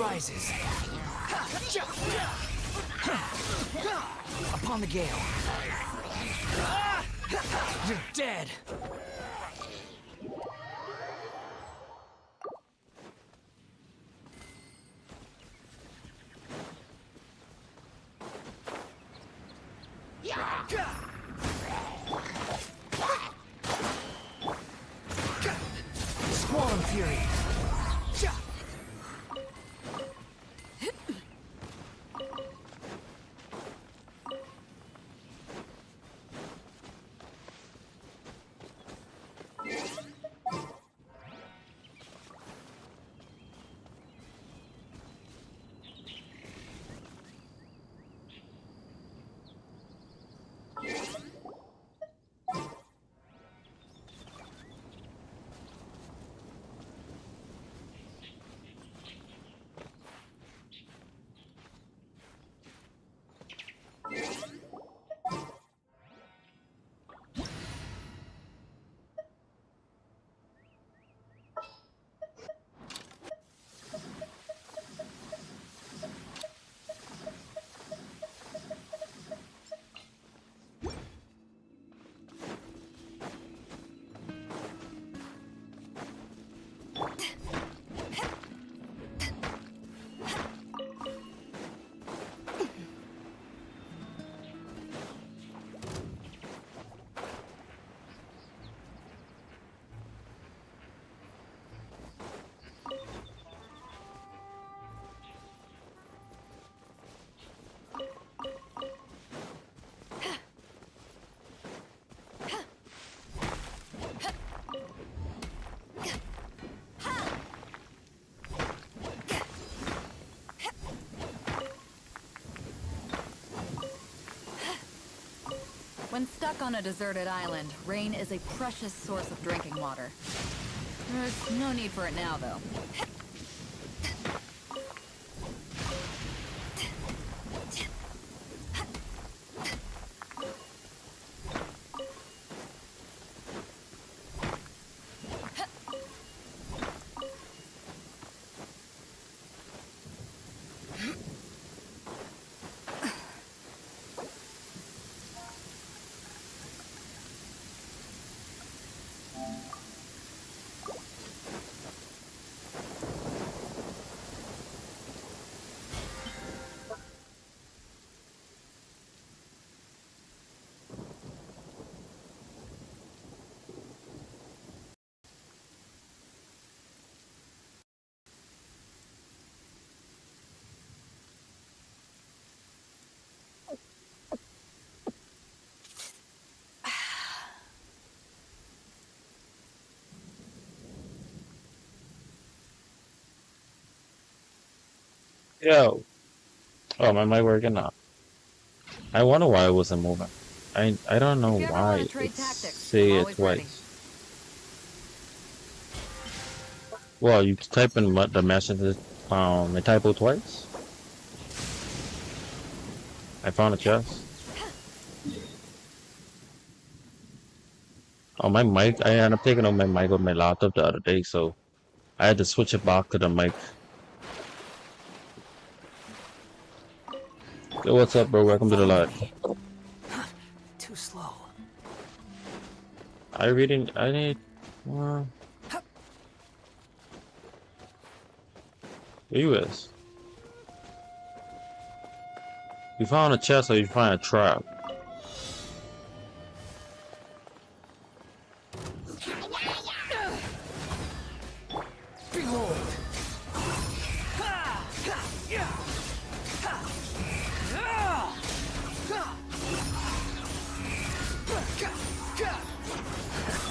rises. Upon the gale. You're dead. Squall and Fury. When stuck on a deserted island, rain is a precious source of drinking water. There's no need for it now, though. Yo. Oh, my mic working now. I wonder why it wasn't moving. I don't know If you ever why want to trade it's tactics, say I'm it always ready. twice. Well, you type in the message the typo twice. I found a chest. Oh, my mic. I ended up taking out my mic with my laptop the other day, so I had to switch it back to the mic. Yo, what's up, bro? Welcome to the live. Too slow. I need. Where you is? You found a chest or you find a trap? Behold.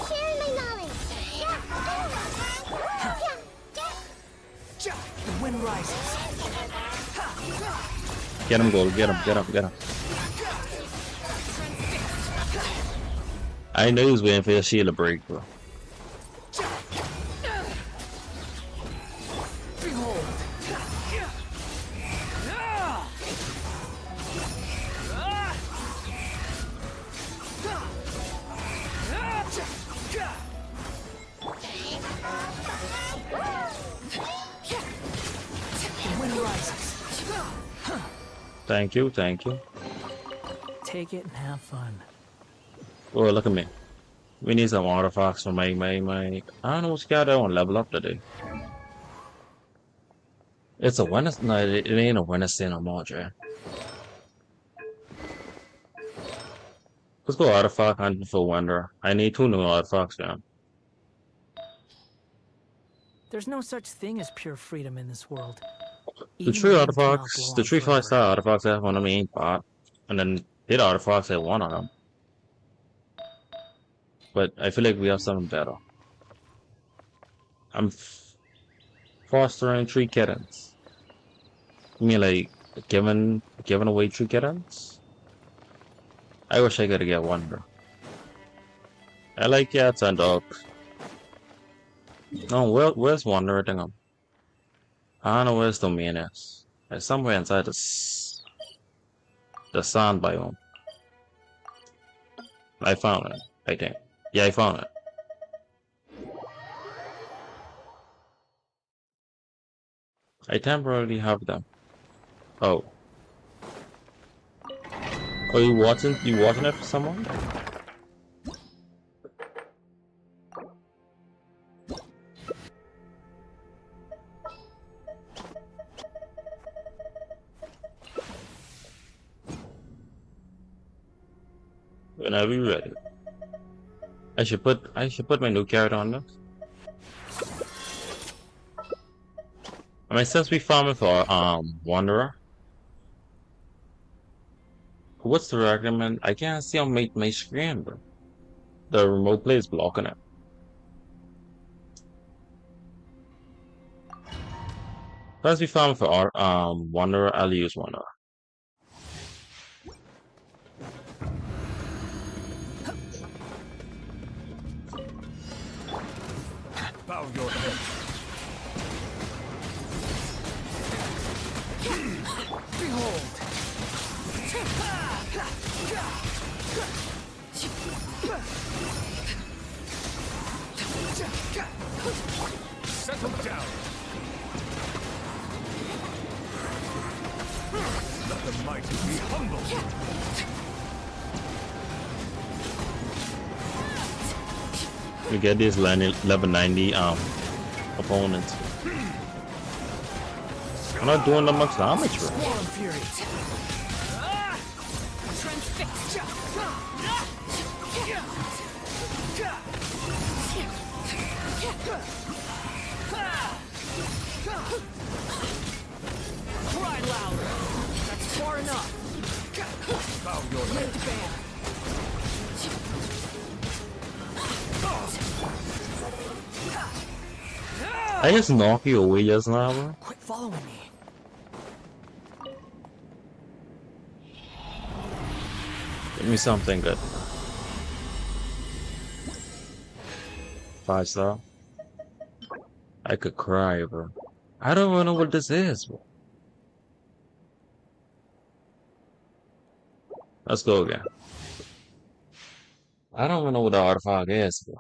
Share my knowledge. The wind rises. Get him, gold. Get him. Get him. Get him. I knew he was waiting for your shield to break, bro. Behold. The wind Thank you, thank you. Take it and have fun. Oh, look at me. We need some artifacts for my. I don't know what's got that on level up today. It's a Wednesday. No, it ain't a Wednesday no more, Jay. Let's go artifact hunting for Wonder. I need 2 new artifacts, man. There's no such thing as pure freedom in this world. The Even 3 wind cannot artifacts, blow the on 3 forever. 5-star artifacts have one of them ain't bought. And then hit artifacts have one of them. But I feel like we have something better. I'm fostering 3 kittens. You mean like giving away 3 kittens? I wish I could get Wonder. I like cats and dogs. No, where's Wonder thing? I don't know where's Domain is. It's somewhere inside the sand biome. I found it, I think. Yeah, I found it. I temporarily have them. Oh. Oh, you watching it for someone? Whenever you're ready. I should put my new character on this. I mean, since we farming for Wanderer. What's the recommend? I can't see on my screen, bro. The remote play is blocking it. Since we farming for Wanderer, I'll use Wanderer. Bow your head. Behold. Settle down. Let the mighty be humble. We get these level 90 opponents. I'm not doing that much damage, bro. Fury. Cry louder. That's far enough. Bow your head. I just knock you away just now, bro. Quit following me. Give me something good. 5-star. I could cry, bro. I don't even know what this is, bro. Let's go again. I don't even know what the artifact is, bro.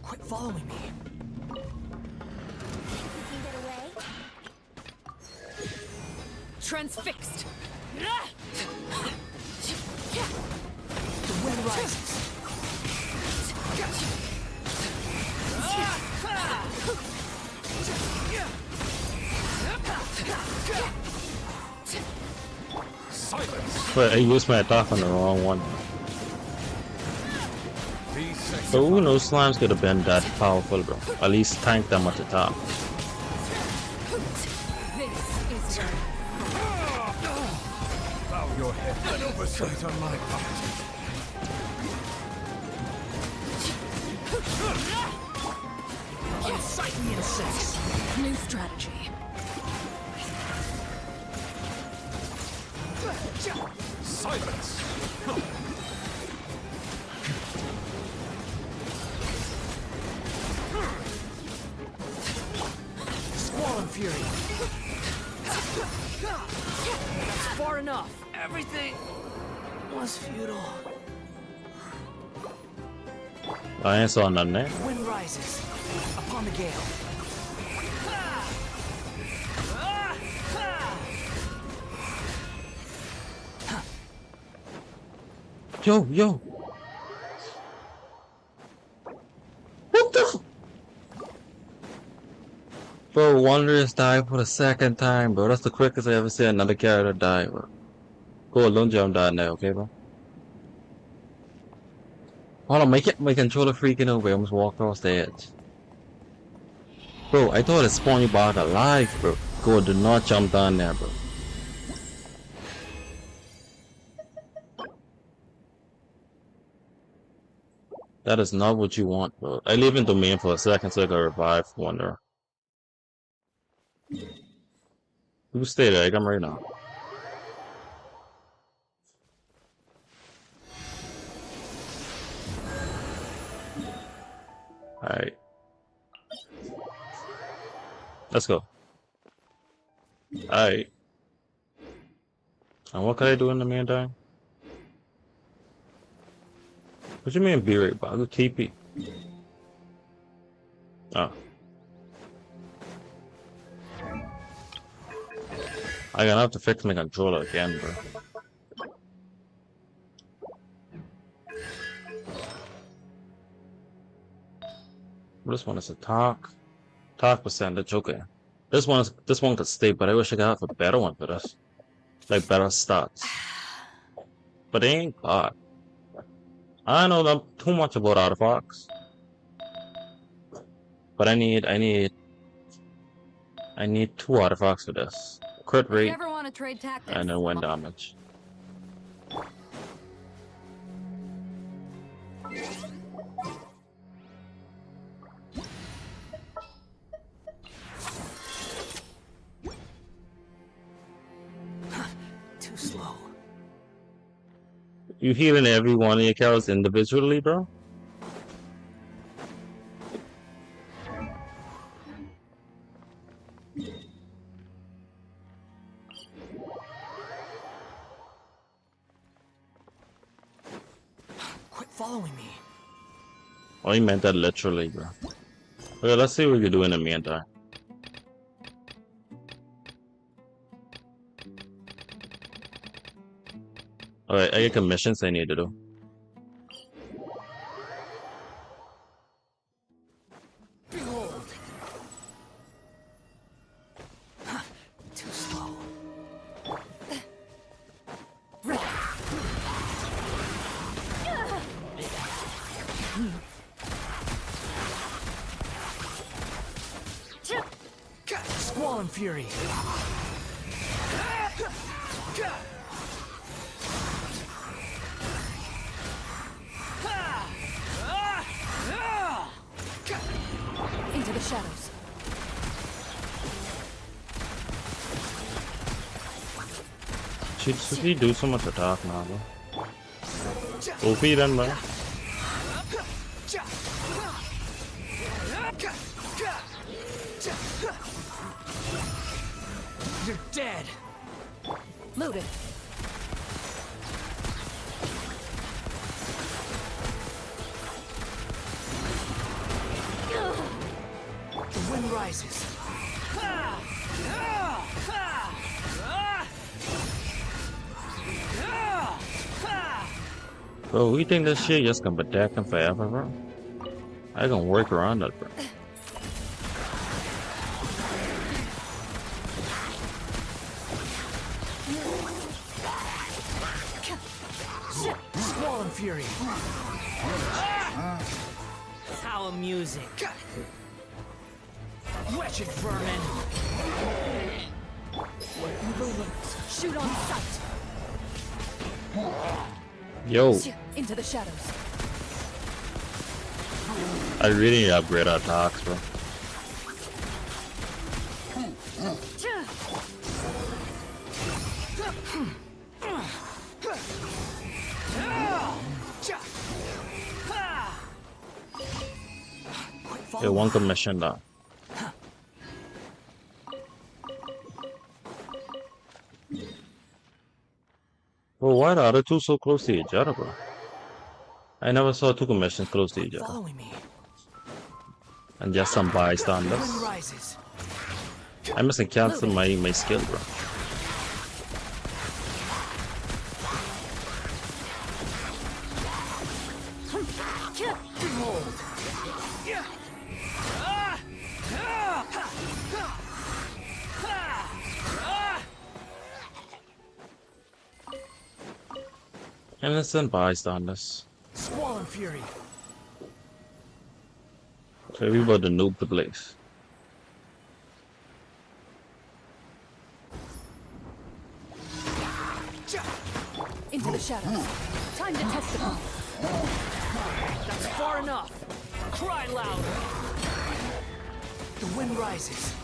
Quit following me. You can get away? Transfixed. The wind rises. Silence. But I used my attack on the wrong one. So who knows, slimes could have been that powerful, bro. At least tank them at the top. This is where Bow your head. An oversight on my part. Unsightly insects. new strategy. Silence. Squall and fury. That's far enough. Everything was futile. I ain't saw nothing there. Wind rises upon the gale. Yo. What the? Bro, Wanderers died for the second time, bro. That's the quickest I ever seen another character die, bro. Go, don't jump down there, okay, bro? Hold on, my controller freaking over. I almost walked across the edge. Bro, I thought it spawned you back alive, bro. Go, do not jump down there, bro. That is not what you want, bro. I leave in domain for a second so I can revive Wanderer. You stay there, I come right now. Alright. Let's go. Alright. And what can I do in the meantime? What you mean be right back? Go TP. Oh. I'm gonna have to fix my controller again, bro. This one is a talk percentage, okay. This one could stay, but I wish I could have a better one for this. Like better stats. But they ain't hot. I know them too much about artifacts. But I need 2 artifacts for this. Crit If you rate ever want to trade tactics, and then wind damage. Too slow. You healing every one of your characters individually, bro? Quit following me. Oh, you meant that literally, bro. Okay, let's see what we can do in the meantime. Alright, I get commissions I need to do. Behold. Too slow. Squall and fury. into the shadows. She do so much attack now, bro. OP then, bro. You're dead. Looted. The wind rises. Bro, we think this shit just gonna protect him forever, bro? I gonna work around it, bro. Squall and fury. How amusing. Wretched vermin. Shoot on sight. Yo, Into the shadows. I really need to upgrade our attacks, bro. Yeah, one commission down. Bro, why are the other two so close to each other, bro? I never saw two commissions close to each other. Following me. And just some The bystanders. wind rises. I must cancel my skill, bro. Behold. Innocent bystanders. Squall and fury. So we about to noob the place. Into the shadows. Time to testify. That's far enough. Cry louder. The wind rises.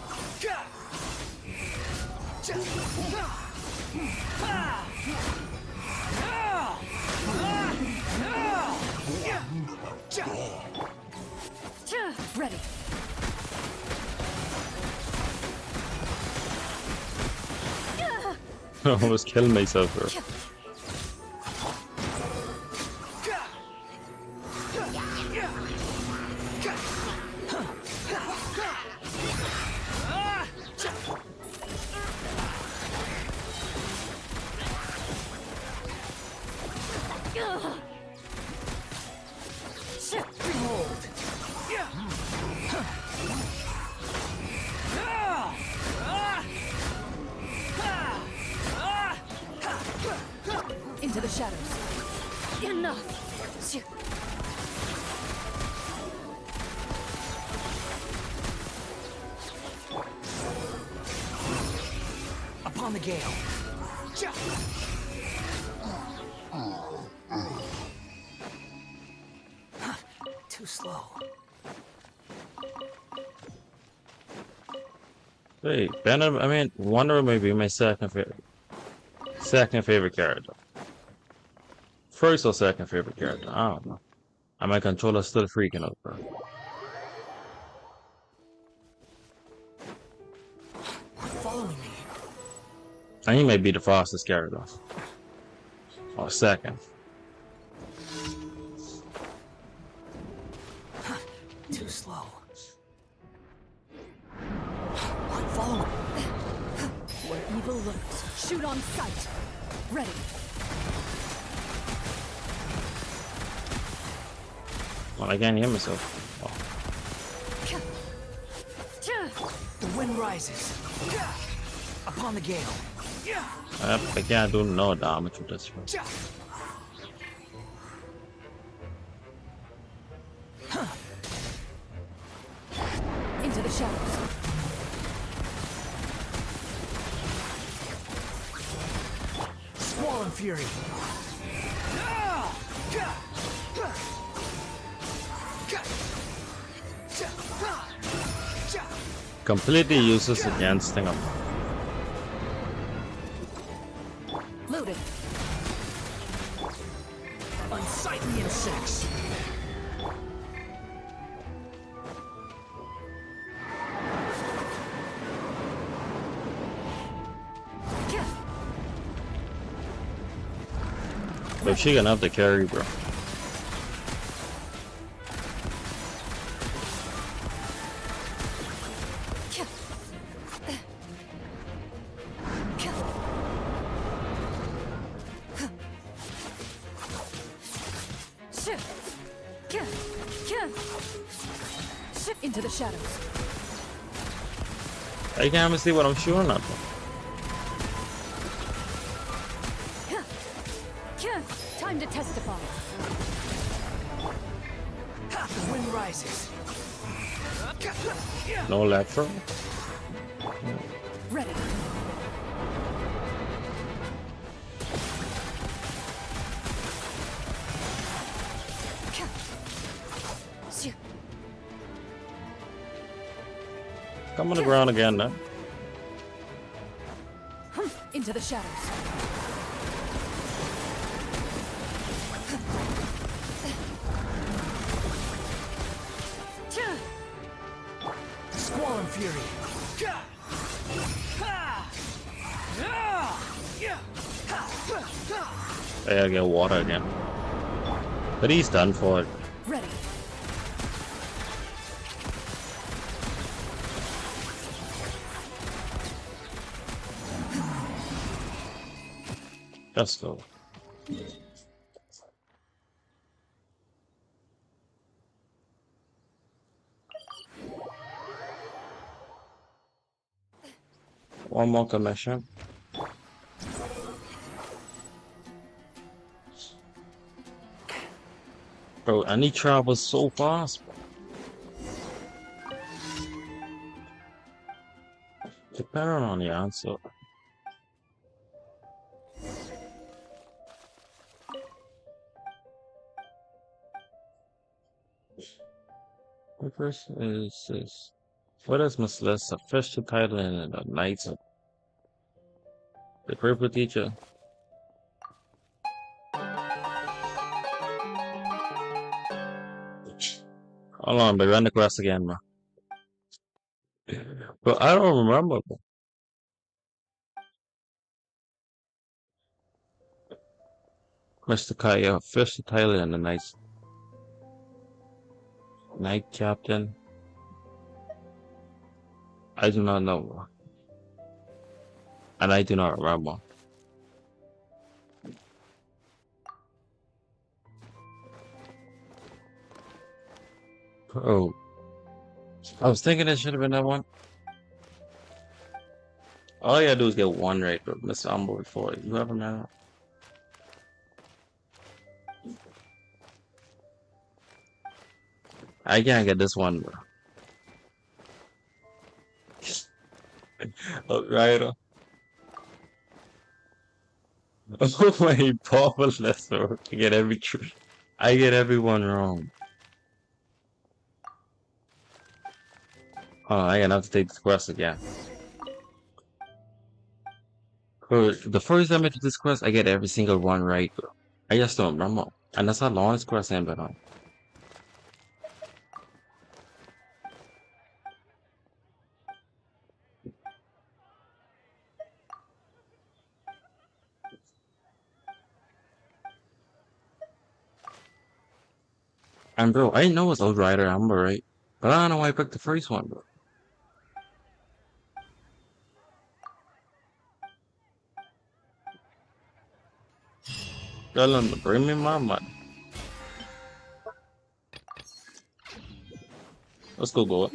Ready. I almost killed myself here. Behold. Into the shadows. Enough. Upon the gale. Too slow. Wait, Venom. I mean, Wonder may be my second favorite character. First or second favorite character. I don't know. And my controller's still freaking out, bro. Quit following me. And he may be the fastest character. Or second. Too slow. Quit following me. Where evil lurks, shoot on sight. Ready. Well, I can't hear myself. The wind rises. Upon the gale. I can't do no damage with this one. Into the shadows. Squall and fury. Completely useless against him. Loaded. Unsightly insects. So she gonna have to carry, bro. Into the shadows. I can't even see what I'm shooting at. Time to testify. The wind rises. No lateral. Ready. Come on the ground again, now. Into the shadows. Squall and fury. I gotta get water again. But he's done for it. Ready. Let's go. One more commission. Bro, and he travels so fast. Depending on the answer. The first is this. What is Miss List? A fish to Thailand and a night of the purple teacher. Hold on, but run the quest again, bro. But I don't remember. Bro. Mr. Kaya, fish to Thailand and a night captain. I do not know, bro. And I do not remember. Bro, I was thinking it should have been that one. All you gotta do is get one right, bro. Mr. Umbo before you ever man. I can't get this one, bro. Oh, right. Oh my powerless, bro. I get everyone wrong. Oh, I gonna have to take this quest again. Bro, the first time I do this quest, I get every single one right, bro. I just don't remember. And that's how long this quest I've been on. And bro, I know it's Outrider Amber, right? But I don't know why I picked the first one, bro. Tell them to bring me my money. Let's go.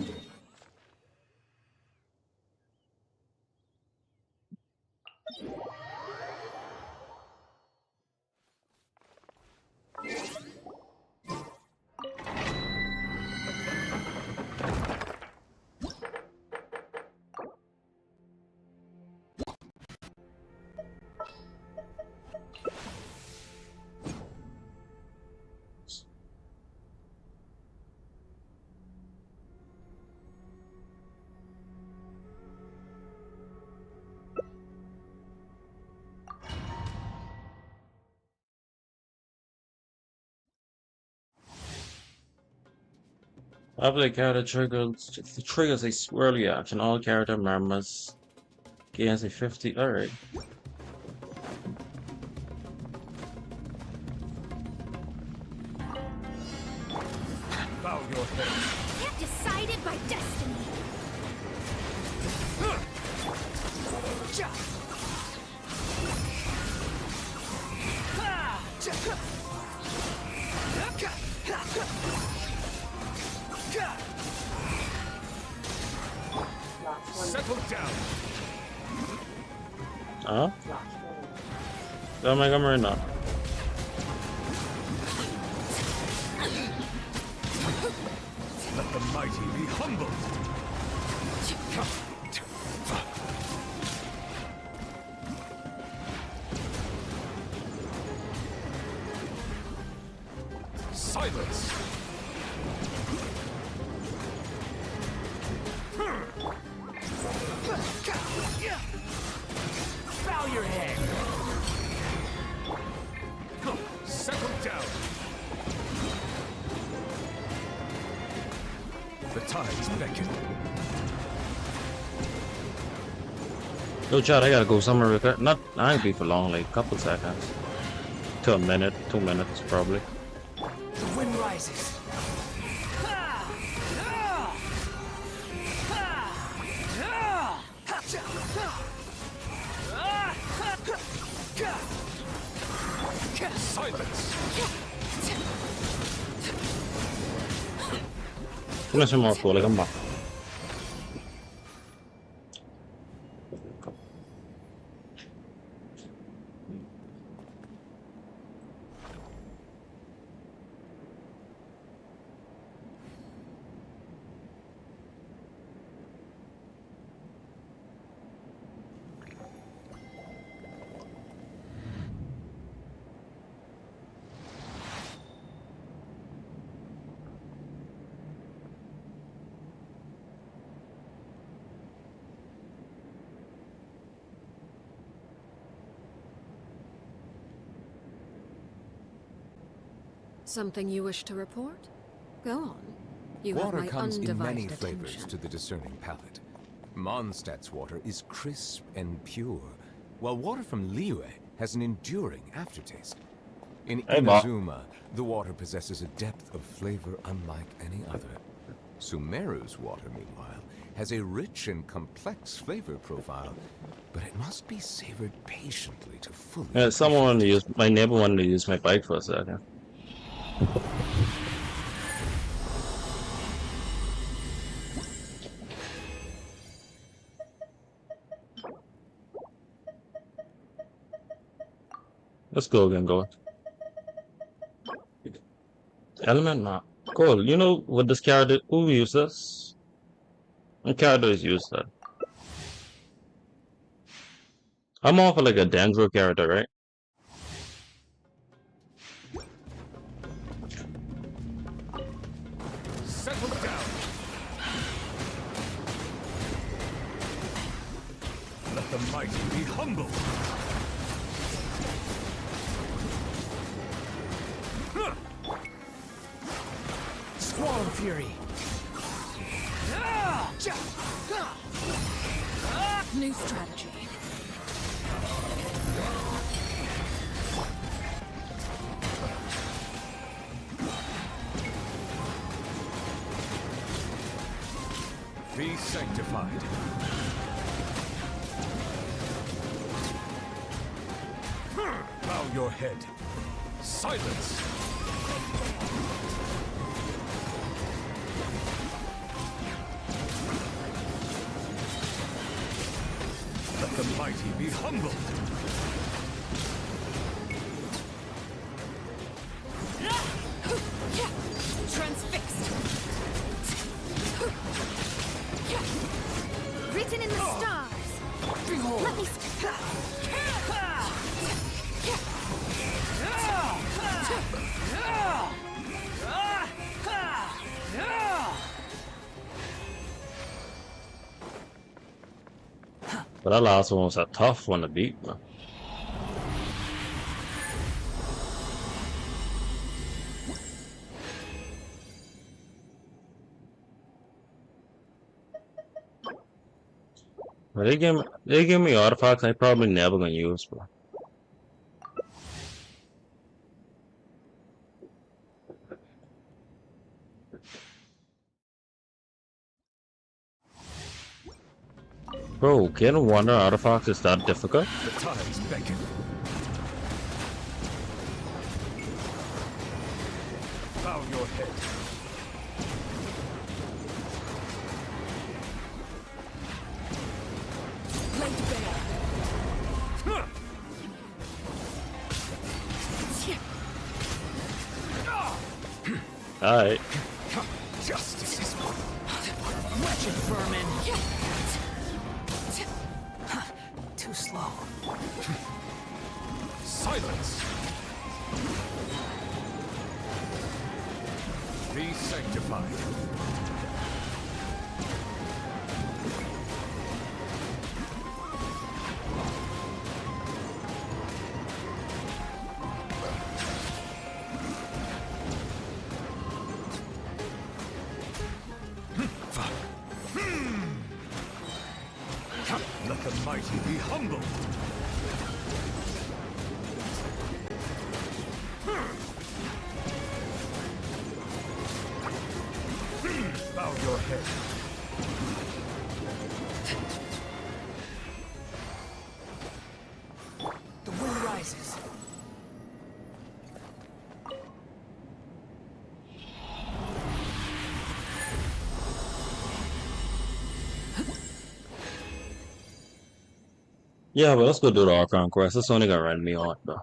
After the character triggers a swirly action, all character members gains a 50. Alright. Bow your head. Can't decide it by destiny. Settle down. Huh? Oh my god, right now. Let the mighty be humbled. Silence. Bow your head. Settle down. The tides beckon. Yo, Chad, I gotta go somewhere real quick. Not, I ain't be for long, like a couple seconds. To a minute, 2 minutes, probably. The wind rises. Silence. Come on, some more cool, like I'm back. Something you wish to report? Go on. You have Water my comes in many undivided flavors attention. to the discerning palate. Mondstadt's water is crisp and pure, while water from Liyue has an enduring aftertaste. In Hey, Bob. Inazuma, the water possesses a depth of flavor unlike any other. Sumeru's water, meanwhile, has a rich and complex flavor profile, but it must be savored patiently to fully Yeah, someone wanted to appreciate. use my neighbor wanted to use my bike for a second. Let's go again, go. Element map. Cool. You know what this character who uses this? What character is used that? I'm more for like a Dendro character, right? Settle down. Let the mighty be humble. Squall Fury. New strategy. Be sanctified. Bow your head. Silence. Let the mighty be humbled. Transfixed. Written in the stars. Let me. But that last one was a tough one to beat, man. But they give me artifacts I probably never gonna use, bro. Bro, getting wonder artifacts is that difficult? The tides beckon. Bow your head. Laid bare. Alright. Justice is Wretched vermin. Too slow. silence. Be sanctified. Let the mighty be humble. Bow your head. The wind rises. Yeah, but let's go do the Archon quest. It's only gonna run me on, though.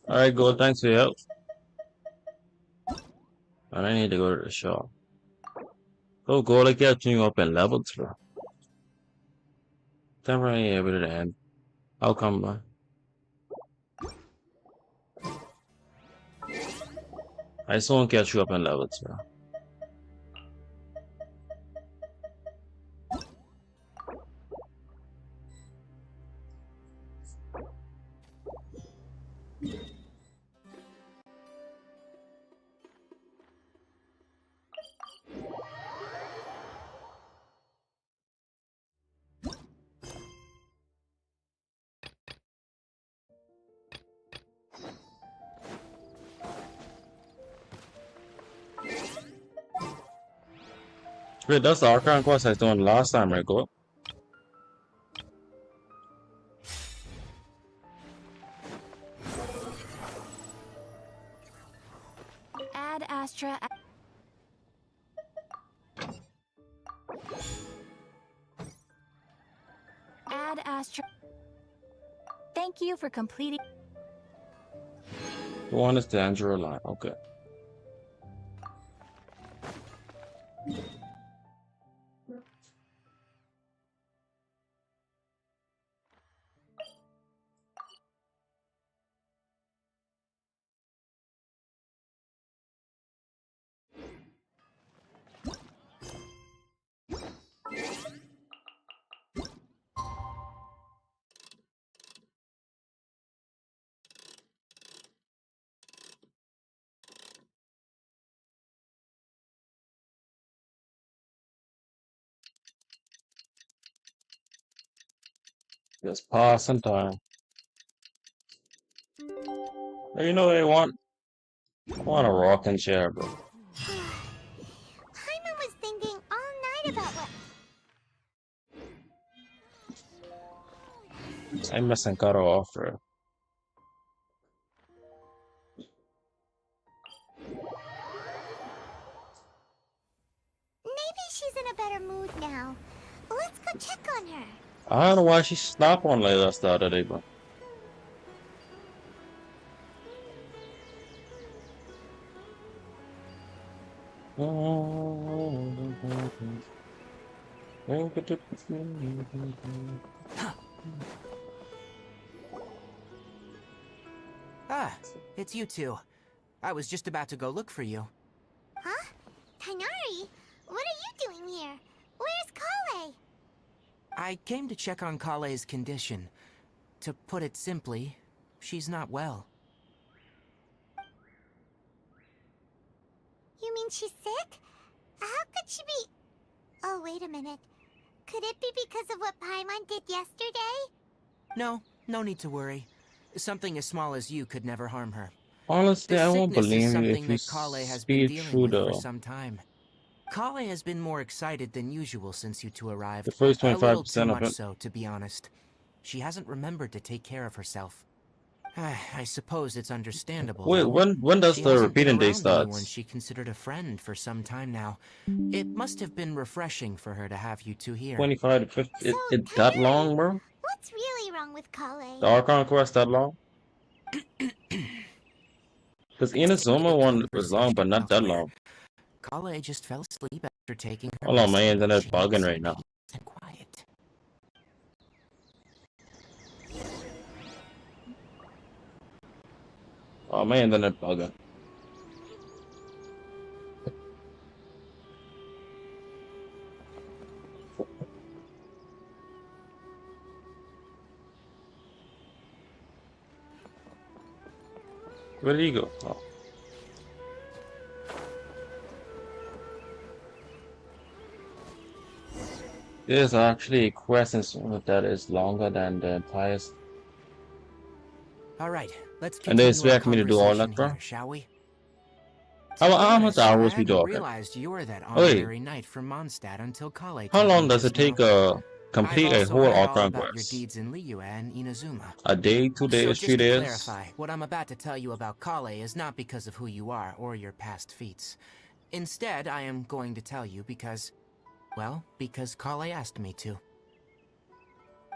Alright, Gold, thanks for your help. And I need to go to the shop. Oh, Gold, I kept you up in levels, bro. Temporarily able to end. How come, bro? I just won't catch you up in levels, bro. Wait, that's the Archon quest I was doing last time, right? Go. Ad Astra. Ad Astra. Thank you for completing. The one is the Angela line. Okay. Just passing time. Hey, you know what I want a rocking chair, bro. Paimon was thinking all night about what. I'm missing cut off, bro. Maybe she's in a better mood now. Let's go check on her. I don't know why she snapped on like that the other day, bro. Ah, it's you two. I was just about to go look for you. Huh? Tainari? What are you doing here? Where's Kale? I came to check on Kale's condition. To put it simply, she's not well. You mean she's sick? How could she be... Oh, wait a minute. Could it be because of what Paimon did yesterday? No, no need to worry. Something as small as you could never harm her. Honestly, This I won't sickness is believe you something if you that Kale has been speed dealing through with for the some time. Kale has been more excited than usual since you two arrived. first A little too 25% of much it. so, to be honest. She hasn't remembered to take care of herself. I suppose it's understandable. Wait, though. when does She the hasn't been repeating day around anyone starts? she considered a friend for some time now. It must have been refreshing for her to have you two here. 25 to 50. So, It that Tainari, long, bro? what's really wrong with Kale? The Archon quest that long? Because Inazuma one was long, but not that long. Kale just fell asleep after taking her Hold on, my medicine. internet's She bugging needs right now. peace and quiet. Oh, my internet bugging. Where did he go? Oh. There's actually a quest in Sona that is longer than the entire. All right, let's And they continue our expect me to do all that, conversation bro? here, shall we? How much Honest, I hours we hadn't do? Okay. realized you were that Oh, wait. honorary knight from Mondstadt until Kale How told long me does just it take now. complete I've a also whole heard all Archon about your quest? deeds in Liyue and Inazuma. A day, 2 So days, just 3 to days? clarify, what I'm about to tell you about Kale is not because of who you are or your past feats. Instead, I am going to tell you because, well, because Kale asked me to.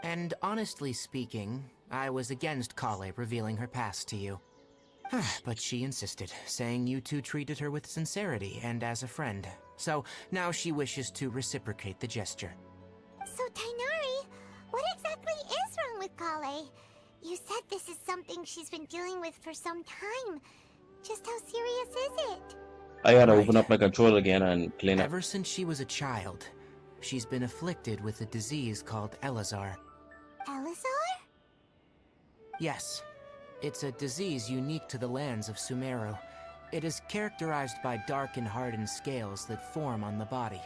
And honestly speaking, I was against Kale revealing her past to you. But she insisted, saying you two treated her with sincerity and as a friend. So now she wishes to reciprocate the gesture. So, Tainari, what exactly is wrong with Kale? You said this is something she's been dealing with for some time. Just how serious is it? I gotta Right. open up my control again and clean it. Ever since she was a child, she's been afflicted with a disease called Elazar. Elazar? Yes, it's a disease unique to the lands of Sumeru. It is characterized by dark and hardened scales that form on the body.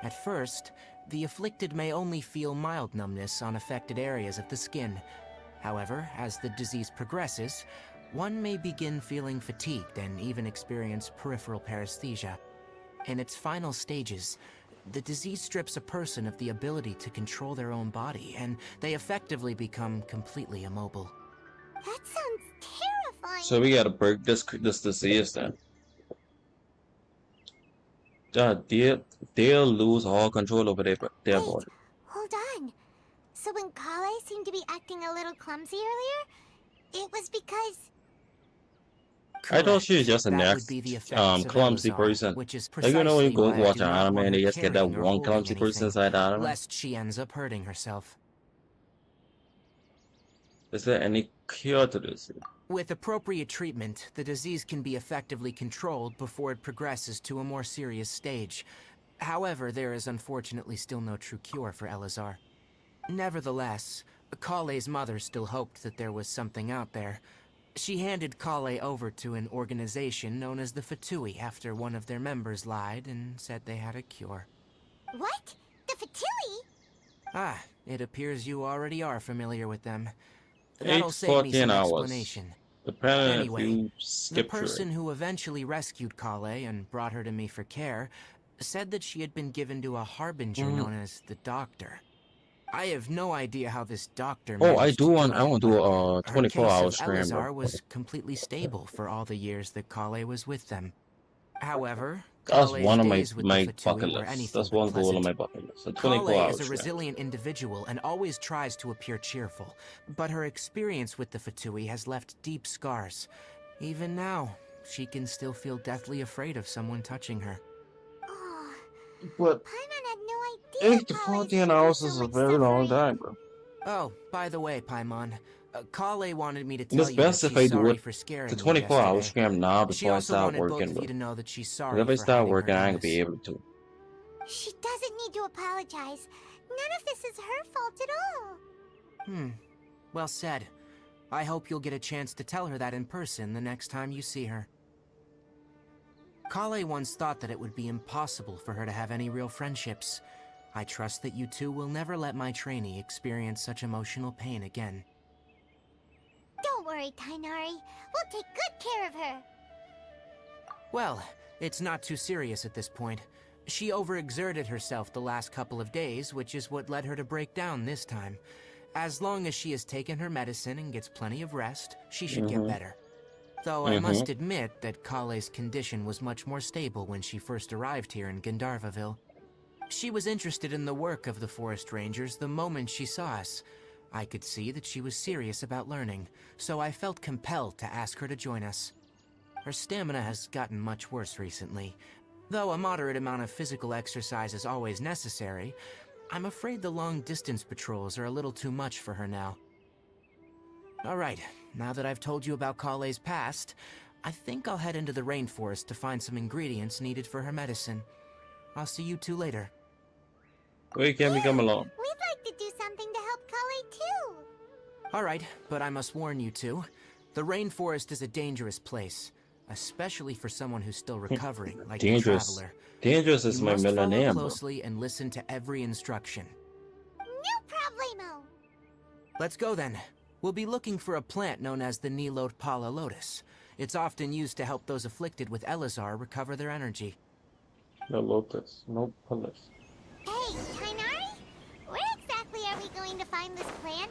At first, the afflicted may only feel mild numbness on affected areas of the skin. However, as the disease progresses, one may begin feeling fatigued and even experience peripheral paresthesia. In its final stages, The disease strips a person of the ability to control their own body, and they effectively become completely immobile. That sounds terrifying. So we gotta break this disease then. They'll lose all control over their Wait, body. hold on. So when Kale seemed to be acting a little clumsy earlier, it was because... I thought she was just a That would next be the effects of clumsy Elazar, person. which is Like, you know when you precisely go why I watch do an not anime want and her they just get that carrying or one holding clumsy person anything, inside the anime? lest she ends up hurting herself. Is there any cure to this? With appropriate treatment, the disease can be effectively controlled before it progresses to a more serious stage. However, there is unfortunately still no true cure for Elazar. Nevertheless, Kale's mother still hoped that there was something out there. She handed Kale over to an organization known as the Fatui after one of their members lied and said they had a cure. What? The Fatui? Ah, it appears you already are familiar with them. 8 That'll to save me 14 some hours. explanation. Depending if Anyway, you the skip through person it. who eventually rescued Kale and brought her to me for care said that she had been given to a harbinger known as the Doctor. I have no idea how this doctor Oh, managed to I want to do a her 24-hour case of stream, Elazar bro. was completely stable for all the years that Kale was with them. However, That's Kale's one of days with the my bucket Fatui were lists. anything That's but one goal on pleasant. my bucket list. A Kale 24-hour is a stream. resilient individual and always tries to appear cheerful, but her experience with the Fatui has left deep scars. Even now, she can still feel deathly afraid of someone touching her. Oh, But Paimon had no idea 8 to Kale 14 went hours through is so a much very long suffering. time, bro. Oh, by the way, Paimon, Kale wanted me to And tell it's you that best if she's I do sorry it for to scaring you 24-hour yesterday. stream now She before I also start wanted both working, of bro. you to know that she's Because sorry if I for start hiding her working, I ain't gonna illness. be able to. She doesn't need to apologize. None of this is her fault at all. Well said. I hope you'll get a chance to tell her that in person the next time you see her. Kale once thought that it would be impossible for her to have any real friendships. I trust that you two will never let my trainee experience such emotional pain again. Don't worry, Tainari. We'll take good care of her. Well, it's not too serious at this point. She overexerted herself the last couple of days, which is what led her to break down this time. As long as she has taken her medicine and gets plenty of rest, she should get better. Though I must admit that Kale's condition was much more stable when she first arrived here in Gandharvaville. She was interested in the work of the forest rangers the moment she saw us. I could see that she was serious about learning, so I felt compelled to ask her to join us. Her stamina has gotten much worse recently. Though a moderate amount of physical exercise is always necessary, I'm afraid the long-distance patrols are a little too much for her now. Alright, now that I've told you about Kale's past, I think I'll head into the rainforest to find some ingredients needed for her medicine. I'll see you two later. Wait, can we come along? We'd like to do something to help Kale too. Alright, but I must warn you two. The rainforest is a dangerous place, especially for someone who's still recovering, like the Dangerous. traveler. Dangerous is You my must middle follow name, bro. closely and listen to every instruction. No problemo. Let's go then. We'll be looking for a plant known as the Nilot Pala Lotus. It's often used to help those afflicted with Elazar recover their energy. No lotus, no police. Hey, Tainari? Where exactly are we going to find this plant?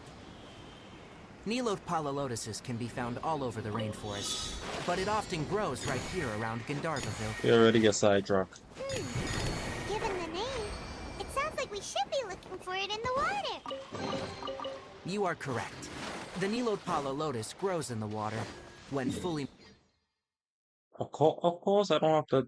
Nilot Pala Lotuses can be found all over the rainforest, but it often grows right here around Gandharvaville. You already get sidetracked. Given the name, it sounds like we should be looking for it in the water. You are correct. The Nilot Pala Lotus grows in the water. When fully... Of course, I don't have to.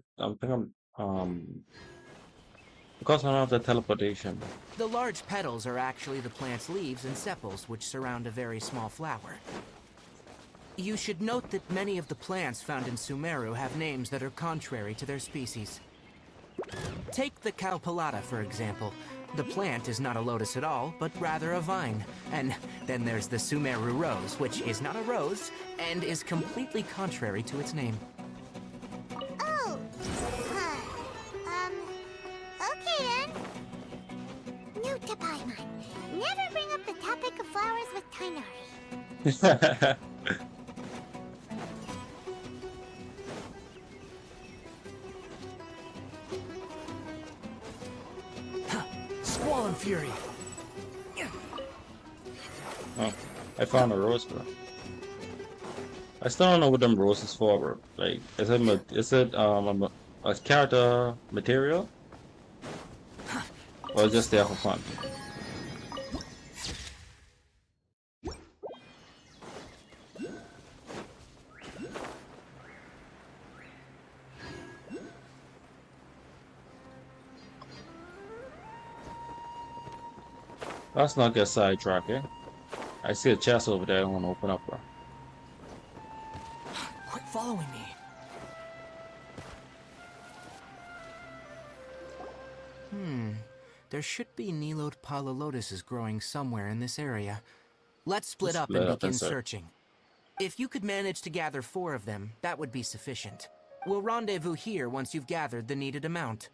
Because I don't have the teleportation. The large petals are actually the plant's leaves and sepals, which surround a very small flower. You should note that many of the plants found in Sumeru have names that are contrary to their species. Take the Calpulata, for example. The plant is not a lotus at all, but rather a vine. And then there's the Sumeru rose, which is not a rose, and is completely contrary to its name. Oh. Okay then. Note to Paimon. Never bring up the topic of flowers with Tainari. Squall and Fury. Oh, I found a rose, bro. I still don't know what them roses for, bro. Like, is it a character material, or just there for fun? Let's not get sidetracked, eh? I see a chest over there I want to open up, bro. Quit following me. There should be Nilode Palalotuses growing somewhere in this area. Let's split Let's up split and up begin and search. searching. If you could manage to gather 4 of them, that would be sufficient. We'll rendezvous here once you've gathered the needed amount.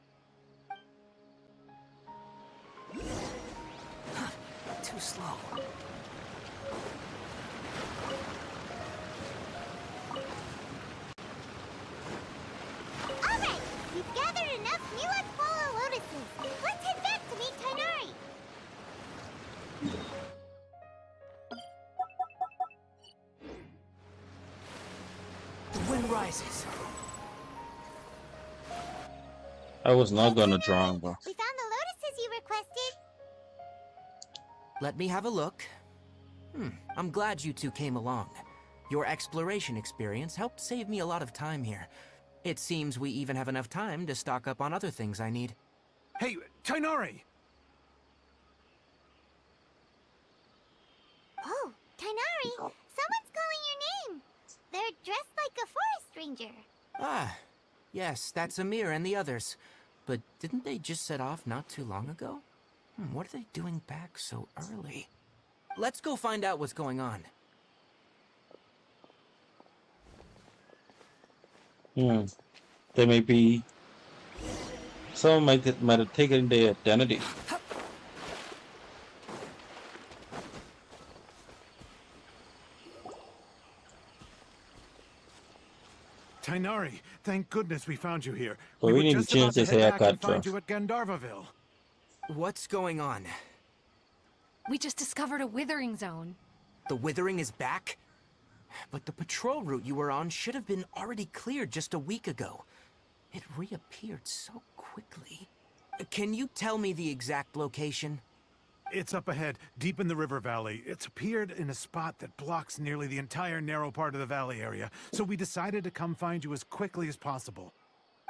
Too slow. Alright, we've gathered enough Millet Follow Lotuses. Let's head back to meet Tainari. The wind rises. I was not gonna drown, bro. We found the lotuses you requested. Let me have a look. I'm glad you two came along. Your exploration experience helped save me a lot of time here. It seems we even have enough time to stock up on other things I need. Hey, Tainari! Oh, Tainari, someone's calling your name. They're dressed like a forest ranger. Ah, yes, that's Amir and the others. But didn't they just set off not too long ago? What are they doing back so early? Let's go find out what's going on. They may be. Some might have taken their identity. Tainari, thank goodness we found you here. Well, we were need to just change about this head back haircut, and find Josh. you at Gandharvaville. What's going on? We just discovered a withering zone. The Withering is back? But the patrol route you were on should have been already cleared just a week ago. It reappeared so quickly. Can you tell me the exact location? It's up ahead, deep in the river valley. It's appeared in a spot that blocks nearly the entire narrow part of the valley area, so we decided to come find you as quickly as possible.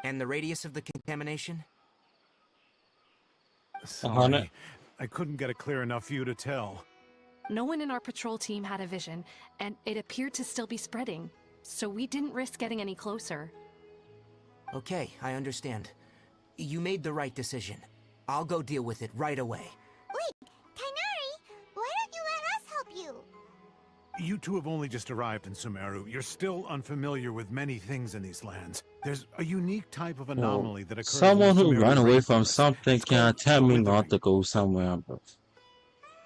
And the radius of the contamination? Sorry, I couldn't get a clear enough view to tell. No one in our patrol team had a vision, and it appeared to still be spreading. So we didn't risk getting any closer. Okay, I understand. You made the right decision. I'll go deal with it right away. Wait, Tainari, why don't you let us help you? You two have only just arrived in Sumeru. You're still unfamiliar with many things in these lands. There's a unique type of anomaly that occurs. Someone in the who Sumeru ran away from rainforest. something It's called can't tell the me withering. not to go somewhere, bro.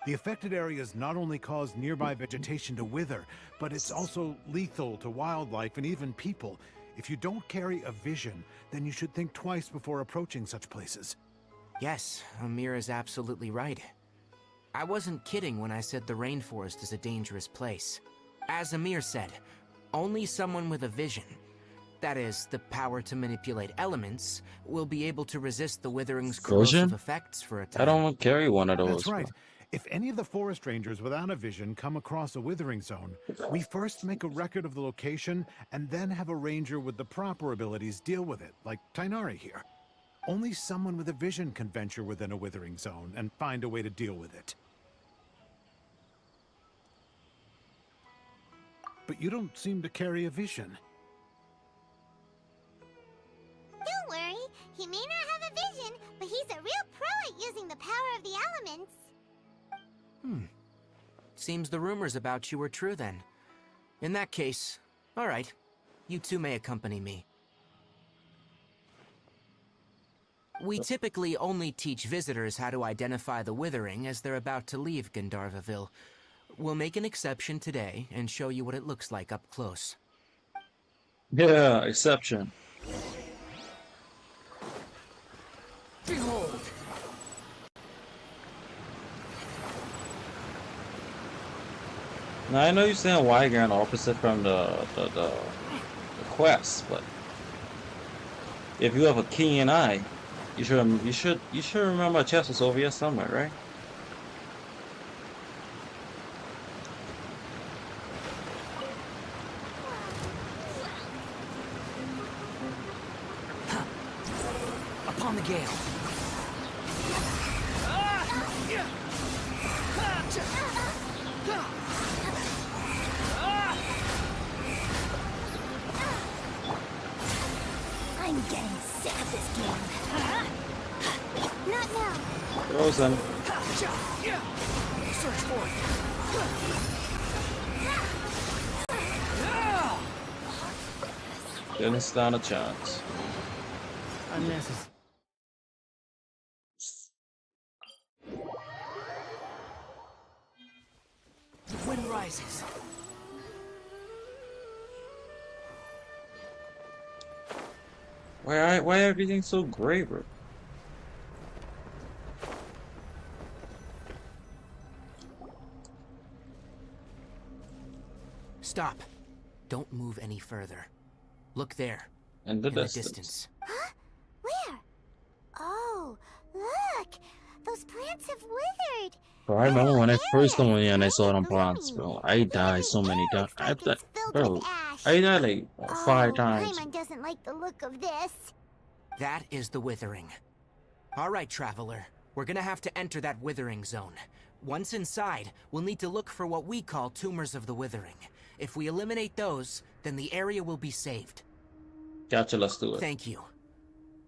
The affected areas not only cause nearby vegetation to wither, but it's also lethal to wildlife and even people. If you don't carry a vision, then you should think twice before approaching such places. Yes, Amir is absolutely right. I wasn't kidding when I said the rainforest is a dangerous place. As Amir said, only someone with a vision, that is, the power to manipulate elements, will be able to resist the withering's corrosive Vision? effects for a time. I don't want to carry one of those. That's right. bro. If any of the forest rangers without a vision come across a withering zone, we first make a record of the location and then have a ranger with the proper abilities deal with it, like Tainari here. Only someone with a vision can venture within a withering zone and find a way to deal with it. But you don't seem to carry a vision. Don't worry, he may not have a vision, but he's a real pro at using the power of the elements. Seems the rumors about you were true then. In that case, all right, you two may accompany me. We typically only teach visitors how to identify the withering as they're about to leave Gandharvaville. We'll make an exception today and show you what it looks like up close. Yeah, exception. Behold! Now I know you're saying why you're on the opposite from the quest, but if you have a keen eye, you should remember a chest was over here somewhere, right? Upon the gale. I'm getting sick of this game. Not now. Frozen. Search for it. Didn't stand a chance. Unnecessary. The wind rises. Why everything so gray, bro? Stop. Don't move any further. Look there. In the In the distance. distance. Huh? Where? Oh, look! Those plants have withered. Bro, I remember when I first Air went is in and I saw them really plants, gloomy. bro. I died so Even the many air times. looks like it's filled Bro, with ash. I died like Oh, 5 times. Paimon doesn't like the look of this. That is the withering. All right, traveler. We're gonna have to enter that withering zone. Once inside, we'll need to look for what we call tumors of the withering. If we eliminate those, then the area will be saved. Gotcha, let's do it. Thank you.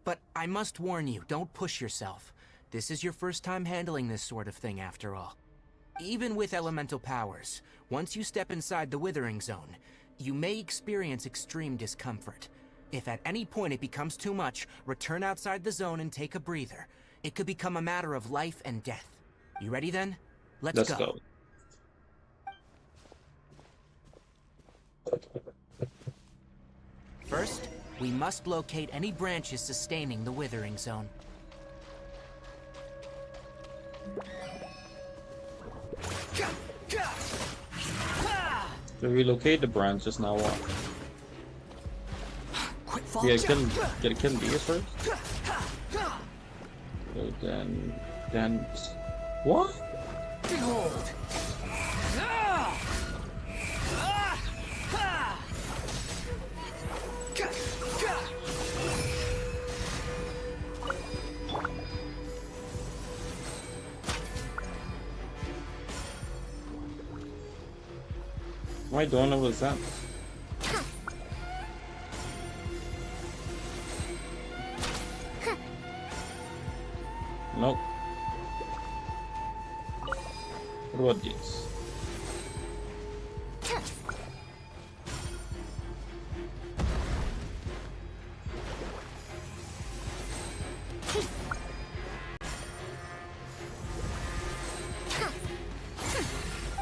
But I must warn you, don't push yourself. This is your first time handling this sort of thing, after all. Even with elemental powers, once you step inside the withering zone, you may experience extreme discomfort. If at any point it becomes too much, return outside the zone and take a breather. It could become a matter of life and death. You ready then? Let's go. First, we must locate any branches sustaining the withering zone. To relocate the branches now what? Quick fall. Yeah, get a kill these first. So then what? Behold. Am I doing it with that? Nope. What about these?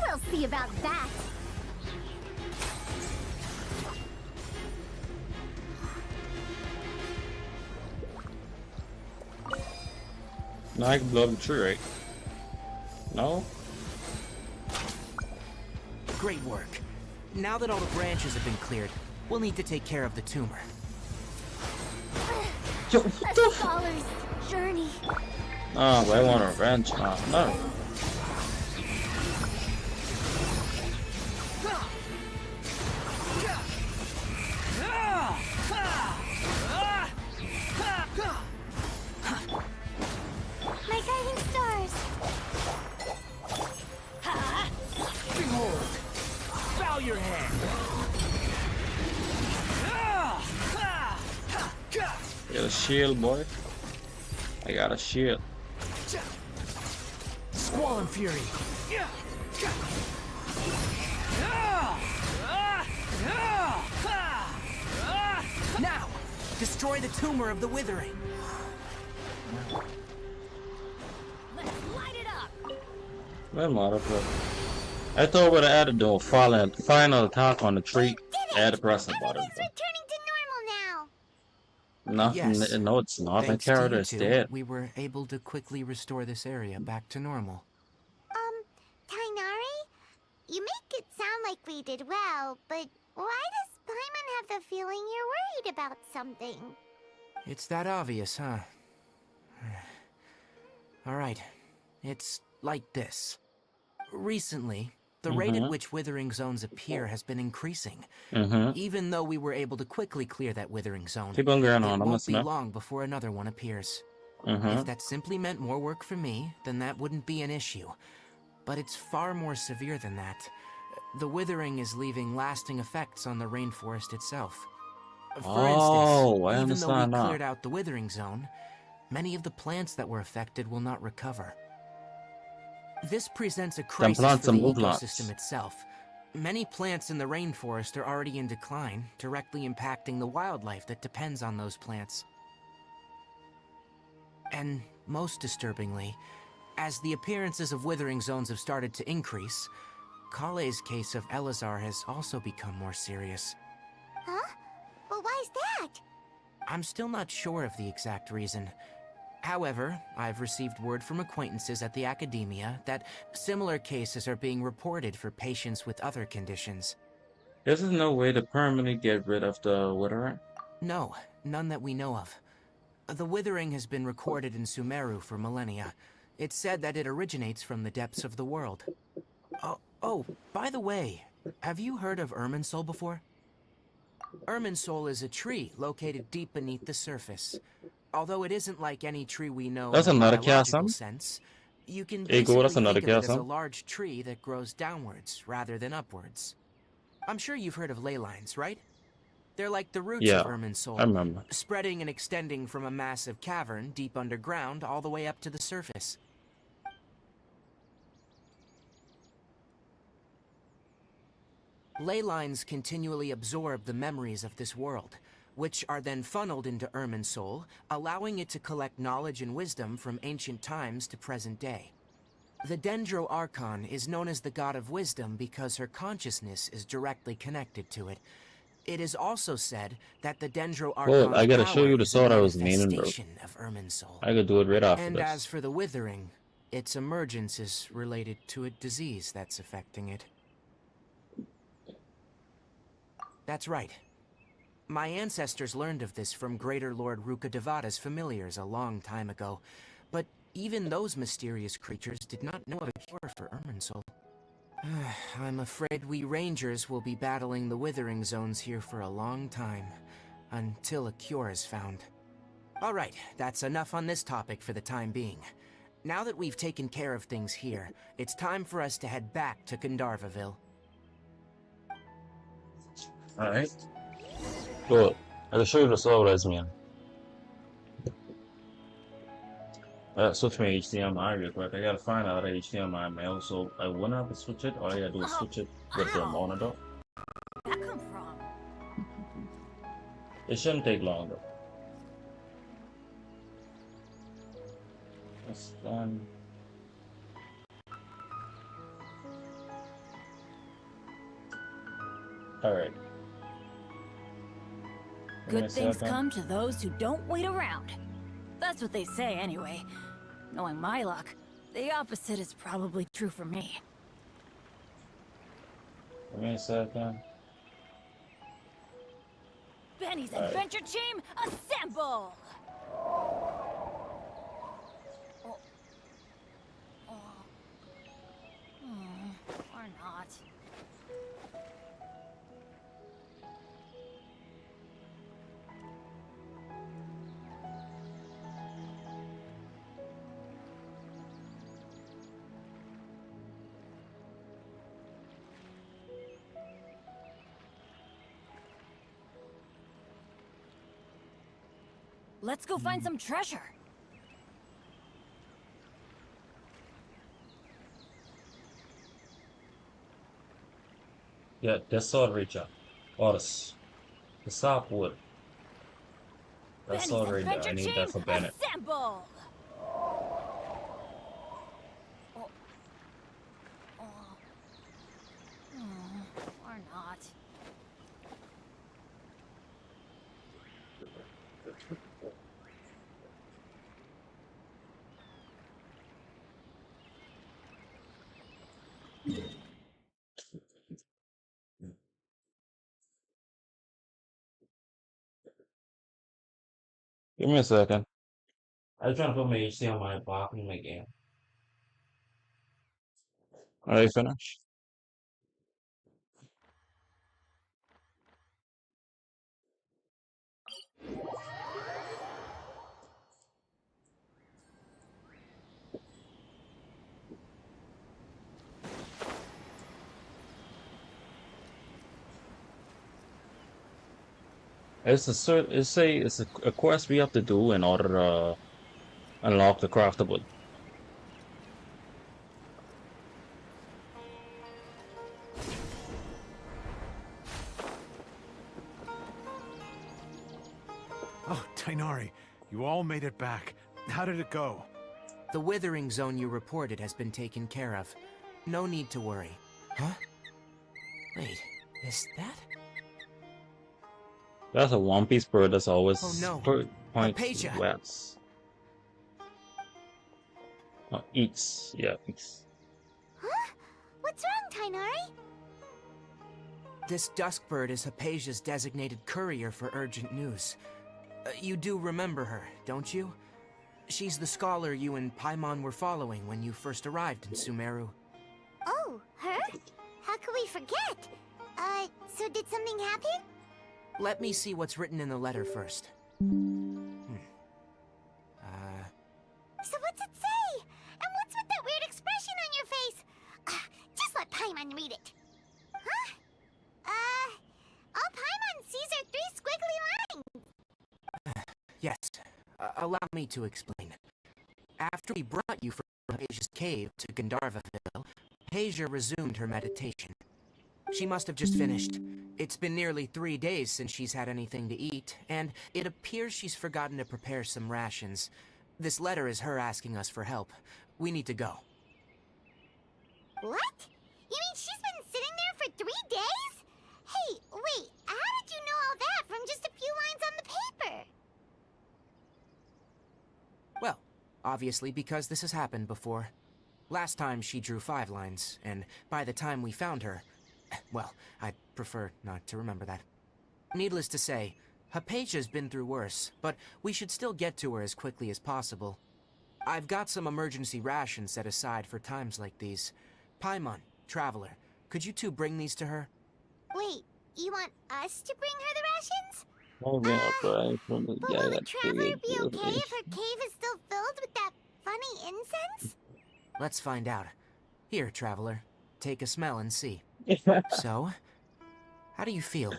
We'll see about that. Now I can blow up the tree, right? No? Great work. Now that all the branches have been cleared, we'll need to take care of the tumor. Yo, A scholar's journey. oh, but I want revenge. No. My guiding stars. Behold. Bow your head. Get a shield, boy. I got a shield. Squall and fury. Now, destroy the tumor of the withering. Let's light it up. Well, motherfucker. I thought we would have added the final attack on the tree. Add the press button. Everything's returning to normal now. Nothing. Yes. No, it's not. My Thanks to you character is two, dead. we were able to quickly restore this area back to normal. Tainari? You make it sound like we did well, but why does Paimon have the feeling you're worried about something? It's that obvious, huh? Alright, it's like this. Recently, the rate at which withering zones appear has been increasing. Even though we were able to quickly clear that withering zone, Keep on going it on. I'm won't be listening. long before another one appears. Mm-hmm. If that simply meant more work for me, then that wouldn't be an issue. But it's far more severe than that. The withering is leaving lasting effects on the rainforest itself. For Oh, I instance, even though we understand now. cleared out the withering zone, many of the plants that were affected will not recover. This presents a crisis plants for the and ecosystem woodlots. itself. Many plants in the rainforest are already in decline, directly impacting the wildlife that depends on those plants. And most disturbingly, as the appearances of withering zones have started to increase, Kale's case of Elazar has also become more serious. Huh? Well, why's that? I'm still not sure of the exact reason. However, I've received word from acquaintances at the academia that similar cases are being reported for patients with other conditions. There's no way to permanently get rid of the withering. No, none that we know of. The withering has been recorded in Sumeru for millennia. It's said that it originates from the depths of the world. Oh, by the way, have you heard of Irminsul before? Irminsul is a tree located deep beneath the surface. Although it isn't like any tree we know That's in a another biological chasm. sense, you can Hey, go, that's basically another think of it as a chasm. large tree that grows downwards rather than upwards. I'm sure you've heard of ley lines, right? They're like the roots Yeah, of Irminsul, I remember. spreading and extending from a massive cavern deep underground all the way up to the surface. Ley lines continually absorb the memories of this world, which are then funneled into Irminsul, allowing it to collect knowledge and wisdom from ancient times to present day. The Dendro Archon is known as the god of wisdom because her consciousness is directly connected to it. It is also said that the Dendro Well, I Archon's gotta show power you the is a sword I was meaning, bro. manifestation of Irminsul. I could do it right after And as this. for the withering, its emergence is related to a disease that's affecting it. That's right. My ancestors learned of this from Greater Lord Rukkhadevada's familiars a long time ago, but even those mysterious creatures did not know of a cure for Irminsul. I'm afraid we rangers will be battling the withering zones here for a long time, until a cure is found. Alright, that's enough on this topic for the time being. Now that we've taken care of things here, it's time for us to head back to Gandharvaville. Alright. Good. I can show you the sword I was meaning. Switch my HDMI real quick. I gotta find out the HDMI mail, so I wouldn't have to switch it. All I gotta do is switch it with the monitor. Where'd that come from? It shouldn't take long though. That's done. Alright. Good things come to those who don't wait around. That's what they say anyway. Knowing my luck, the opposite is probably true for me. Give me a second. Benny's adventure team, assemble! Or not. Let's go find some treasure. Yeah, that's sword Richard. Or the sapwood. That's sword right there. I need that for Bennett. Assemble! Or not. Give me a second. I was trying to put my HC on my block in my game. Are you finished? It's a quest we have to do in order to unlock the craftable. Oh, Tainari, you all made it back. How did it go? The withering zone you reported has been taken care of. No need to worry. Huh? Wait, is that? That's a One Piece bird that's always Oh no, points Hypatia. west. Oh, east. Yeah, east. Huh? What's wrong, Tainari? This Duskbird is Hypatia's designated courier for urgent news. You do remember her, don't you? She's the scholar you and Paimon were following when you first arrived in Sumeru. Oh, her? How could we forget? So did something happen? Let me see what's written in the letter first. So what's it say? And what's with that weird expression on your face? Just let Paimon read it. Huh? All Paimon sees are 3 squiggly lines. Yes, allow me to explain. After we brought you from Hypatia's cave to Gandharvaville, Hypatia resumed her meditation. She must have just finished. It's been nearly 3 days since she's had anything to eat, and it appears she's forgotten to prepare some rations. This letter is her asking us for help. We need to go. What? You mean she's been sitting there for 3 days? Hey, wait, how did you know all that from just a few lines on the paper? Well, obviously because this has happened before. Last time she drew 5 lines, and by the time we found her, well, I'd prefer not to remember that. Needless to say, Hypatia's been through worse, but we should still get to her as quickly as possible. I've got some emergency rations set aside for times like these. Paimon, Traveler, could you two bring these to her? Wait, you want us to bring her the rations? Oh, yeah, but But will the Traveler be okay if her cave is still filled with that funny incense? Let's find out. Here, Traveler, take a smell and see. So, how do you feel?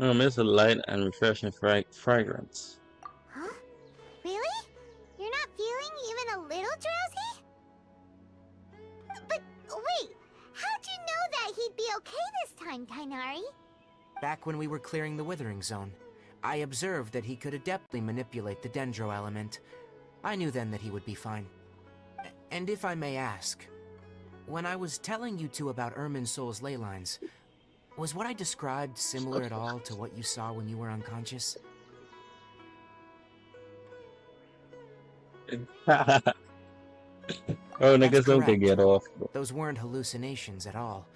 It's a light and refreshing fragrance. Huh? Really? You're not feeling even a little drowsy? But wait, how'd you know that he'd be okay this time, Tainari? Back when we were clearing the Withering Zone, I observed that he could adeptly manipulate the Dendro element. I knew then that he would be fine. And if I may ask, when I was telling you two about Irminsul's ley lines, was what I described similar at all to what you saw when you were unconscious? Oh, niggas don't correct. get off. Those weren't hallucinations at all,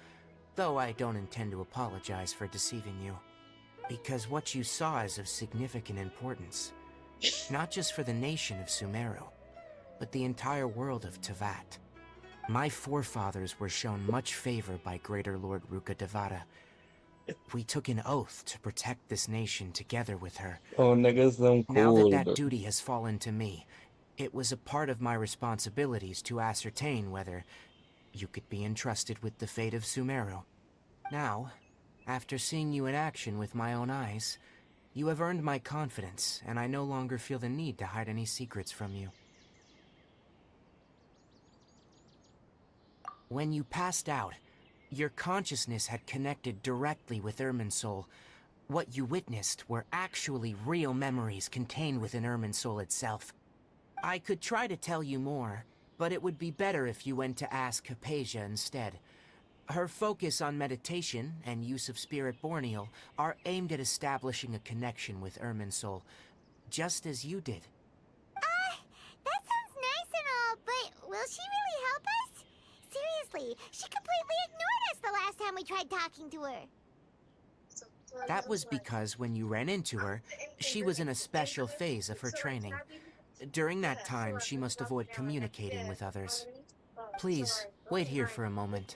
though I don't intend to apologize for deceiving you. Because what you saw is of significant importance, not just for the nation of Sumeru, but the entire world of Teyvat. My forefathers were shown much favor by Greater Lord Rukkhadevata. We took an oath to protect this nation together with her. Oh, niggas them cool. Now that that duty has fallen to me, it was a part of my responsibilities to ascertain whether you could be entrusted with the fate of Sumeru. Now, after seeing you in action with my own eyes, you have earned my confidence, and I no longer feel the need to hide any secrets from you. When you passed out, your consciousness had connected directly with Irminsul. What you witnessed were actually real memories contained within Irminsul itself. I could try to tell you more, but it would be better if you went to ask Hypatia instead. Her focus on meditation and use of Spirit Borneal are aimed at establishing a connection with Irminsul, just as you did. That sounds nice and all, but will she really help us? Seriously, she completely ignored us the last time we tried talking to her. That was because when you ran into her, she was in a special phase of her training. During that time, she must avoid communicating with others. Please, wait here for a moment.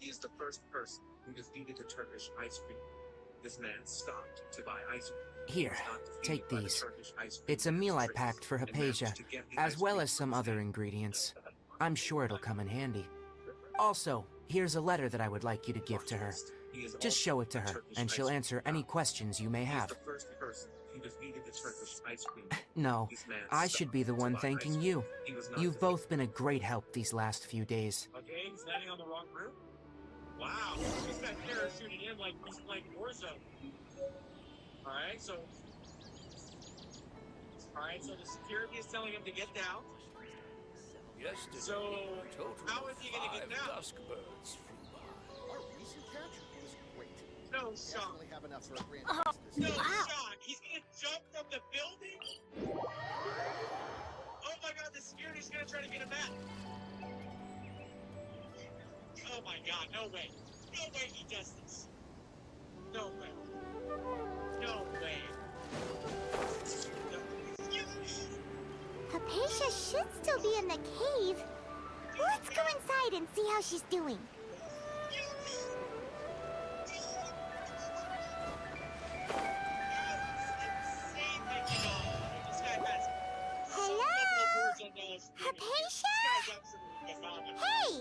He is the first person who defeated the Turkish ice cream. This man stopped to buy ice cream. Here, take these. It's a meal I packed for Hypatia, as well as some other ingredients. I'm sure it'll come in handy. Also, here's a letter that I would like you to give to her. Just show it to her, and she'll answer any questions you may have. No, I should be the one thanking you. You've both been a great help these last few days. Okay, he's landing on the wrong route? Wow, he's got parachuting in like he's playing Warzone. Alright, so the security is telling him to get down. Yesterday, So, a total how is he gonna get 5 down? dusk birds flew by. Our recent catch was great. No, We Sean. definitely have enough for a grand Oh, prize this No, year. Sean. He's gonna jump from the building? Oh my god, the security's gonna try to get him back. Oh my god, no way. No way he does this. No way. No way. No. Hypatia should still be in the cave. Let's go inside and see how she's doing. Hello? Hypatia? Hey!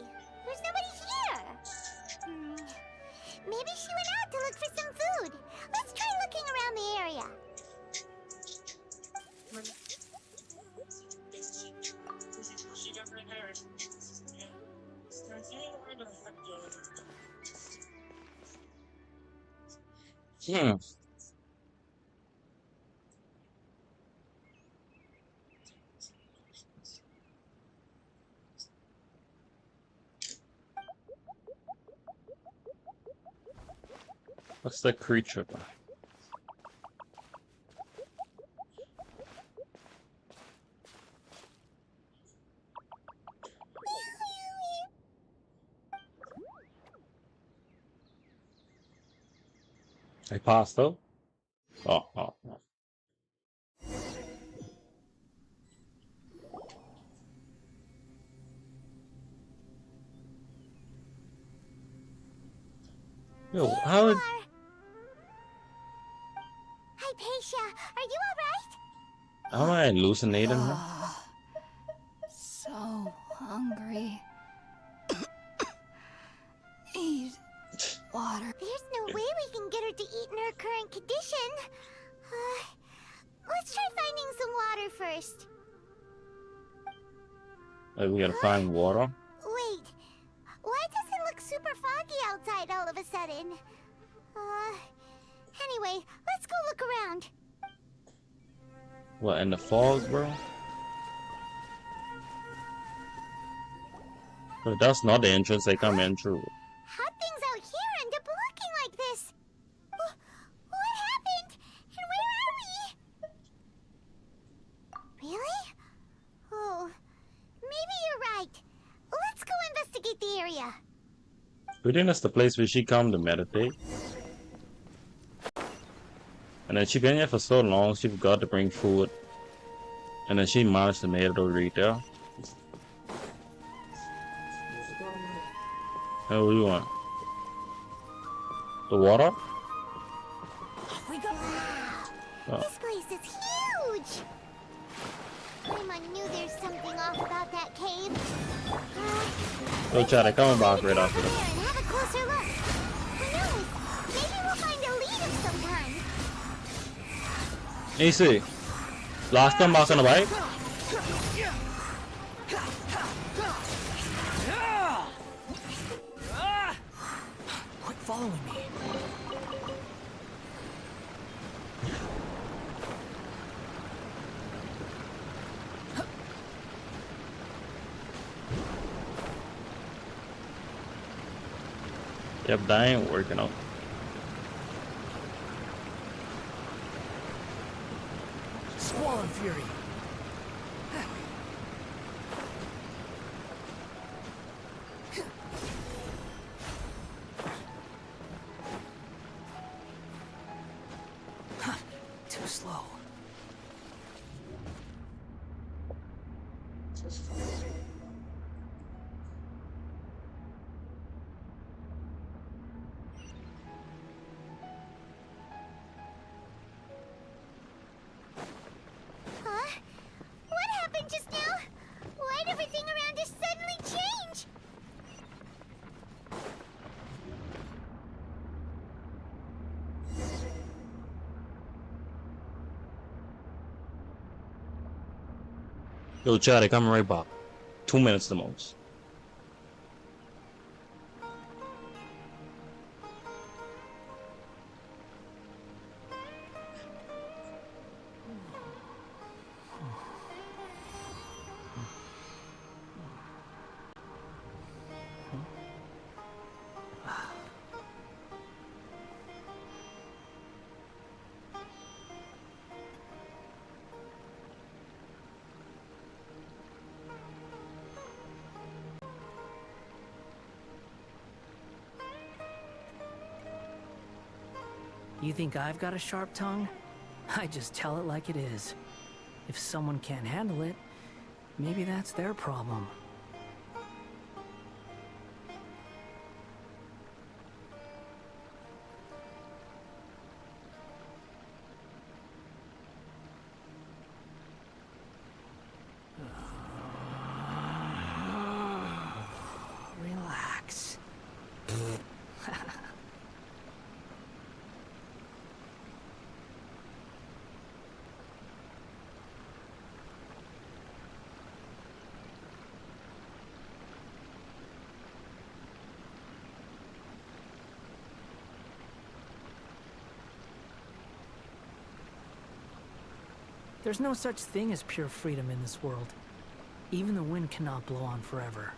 There's nobody here! Maybe she went out to look for some food. Let's try looking around the area. Hmm. What's the creature? I passed though. Oh. Yo, how did... Hypatia, are you alright? How am I hallucinating her? So hungry. Need water. There's no way we can get her to eat in her current condition. Let's try finding some water first. Like we gotta find water? Wait, why does it look super foggy outside all of a sudden? Anyway, let's go look around. What, in the fog, bro? But that's not the entrance they come in through. How'd things out here end up looking like this? What happened? And where are we? Really? Oh, maybe you're right. Let's go investigate the area. We think that's the place where she come to meditate. And then she been here for so long, she forgot to bring food. And then she managed to make it over right there. Hey, what do you want? The water? Off we go. Oh. This place is huge. Paimon knew there's something off about that cave. Go try to come back right after Over this. there and have a closer look. Who knows? Maybe we'll find a lead of some kind. AC. Last time back on the bike? Quit following me. Yep, that ain't working out. Squall and fury. Too slow. Huh? What happened just now? Why'd everything around us suddenly change? Yo, Chad, I come right back. 2 minutes the most. You think I've got a sharp tongue? I just tell it like it is. If someone can't handle it, maybe that's their problem. Relax. There's no such thing as pure freedom in this world. Even the wind cannot blow on forever.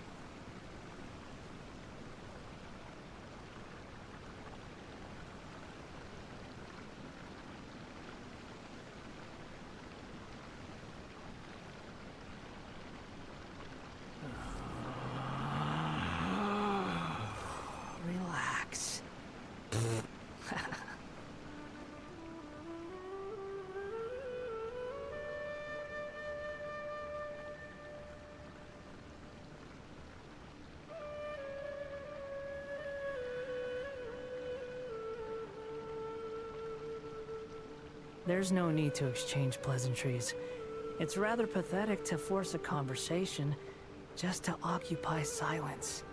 Relax. There's no need to exchange pleasantries. It's rather pathetic to force a conversation just to occupy silence.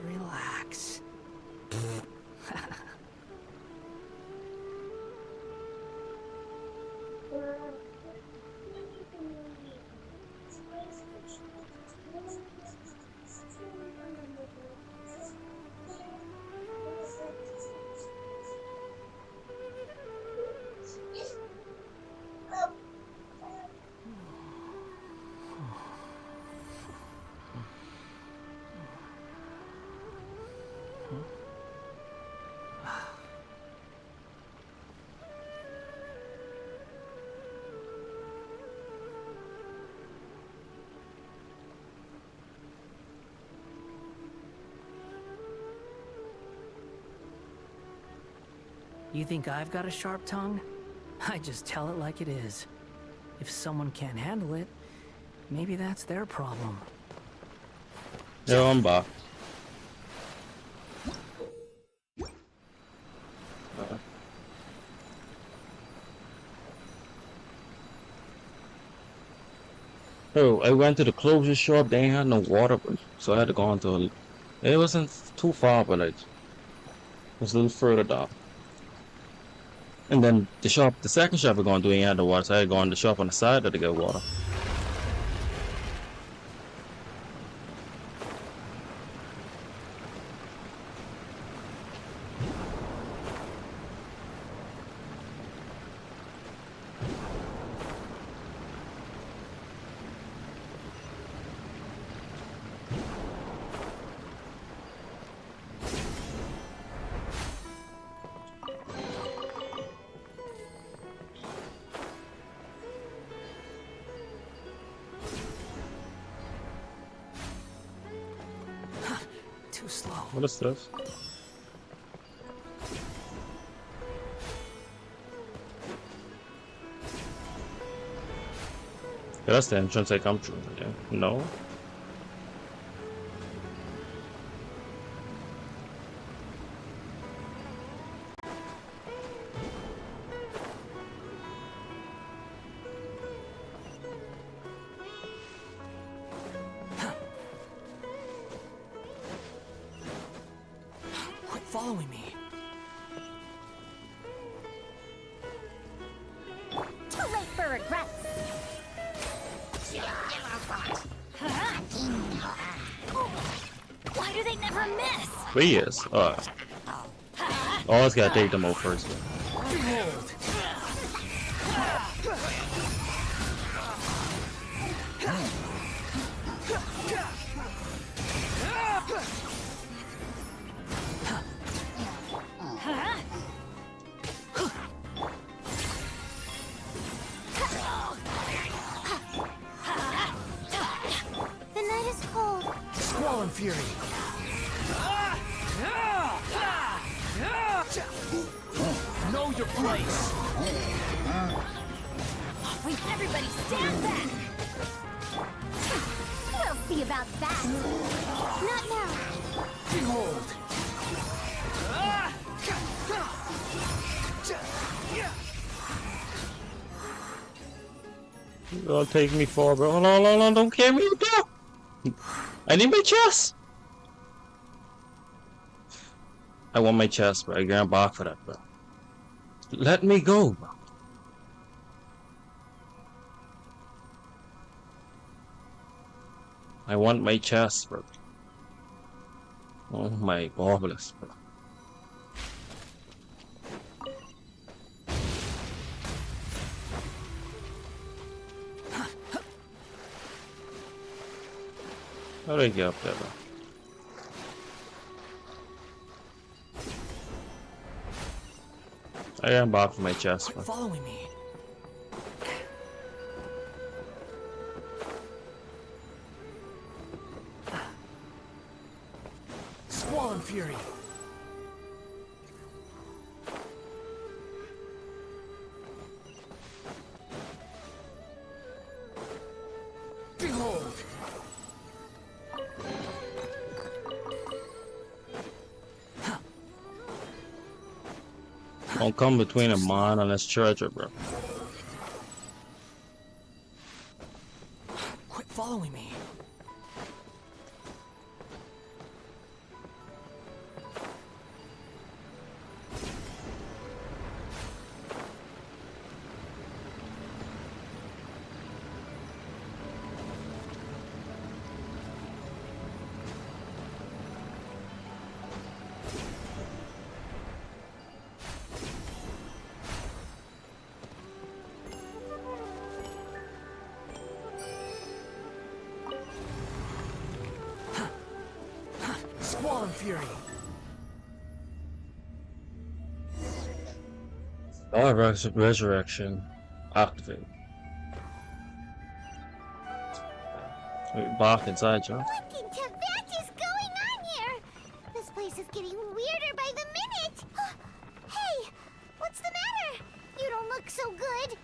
Relax. You think I've got a sharp tongue? I just tell it like it is. If someone can't handle it, maybe that's their problem. Yo, I'm back. Oh, I went to the closest shop. They ain't had no water, bro. So I had to go on to. It wasn't too far, but like it was a little further down. And then the second shop we're going to do ain't had no water, so I had to go on the shop on the side to get water. Too slow. What is this? Yeah, that's the entrance I come through. Yeah. No. Quit following me. Too late for regrets. Why do they never miss? 3 years. Always gotta take them out first. The night is cold. Squall and Fury. Know your place. Wait, everybody stand back! We'll see about that. Not now. Behold. Don't take me far, bro. Hold on, don't carry me down. I need my chest. I want my chest, bro. I got back for that, bro. Let me go, bro. I want my chest, bro. Oh my marvelous, bro. How do I get up there, bro? I got back for my chest, bro. Quit following me. Squall and Fury. Behold. Don't come between a mine and this treasure, bro. Quit following me. Squall and Fury. Oh, resurrection. Activate. Wait, back inside, John. What in Tibet is going on here? This place is getting weirder by the minute. Hey, what's the matter? You don't look so good.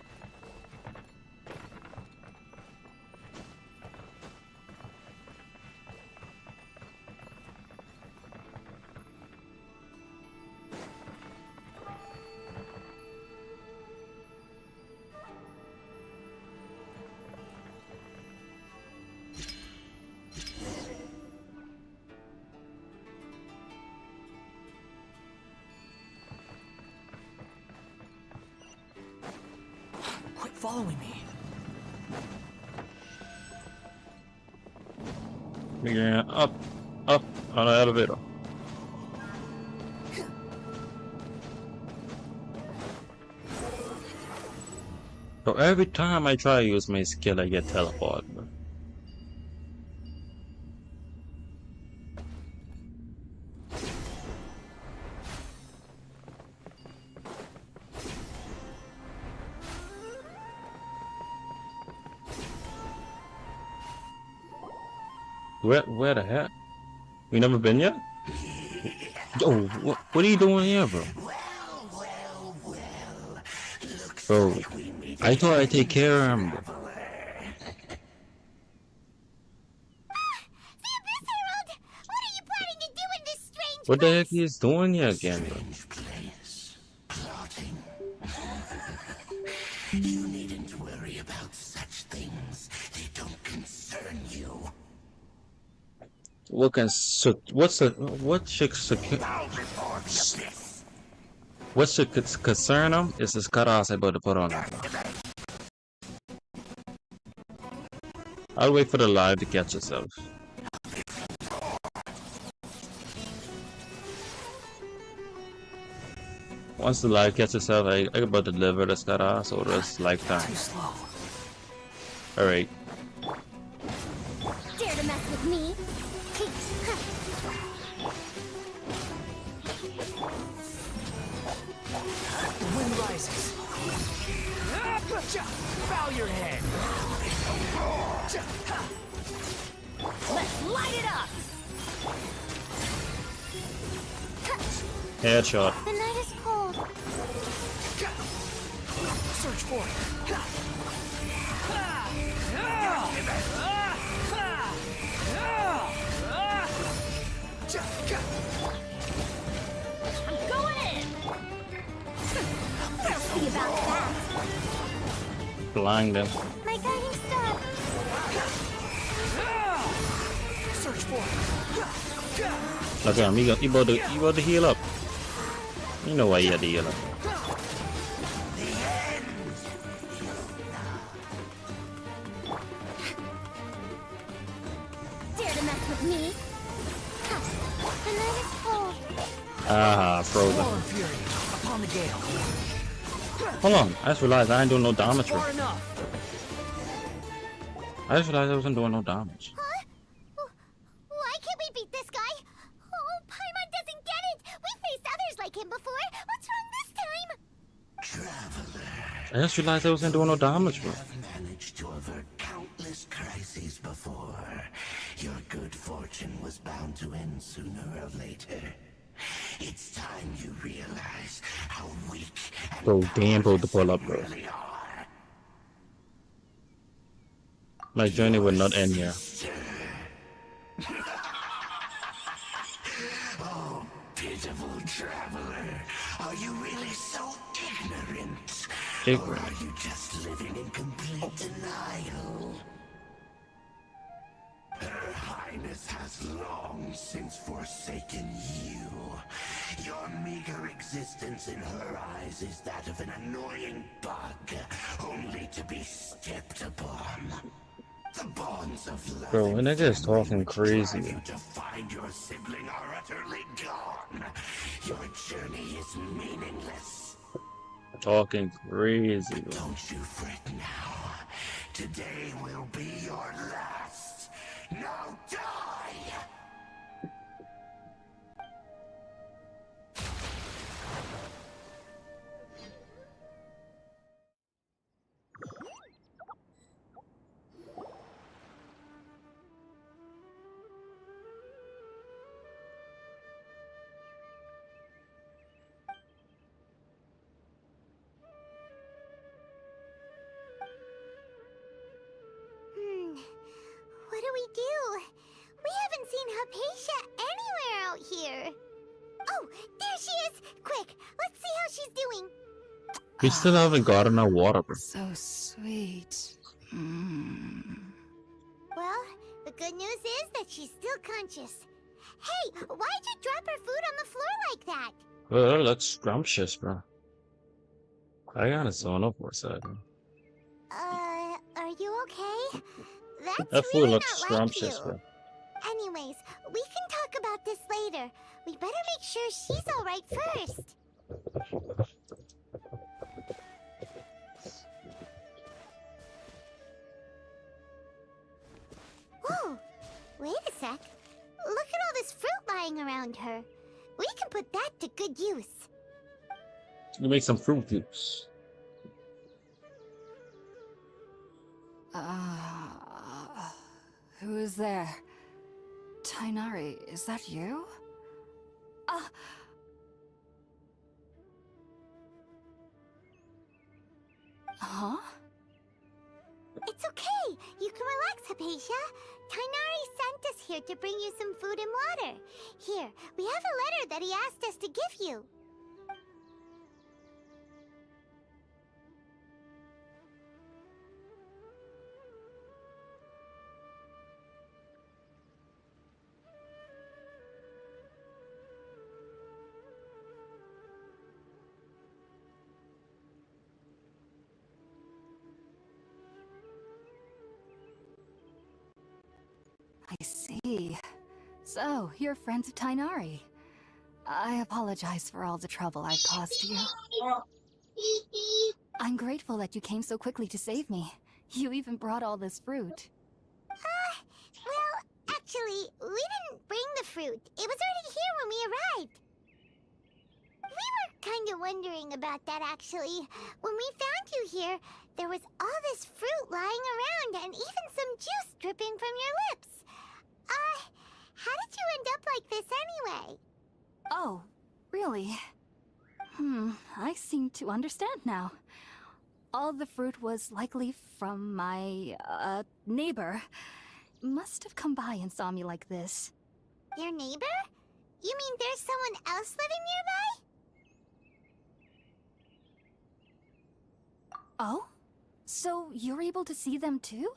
following me. Yeah, up on the elevator. So every time I try to use my skill, I get teleported. Where the heck? We never been yet? Yo, what are you doing here, bro? Bro, I thought I'd take care of him. What the heck is doing here again, bro? You needn't worry about such things. They don't concern you. What should concern him is his cutoffs about to put on him. I'll wait for the live to catch itself. Once the live catches itself, I about to deliver this cutoff, so it's lifetime. Alright. Dare to mess with me? The wind rises. Bow your head. Let's light it up! Headshot. The night is cold. Search for it. I'm going in! We'll see about that. Blind him. My guiding star. Search for it. Look at him, he about to heal up. You know why he had to heal up. Dare to mess with me? The night is cold. Ah, frozen. Storm fury upon the gale. Hold on, I just realized I ain't doing no damage. Far enough. I just realized I wasn't doing no damage. Huh? Why can't we beat this guy? Oh, Paimon doesn't get it. We faced others like him before. What's wrong this time? Traveler, I just realized I wasn't doing no damage, bro. I've managed to avert countless crises before. Your good fortune was bound to end sooner or later. It's time you realize how weak and Bro, damn, bro, to pull up, bro. really are. My journey will not end here. Oh, pitiful traveler. Are you really so ignorant? Or are you just living in complete denial? Her Highness has long since forsaken you. Your meager existence in her eyes is that of an annoying bug, only to be stepped upon. The bonds of love. Bro, and nigga is talking crazy. You to find your sibling are utterly gone. Your journey is meaningless. Talking crazy, bro. Don't you fret now. Today will be your last. Now die! What do we do? We haven't seen Hypatia anywhere out here. Oh, there she is! Quick, let's see how she's doing. We still haven't gotten our water, bro. So sweet. Well, the good news is that she's still conscious. Hey, why'd you drop her food on the floor like that? Well, that's scrumptious, bro. I gotta zone up for a second. Okay. That's That food really looks not like scrumptious, you. bro. Anyways, we can talk about this later. We better make sure she's alright first. Whoa! Wait a sec. Look at all this fruit lying around her. We can put that to good use. You make some fruit juice. Who is there? Tainari, is that you? Huh? It's okay. You can relax, Hypatia. Tainari sent us here to bring you some food and water. Here, we have a letter that he asked us to give you. I see. So, you're friends of Tainari. I apologize for all the trouble I've caused you. I'm grateful that you came so quickly to save me. You even brought all this fruit. Well, actually, we didn't bring the fruit. It was already here when we arrived. We were kind of wondering about that, actually. When we found you here, there was all this fruit lying around and even some juice dripping from your lips. How did you end up like this anyway? Oh, really? I seem to understand now. All the fruit was likely from my, neighbor. Must have come by and saw me like this. Your neighbor? You mean there's someone else living nearby? Oh? So you're able to see them too?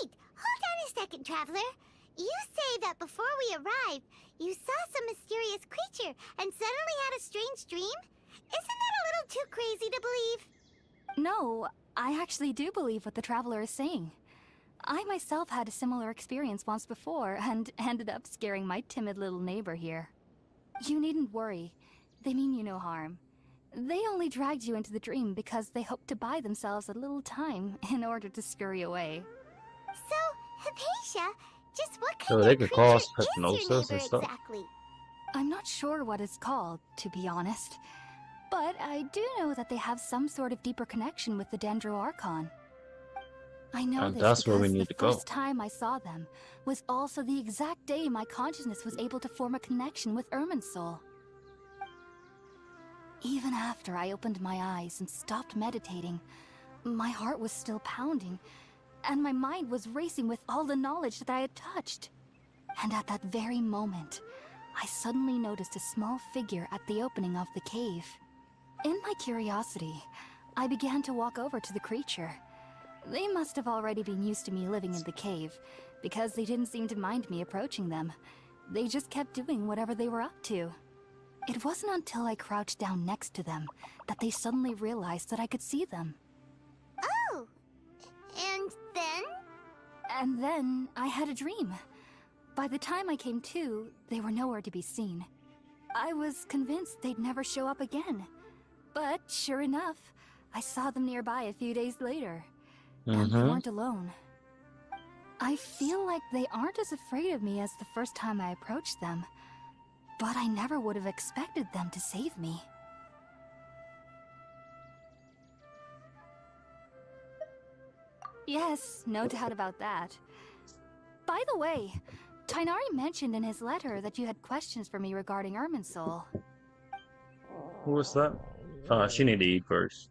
Wait, hold on a second, Traveler. You say that before we arrived, you saw some mysterious creature and suddenly had a strange dream? Isn't that a little too crazy to believe? No, I actually do believe what the Traveler is saying. I myself had a similar experience once before and ended up scaring my timid little neighbor here. You needn't worry. They mean you no harm. They only dragged you into the dream because they hoped to buy themselves a little time in order to scurry away. So, Hypatia, just what So kind they of could creature cause is your hypnosis neighbor and stuff. exactly? I'm not sure what it's called, to be honest. But I do know that they have some sort of deeper connection with the Dendro Archon. I know And this that's where we because need the to go. first time I saw them was also the exact day my consciousness was able to form a connection with Irminsul. Even after I opened my eyes and stopped meditating, my heart was still pounding, and my mind was racing with all the knowledge that I had touched. And at that very moment, I suddenly noticed a small figure at the opening of the cave. In my curiosity, I began to walk over to the creature. They must have already been used to me living in the cave, because they didn't seem to mind me approaching them. They just kept doing whatever they were up to. It wasn't until I crouched down next to them that they suddenly realized that I could see them. Oh! And then? And then I had a dream. By the time I came to, they were nowhere to be seen. I was convinced they'd never show up again. But sure enough, I saw them nearby a few days later. And they weren't alone. I feel like they aren't as afraid of me as the first time I approached them. But I never would have expected them to save me. Yes, no doubt about that. By the way, Tainari mentioned in his letter that you had questions for me regarding Irminsul. Who was that? She need to eat first.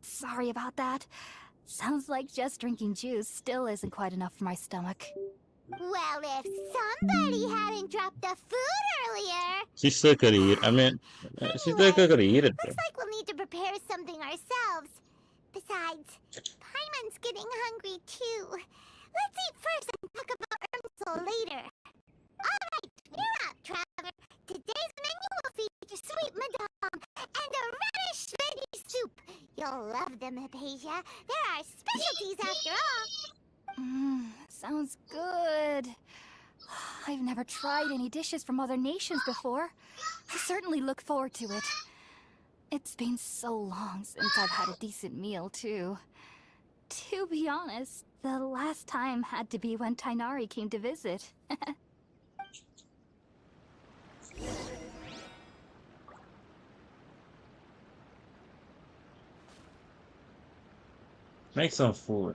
Sorry about that. Sounds like just drinking juice still isn't quite enough for my stomach. Well, if somebody hadn't dropped the food earlier... She still could eat. I mean, she still could eat it. Looks like we'll need to prepare something ourselves. Besides, Paimon's getting hungry too. Let's eat first and talk about Irminsul later. Alright, we're out, Traveler. Today You'll love them, Hypatia. They're our specialties after all. Sounds good. I've never tried any dishes from other nations before. I certainly look forward to it. It's been so long since I've had a decent meal, too. To be honest, the last time had to be when Tainari came to visit. Make some food.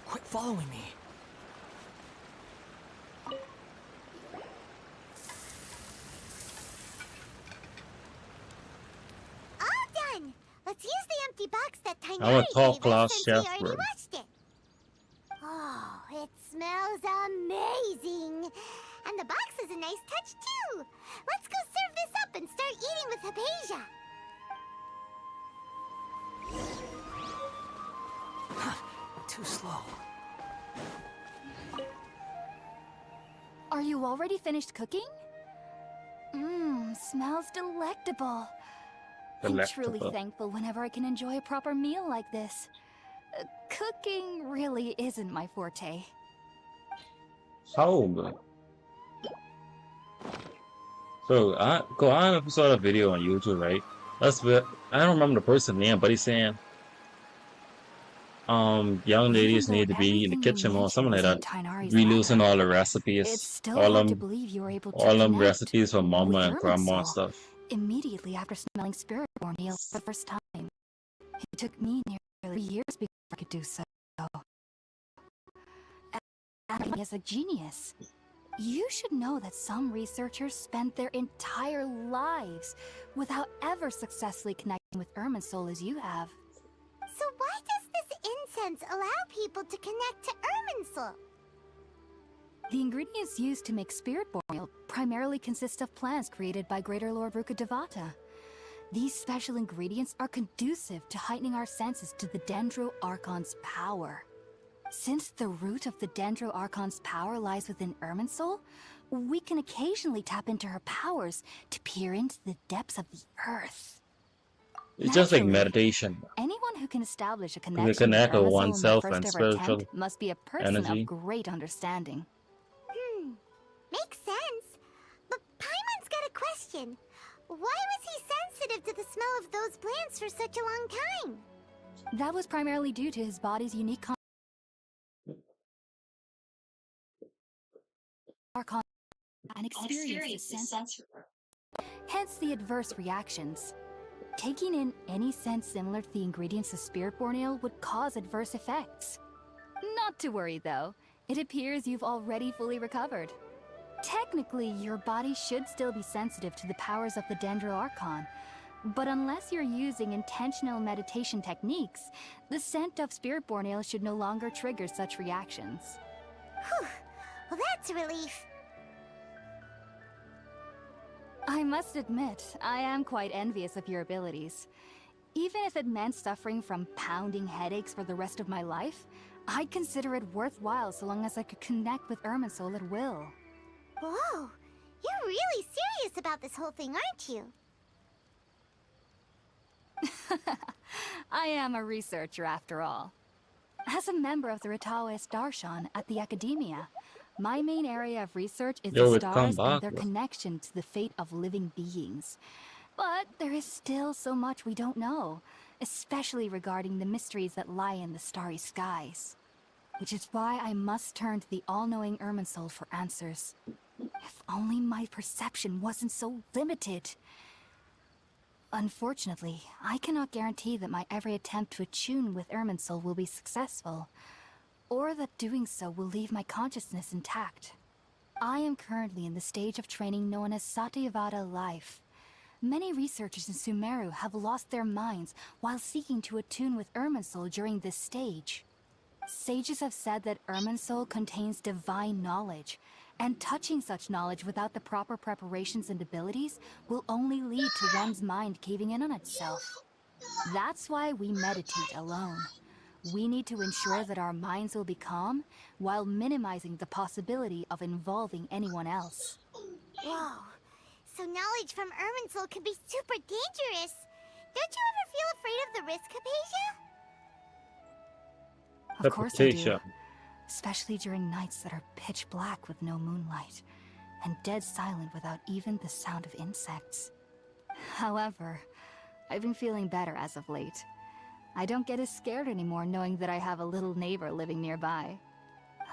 Quit following me. All done. Let's use the empty box that I'm a Tainari top gave us class since chef, we already bro. watched it. Oh, it smells amazing. And the box is a nice touch, too. Let's go serve this up and start eating with Hypatia. Too slow. Are you already finished cooking? Smells delectable. I'm truly Delectable. thankful whenever I can enjoy a proper meal like this. Cooking really isn't my forte. How, bro? So I saw a video on YouTube, right? I don't remember the person's name, but he's saying young ladies need to be in the kitchen or something like that. Reusing all the It's recipes, still all hard to them believe you were able to all them connect recipes from mama with and grandma and Irminsul stuff. immediately after smelling spirit-born ale for the first time. It took me nearly years before I could do so. And as a genius, you should know that some researchers spent their entire lives without ever successfully connecting with Irminsul as you have. So why does this incense allow people to connect to Irminsul? The ingredients used to make spirit-born ale primarily consist of plants created by Greater Lord Ruka Devata. These special ingredients are conducive to heightening our senses to the Dendro Archon's power. Since the root of the Dendro Archon's power lies within Irminsul, we can occasionally tap into her powers to peer into the depths of the earth. It's just like Naturally, meditation. anyone who can establish a You connection with connect with Irminsul in their oneself first and ever spiritual attempt must be a person energy. of great understanding. Makes sense. But Paimon's got a question. Why was he sensitive to the smell of those plants for such a long time? That was primarily due to his body's unique Archon and experienced a sense, hence the adverse reactions. Taking in any scent similar to the ingredients of spirit-born ale would cause adverse effects. Not to worry though, it appears you've already fully recovered. Technically, your body should still be sensitive to the powers of the Dendro Archon, but unless you're using intentional meditation techniques, the scent of spirit-born ale should no longer trigger such reactions. Whew. Well, that's a relief. I must admit, I am quite envious of your abilities. Even if it meant suffering from pounding headaches for the rest of my life, I'd consider it worthwhile so long as I could connect with Irminsul at will. Whoa, you're really serious about this whole thing, aren't you? I am a researcher after all. As a member of the Ritaoist Darshan at the Academia, my main area of research is Yo, the it come stars and back, their bro. connection to the fate of living beings. But there is still so much we don't know, especially regarding the mysteries that lie in the starry skies. Which is why I must turn to the all-knowing Irminsul for answers. If only my perception wasn't so limited. Unfortunately, I cannot guarantee that my every attempt to attune with Irminsul will be successful, or that doing so will leave my consciousness intact. I am currently in the stage of training known as Satyavada life. Many researchers in Sumeru have lost their minds while seeking to attune with Irminsul during this stage. Sages have said that Irminsul contains divine knowledge, and touching such knowledge without the proper preparations and abilities will only lead to one's mind caving in on itself. That's why we meditate alone. We need to ensure that our minds will be calm while minimizing the possibility of involving anyone else. Whoa, So knowledge from Irminsul can be super dangerous. Don't you ever feel afraid of the risk, Hypatia? Of course I do. Hypatia. Especially during nights that are pitch black with no moonlight, and dead silent without even the sound of insects. However, I've been feeling better as of late. I don't get as scared anymore knowing that I have a little neighbor living nearby.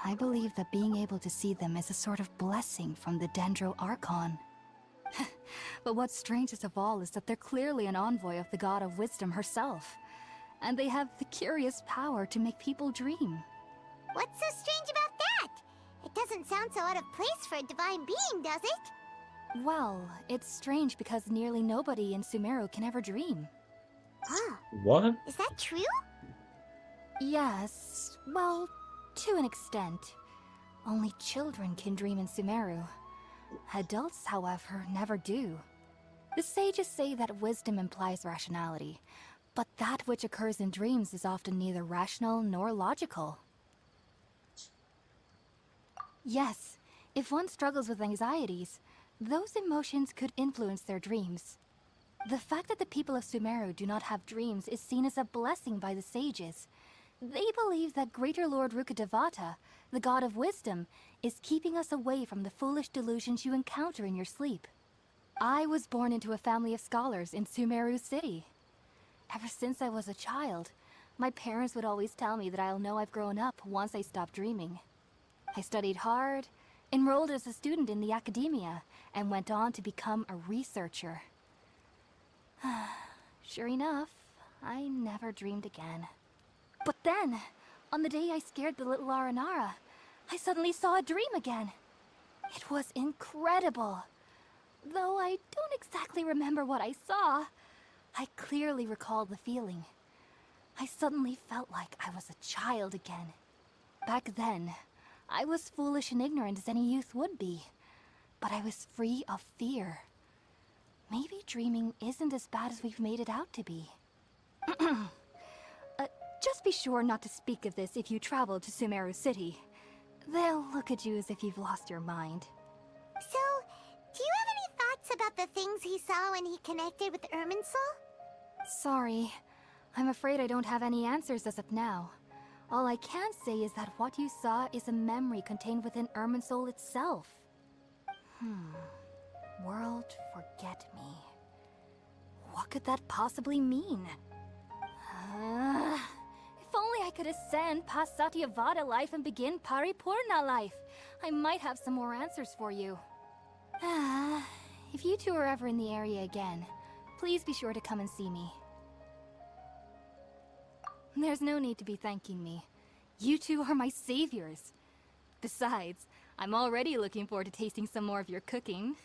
I believe that being able to see them is a sort of blessing from the Dendro Archon. But what's strangest of all is that they're clearly an envoy of the God of Wisdom herself. And they have the curious power to make people dream. What's so strange about that? It doesn't sound so out of place for a divine being, does it? Well, it's strange because nearly nobody in Sumeru can ever dream. Huh. What? Is that true? Yes, well, to an extent. Only children can dream in Sumeru. Adults, however, never do. The sages say that wisdom implies rationality, but that which occurs in dreams is often neither rational nor logical. Yes, if one struggles with anxieties, those emotions could influence their dreams. The fact that the people of Sumeru do not have dreams is seen as a blessing by the sages. They believe that Greater Lord Rukkhadevata, the God of Wisdom, is keeping us away from the foolish delusions you encounter in your sleep. I was born into a family of scholars in Sumeru City. Ever since I was a child, my parents would always tell me that I'll know I've grown up once I stop dreaming. I studied hard, enrolled as a student in the academia, and went on to become a researcher. Sure enough, I never dreamed again. But then, on the day I scared the little Aranara, I suddenly saw a dream again. It was incredible. Though I don't exactly remember what I saw, I clearly recall the feeling. I suddenly felt like I was a child again. Back then, I was foolish and ignorant as any youth would be, but I was free of fear. Maybe dreaming isn't as bad as we've made it out to be. Just be sure not to speak of this if you travel to Sumeru City. They'll look at you as if you've lost your mind. So, do you have any thoughts about the things he saw when he connected with Irminsul? Sorry. I'm afraid I don't have any answers as of now. All I can say is that what you saw is a memory contained within Irminsul itself. World forget me. What could that possibly mean? If only I could ascend past Satyavada life and begin Paripurna life. I might have some more answers for you. If you two are ever in the area again, please be sure to come and see me. There's no need to be thanking me. You two are my saviors. Besides, I'm already looking forward to tasting some more of your cooking.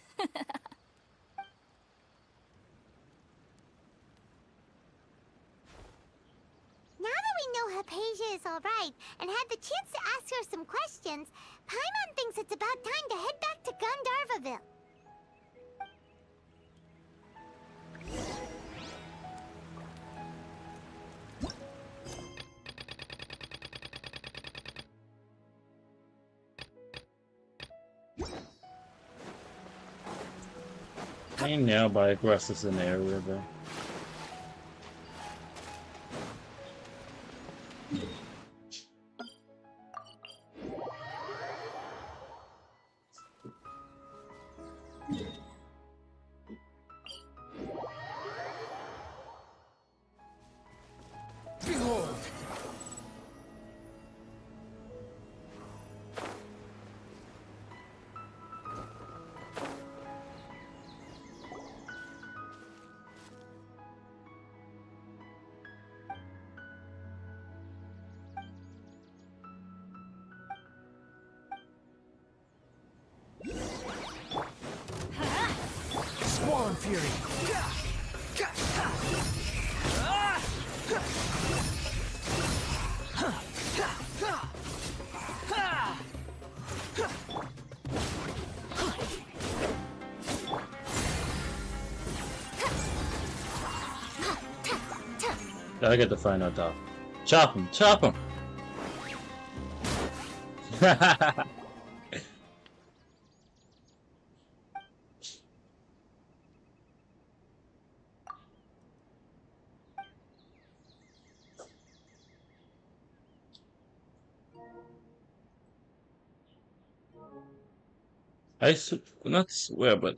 Now that we know Hypatia is alright and had the chance to ask her some questions, Paimon thinks it's about time to head back to Gandharvaville. Ain't nearby aggressors in the area though. Behold! Swan Fury! Gotta get the final top. Chop him! Chop him! Not swear, but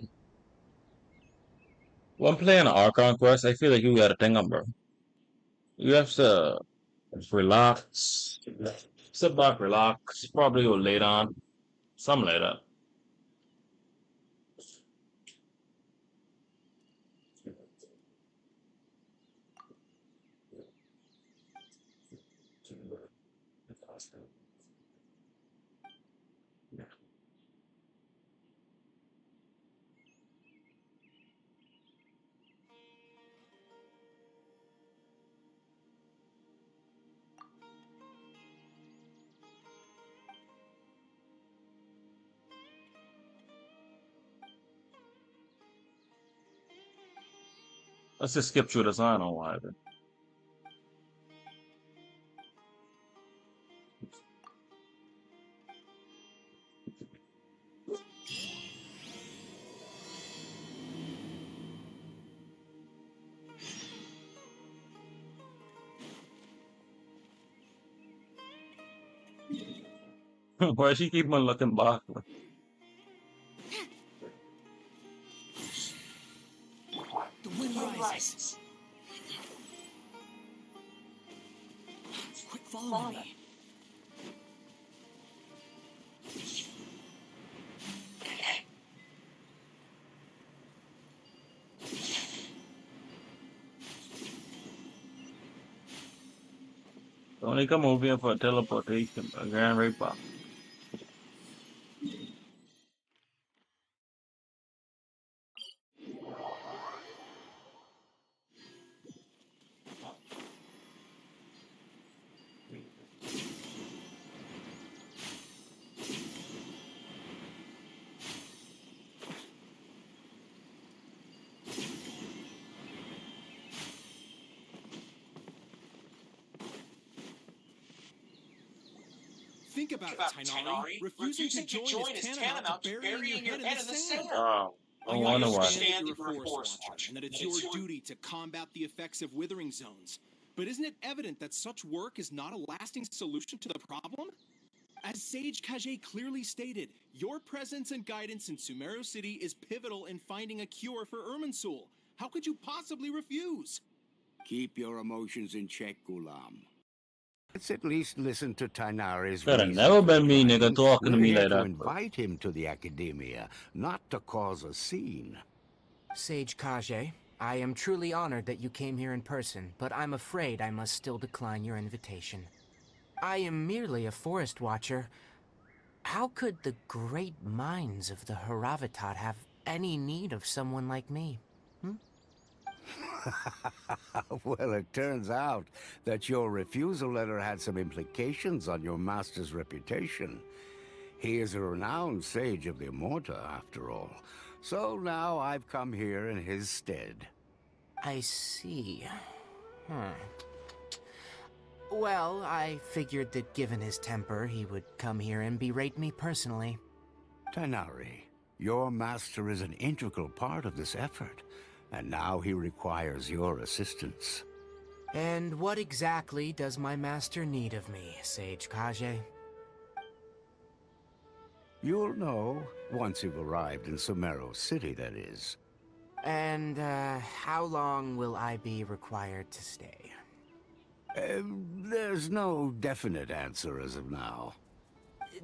when playing an Archon quest, I feel like you gotta think, bro. You have to relax, sit back, relax, probably go lay down, something like that. Let's just skip through this. I don't know why. But why she keep on looking back? The wind rises. Quick, follow me. Only come over here for teleportation. A grand right back. Think about it, Tainari. Refusing to join is tantamount to burying your head in the sand. Oh, I I wonder why. understand that you're a Forest Watcher, and that it's your duty to combat the effects of withering zones. But isn't it evident that such work is not a lasting solution to the problem? As Sage Kage clearly stated, your presence and guidance in Sumeru City is pivotal in finding a cure for Irminsul. How could you possibly refuse? Keep your emotions in check, Gulam. Let's at least listen to Tainari's Coulda reasons never for been me, nigga, declining. talking to We're me here like to that, bro. invite him to the academia, not to cause a scene. Sage Kage, I am truly honored that you came here in person, but I'm afraid I must still decline your invitation. I am merely a forest watcher. How could the great minds of the Haravatat have any need of someone like me? Well, it turns out that your refusal letter had some implications on your master's reputation. He is a renowned sage of the Immorta, after all. So now I've come here in his stead. I see. Well, I figured that given his temper, he would come here and berate me personally. Tainari, your master is an integral part of this effort, and now he requires your assistance. And what exactly does my master need of me, Sage Kage? You'll know once you've arrived in Sumeru City, that is. And, how long will I be required to stay? There's no definite answer as of now.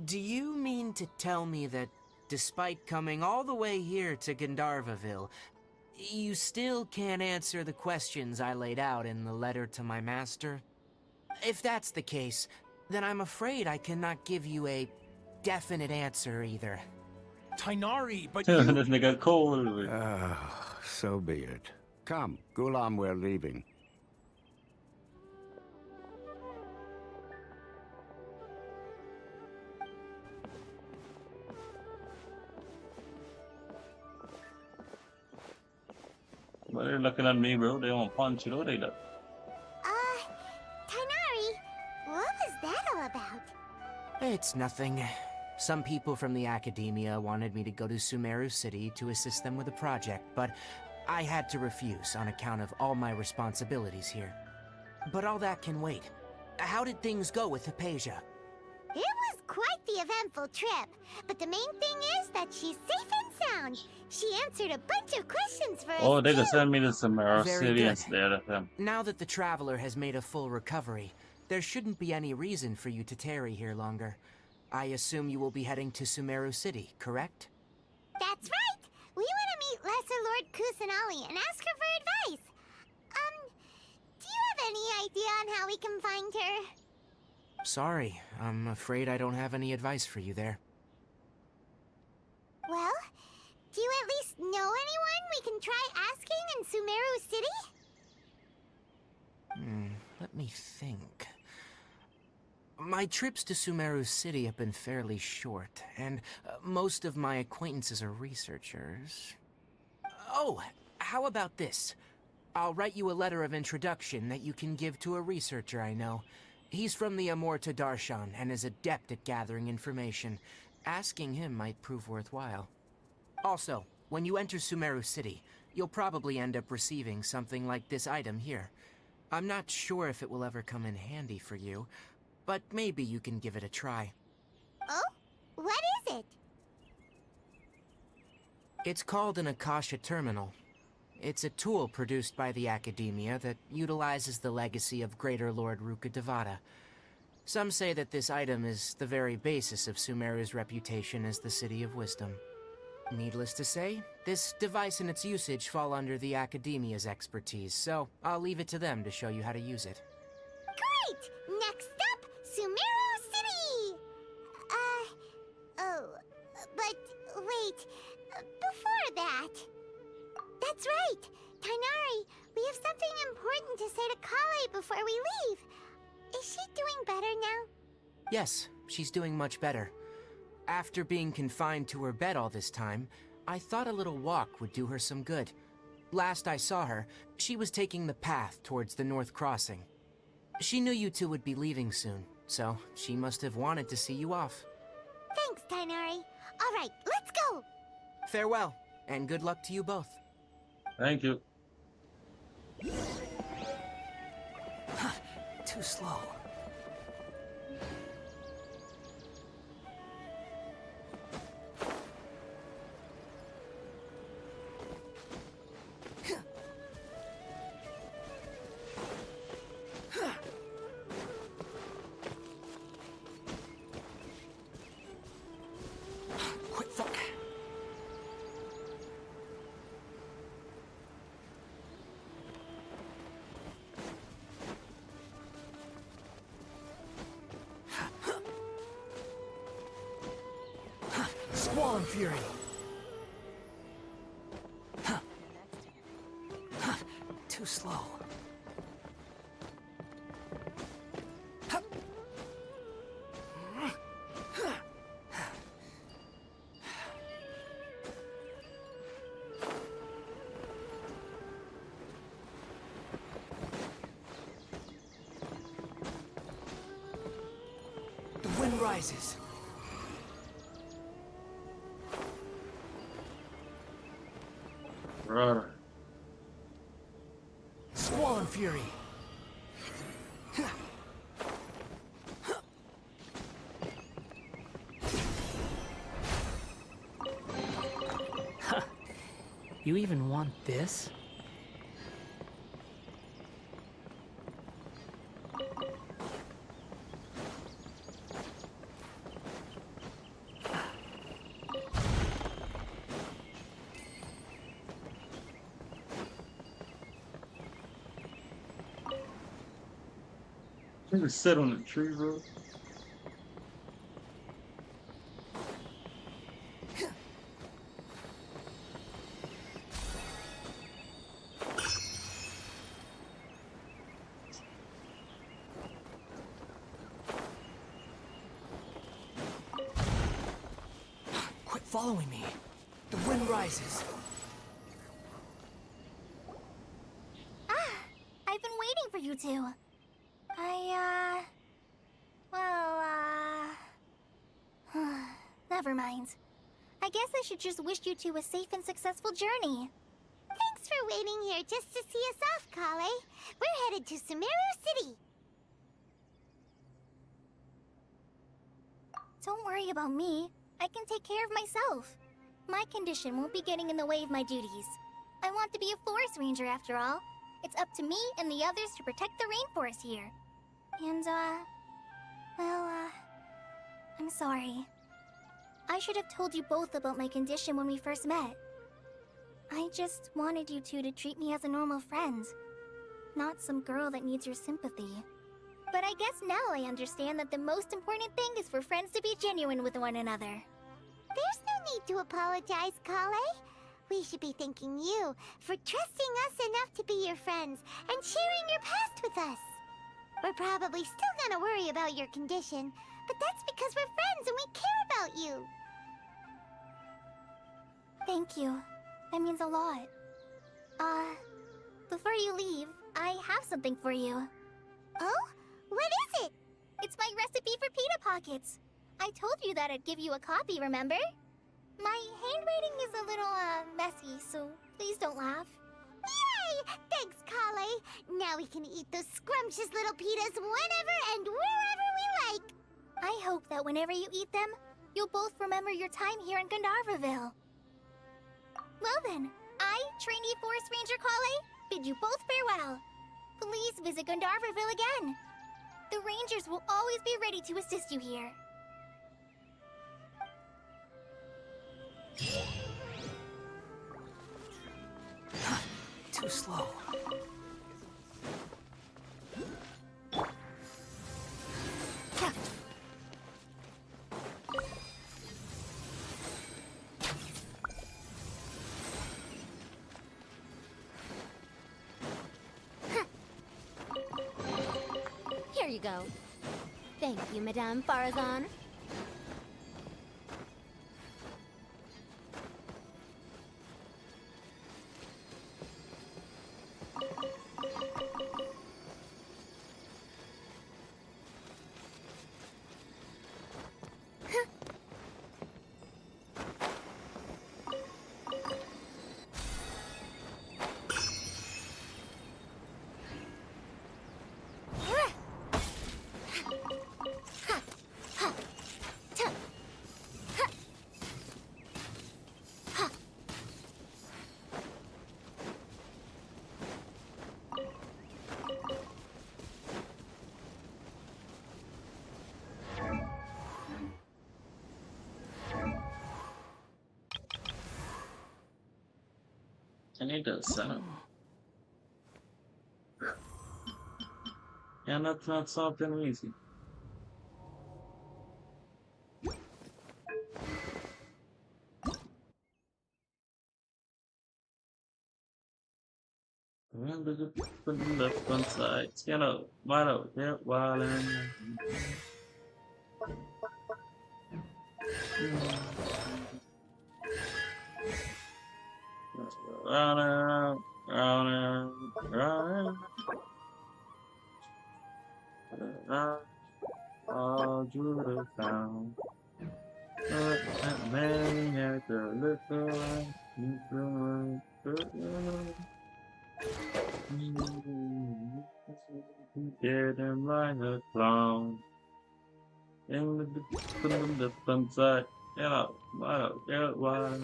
Do you mean to tell me that, despite coming all the way here to Gandharvaville, you still can't answer the questions I laid out in the letter to my master? If that's the case, then I'm afraid I cannot give you a definite answer either. Tainari, but This you... nigga cold. So be it. Come, Gulam, we're leaving. But they're looking at me, bro. They want to punch you, though. They look. Tainari, what was that all about? It's nothing. Some people from the academia wanted me to go to Sumeru City to assist them with a project, but I had to refuse on account of all my responsibilities here. But all that can wait. How did things go with Hypatia? It was quite the eventful trip, but the main thing is that she's She answered a bunch of questions for us, Oh, they too. can send me to Samara Very City good. instead of him. Now that the Traveler has made a full recovery, there shouldn't be any reason for you to tarry here longer. I assume you will be heading to Sumeru City, correct? That's right. We want to meet Lesser Lord Kusanali and ask her for advice. Do you have any idea on how we can find her? Sorry, I'm afraid I don't have any advice for you there. Well, do you at least know anyone we can try asking in Sumeru City? Let me think. My trips to Sumeru City have been fairly short, and most of my acquaintances are researchers. Oh, how about this? I'll write you a letter of introduction that you can give to a researcher I know. He's from the Amorta Darshan and is adept at gathering information. Asking him might prove worthwhile. Also, when you enter Sumeru City, you'll probably end up receiving something like this item here. I'm not sure if it will ever come in handy for you, but maybe you can give it a try. Oh? What is it? It's called an Akasha Terminal. It's a tool produced by the Academia that utilizes the legacy of Greater Lord Rukkhadevata. Some say that this item is the very basis of Sumeru's reputation as the City of Wisdom. Needless to say, this device and its usage fall under the Academia's expertise, so I'll leave it to them to show you how to use it. Great! Next up, Sumeru City! But wait, before that... That's right! Tainari, we have something important to say to Kale before we leave. Is she doing better now? Yes, she's doing much better. After being confined to her bed all this time, I thought a little walk would do her some good. Last I saw her, she was taking the path towards the North Crossing. She knew you two would be leaving soon, so she must have wanted to see you off. Thanks, Tainari. All right, let's go! Farewell, and good luck to you both. Thank you. Too slow. Quick fuck. Squall and Fury. Too slow. The wind rises. Brother. Squall and Fury. You even want this? You just sit on the tree, bro. Quit following me. The wind rises. I've been waiting for you two. Never mind. I guess I should just wish you two a safe and successful journey. Thanks for waiting here just to see us off, Kale. We're headed to Sumeru City. Don't worry about me. I can take care of myself. My condition won't be getting in the way of my duties. I want to be a forest ranger after all. It's up to me and the others to protect the rainforest here. And, I'm sorry. I should have told you both about my condition when we first met. I just wanted you two to treat me as a normal friend, not some girl that needs your sympathy. But I guess now I understand that the most important thing is for friends to be genuine with one another. There's no need to apologize, Kale. We should be thanking you for trusting us enough to be your friends and sharing your past with us. We're probably still gonna worry about your condition, but that's because we're friends and we care about you. Thank you. That means a lot. Before you leave, I have something for you. Oh? What is it? It's my recipe for pita pockets. I told you that I'd give you a copy, remember? My handwriting is a little, messy, so please don't laugh. Yay! Thanks, Kale. Now we can eat those scrumptious little pitas whenever and wherever we like. I hope that whenever you eat them, you'll both remember your time here in Gandharvaville. Well then, I, trainee Forest Ranger Kale, bid you both farewell. Please visit Gandharvaville again. The Rangers will always be ready to assist you here. Too slow. Here you go. Thank you, Madame Farazan. I need to set up. Yeah, that's not something easy. Put the left one side. Stand up. Wide up. Yeah, while round, round, round, round, all through the town. That man had the little light, get him like a clown. And the fun side, get up, wide up, get wide.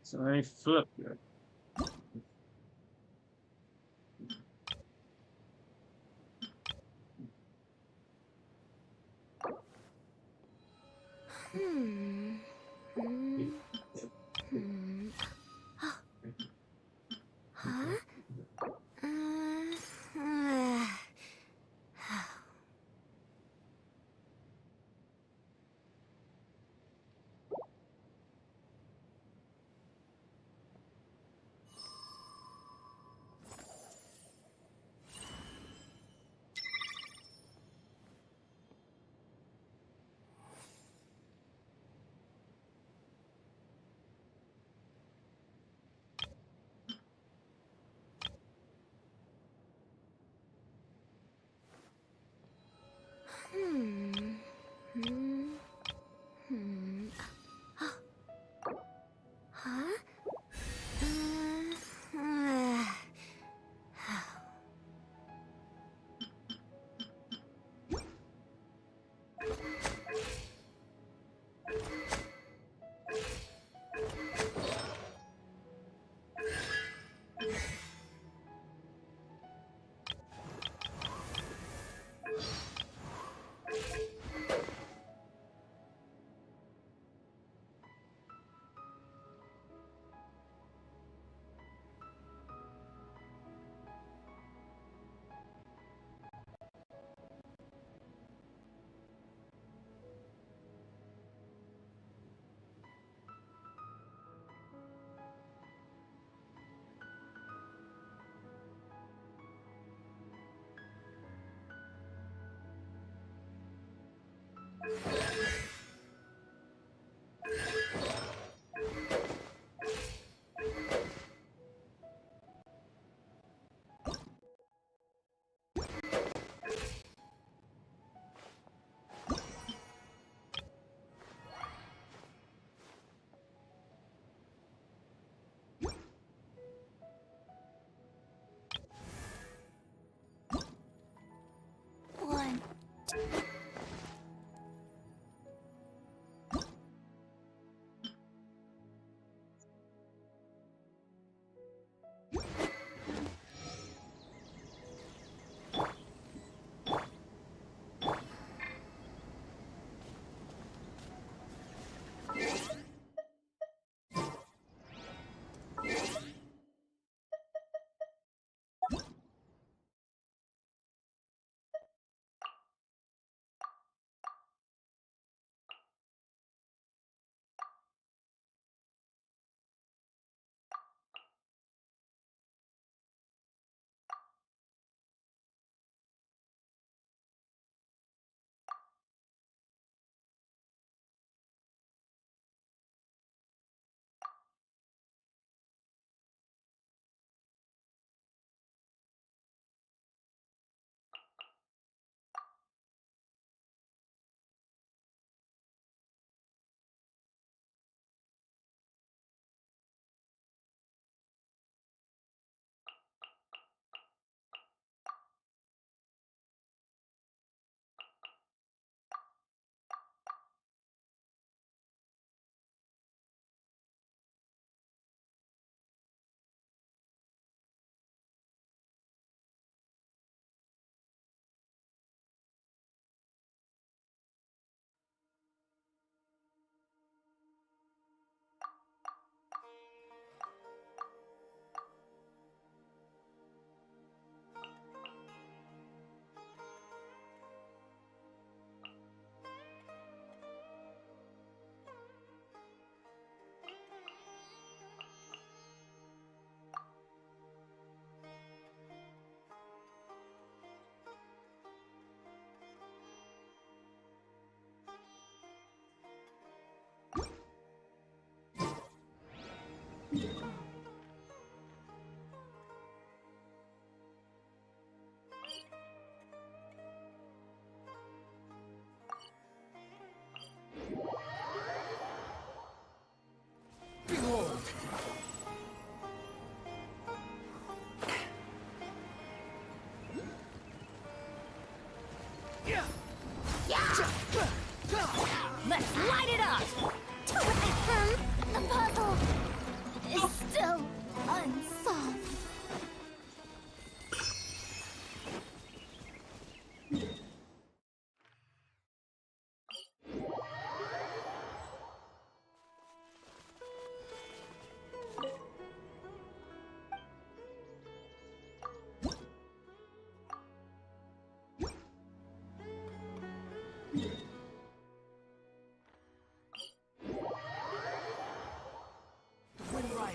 So I flip it.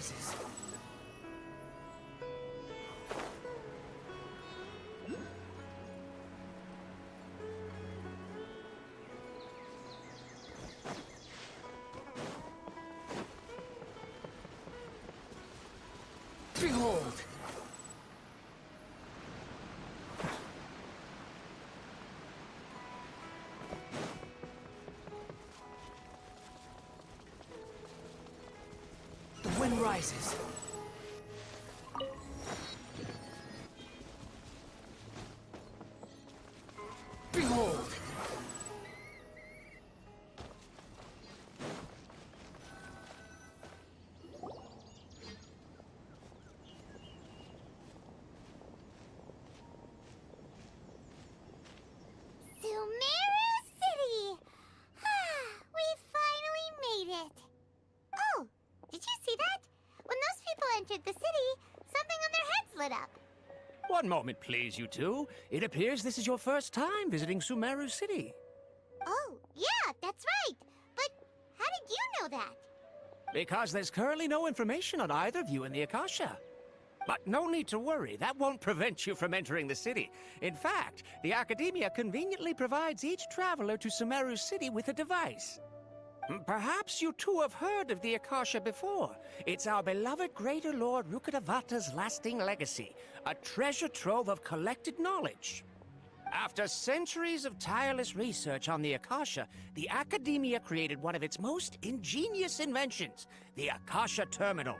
rises. Behold! The wind rises. Behold! Sumeru City! We finally made it! Oh, did you see that? When those people entered the city, something on their heads lit up. One moment, please, you two. It appears this is your first time visiting Sumeru City. Oh, yeah, that's right. But how did you know that? Because there's currently no information on either of you in the Akasha. But no need to worry, that won't prevent you from entering the city. In fact, the Academia conveniently provides each traveler to Sumeru City with a device. Perhaps you two have heard of the Akasha before. It's our beloved Greater Lord Rukkhadevata's lasting legacy, a treasure trove of collected knowledge. After centuries of tireless research on the Akasha, the Academia created one of its most ingenious inventions, the Akasha Terminal.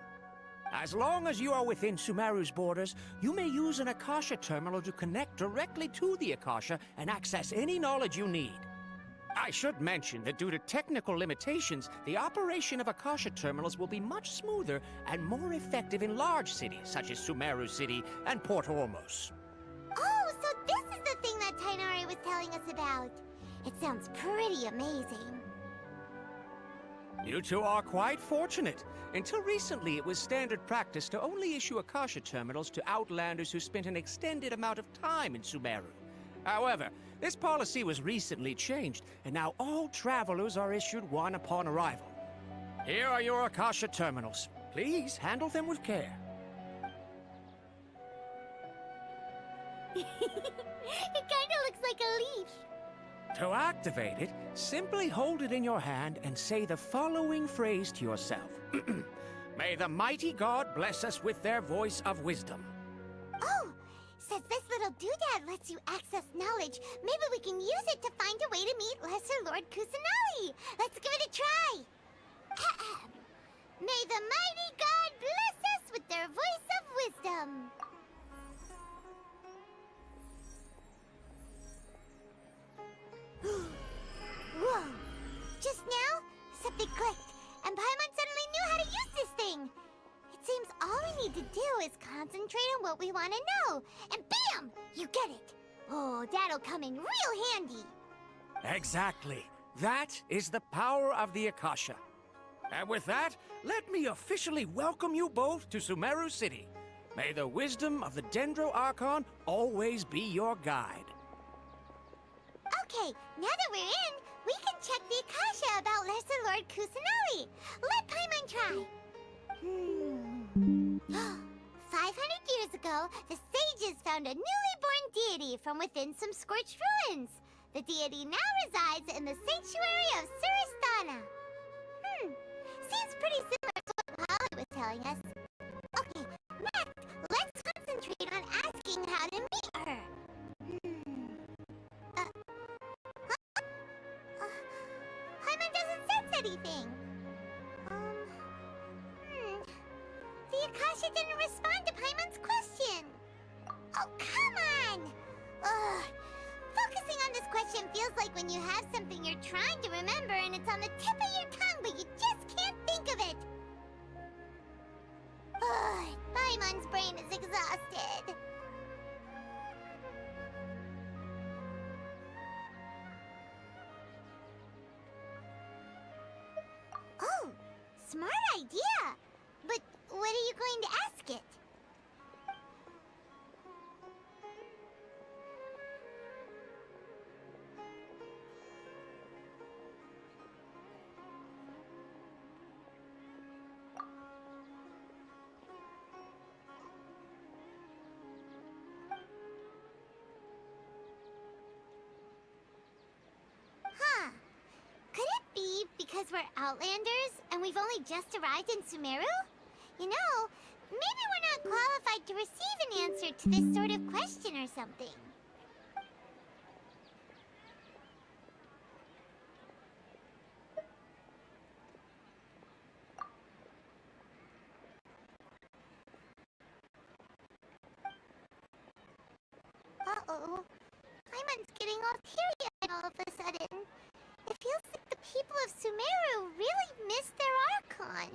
As long as you are within Sumeru's borders, you may use an Akasha terminal to connect directly to the Akasha and access any knowledge you need. I should mention that due to technical limitations, the operation of Akasha terminals will be much smoother and more effective in large cities such as Sumeru City and Port Ormos. Oh, so this is the thing that Tainari was telling us about. It sounds pretty amazing. You two are quite fortunate. Until recently, it was standard practice to only issue Akasha terminals to outlanders who spent an extended amount of time in Sumeru. However, this policy was recently changed, and now all travelers are issued one upon arrival. Here are your Akasha terminals. Please handle them with care. It kinda looks like a leaf. To activate it, simply hold it in your hand and say the following phrase to yourself. May the mighty God bless us with their voice of wisdom. Oh, since this little doodad lets you access knowledge, maybe we can use it to find a way to meet Lesser Lord Kusanali. Let's give it a try. May the mighty God bless us with their voice of wisdom. Whoa! Just now, something clicked, and Paimon suddenly knew how to use this thing. It seems all we need to do is concentrate on what we want to know, and bam! You get it. Oh, that'll come in real handy. Exactly. That is the power of the Akasha. And with that, let me officially welcome you both to Sumeru City. May the wisdom of the Dendro Archon always be your guide. Okay, now that we're in, we can check the Akasha about Lesser Lord Kusanali. Let Paimon try. 500 years ago, the sages found a newly born deity from within some scorched ruins. The deity now resides in the sanctuary of Suristana. Seems pretty similar to what Polly was telling us. Okay, next, let's concentrate on asking how to meet her. Paimon doesn't sense anything. The Akasha didn't respond to Paimon's question. Oh, come on! Ugh. Focusing on this question feels like when you have something you're trying to remember and it's on the tip of your tongue, but you just can't think of it. Ugh. Paimon's brain is exhausted. Oh, smart idea! But what are you going to ask it? because we're Outlanders and we've only just arrived in Sumeru? You know, maybe we're not qualified to receive an answer to this sort of question or something. Uh-oh. Paimon's getting all teary-eyed all of a sudden. It feels like the people of Sumeru really missed their Archon.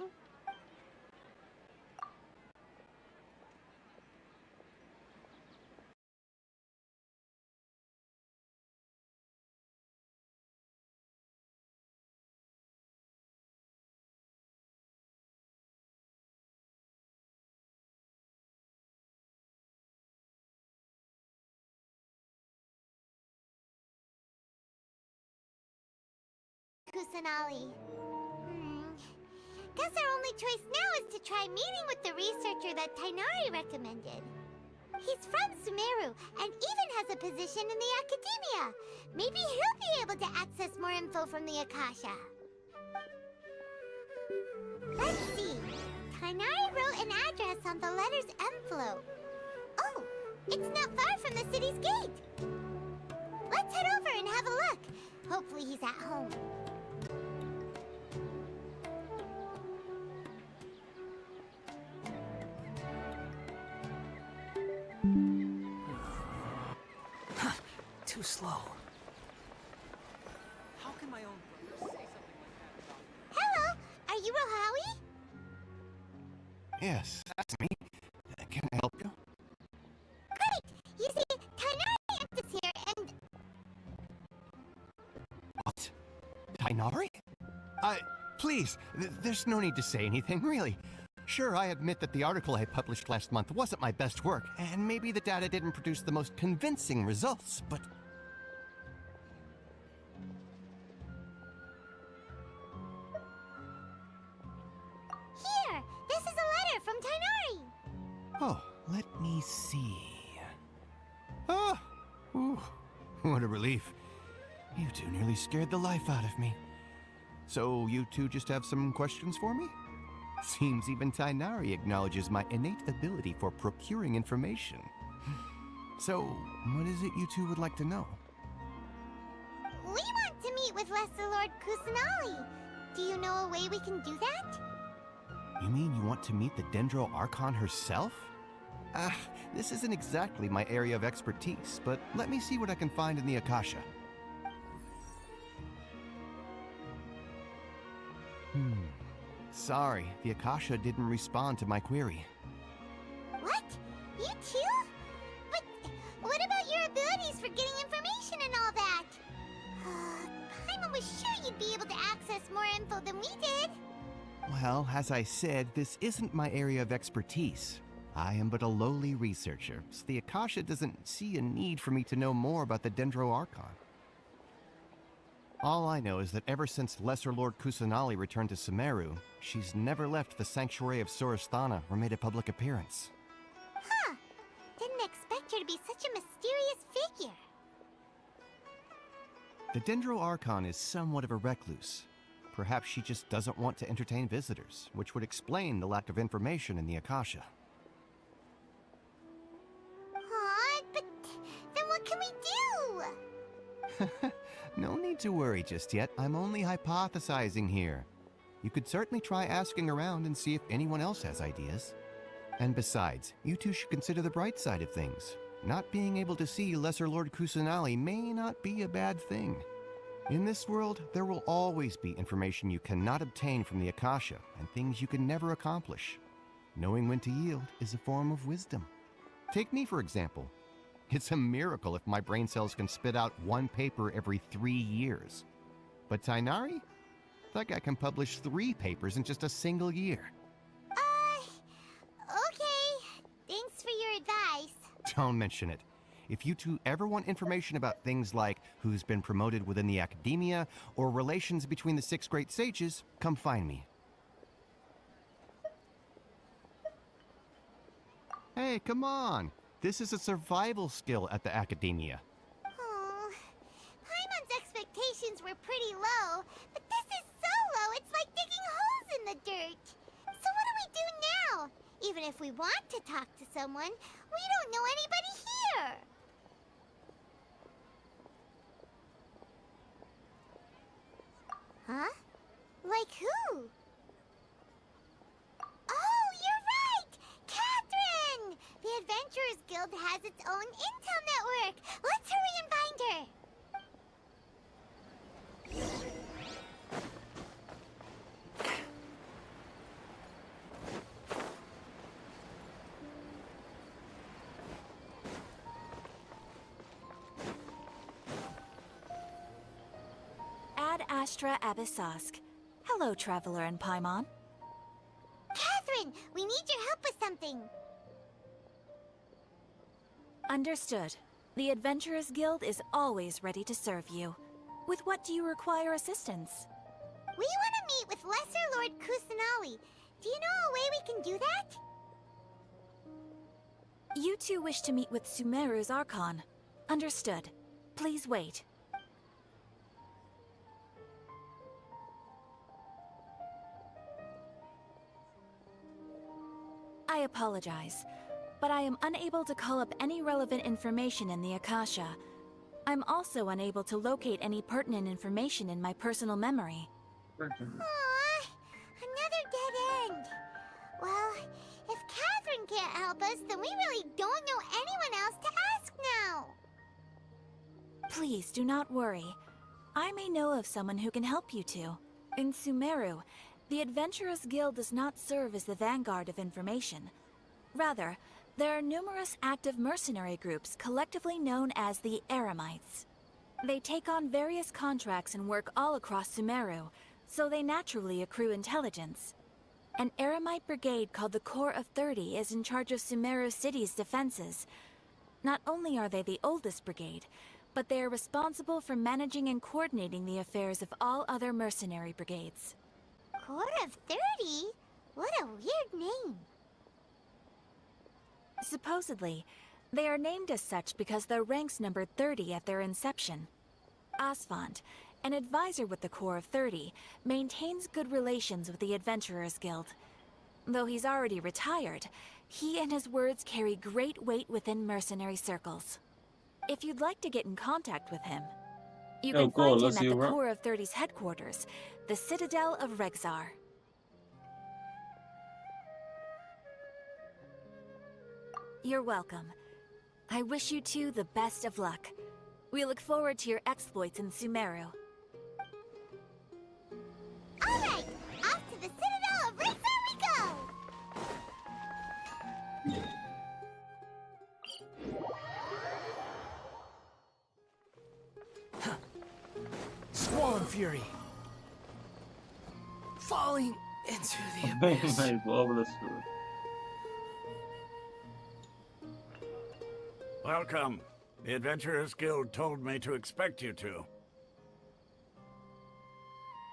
Kusanali. Guess our only choice now is to try meeting with the researcher that Tainari recommended. He's from Sumeru and even has a position in the Academia. Maybe he'll be able to access more info from the Akasha. Let's see. Tainari wrote an address on the letter's envelope. Oh, it's not far from the city's gate. Let's head over and have a look. Hopefully he's at home. Too slow. How can my own brother say something like that about... Hello, are you Rohawi? Yes, that's me. Can I help you? Great! You see, Tainari is here and... What? Tainari? Please, there's no need to say anything, really. Sure, I admit that the article I published last month wasn't my best work, and maybe the data didn't produce the most convincing results, but... Here! This is a letter from Tainari! Oh, let me see... Ah! Ooh, what a relief. You two nearly scared the life out of me. So, you two just have some questions for me? Seems even Tainari acknowledges my innate ability for procuring information. So, what is it you two would like to know? We want to meet with Lesser Lord Kusanali. Do you know a way we can do that? You mean you want to meet the Dendro Archon herself? This isn't exactly my area of expertise, but let me see what I can find in the Akasha. Sorry, the Akasha didn't respond to my query. What? You too? But what about your abilities for getting information and all that? Paimon was sure you'd be able to access more info than we did. Well, as I said, this isn't my area of expertise. I am but a lowly researcher, so the Akasha doesn't see a need for me to know more about the Dendro Archon. All I know is that ever since Lesser Lord Kusanali returned to Sumeru, she's never left the Sanctuary of Sorasthana or made a public appearance. Huh. Didn't expect her to be such a mysterious figure. The Dendro Archon is somewhat of a recluse. Perhaps she just doesn't want to entertain visitors, which would explain the lack of information in the Akasha. Aw, but then what can we do? No need to worry just yet. I'm only hypothesizing here. You could certainly try asking around and see if anyone else has ideas. And besides, you two should consider the bright side of things. Not being able to see Lesser Lord Kusanali may not be a bad thing. In this world, there will always be information you cannot obtain from the Akasha, and things you can never accomplish. Knowing when to yield is a form of wisdom. Take me, for example. It's a miracle if my brain cells can spit out one paper every 3 years. But Tainari? That guy can publish 3 papers in just a single year. Okay. Thanks for your advice. Don't mention it. If you two ever want information about things like who's been promoted within the Academia or relations between the 6 great sages, come find me. Hey, come on! This is a survival skill at the Academia. Oh, Paimon's expectations were pretty low, but this is so low the dirt. So what do we do now? Even if we want to talk to someone, we don't know anybody here. Huh? Like who? Oh, you're right! Catherine! The Adventurers Guild has its own intel network. Let's hurry and find her. Ad Astra Abyssosk. Hello, Traveler in Paimon. Catherine, we need your help with something. Understood. The Adventurers Guild is always ready to serve you. With what do you require assistance? We want to meet with Lesser Lord Kusanali. Do you know a way we can do that? You two wish to meet with Sumeru's Archon. Understood. Please wait. I apologize, but I am unable to call up any relevant information in the Akasha. I'm also unable to locate any pertinent information in my personal memory. Aww, another dead end. Well, if Catherine can't help us, then we really don't know anyone else to ask now. Please do not worry. I may know of someone who can help you two. In Sumeru, the Adventurers Guild does not serve as the vanguard of information. Rather, there are numerous active mercenary groups collectively known as the Eremites. They take on various contracts and work all across Sumeru, so they naturally accrue intelligence. An Eremite brigade called the Corps of 30 is in charge of Sumeru City's defenses. Not only are they the oldest brigade, but they are responsible for managing and coordinating the affairs of all other mercenary brigades. Corps of 30? What a weird name. Supposedly, they are named as such because their ranks numbered 30 at their inception. Asfand, an advisor with the Corps of 30, maintains good relations with the Adventurers Guild. Though he's already retired, he and his words carry great weight within mercenary circles. If you'd like to get in contact with him, you can find him at the Corps of 30's headquarters, the Citadel of Rexar. You're welcome. I wish you two the best of luck. We look forward to your exploits in Sumeru. All right, off to the Citadel of Rexar we go! Squall and Fury. Falling into the abyss. Welcome. The Adventurers Guild told me to expect you to.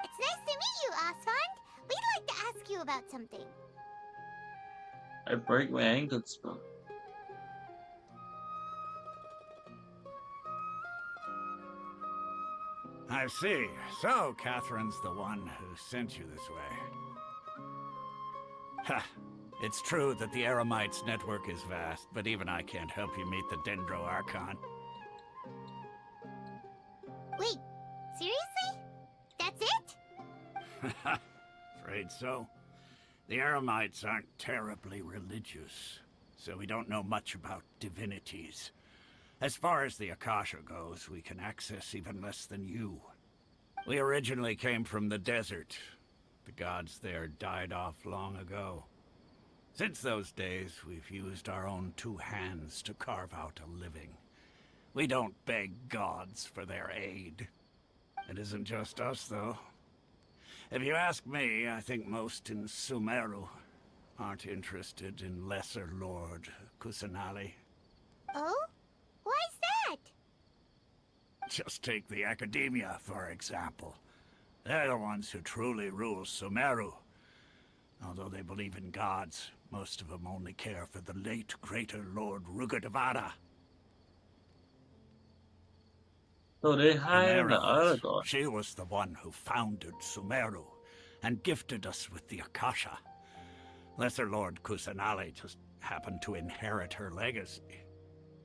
It's nice to meet you, Asfand. We'd like to ask you about something. I break my ankles, bro. I see. So, Catherine's the one who sent you this way. Ha! It's true that the Eremites' network is vast, but even I can't help you meet the Dendro Archon. Wait, seriously? That's it? Afraid so. The Eremites aren't terribly religious, so we don't know much about divinities. As far as the Akasha goes, we can access even less than you. We originally came from the desert. The gods there died off long ago. Since those days, we've used our own two hands to carve out a living. We don't beg gods for their aid. It isn't just us, though. If you ask me, I think most in Sumeru aren't interested in Lesser Lord Kusanali. Oh? Why's that? Just take the Academia, for example. They're the ones who truly rule Sumeru. Although they believe in gods, most of them only care for the late Greater Lord Rugadavada. So they hired the other god. She was the one who founded Sumeru, and gifted us with the Akasha. Lesser Lord Kusanali just happened to inherit her legacy.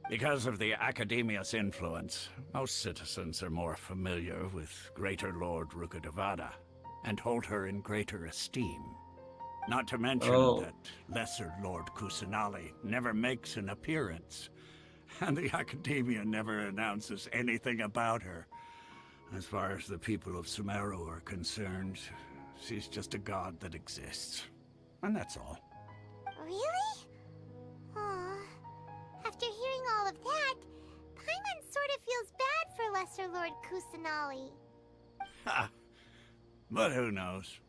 Because of the Academia's influence, most citizens are more familiar with Greater Lord Rukkhadevada and hold her in greater esteem. Not to mention that Lesser Lord Kusanali never makes an appearance, and the Academia never announces anything about her. As far as the people of Sumeru are concerned, she's just a god that exists. And that's all. Really? Aw. After hearing all of that, Paimon sort of feels bad for Lesser Lord Kusanali. Ha! But who knows?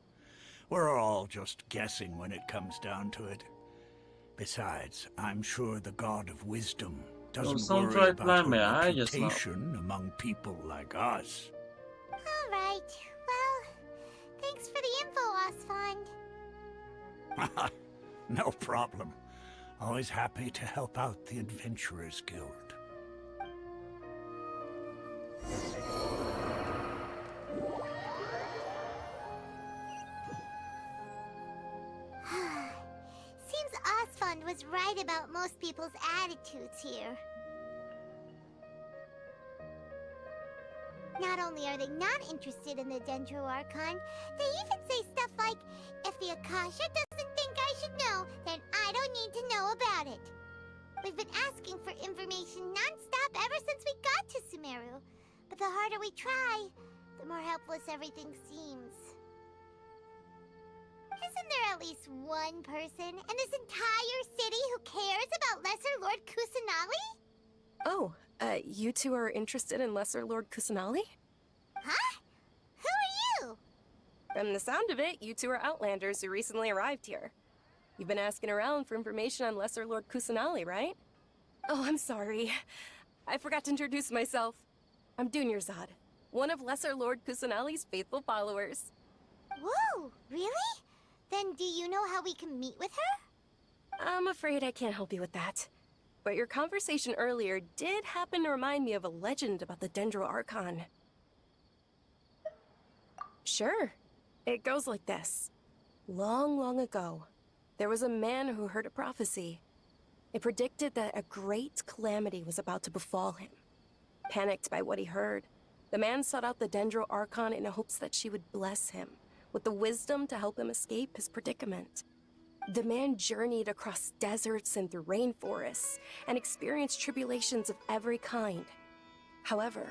We're all just guessing when it comes down to it. Besides, I'm sure the God of Wisdom doesn't worry about her reputation among people like us. Alright, well, thanks for the info, Osfond. No problem. Always happy to help out the Adventurers Guild. Seems Osfond was right about most people's attitudes here. Not only are they not interested in the Dendro Archon, they even say stuff like, if the Akasha doesn't think I should know, then I don't need to know about it. We've been asking for information non-stop ever since we got to Sumeru. But the harder we try, the more helpless everything seems. Isn't there at least one person in this entire city who cares about Lesser Lord Kusanali? Oh, you two are interested in Lesser Lord Kusanali? Huh? Who are you? From the sound of it, you two are Outlanders who recently arrived here. You've been asking around for information on Lesser Lord Kusanali, right? Oh, I'm sorry. I forgot to introduce myself. I'm Dunyarzad, one of Lesser Lord Kusanali's faithful followers. Whoa, really? Then do you know how we can meet with her? I'm afraid I can't help you with that. But your conversation earlier did happen to remind me of a legend about the Dendro Archon. Sure. It goes like this. Long, long ago, there was a man who heard a prophecy. It predicted that a great calamity was about to befall him. Panicked by what he heard, the man sought out the Dendro Archon in hopes that she would bless him with the wisdom to help him escape his predicament. The man journeyed across deserts and through rainforests and experienced tribulations of every kind. However,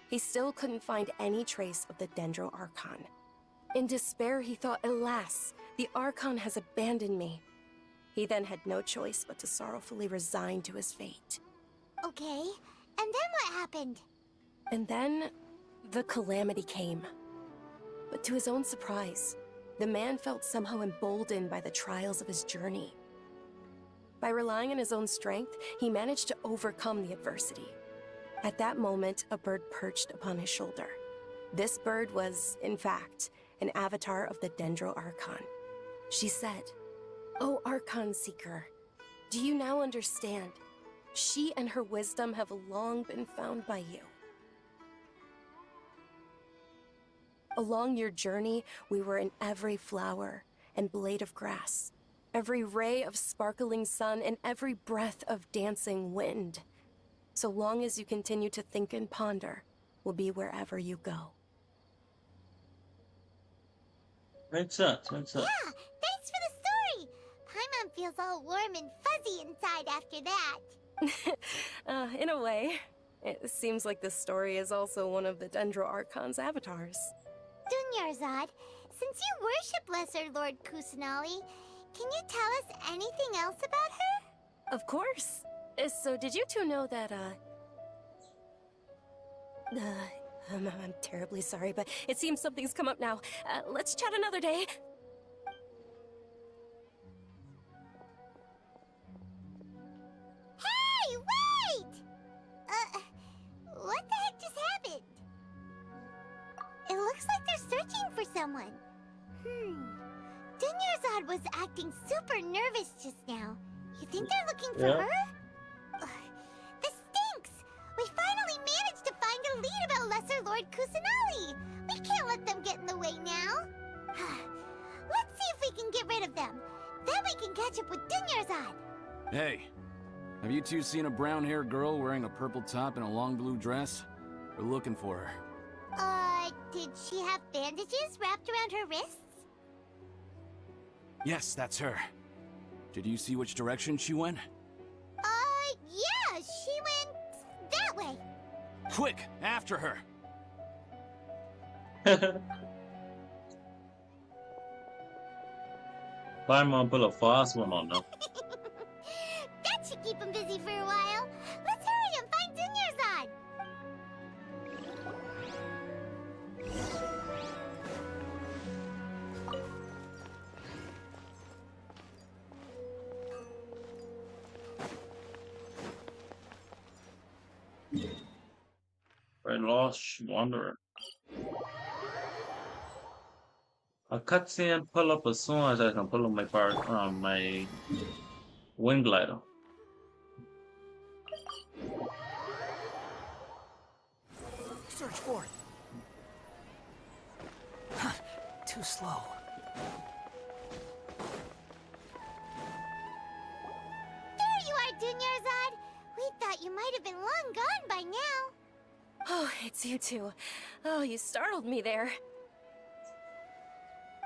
he still couldn't find any trace of the Dendro Archon. In despair, he thought, alas, the Archon has abandoned me. He then had no choice but to sorrowfully resign to his fate. Okay, and then what happened? And then, the calamity came. But to his own surprise, the man felt somehow emboldened by the trials of his journey. By relying on his own strength, he managed to overcome the adversity. At that moment, a bird perched upon his shoulder. This bird was, in fact, an avatar of the Dendro Archon. She said, "O Archon Seeker, do you now understand? She and her wisdom have long been found by you. Along your journey, we were in every flower and blade of grass, every ray of sparkling sun, and every breath of dancing wind. So long as you continue to think and ponder, we'll be wherever you go." Makes sense, makes sense. Yeah, thanks for the story! Paimon feels all warm and fuzzy inside after that. In a way. It seems like this story is also one of the Dendro Archon's avatars. Dunyarzad, since you worship Lesser Lord Kusanali, can you tell us anything else about her? Of course. So did you two know that, I'm terribly sorry, but it seems something's come up now. Let's chat another day. Hey, wait! What the heck just happened? It looks like they're searching for someone. Dunyarzad was acting super nervous just now. You think they're looking for her? This stinks! We finally managed to find a lead about Lesser Lord Kusanali! We can't let them get in the way now! if we can get rid of them. Then we can catch up with Dunyarzad. Hey, have you two seen a brown-haired girl wearing a purple top and a long blue dress? We're looking for her. Did she have bandages wrapped around her wrists? Yes, that's her. Did you see which direction she went? Yeah, she went that way. Quick, after her! Paimon put a fast one on them. That should keep him busy for a while. Let's hurry and find Dunyarzad. Very lost, wandering. A cutscene pull up as soon as I can pull up my my wind glider. Search for it. Huh, too slow. There you are, Dunyarzad. We thought you might have been long gone by now. Oh, it's you two. Oh, you startled me there.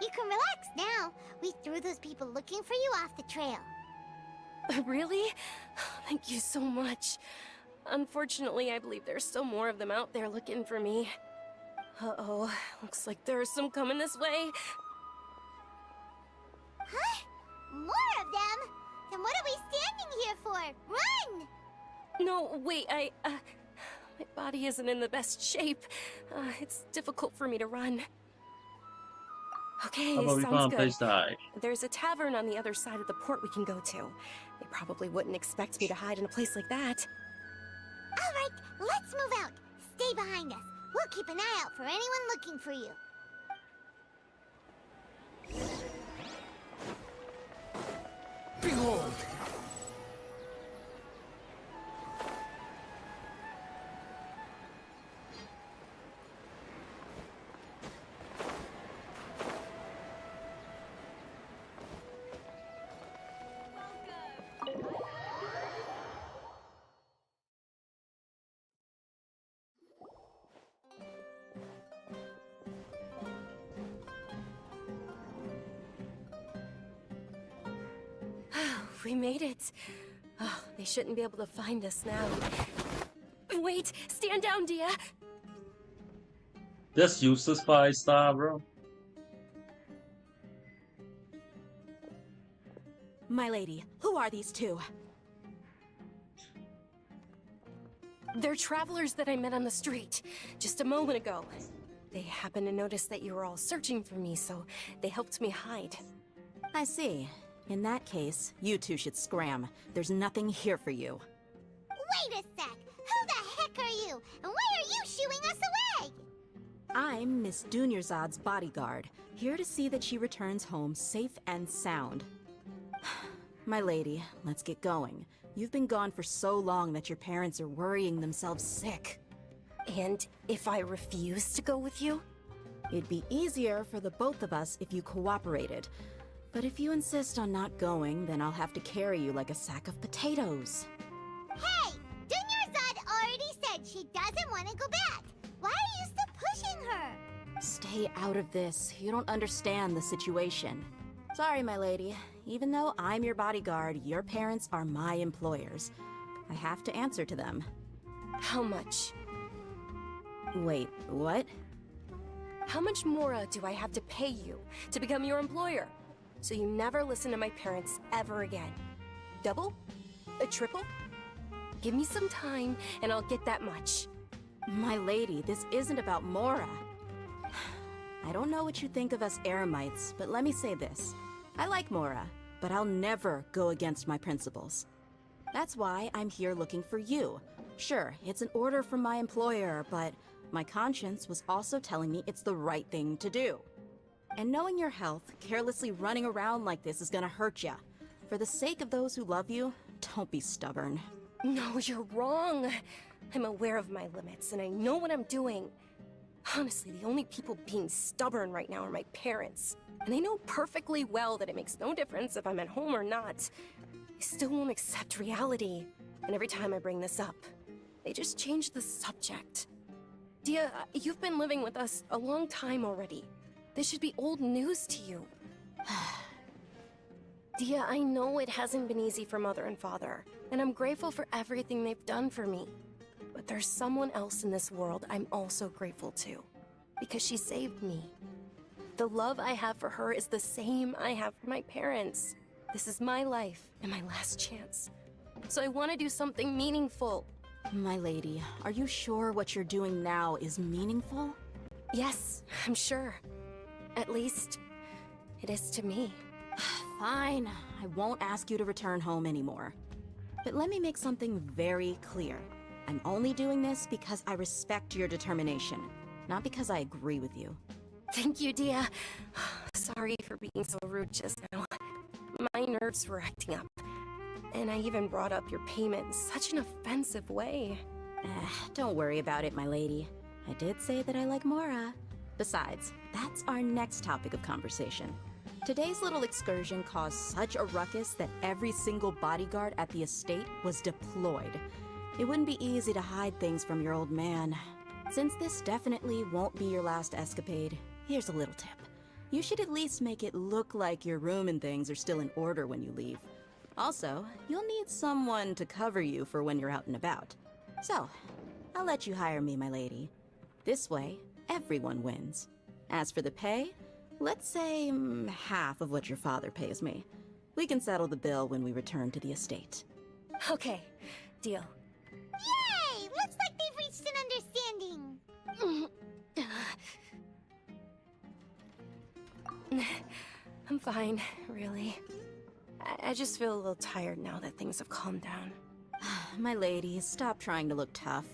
You can relax now. We threw those people looking for you off the trail. Really? Thank you so much. Unfortunately, I believe there's still more of them out there looking for me. Uh-oh, looks like there's some coming this way. Huh? More of them? Then what are we standing here for? Run! No, wait, my body isn't in the best shape. It's difficult for me to run. Okay, How about we sounds find a good. place to hide? There's a tavern on the other side of the port we can go to. They probably wouldn't expect me to hide in a place like that. All right, let's move out. Stay behind us. We'll keep an eye out for anyone looking for you. Behold! We made it. Oh, they shouldn't be able to find us now. Wait, stand down, Dia. Just useless 5-star, bro. My lady, who are these two? They're travelers that I met on the street just a moment ago. They happened to notice that you were all searching for me, so they helped me hide. I see. In that case, you two should scram. There's nothing here for you. Wait a sec! Who the heck are you? And why are you shooing us away? I'm Miss Dunyarzad's bodyguard, here to see that she returns home safe and sound. My lady, let's get going. You've been gone for so long that your parents are worrying themselves sick. And if I refuse to go with you? It'd be easier for the both of us if you cooperated. But if you insist on not going, then I'll have to carry you like a sack of potatoes. Hey! Dunyarzad already said she doesn't want to go back. Why are you still pushing her? Stay out of this. You don't understand the situation. Sorry, my lady. Even though I'm your bodyguard, your parents are my employers. I have to answer to them. How much? Wait, what? How much more do I have to pay you to become your employer? So you never listen to my parents ever again. Double? A triple? Give me some time and I'll get that much. My lady, this isn't about Mora. I don't know what you think of us Eremites, but let me say this. I like Mora, but I'll never go against my principles. That's why I'm here looking for you. Sure, it's an order from my employer, but my conscience was also telling me it's the right thing to do. And knowing your health, carelessly running around like this is gonna hurt ya. For the sake of those who love you, don't be stubborn. No, you're wrong. I'm aware of my limits, and I know what I'm doing. Honestly, the only people being stubborn right now are my parents. And they know perfectly well that it makes no difference if I'm at home or not. They still won't accept reality. And every time I bring this up, they just change the subject. Dia, you've been living with us a long time already. This should be old news to you. Dia, I know it hasn't been easy for Mother and Father, and I'm grateful for everything they've done for me. But there's someone else in this world I'm also grateful to, because she saved me. The love I have for her is the same I have for my parents. This is my life and my last chance. So I want to do something meaningful. My lady, are you sure what you're doing now is meaningful? Yes, I'm sure. At least, it is to me. Fine, I won't ask you to return home anymore. But let me make something very clear. I'm only doing this because I respect your determination, not because I agree with you. Thank you, Dia. Sorry for being so rude just now. My nerves were acting up. And I even brought up your payment in such an offensive way. Don't worry about it, my lady. I did say that I like Mora. Besides, that's our next topic of conversation. Today's little excursion caused such a ruckus that every single bodyguard at the estate was deployed. It wouldn't be easy to hide things from your old man. Since this definitely won't be your last escapade, here's a little tip. You should at least make it look like your room and things are still in order when you leave. Also, you'll need someone to cover you for when you're out and about. So, I'll let you hire me, my lady. This way, everyone wins. As for the pay, let's say half of what your father pays me. We can settle the bill when we return to the estate. Okay, deal. Yay! Looks like they've reached an understanding. I'm fine, really. I just feel a little tired now that things have calmed down. My lady, stop trying to look tough.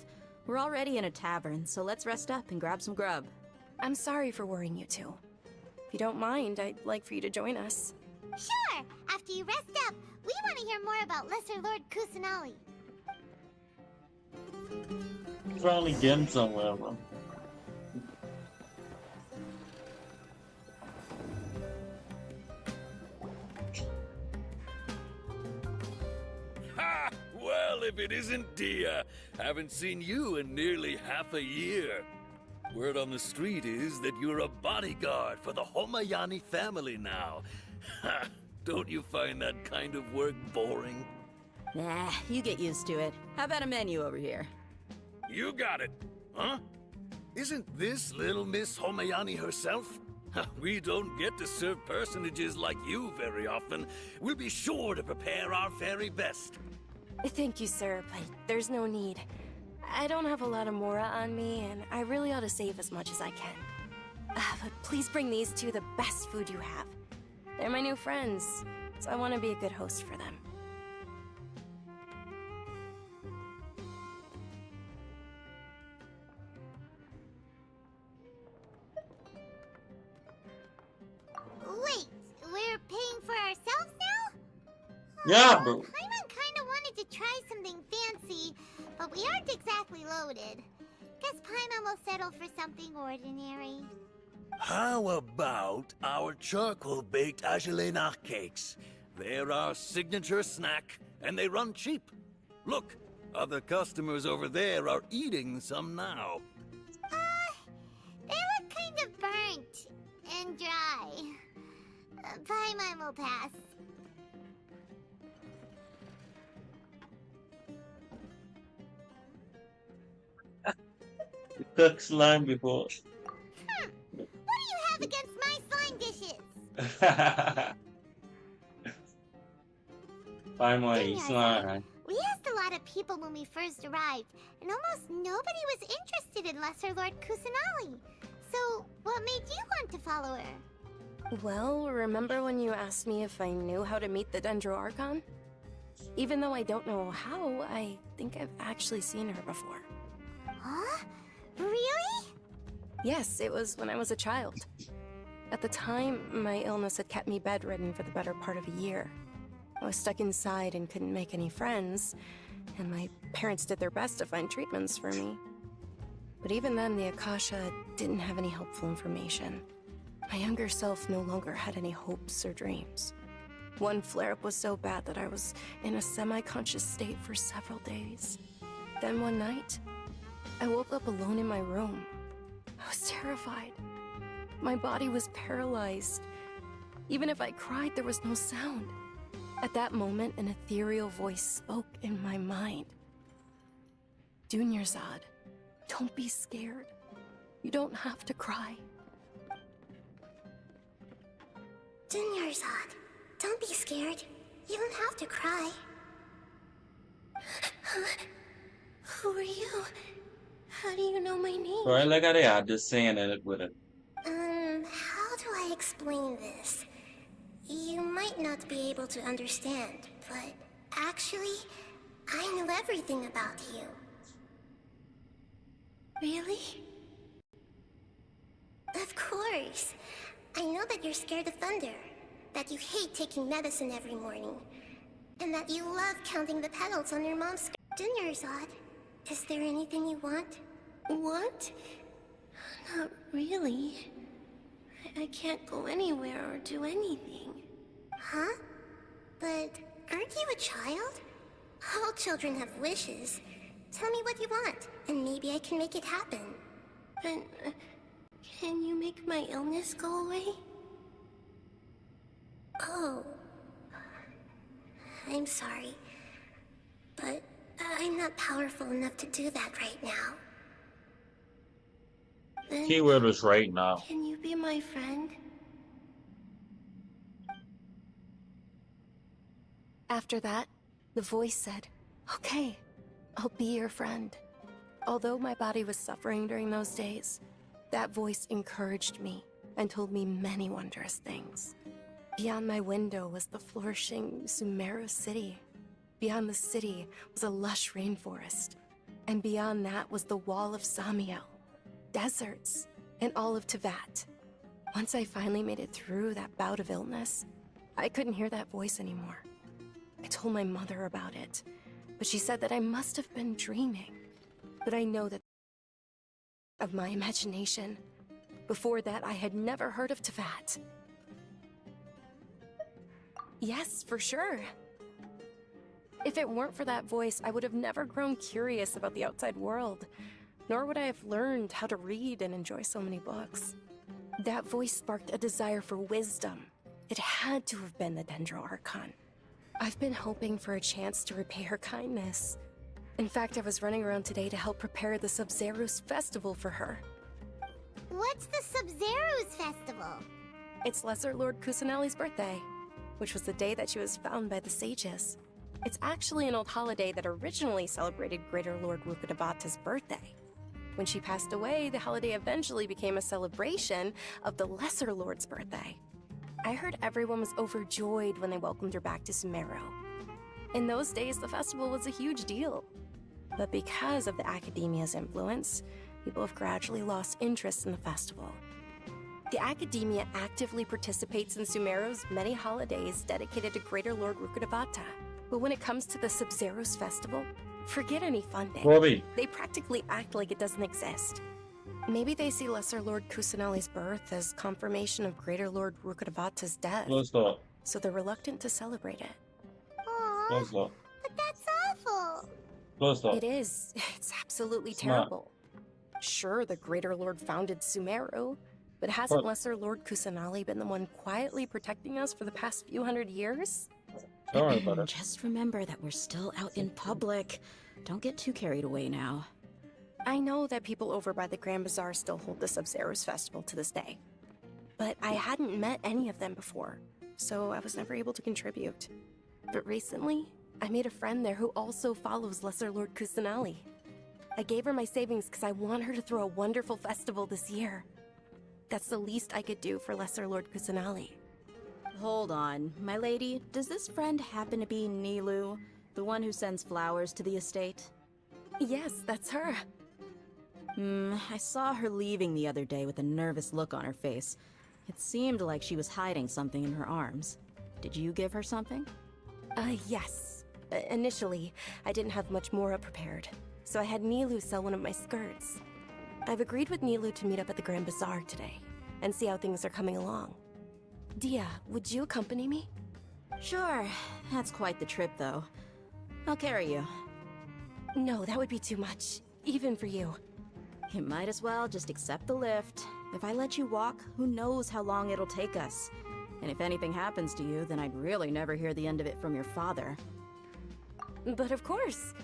We're already in a tavern, so let's rest up and grab some grub. I'm sorry for worrying you two. If you don't mind, I'd like for you to join us. Sure! After you rest up, we want to hear more about Lesser Lord Kusanali. He's probably getting somewhere, bro. Ha! Well, if it isn't Dia. Haven't seen you in nearly half a year. Word on the street is that you're a bodyguard for the Homayani family now. Ha! Don't you find that kind of work boring? Nah, you get used to it. How about a menu over here? You got it. Huh? Isn't this little Miss Homayani herself? We don't get to serve personages like you very often. We'll be sure to prepare our very best. Thank you, sir, but there's no need. I don't have a lot of Mora on me, and I really ought to save as much as I can. But please bring these two the best food you have. They're my new friends, so I want to be a good host for them. Wait, we're paying for ourselves now? Yeah, bro. Paimon kinda wanted to try something fancy, but we aren't exactly loaded. Guess Paimon will settle for something ordinary. How about our charcoal-baked Agelena cakes? They're our signature snack, and they run cheap. Look, other customers over there are eating some now. They look kind of burnt and dry. Paimon will pass. You cooked slime before. What do you have against my slime dishes? Finally, Yes. slime. We asked a lot of people when we first arrived, and almost nobody was interested in Lesser Lord Kusanali. So, what made you want to follow her? Well, remember when you asked me if I knew how to meet the Dendro Archon? Even though I don't know how, I think I've actually seen her before. Huh? Really? Yes, it was when I was a child. At the time, my illness had kept me bedridden for the better part of a year. I was stuck inside and couldn't make any friends, and my parents did their best to find treatments for me. But even then, the Akasha didn't have any helpful information. My younger self no longer had any hopes or dreams. One flare-up was so bad that I was in a semi-conscious state for several days. Then one night, I woke up alone in my room. I was terrified. My body was paralyzed. Even if I cried, there was no sound. At that moment, an ethereal voice spoke in my mind. Dunyarzad, don't be scared. You don't have to cry. Dunyarzad, don't be scared. You don't have to cry. Who are you? How do you know my name? Right, like they are just saying it with it. How do I explain this? You might not be able to understand, but actually, I know everything about you. Really? Of course. I know that you're scared of thunder, that you hate taking medicine every morning, and that you love counting the petals on your mom's skirt. Dunyarzad, is there anything you want? Want? Not really. I can't go anywhere or do anything. Huh? But aren't you a child? All children have wishes. Tell me what you want, and maybe I can make it happen. But can you make my illness go away? Oh. I'm sorry. But I'm not powerful enough to do that right now. Then Keyword was right now. can you be my friend? After that, the voice said, "Okay, I'll be your friend." Although my body was suffering during those days, that voice encouraged me and told me many wondrous things. Beyond my window was the flourishing Sumeru city. Beyond the city was a lush rainforest. And beyond that was the wall of Samiel, deserts, and all of Tevat. Once I finally made it through that bout of illness, I couldn't hear that voice anymore. I told my mother about it, but she said that I must have been dreaming. But I know that of my imagination. Before that, I had never heard of Tevat. Yes, for sure. If it weren't for that voice, I would have never grown curious about the outside world, nor would I have learned how to read and enjoy so many books. That voice sparked a desire for wisdom. It had to have been the Dendro Archon. I've been hoping for a chance to repay her kindness. In fact, I was running around today to help prepare the Sub-Zerus festival for her. What's the Sub-Zerus festival? It's Lesser Lord Kusanali's birthday, which was the day that she was found by the sages. It's actually an old holiday that originally celebrated Greater Lord Rukkhadevata's birthday. When she passed away, the holiday eventually became a celebration of the Lesser Lord's birthday. I heard everyone was overjoyed when they welcomed her back to Sumeru. In those days, the festival was a huge deal. But because of the Academia's influence, people have gradually lost interest in the festival. The Academia actively participates in Sumeru's many holidays dedicated to Greater Lord Rukkhadevata. But when it comes to the Sub-Zerus festival, forget any funding. Robbie. They practically act like it doesn't exist. Maybe they see Lesser Lord Kusanali's birth as confirmation of Greater Lord Rukkhadevata's death. Close door. So they're reluctant to celebrate it. Aww, Close door. but that's awful. Close door. It is. It's absolutely It's not. terrible. Sure, the Greater Lord founded Sumeru, but hasn't But- Lesser Lord Kusanali been the one quietly protecting us for the past few hundred years? Don't worry about it. Just remember that we're still out in public. Don't get too carried away now. I know that people over by the Grand Bazaar still hold the Sub-Zerus festival to this day. But I hadn't met any of them before, so I was never able to contribute. But recently, I made a friend there who also follows Lesser Lord Kusanali. I gave her my savings because I want her to throw a wonderful festival this year. That's the least I could do for Lesser Lord Kusanali. Hold on, my lady. Does this friend happen to be Nilu, the one who sends flowers to the estate? Yes, that's her. I saw her leaving the other day with a nervous look on her face. It seemed like she was hiding something in her arms. Did you give her something? Yes. Initially, I didn't have much Mora prepared, so I had Nilu sell one of my skirts. I've agreed with Nilu to meet up at the Grand Bazaar today. and see how things are coming along. Dia, would you accompany me? Sure. That's quite the trip, though. I'll carry you. No, that would be too much, even for you. You might as well just accept the lift. If I let you walk, who knows how long it'll take us. And if anything happens to you, then I'd really never hear the end of it from your father. But of course.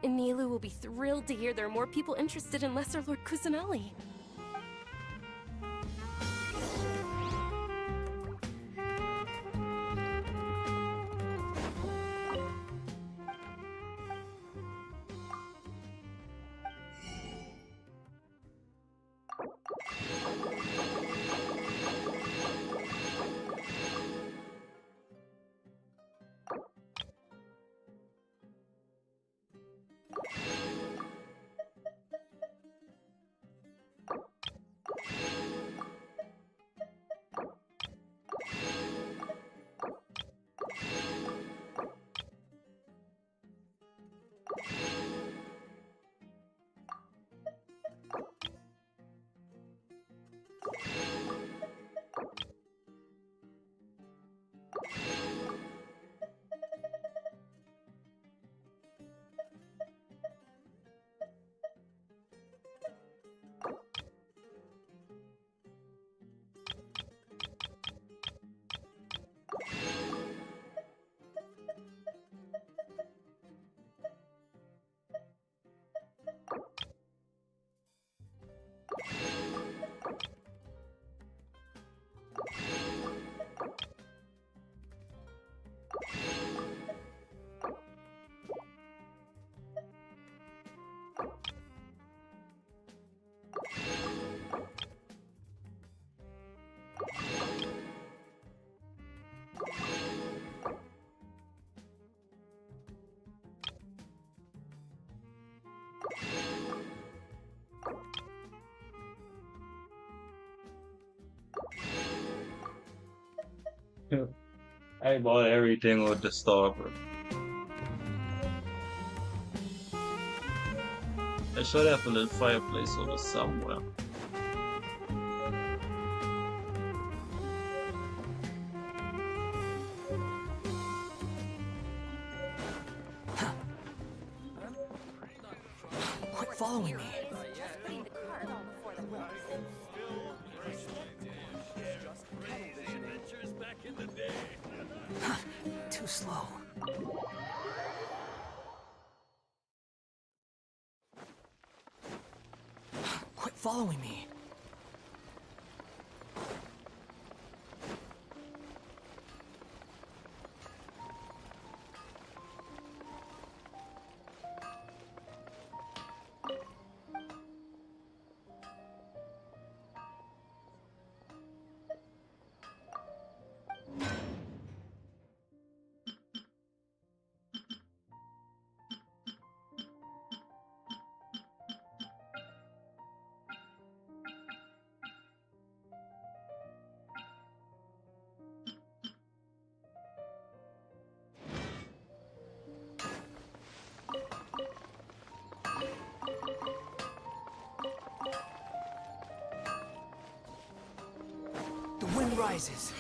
Nilu will be thrilled to hear there are more people interested in Lesser Lord Kusanali. I bought everything with the stopper. I should have a little fireplace over somewhere. Quit following me. Too slow. Quit following me. The wind rises.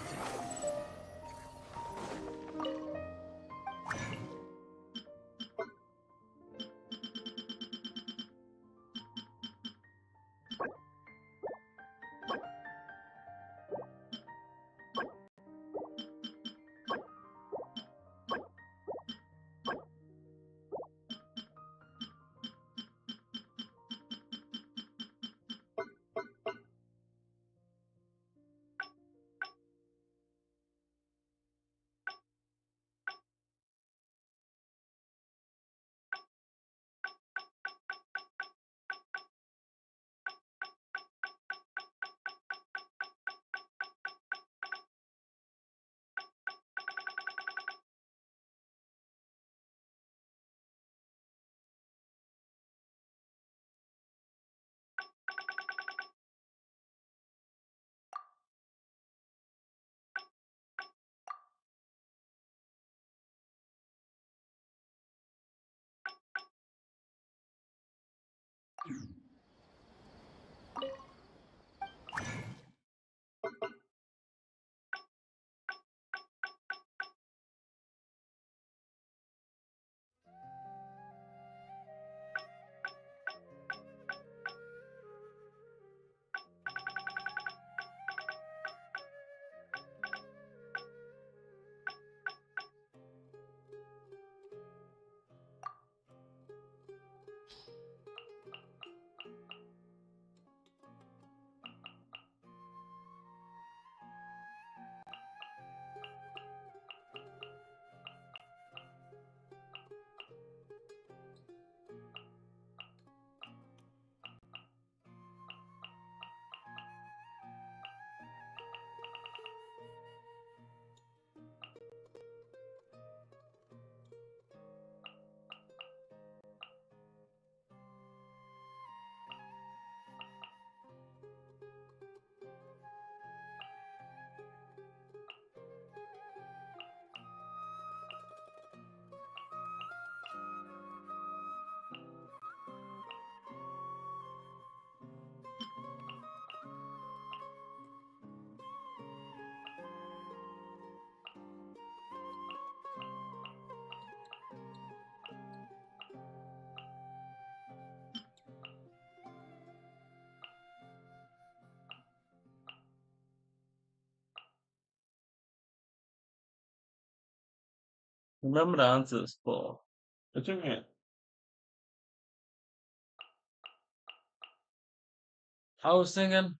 Remember the answers, Paul. What you mean? I was thinking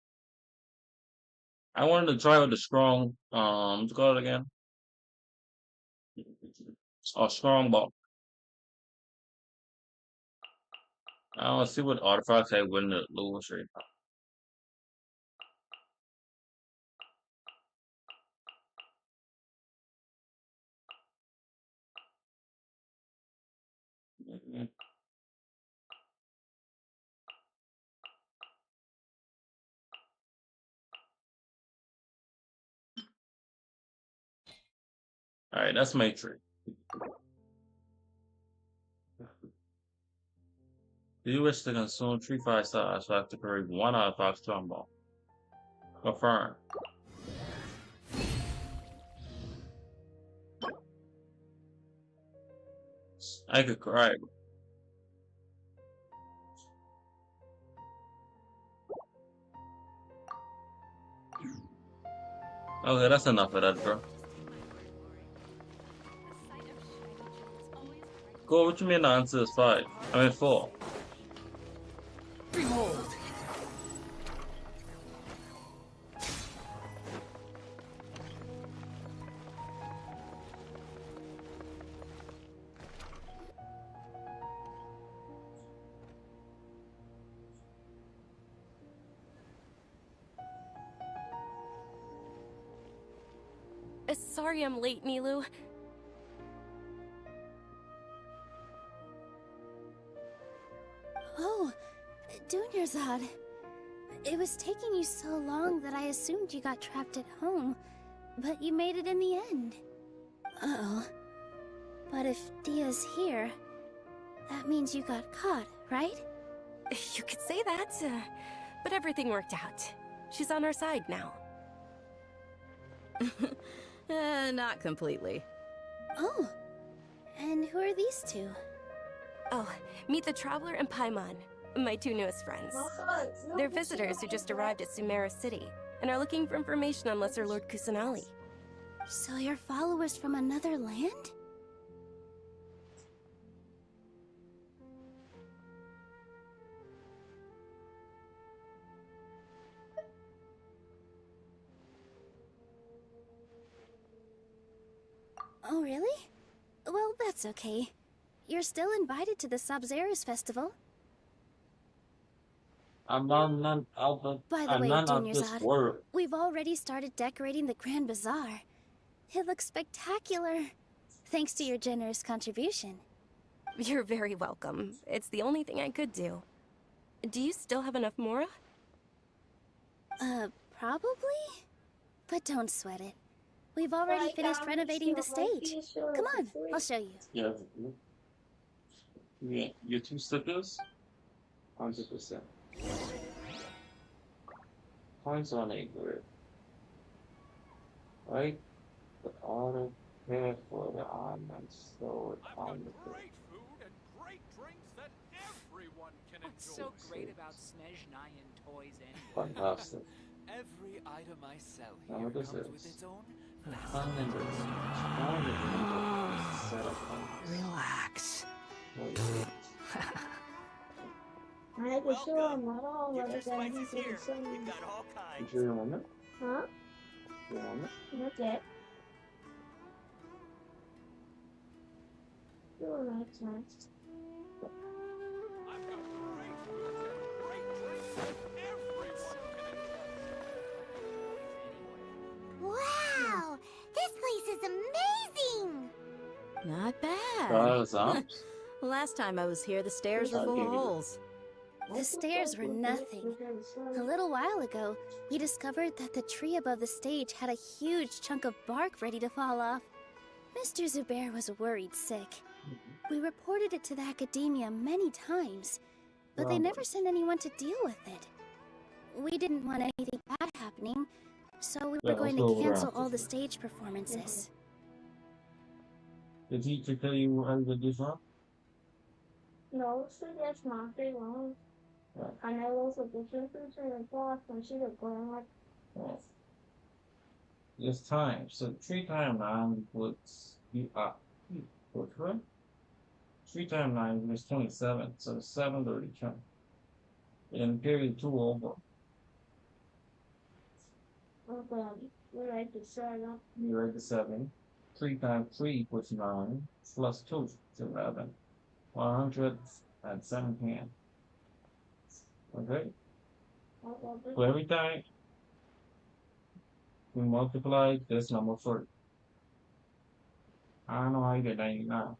I wanted to try with the strong what's it called again? Oh, strong ball. I want to see what artifacts I win the lose right now. Alright, that's Matrix. Do you wish to consume 3 5-star artifacts to create 1 artifact strong ball? Confirm. I could cry. Okay, that's enough of that, bro. Cool, what you mean the answer is 5? I mean 4. Behold! Sorry I'm late, Nilu. Oh, Dunyarzad. It was taking you so long that I assumed you got trapped at home, but you made it in the end. Uh-oh. But if Dia's here, that means you got caught, right? You could say that, but everything worked out. She's on our side now. Not completely. Oh, and who are these two? Oh, meet the Traveler and Paimon, my 2 newest friends. They're visitors who just arrived at Sumeru City and are looking for information on Lesser Lord Kusanali. So you're followers from another land? Oh, really? Well, that's okay. You're still invited to the Sabzerus festival. I'm none of the By the I'm way, none of this Dunyarzad, world. we've already started decorating the Grand Bazaar. It looks spectacular, thanks to your generous contribution. You're very welcome. It's the only thing I could do. Do you still have enough Mora? Probably? But don't sweat it. We've already finished renovating the stage. Come on, I'll show you. Yeah. Yeah, your 2 stickers? 100%. Points on a grid. Right? The order care for the ornaments so on the Great food and great drinks that everyone can What's enjoy. so great about Snezhnayan toys anyway? Fantastic. Every item I sell Now here what is comes this? with its own Relax. Welcome. Your two spices here. We've got all kinds. You want it? Huh? You want it? That's it. Oh, that's nice. I've got great food and great drinks that everyone can enjoy. Wow! This place is amazing! Not bad. Zombs? Last time I was here, the stairs were full of holes. The stairs were nothing. A little while ago, we discovered that the tree above the stage had a huge chunk of bark ready to fall off. Mr. Zubair was worried sick. We reported it to the academia many times, but they never sent anyone to deal with it. We didn't want anything bad happening, so we were going to cancel all the stage performances. Did teacher tell you how to do something? No, so that's not very long. I know lots of differences in the class when she was going like It's time. So 3 times 9 puts you up. Which one? 3 times 9 is 27, so 7 to return. And period 2 over. You write the 7. 3 times 3 equals 9, plus 2 is 11. 117. Okay? So every time we multiply this number first. I don't know how you get 99.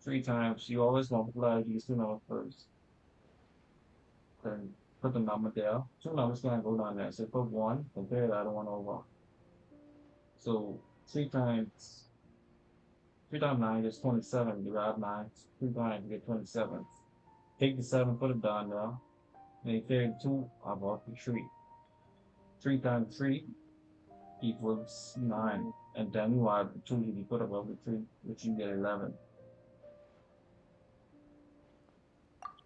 3 times, you always multiply these two numbers first. Then put the number there. Two numbers can go down there. So put 1, compare the other one over. So 3 times 9 is 27. Divide 9. 3 times you get 27. Take the 7, put it down there. And you carry 2 above the 3. 3 times 3 equals 9. And then you add the 2 you put above the 3, which you get 11.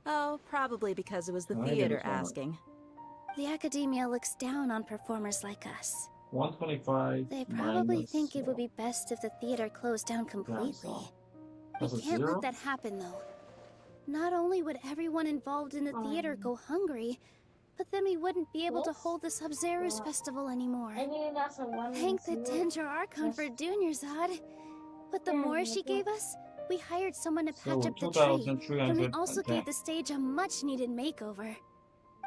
Oh, probably because it was the I get theater this one. asking. The Academia looks down on performers like us. 125 They probably minus, think it would be best if the theater closed down completely. We That's a can't 0? let that happen, though. Not only would everyone involved in the theater go hungry, but then we wouldn't be able to hold the Sub-Zero's festival anymore. Thank the Dendro Archon for Junior-Zod. With the more she gave us, we hired someone to patch So up the tree, and we 2,310. also gave the stage a much-needed makeover.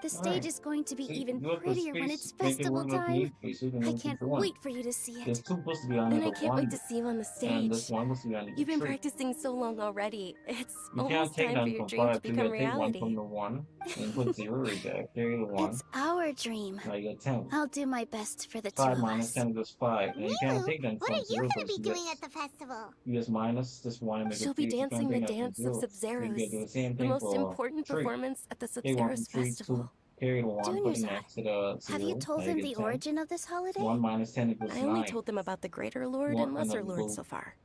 The stage Alright. is going to be See, even you have the prettier when space it's to make it festival work like time. the space, so you can I move can't if you want. wait for you to see There's it. 2 supposed to be on And the I can't 1, wait to see you on the and stage. this 1 supposed to be on the You've been 3. practicing so long already. It's You can't almost take time for none your from dream to 5, so you become gotta take 1 reality. from the 1, and put 0 right there. Carry the 1. It's our dream. Now you get 10. I'll do my best for the 2 5 of minus us. 10 equals 5. And you can't take them What from are you 0 gonna first. be doing at the festival? You just minus this 1 and make She'll it be 3. So you dancing can't the take that from dance of 0. You Sub-Zeros, can do the same the thing most for important 3. performance at the Take 1 from Sub-Zeros 3 festival. to carry the 1, put it Junior-Zod, next to the 0. Have you told Now you them get the 10. origin of this holiday? 1 minus 10 equals I only 9. told them about the Greater Lord and Lesser Lord so far.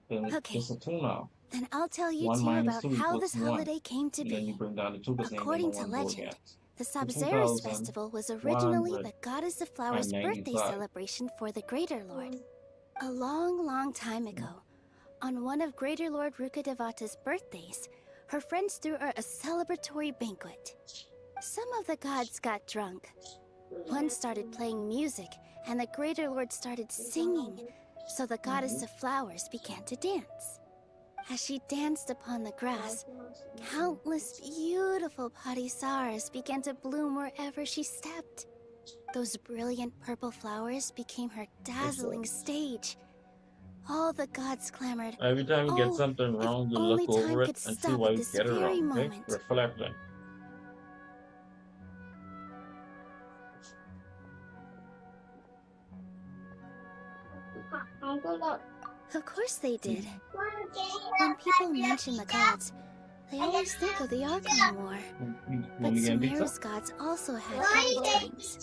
Then Okay. it's a 2 now. Then I'll tell you 1 too minus about 2 how equals this 1. holiday came to And then you be. bring down the 2 because ain't According no to 1 go legend, again. the So Sub-Zero's festival was originally the Goddess of Flowers' birthday 2,195. celebration for the Greater Lord. A long, long time ago, on one of Greater Lord Rukkhadevata's birthdays, her friends threw her a celebratory banquet. Some of the gods got drunk. One started playing music, and the Greater Lord started singing, so the Goddess of Flowers began to dance. As she danced upon the grass, countless beautiful padisaras began to bloom wherever she stepped. Those brilliant purple flowers became her dazzling stage. All the gods clamored, Every time you get "Oh, something if wrong, you only look time over it could and see stop why at you this get it very wrong, okay? moment." Reflecting. Of course they did. When people mention the gods, they always think of the Archon War. But Sumeru's gods also had happy times.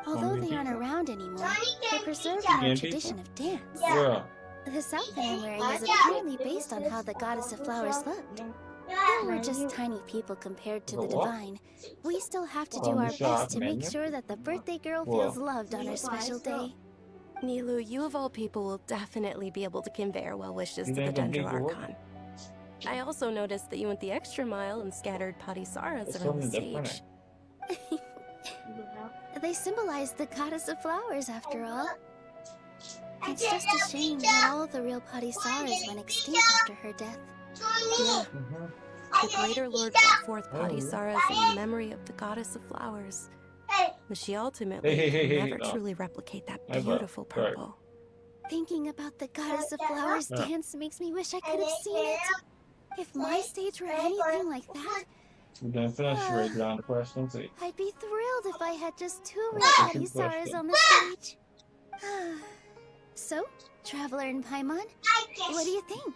Although they aren't around anymore, they're preserving our tradition of dance. Yeah. This outfit I'm wearing is apparently based on how the Goddess of Flowers looked. Though we're just tiny people compared to the divine, we still have to do our best to make sure that the birthday girl feels loved on her special day. Nilu, you of all people will definitely be able to convey our well wishes to the think I'm Dendro big, Archon. I also noticed that you went the extra mile and scattered Padisaras It's around the something stage. different. They symbolize the Goddess of Flowers, after all. It's just a shame that all the real Padisaras went extinct after her death. Yeah. The Greater Lord brought forth Padisaras in memory of the Goddess of Flowers. But she ultimately could never truly replicate that beautiful purple. Thinking about the Goddess of Flowers Yeah. dance makes me wish I could have seen it. If my stage were anything like that, You done finished right down the question, see? I'd be thrilled if I had just 2 real That's a good Padisaras question. on the stage. So, Traveler and Paimon, what do you think?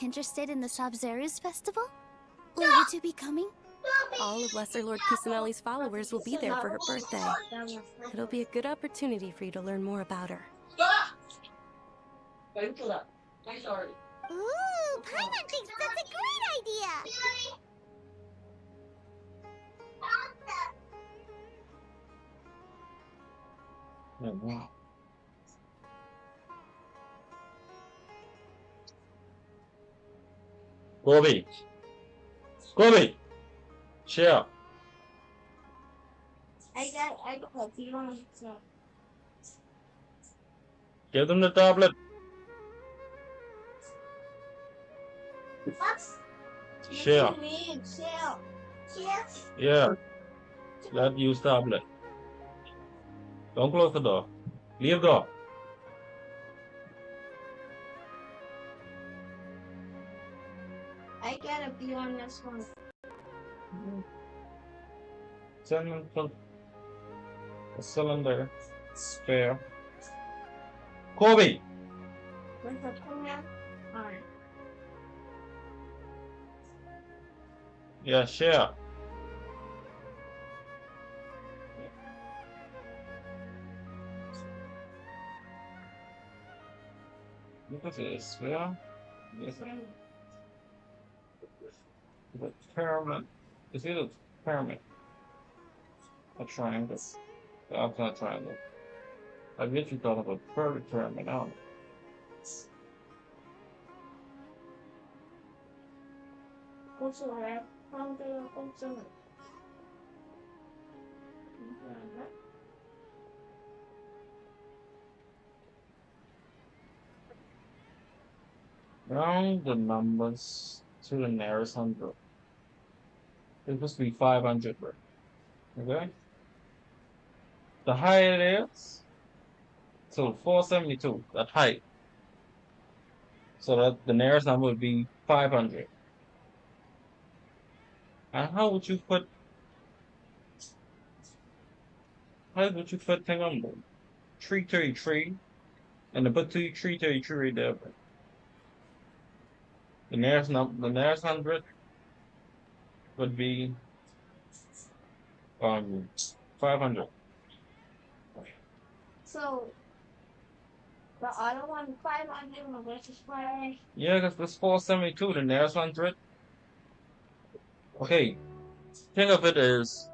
Interested in the Sub-Zero's festival? Will you two be coming? All of Lesser Lord Kusanali's followers will be there for her birthday. It'll be a good opportunity for you to learn more about her. Ooh, Paimon thinks that's a great idea! Gobi. Gobi. Share. I got a few on so. Give them the tablet. What? Share. What do you mean? Share. Share? Yeah. Let use tablet. Don't close the door. Leave door. I got a few on this one. Cylinder. Spare. Kobe. Where's the camera? Alright. Yeah, share. Look at this, spare. Yes. The pyramid. Is it a pyramid? A triangle. That's not a triangle. I literally thought of a perfect pyramid now. What's the red? What's the Round the numbers to the nearest hundred. It must be 500, right? Okay? The higher it is, so 472, that height. So that the nearest number would be 500. And how would you put thing on 333 and the put 333 right there? The nearest 100 would be 500. So, the other one, 500 versus 500. Yeah, because this 472, the nearest 100. Okay, think of it as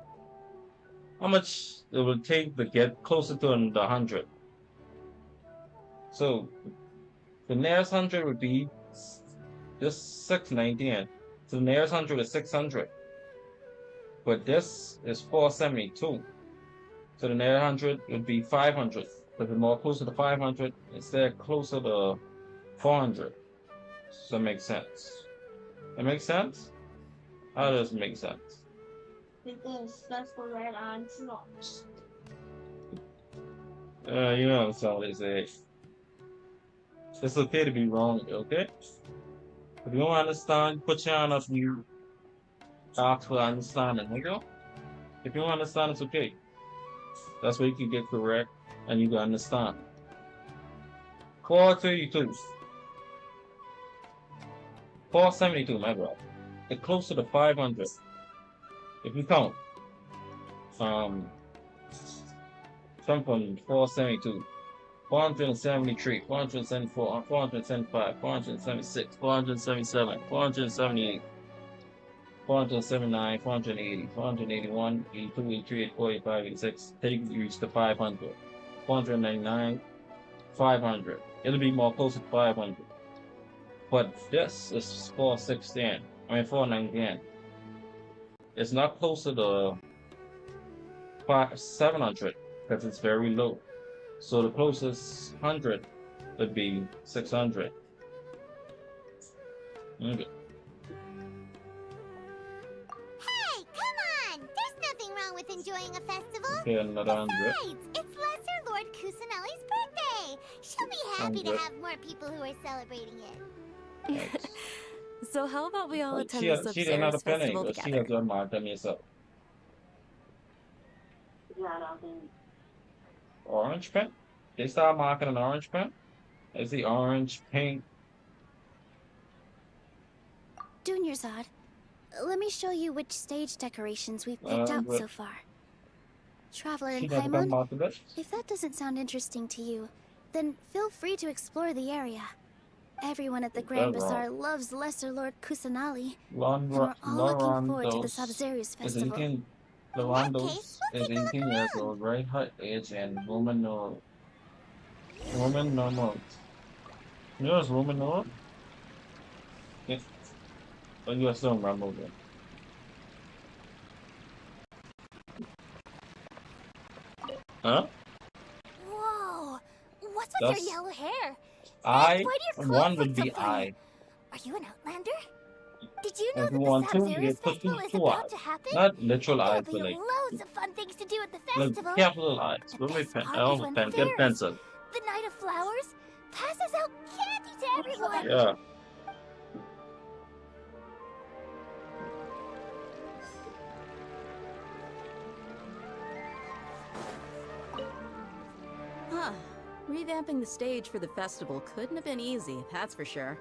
how much it will take to get closer to the 100. So, the nearest 100 would be this 619. So the nearest 100 is 600. But this is 472. So the nearest 100 would be 500. But the more closer to 500, instead closer to 400. So it makes sense. It makes sense? How does it make sense? Because that's the red answer. You know that's all they say. It's okay to be wrong, okay? If you don't understand, put your hand up and you ask for understanding, okay? If you don't understand, it's okay. That's where you can get correct and you can understand. 432. 472, my bad. It's closer to 500. If you count, from 472, 473, 474, 475, 476, 477, 478, 479, 480, 481, 82, 83, 84, 85, 86, take you reach to 500. 499, 500. It'll be more closer to 500. But this is 416. 419. It's not closer to 700 because it's very low. So the closest 100 would be 600. Okay. Hey, come on! There's nothing wrong with enjoying a festival. Okay, another 100. Besides, it's Lesser Lord Kusanelli's birthday. She'll be happy to 100. have more people who are celebrating it. So how about we all attend She this didn't have a Observers penny, festival but she together? has done my them yourself. Orange pen? They start marking an orange pen? Is the orange, pink? Dunyarzad, let me show you which stage decorations we've picked out but so far. Traveler she and never come Paimon, out to this. if that doesn't sound interesting to you, then feel free to explore the area. Everyone at the Grand That's Bazaar loves Lesser Lord Kusanali, and Lon we're all looking forward to the Lorandos Sabzerus is festival. 18. Lorandos is 18 years old, right height, age, and woman no. Woman no. You know it's woman no? Yes. Oh, you still remember that. Huh? Whoa! What's with That's your yellow hair? I. Why do your One clothes look would so be funny? I. Are you an outlander? Did you know If you that the want to, you Sub-Zero's get put festival is two about eyes. to happen? Not literal There'll eyes, be but like, loads of fun things to do at the like festival. capital eyes. The With my best pen. I part is almost when pen. Get Ferris, pencil. the Night of Flowers, passes out candy to everyone. Yeah. Huh. Revamping the stage for the festival couldn't have been easy, that's for sure.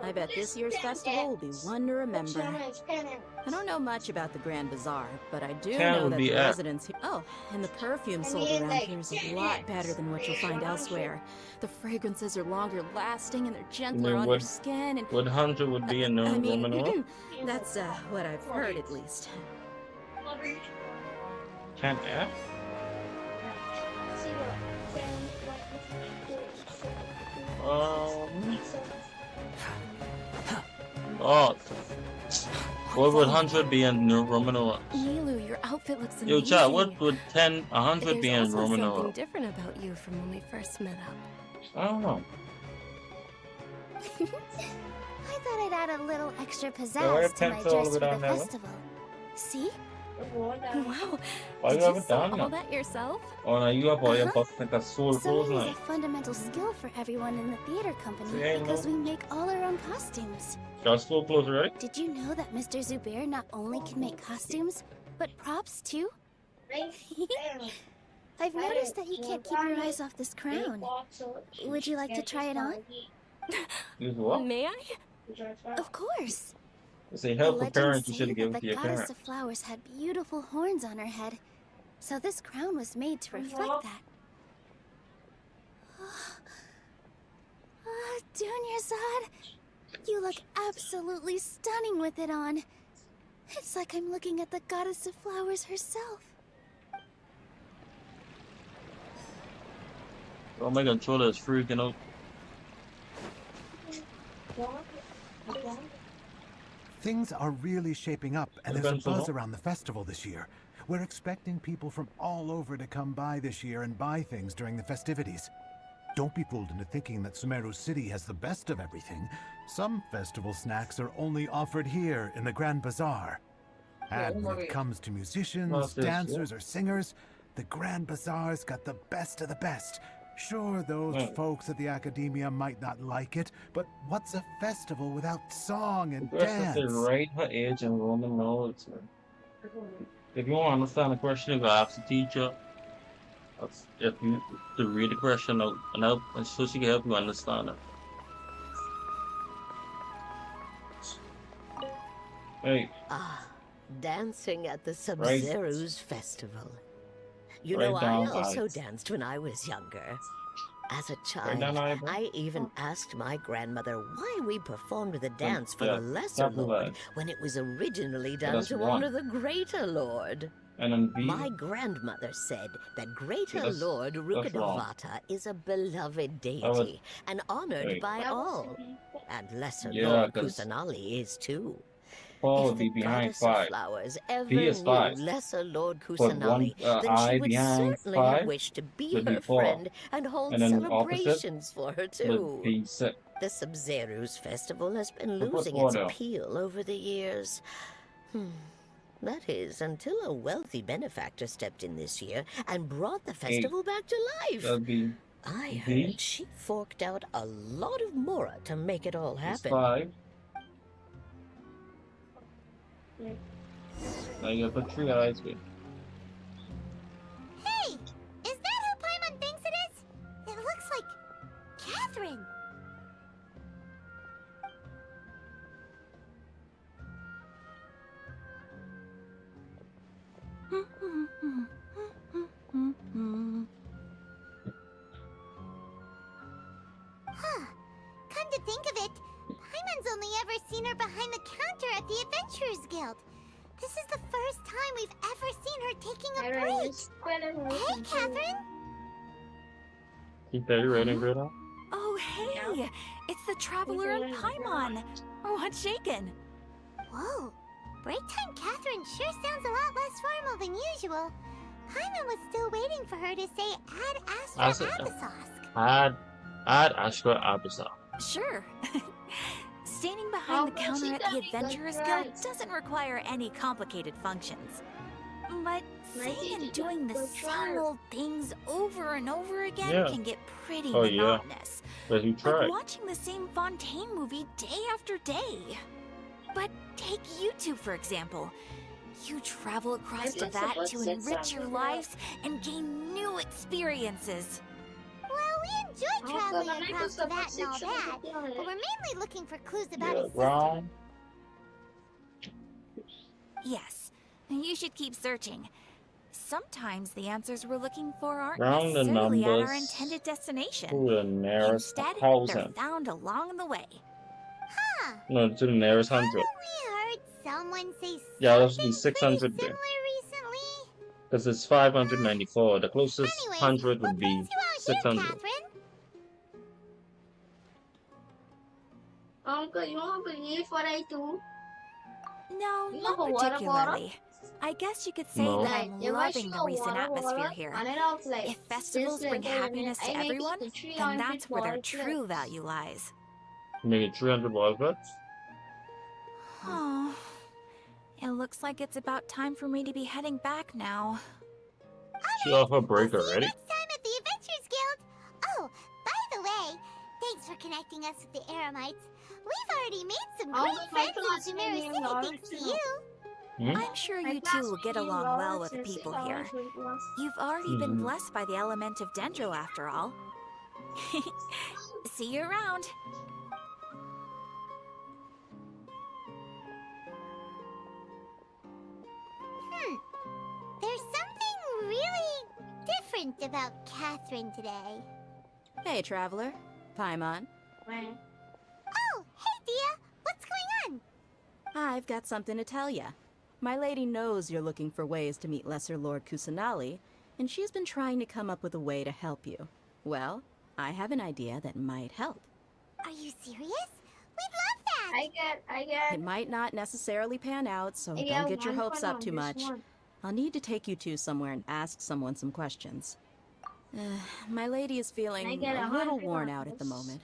I bet this year's festival will be one to remember. I don't know much about the Grand Bazaar, but I do Ten know would that be the F. residents here— Oh, and the perfume sold around here is a lot better than what you'll find elsewhere. The fragrances are longer lasting and they're gentler Then on your would skin and— 100 would be a no I mean, Roman numeral. that's what I've heard at least. 10 F. Oh. What would 100 be in Roman numerals? Nilu, your outfit looks amazing. Yo, chat, what would 100 be in There's also Roman something numerals? different about you from when we first met up. I don't know. I thought I'd add a little extra Yeah, why pizzazz to my pencil all dress the for way the down there? festival. See? Wow. Why Did you have you it sew done all now? that yourself? Oh, no, you have all your Uh-huh. buff like a soul clothes Sewing is now. a fundamental skill for everyone in the theater company See, I because know. we make all our own costumes. Got school clothes, right? Did you know that Mr. Zubair not only can make costumes, but props too? I've noticed that you can't keep your eyes off this crown. Would you like to try it on? Use what? May I? Of course. It's a The help for legends parents. You say should have that given the to your goddess parents. of flowers had beautiful horns on her head, so this crown was made to reflect that. Dunyarzad, you look absolutely stunning with it on. It's like I'm looking at the goddess of flowers herself. Oh, my controller is freaking out. Things are really shaping up, and there's a buzz around the festival this year. We're expecting people from all over to come by this year and buy things during the festivities. Don't be fooled into thinking that Sumeru City has the best of everything. Some festival snacks are only offered here in the Grand Bazaar. And when it comes to musicians, dancers, or singers, the Grand Bazaar's got the best of the best. Sure, those folks at the Academia might not like it, but what's a festival without song and dance? They rate her age and Roman notes. If you want to understand the question, you gotta ask the teacher. If you to read the question out and help, and so she can help you understand it. Hey. Ah, dancing at the Right. Sub-Zero's festival. You Right know, I down also eyes. danced when I was younger. As a Right child, down eyebrow. I even asked my grandmother why we performed the dance for yeah, the Lesser capital Lord eyes. when it was originally Yeah, done that's to one. honor the Greater Lord. And then B. My grandmother said that Greater that's- Lord that's wrong. Rukadavata is a beloved deity was- and honored Wait. by all. And Lesser Yeah, Lord 'cause Kusanali is too. Paul If would be the behind goddess of 5. flowers ever B is knew 5. Lesser Lord But Kusanali, then I she would behind certainly have 5 wished to be would be her 4. friend and hold And then opposite celebrations for her would too. be 6. The Sub-Zero's festival has been But what's losing its order? appeal over the years. That is, until a wealthy benefactor stepped in this year and brought the festival back to life. That'd be I B. heard she forked out a lot of mora to make it all It's happen. 5. Now you gotta put 3 eyes with. Hey! Is that who Paimon thinks it is? It looks like Catherine. Huh. Come to think of it, Paimon's only ever seen her behind the counter at the Adventurers Guild. This is the first time we've ever seen her taking a break. Hey, Catherine! Keep that red and red on. Oh, hey! It's the Traveler and Paimon! What's shaken? Whoa. Break-time Catherine sure sounds a lot less formal than usual. Paimon was still waiting for her to say Ad Astra Abyssosque. Ad Astra Abyssosque. Sure. Standing behind the counter at the Adventurers Guild doesn't require any complicated functions. But saying and doing the same old things over and over again can get pretty monotonous. But you tried. Like watching the same Fontaine movie day after day. But take you two, for example. You travel across to that to enrich your lives and gain new experiences. Well, we enjoy traveling across to that and all that, but we're mainly looking for clues about his sister. Wrong. Yes, you should keep searching. Sometimes the answers we're looking for aren't Round the necessarily at our numbers intended destination. to the nearest Instead, they're 1,000. found along the way. Huh. No, to the nearest 100. We heard someone say Yeah, that should be something 600 pretty then. similar recently. Because it's 594. The closest Anyway, 100 what would be brings you out 600. here, Catherine? Uncle, you want to believe what I do? No, You not know what, particularly. I guess you could say No. that I'm loving the recent atmosphere here. If festivals bring happiness to everyone, then that's where their true value lies. Make it 300 ball bets. Oh, it looks like it's about time for me to be heading back now. She off her break already. Next time at the Adventurers Guild. Oh, by the way, thanks for connecting us with the Eremites. We've already made some great friends in Sumeru City thanks to you. I'm sure you two will get along well with the people here. You've already been blessed by the element of Dendro after all. See you around. There's something really different about Catherine today. Hey, Traveler. Paimon. Oh, hey, Dia. What's going on? I've got something to tell ya. My lady knows you're looking for ways to meet Lesser Lord Kusanali, and she's been trying to come up with a way to help you. Well, I have an idea that might help. Are you serious? We'd love that! I get. It might not necessarily pan out, so I don't get your one hopes point up on too this much. one. I'll need to take you two somewhere and ask someone some questions. My lady is feeling I get a little 100 worn on out at the this. moment.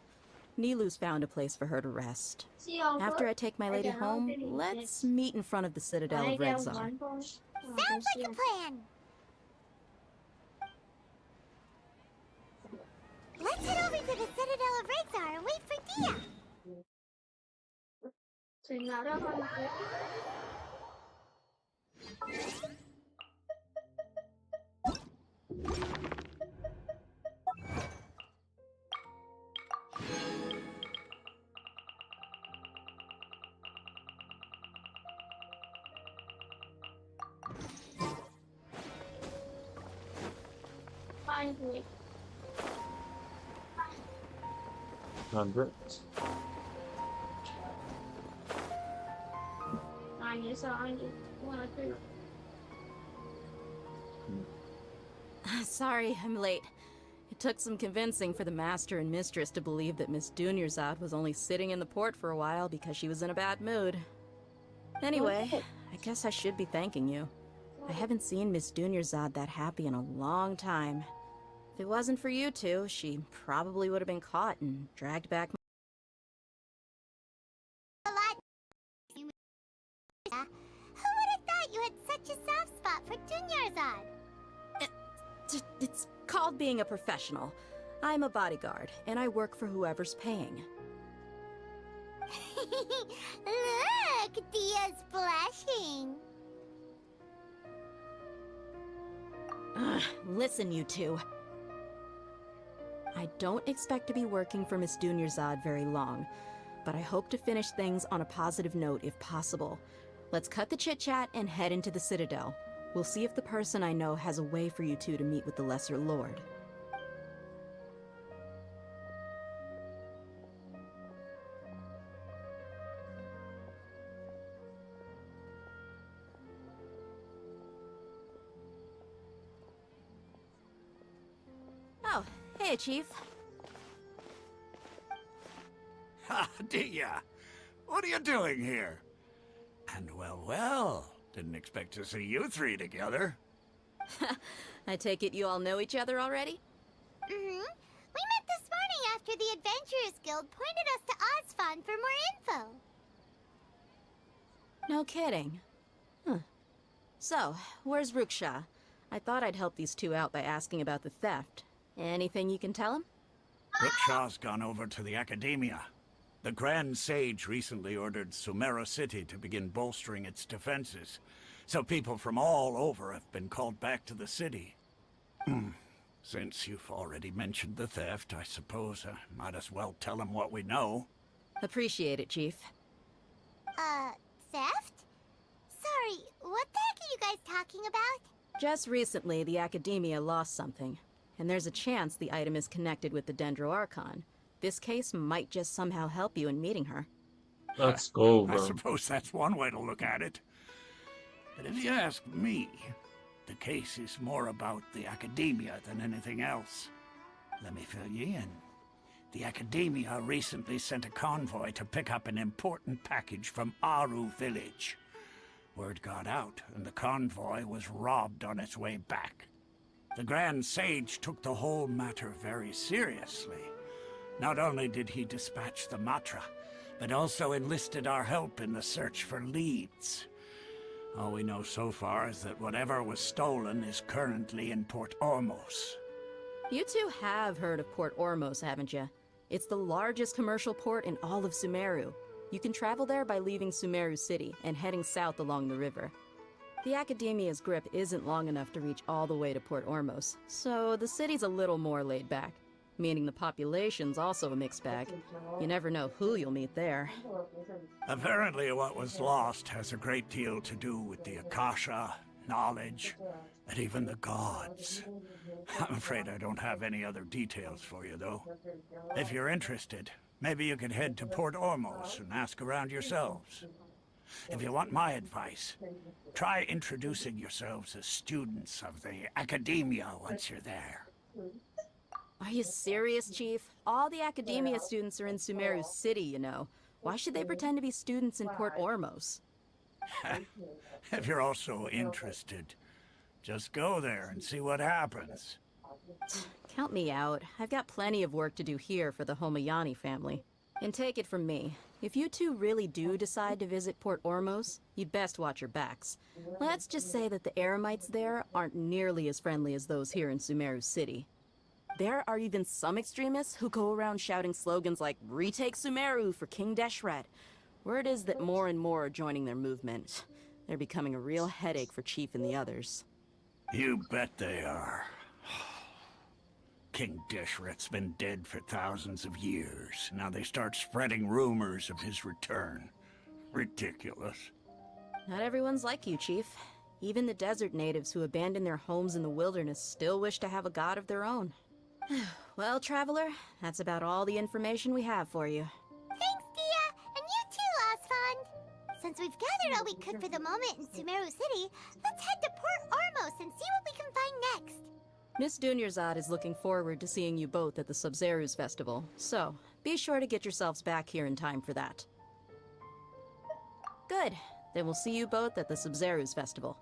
Nilu's found a place for her to rest. See, Uncle? After I take my I lady get home, 100 in let's this. meet in front of the Citadel I of get Redzar. 1 point. Sounds like a plan. Let's head over to the Citadel of Redzar and wait for Dia. So another 100. Finally. 100. 90, so I need 1 or 2. Sorry, I'm late. It took some convincing for the master and mistress to believe that Miss Dunyarzad was only sitting in the port for a while because she was in a bad mood. Anyway, I guess I should be thanking you. I haven't seen Miss Dunyarzad that happy in a long time. If it wasn't for you two, she probably would have been caught and dragged back. A lot. Who would have thought you had such a soft spot for Dunyarzad? It's called being a professional. I'm a bodyguard, and I work for whoever's paying. Look, Dia's blushing. Listen, you two. I don't expect to be working for Miss Dunyarzad very long, but I hope to finish things on a positive note if possible. Let's cut the chit-chat and head into the Citadel. We'll see if the person I know has a way for you two to meet with the Lesser Lord. Oh, hey, Chief. Ha, Dia! What are you doing here? And well, didn't expect to see you three together. I take it you all know each other already? Mm-hmm. We met this morning after the Adventurers Guild pointed us to Ozfond for more info. No kidding. Huh. So, where's Ruksha? I thought I'd help these two out by asking about the theft. Anything you can tell him? Rukshaw's gone over to the Academia. The Grand Sage recently ordered Sumeru City to begin bolstering its defenses, so people from all over have been called back to the city. Since you've already mentioned the theft, I suppose I might as well tell him what we know. Appreciate it, Chief. Theft? Sorry, what the heck are you guys talking about? Just recently, the Academia lost something, and there's a chance the item is connected with the Dendro Archon. This case might just somehow help you in meeting her. Let's go, I bro. suppose that's one way to look at it. But if you ask me, the case is more about the Academia than anything else. Let me fill you in. The Academia recently sent a convoy to pick up an important package from Aru village. Word got out, and the convoy was robbed on its way back. The Grand Sage took the whole matter very seriously. Not only did he dispatch the Matra, but also enlisted our help in the search for leads. All we know so far is that whatever was stolen is currently in Port Ormos. You two have heard of Port Ormos, haven't you? It's the largest commercial port in all of Sumeru. You can travel there by leaving Sumeru City and heading south along the river. The Academia's grip isn't long enough to reach all the way to Port Ormos, so the city's a little more laid back. Meaning the population's also a mixed bag. You never know who you'll meet there. Apparently what was lost has a great deal to do with the Akasha, knowledge, and even the gods. I'm afraid I don't have any other details for you, though. If you're interested, maybe you could head to Port Ormos and ask around yourselves. If you want my advice, try introducing yourselves as students of the Academia once you're there. Are you serious, Chief? All the Academia students are in Sumeru City, you know. Why should they pretend to be students in Port Ormos? If you're also interested, just go there and see what happens. Count me out. I've got plenty of work to do here for the Homayani family. And take it from me, if you two really do decide to visit Port Ormos, you'd best watch your backs. Let's just say that the Eremites there aren't nearly as friendly as those here in Sumeru City. There are even some extremists who go around shouting slogans like, "Retake Sumeru for King Deshret." Word is that more and more are joining their movement. They're becoming a real headache for Chief and the others. You bet they are. King Deshret's been dead for thousands of years. Now they start spreading rumors of his return. Ridiculous. Not everyone's like you, Chief. Even the desert natives who abandoned their homes in the wilderness still wish to have a god of their own. Well, Traveler, that's about all the information we have for you. Thanks, Dia! And you too, Ozfond! Since we've gathered all we could for the moment in Sumeru City, let's head to Port Ormos and see what we can find next. Miss Dunyarzad is looking forward to seeing you both at the Sub-Zerus Festival, so be sure to get yourselves back here in time for that. Good. Then we'll see you both at the Sub-Zerus Festival.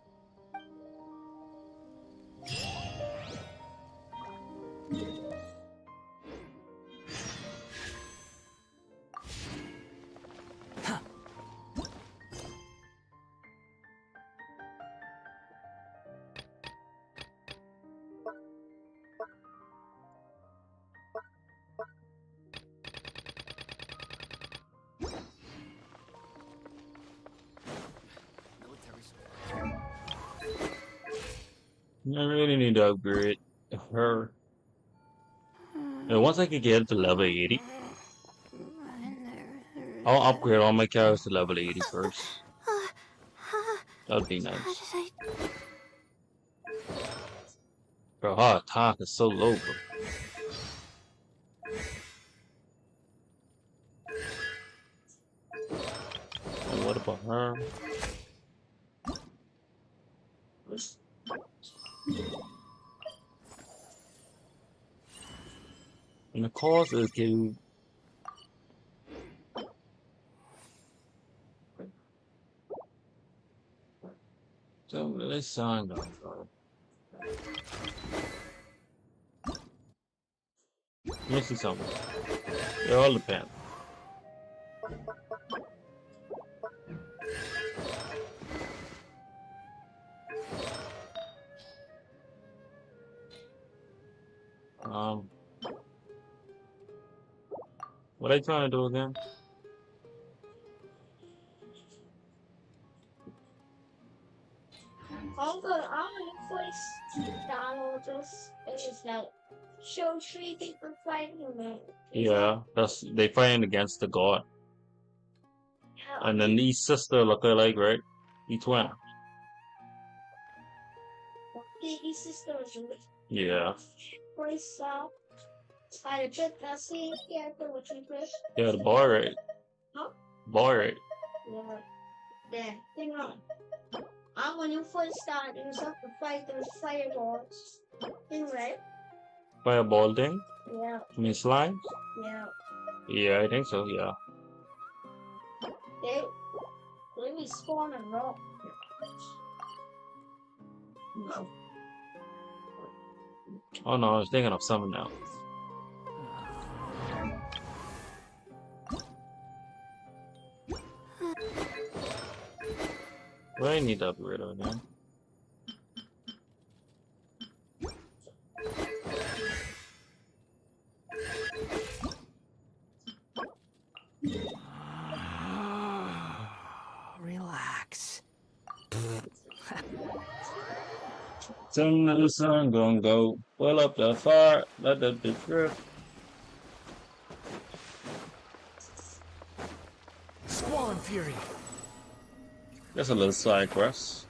I really need to upgrade her. And once I can get to level 80, I'll upgrade all my characters to level 80 first. That'd be nice. Bro, her attack is so low, bro. And what about her? And the cause is to So this song goes, bro. Let me see something. It all depends. What are you trying to do again? Although I'm gonna place Donald just is that show treating for fighting man. Yeah, that's they fighting against the god. And then these sister look alike, right? Each one. His sister was with Yeah. Grace I bet that's the character which we play. Yeah, the boy right. Huh? Boy right. Yeah. Then hang on. I'm when you first start you just have to fight those fireballs. Thing right? Fireball thing? Yeah. You mean slime? Yeah. Yeah, I think so, yeah. They respawn and roll. No. Oh no, I was thinking of something else. Well, I need to upgrade it again. Relax. Soon the sun gonna go. Pull up the fire, let the bitch rip. Squall and Fury. That's a little side quest.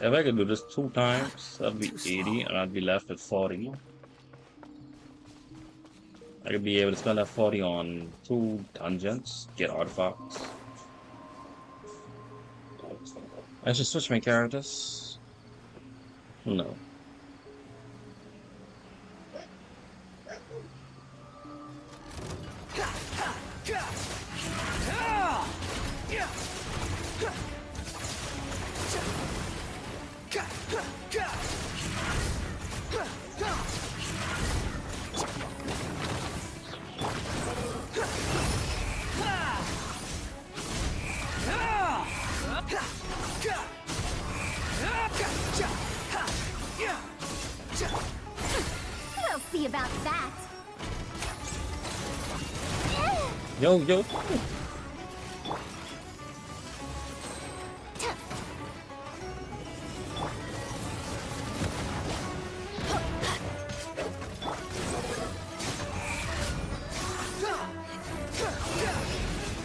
If I could do this 2 times, that'd be 80, and I'd be left with 40. I could be able to spend that 40 on 2 dungeons, get artifacts. I should switch my characters. No. We'll see about that. Yo.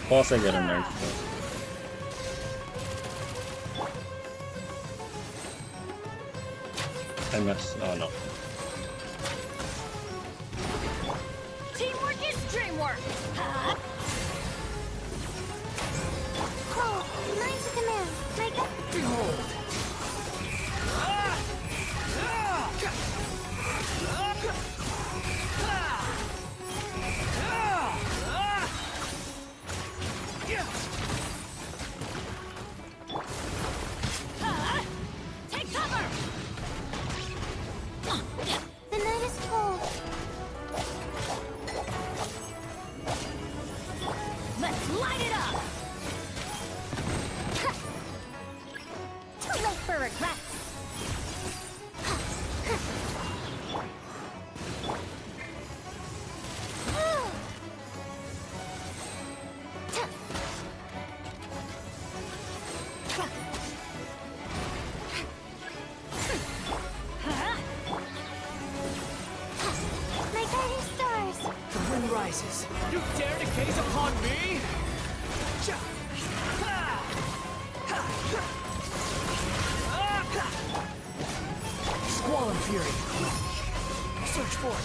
Of course I get a nerf. I missed. Oh no. Teamwork is dreamwork. Oh, mine's a command. Make up. Behold. Take cover. The night is cold. Let's light it up. Too late for regrets. My guiding stars. The wind rises. You dare to gaze upon me? Squall and Fury. Search for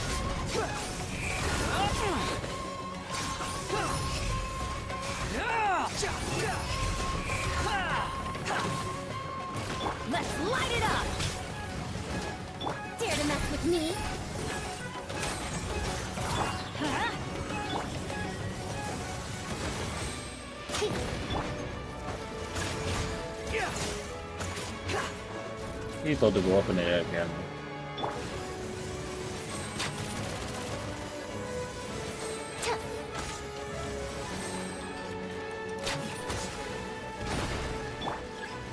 Let's me. He thought to go up in the air again.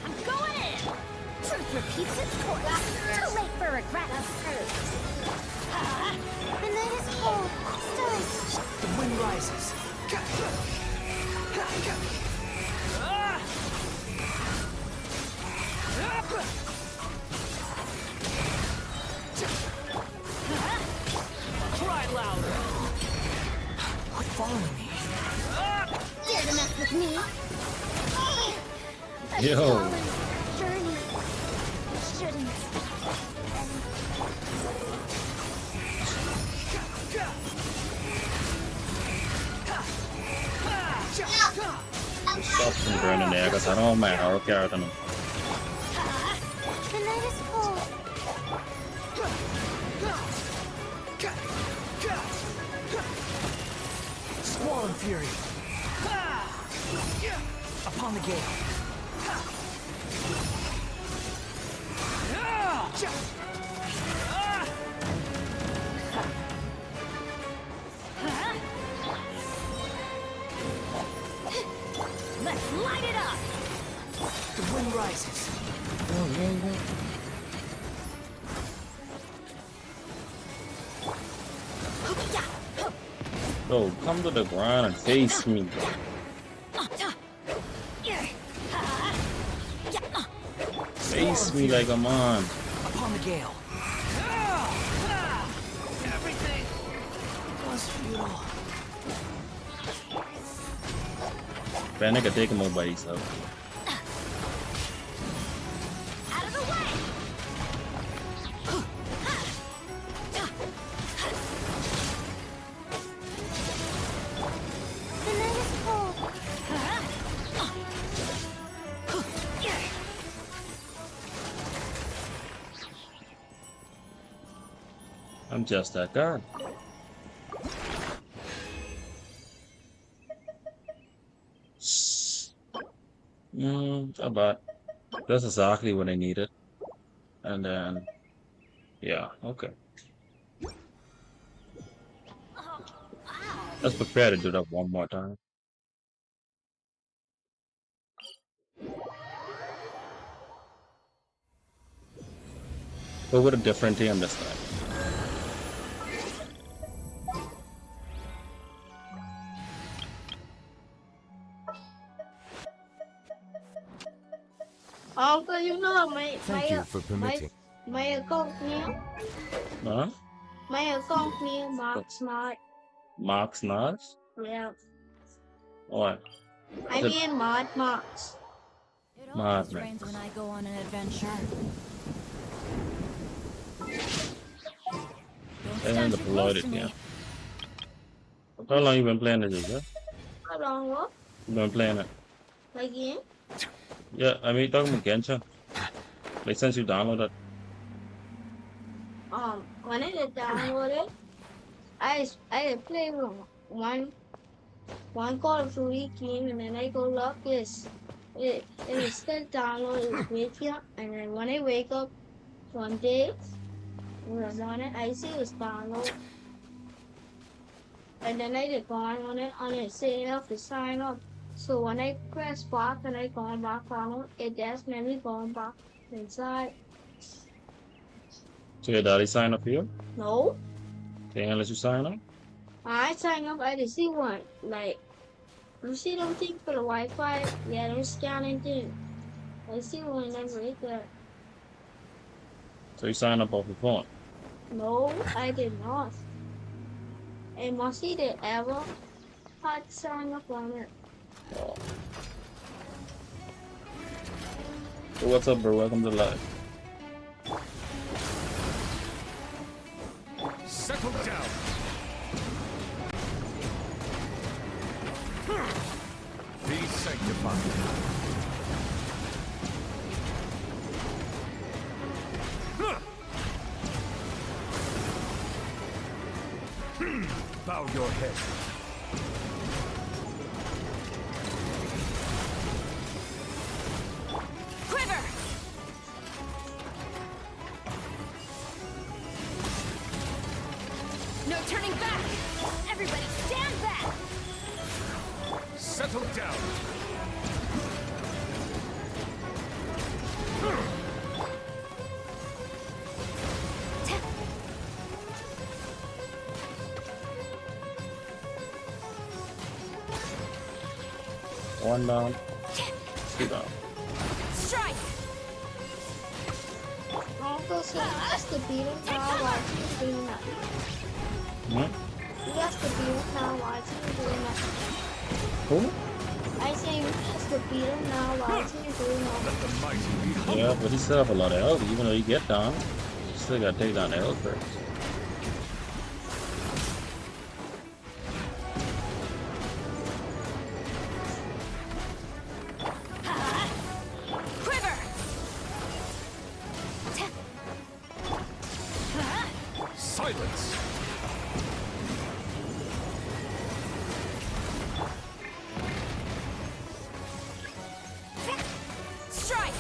I'm going in. Truth repeats its course. Too late for regret. The night is cold. Stars. The wind rises. Cry louder. Quit following me. Dare to mess with me? A Yo. solemn journey. Shouldn't. Stop from burning there because I don't mind our character. The night is cold. Squall and fury. Upon the gale. Let's light it up. The wind rises. Bro, come to the ground and face me. Face me like I'm on. Upon the gale. Everything was futile. Man, I can take him over by himself. Out of the way. The night is cold. I'm just that guy. About that's exactly what I needed. And then, yeah, okay. Let's prepare to do that one more time. But with a different team this time. Uncle, you know Thank you for permitting. my account name? Huh? My account name Mark's not. Mark's not? Yeah. What? I mean Marks. It Mad always Max. rains when I go on an adventure. Don't And stand the too blood close to me. again. How long you been playing this, yeah? How long what? You been playing it? Again? Yeah, I mean talking about Genshine. Like since you downloaded. When I did download it, I play one Call of Duty game, and then I go look it is still downloaded with you, and then when I wake up one day in the morning, I see it's downloaded, and then I did go on it, and it say I have to sign up. So when I press back and I go back on it, just made me go back inside. So your daddy signed up for you? No, They ain't let you sign up? I sign up. I didn't see one. Like, you see them thing for the Wi-Fi? Yeah, them scanning thing. I see one that's right there. So you signed up off your phone? No, I did not. And must see they ever had sign up on it. Oh. So what's up, bro? Welcome to live. Settle down. Be sanctified. Bow your head. Quiver! No turning back! Everybody stand back! Settle down. One down. Two down. Strike! Uncle said that's the beetle now watching you doing that. That's the beetle now watching you doing that. Who? I say that's the beetle now watching you doing that. Yeah, but he still have a lot of health. Even though you get down, you still gotta take down the health first. Quiver! Silence. Strike!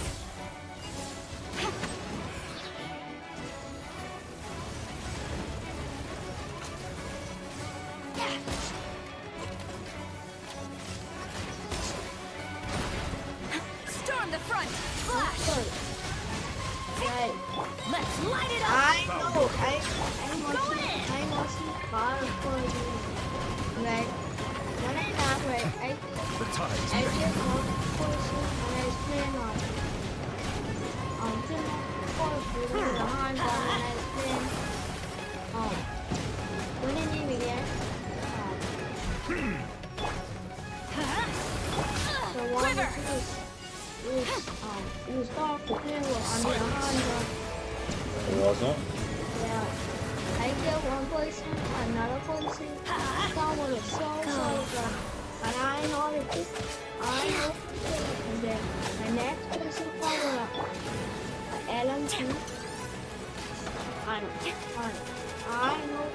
Storm the front! Flash! Right. Let's light it up! I know. I'm watching far for you. Right. When I laugh, right, I get more person and I explain till for the hand and I explain when I name again. So one is start to play on the hand. It wasn't. Yeah. I get one person, another person, someone is so good, and I know it is, and then the next person follow up, Ellen too, and I know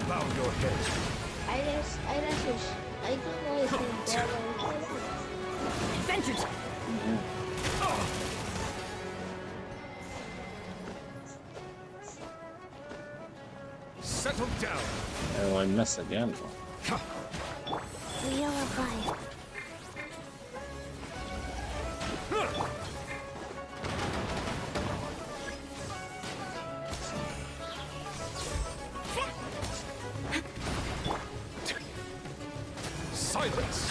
Bow your head. I do know it's in there. Adventures! Settle down. Oh, I missed again. We are alive. Silence.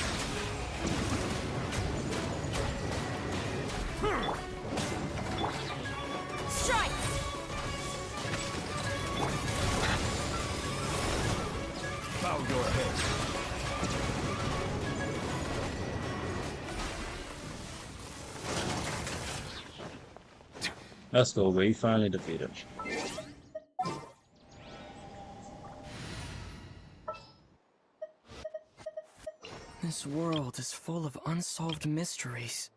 Strike! Bow your head. Let's go. We finally defeated. This world is full of unsolved mysteries.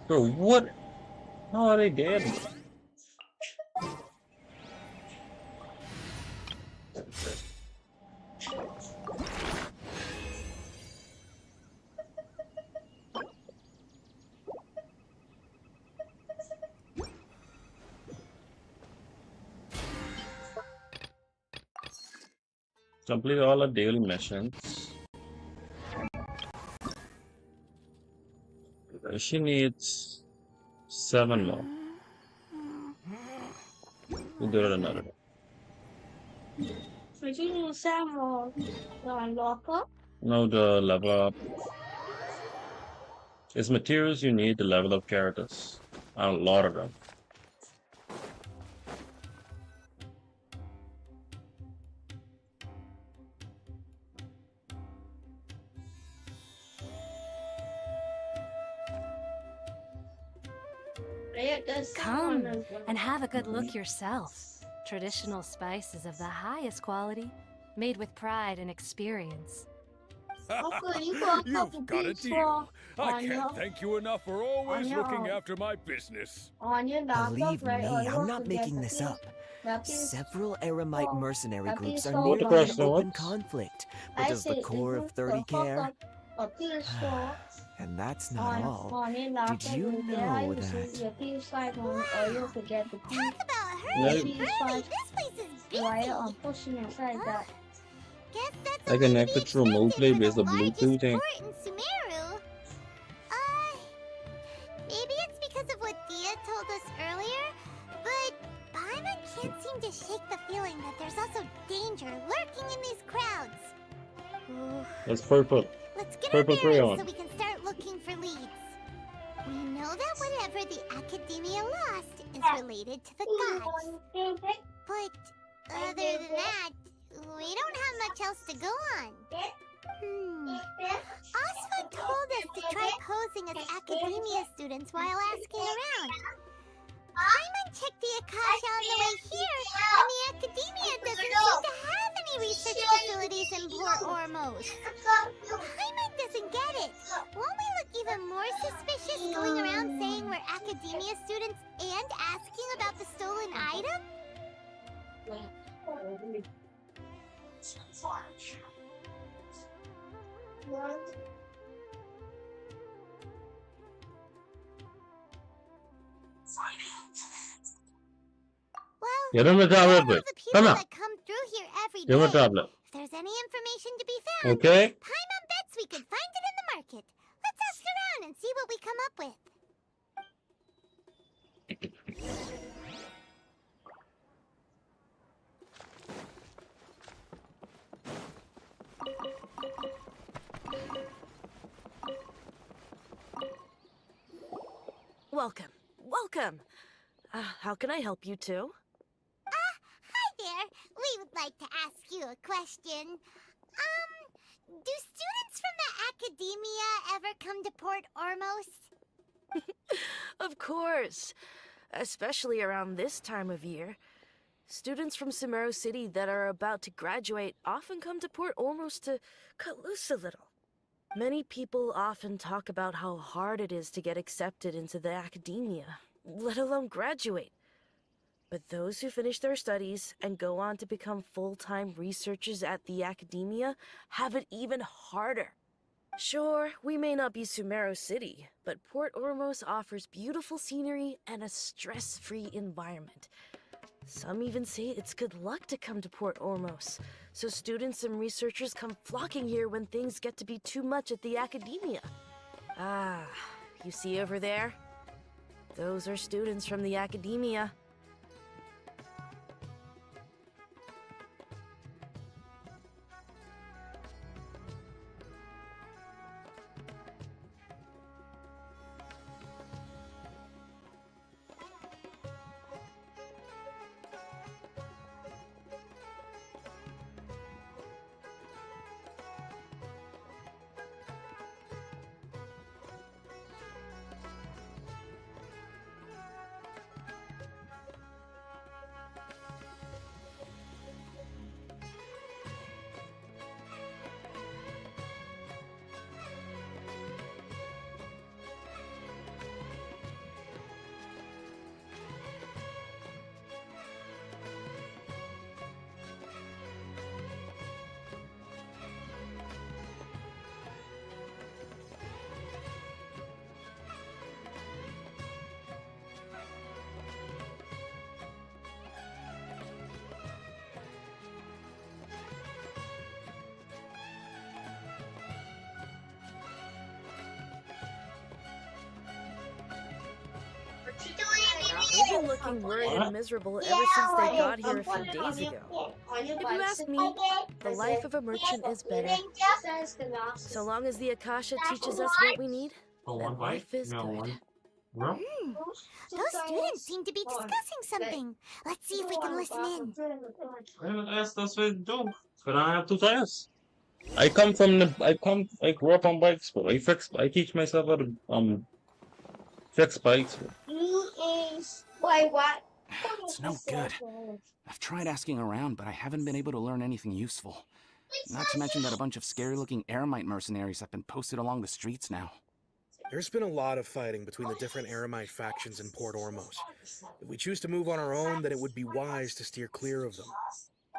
Bro, what? How are they dead? Complete all the daily missions. She needs 7 more. We'll do it another day. So you need some more locker? No, the level up. It's materials you need to level up characters. A lot of them. Come and have a good look yourself. Traditional spices of the highest quality, made with pride and experience. Uncle, you got a couple You've got a beats deal. I on your can't thank you enough for always your looking after my business. on your laptop, Believe right? me, Or you I'm don't not forget making the this PS up. the Several PS4 Eremite mercenary the groups are PS4 What the nearly in question open was? conflict. But I does the said core of if 30 you hook care? up a PS4 And that's not all. on your Did laptop you with their know uses that? your PS5 on, or you'll forget the Talk about the Like, hurry-burly. PS5 This place is busy. right on pushing inside that. Guess that's I only to be connected to remote expected play for based the on largest Bluetooth thing. port in Sumeru. Maybe it's because of what Dia told us earlier, but Paimon can't seem to shake the feeling that there's also danger lurking in these crowds. Ooh. That's purple. Let's get our Purple bearings so crayon. we can start looking for leads. We know that whatever the Academia lost is related to the gods. But other than that, we don't have much else to go on. Asfa told us to try posing as Academia students while asking around. Paimon checked the Akasha on the way here, and the Academia doesn't seem to have any research facilities in Port Ormos. Paimon doesn't get it. Won't we look even more suspicious going around saying we're Academia students and asking about the stolen item? Well, Get him a we don't tablet, have boy. the people Come on. that come through here every Give him a day. tablet. If there's any information to be found, Okay. Paimon bets we could find it in the market. Let's ask around and see what we come up with. Welcome. Welcome. How can I help you two? Hi there. We would like to ask you a question. Do students from the Academia ever come to Port Ormos? Of course. Especially around this time of year. Students from Sumeru City that are about to graduate often come to Port Ormos to cut loose a little. Many people often talk about how hard it is to get accepted into the Academia, let alone graduate. But those who finish their studies and go on to become full-time researchers at the Academia have it even harder. Sure, we may not be Sumeru City, but Port Ormos offers beautiful scenery and a stress-free environment. Some even say it's good luck to come to Port Ormos, so students and researchers come flocking here when things get to be too much at the Academia. Ah, you see over there? Those are students from the Academia. They've been looking worried and miserable ever since they got here a few days ago. If you ask me, the life of a merchant is better. So long as the Akasha teaches us what we need, then life is good. Those students seem to be discussing something. Let's see if we can listen in. That's what we do. But I have to test. I grew up on bikes, but I teach myself how to fix bikes. It's no good. I've tried asking around, but I haven't been able to learn anything useful. Not to mention that a bunch of scary-looking Eremite mercenaries have been posted along the streets now. There's been a lot of fighting between the different Eremite factions in Port Ormos. If we choose to move on our own, then it would be wise to steer clear of them.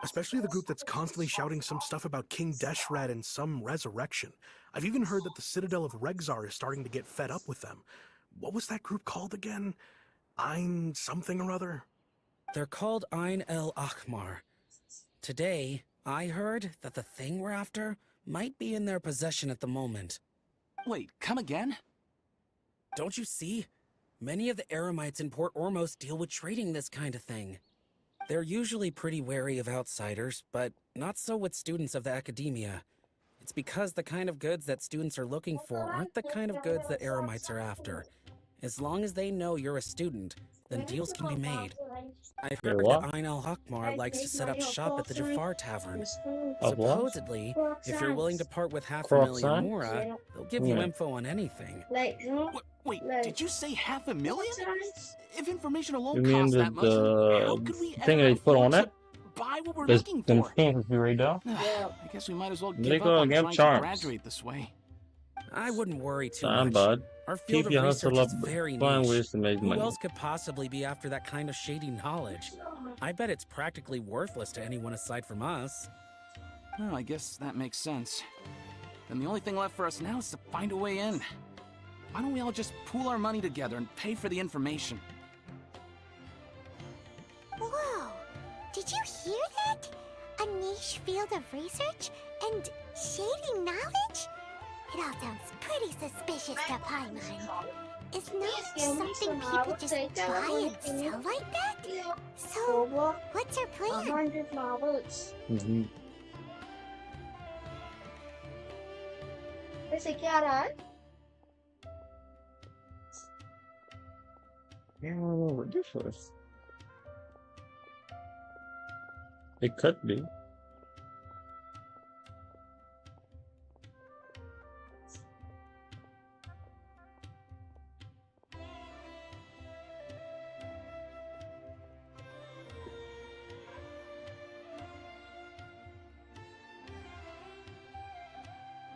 Especially the group that's constantly shouting some stuff about King Deshret and some resurrection. I've even heard that the Citadel of Regzar is starting to get fed up with them. What was that group called again? Ein something or other? They're called Ein El Akhmar. Today, I heard that the thing we're after might be in their possession at the moment. Wait, come again? Don't you see? Many of the Eremites in Port Ormos deal with trading this kind of thing. They're usually pretty wary of outsiders, but not so with students of the academia. It's because the kind of goods that students are looking for aren't the kind of goods that Eremites are after. As long as they know you're a student, then deals can be made. I've heard that Ein al-Hakmar likes to set up shop at the Jafar Tavern. Supposedly, if you're willing to part with $500,000 Mora, they'll give you info on anything. Wait, did you say $500,000? If information You alone mean costs that much, how could we thing they put on it? buy what we're There's looking some for? fantasy right now. I guess we might as well They give go up on against trying charms. to graduate this way. I wouldn't worry too Damn, much. bud. Our field Keep your of research hustle is up, very find niche. ways to make Who money. else could possibly be after that kind of shady knowledge? I bet it's practically worthless to anyone aside from us. Well, I guess that makes sense. Then the only thing left for us now is to find a way in. Why don't we all just pool our money together and pay for the information? Whoa! Did you hear that? A niche field of research and shady knowledge? It all sounds pretty suspicious to Paimon. Is knowledge something people just buy and sell like that? So, what's our plan? 100 marbles. Where's क्या रहा है? Ridiculous. It could be.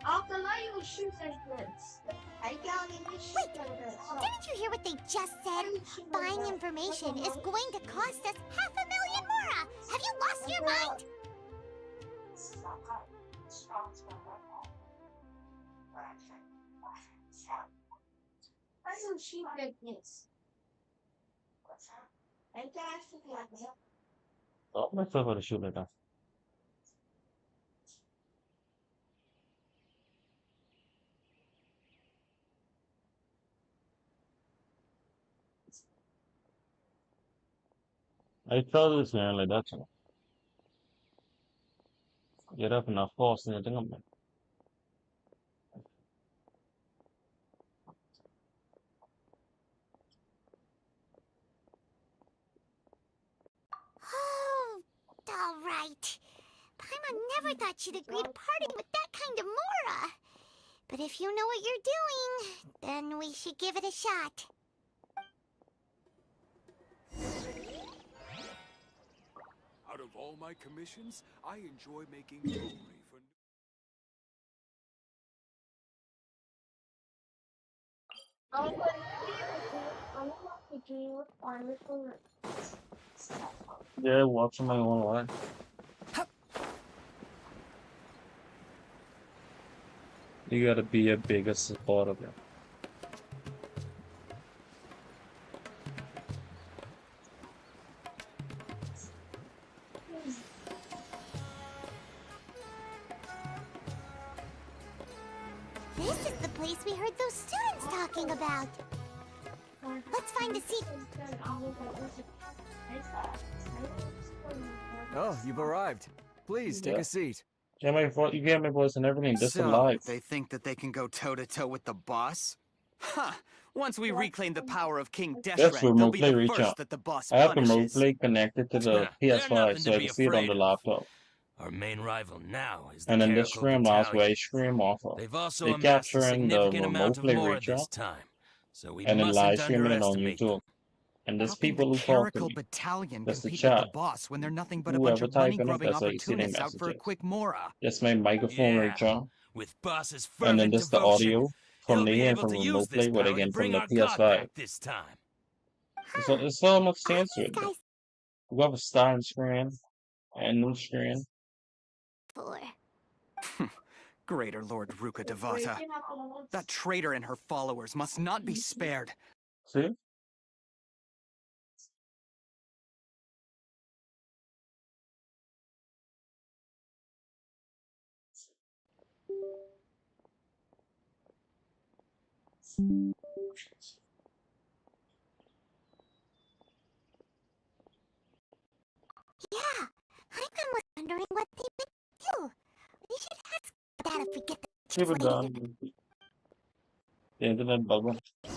After that, you will shoot segments. I can't even shoot segments. Didn't you hear what they just said? Buying information is going to cost us $500,000 Mora! Have you lost your mind? I don't shoot segments. I can't shoot segments. Oh, मैं फिर पर shoot लेता. I saw this man like that's it. Get up and force anything up, man. Oh, all right. Paimon never thought she'd agree to parting with that kind of Mora. But if you know what you're doing, then we should give it a shot. Out of all my commissions, I enjoy making jewelry for... Yeah, watching my own life. You gotta be a bigger supporter of it. This is the place we heard those students talking about. Let's find a seat. Oh, you've arrived. Please take Yeah. a seat. Yeah, you get my voice and everything. This is So, live. they think that they can go toe-to-toe with the boss? Huh! Once we reclaim the power of King That's Deshret, they'll remote be play the reach first out. that the boss I have remote punishes. play connected to the PS5 so I can see it on the laptop. Our main rival now is the And then this Carrico stream last Battalion. where I stream off of. They've also They amassed a capturing the significant remote amount of play Mora reach this out time, so we and then mustn't live streaming it on underestimate YouTube. And there's How can people the who talk to Caracal me. Battalion That's the compete with the chat. boss when they're nothing but a bunch Whoever of typing it, money-grubbing that's how you see their opportunists out for a messages. quick mora? That's my microphone right Yeah. there. With Boss's And then fervent this the devotion, audio from he'll be me and able from to use remote this play, but power to again from bring the our god PS5. back this time. So it's so much to answer it though. We have a starting screen and new screen. Greater Lord Ruka Devata. That traitor and her followers must not be spared. See? Yeah, I've been wondering what they would do. We should ask that if we get the Keep it later. down. The internet bubble. Should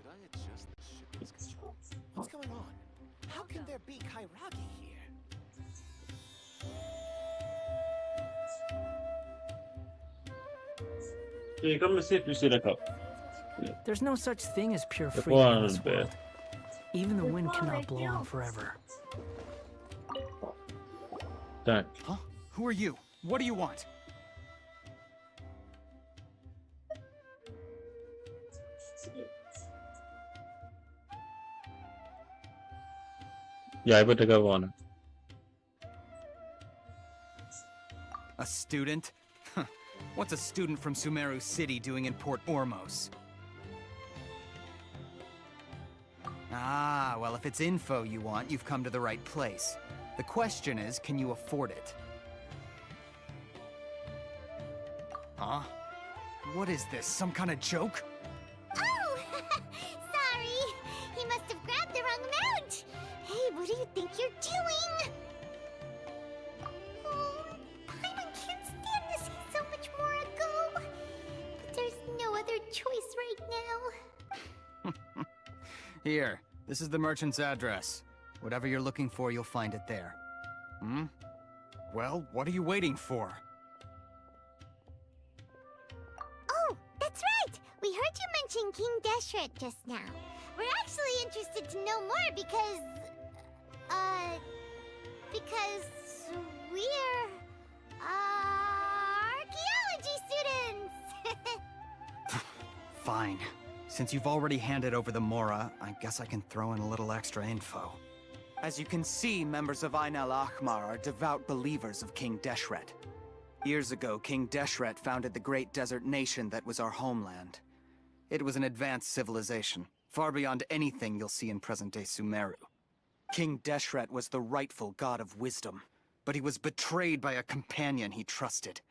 I adjust the shipment's control? What's going on? How can there be Kairagi here? Yeah, come and see if you see the cup. There's no such thing as pure The freedom one in is this bad. world. Even the wind cannot blow on forever. Done. Huh? Who are you? What do you want? Yeah, I better go on it. A student? Huh. What's a student from Sumeru City doing in Port Ormos? Ah, well, if it's info you want, you've come to the right place. The question is, can you afford it? Huh? What is this, some kind of joke? Oh! Sorry! He must have grabbed the wrong amount! Hey, what do you think you're doing? Oh, Paimon can't stand to see so much more ago. But there's no other choice right now. Here, this is the merchant's address. Whatever you're looking for, you'll find it there. Hmm? Well, what are you waiting for? Oh, that's right! We heard you mention King Deshret just now. We're actually interested to know more because we're, archaeology students! Fine. Since you've already handed over the Mora, I guess I can throw in a little extra info. As you can see, members of Ainel Ahmar are devout believers of King Deshret. Years ago, King Deshret founded the great desert nation that was our homeland. It was an advanced civilization, far beyond anything you'll see in present-day Sumeru. King Deshret was the rightful god of wisdom, but he was betrayed by a companion he trusted.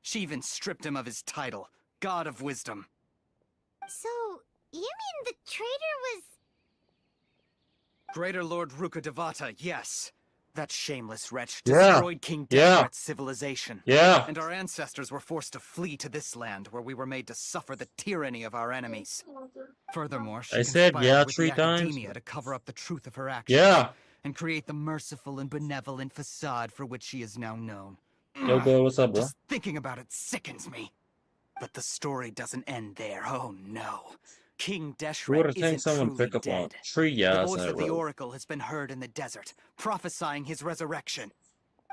She even stripped him of his title, God of Wisdom. So, you mean the traitor was... Greater Lord Ruka Devata, yes. That shameless wretch Yeah. destroyed King Yeah. Deshret's civilization. Yeah. And our ancestors were forced to flee to this land where we were made to suffer the tyranny of our enemies. Furthermore, she I said conspired yeah with 3 the times. Academia to cover up the truth of her actions. Yeah. And create the merciful and benevolent facade for which she is now known. Yo, bro, what's up, bro? Just thinking about it sickens me. But the story doesn't end there, oh no. King You would Deshret have think isn't someone truly pick up on dead. 3 The yards voice in a of the row. Oracle has been heard in the desert, prophesying his resurrection.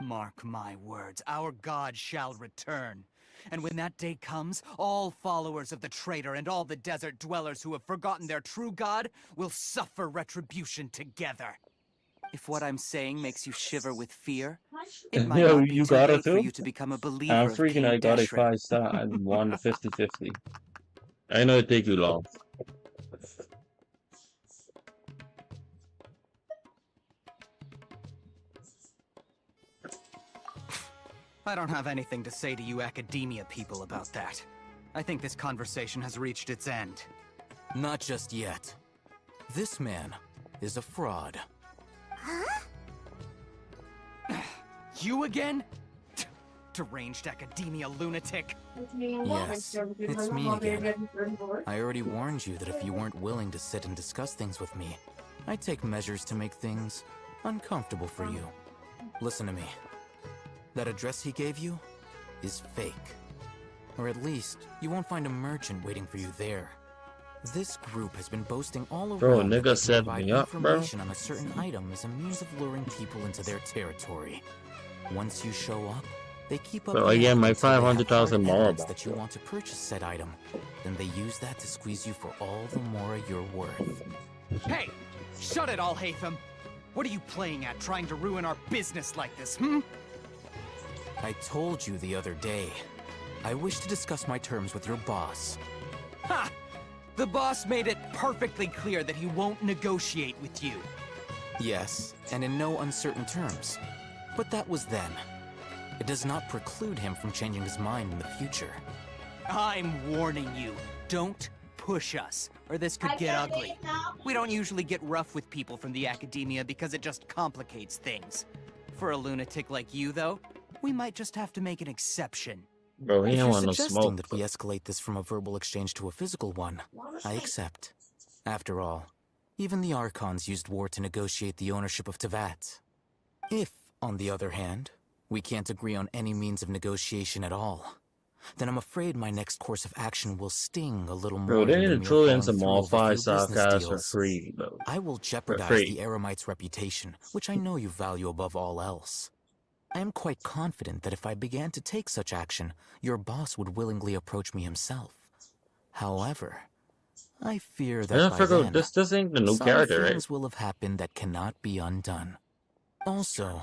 Mark my words, our god shall return. And when that day comes, all followers of the traitor and all the desert dwellers who have forgotten their true god will suffer retribution together. If what I'm saying makes you shiver with fear, it might Yo, not be you too got it late for too? you to become a believer I'm of freaking, King I got a Deshret. 5-star and won the 50-50. I know it take you long. I don't have anything to say to you Academia people about that. I think this conversation has reached its end. Not just yet. This man is a fraud. Huh? You again? Deranged Academia lunatic. Yes, it's me again. I already warned you that if you weren't willing to sit and discuss things with me, I'd take measures to make things uncomfortable for you. Listen to me. That address he gave you is fake. Or at least, you won't find a merchant waiting for you there. This group has been boasting all around Bro, that nigga they can set provide me up, bro. information on a certain item as a means of luring people into their territory. Once you show up, they keep up Bro, the I get act my until they have 500,000 hard more evidence back, that you bro. want to purchase said item. Then they use that to squeeze you for all the more you're worth. Hey! Shut it all, Hatham! What are you playing at, trying to ruin our business like this, hmm? I told you the other day. I wish to discuss my terms with your boss. Ha! The boss made it perfectly clear that he won't negotiate with you. Yes, and in no uncertain terms. But that was then. It does not preclude him from changing his mind in the future. I'm warning you, don't push us, or this could get ugly. We don't usually get rough with people from the academia because it just complicates things. For a lunatic like you, though, we might just have to make an exception. Bro, he If don't you're want no suggesting smoke. that we escalate this from a verbal exchange to a physical one, I accept. After all, even the Archons used war to negotiate the ownership of Tevat. If, on the other hand, we can't agree on any means of negotiation at all, then I'm afraid my next course of action will sting a little more Bro, they than need the to mere throw in following some through all of a few 5-star business cars for deals. free, bro. I will For jeopardize free. the Eremite's reputation, which I know you value above all else. I am quite confident that if I began to take such action, your boss would willingly approach me himself. However, I fear I that don't by figure then, this ain't the new some character, right? things will have happened that cannot be undone. Also,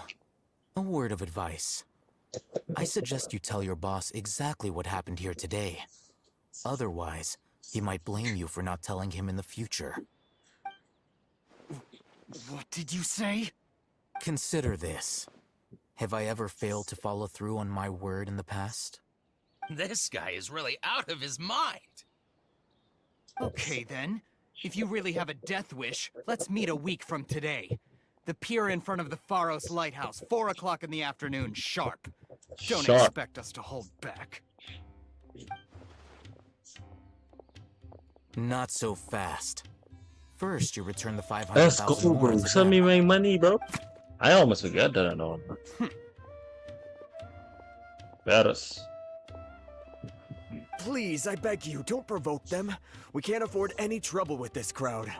a word of advice. I suggest you tell your boss exactly what happened here today. Otherwise, he might blame you for not telling him in the future. What did you say? Consider this. Have I ever failed to follow through on my word in the past? This guy is really out of his mind. Okay then. If you really have a death wish, let's meet a week from today. The pier in front of the Pharos Lighthouse, 4 o'clock in the afternoon, sharp. Don't Sharp. expect us to hold back. Not so fast. First, you return the Let's 500,000 go, more bro. to Send me them. my money, bro. I almost forgot that I know. Betters. Please, I beg you, don't provoke them. We can't afford any trouble with this crowd.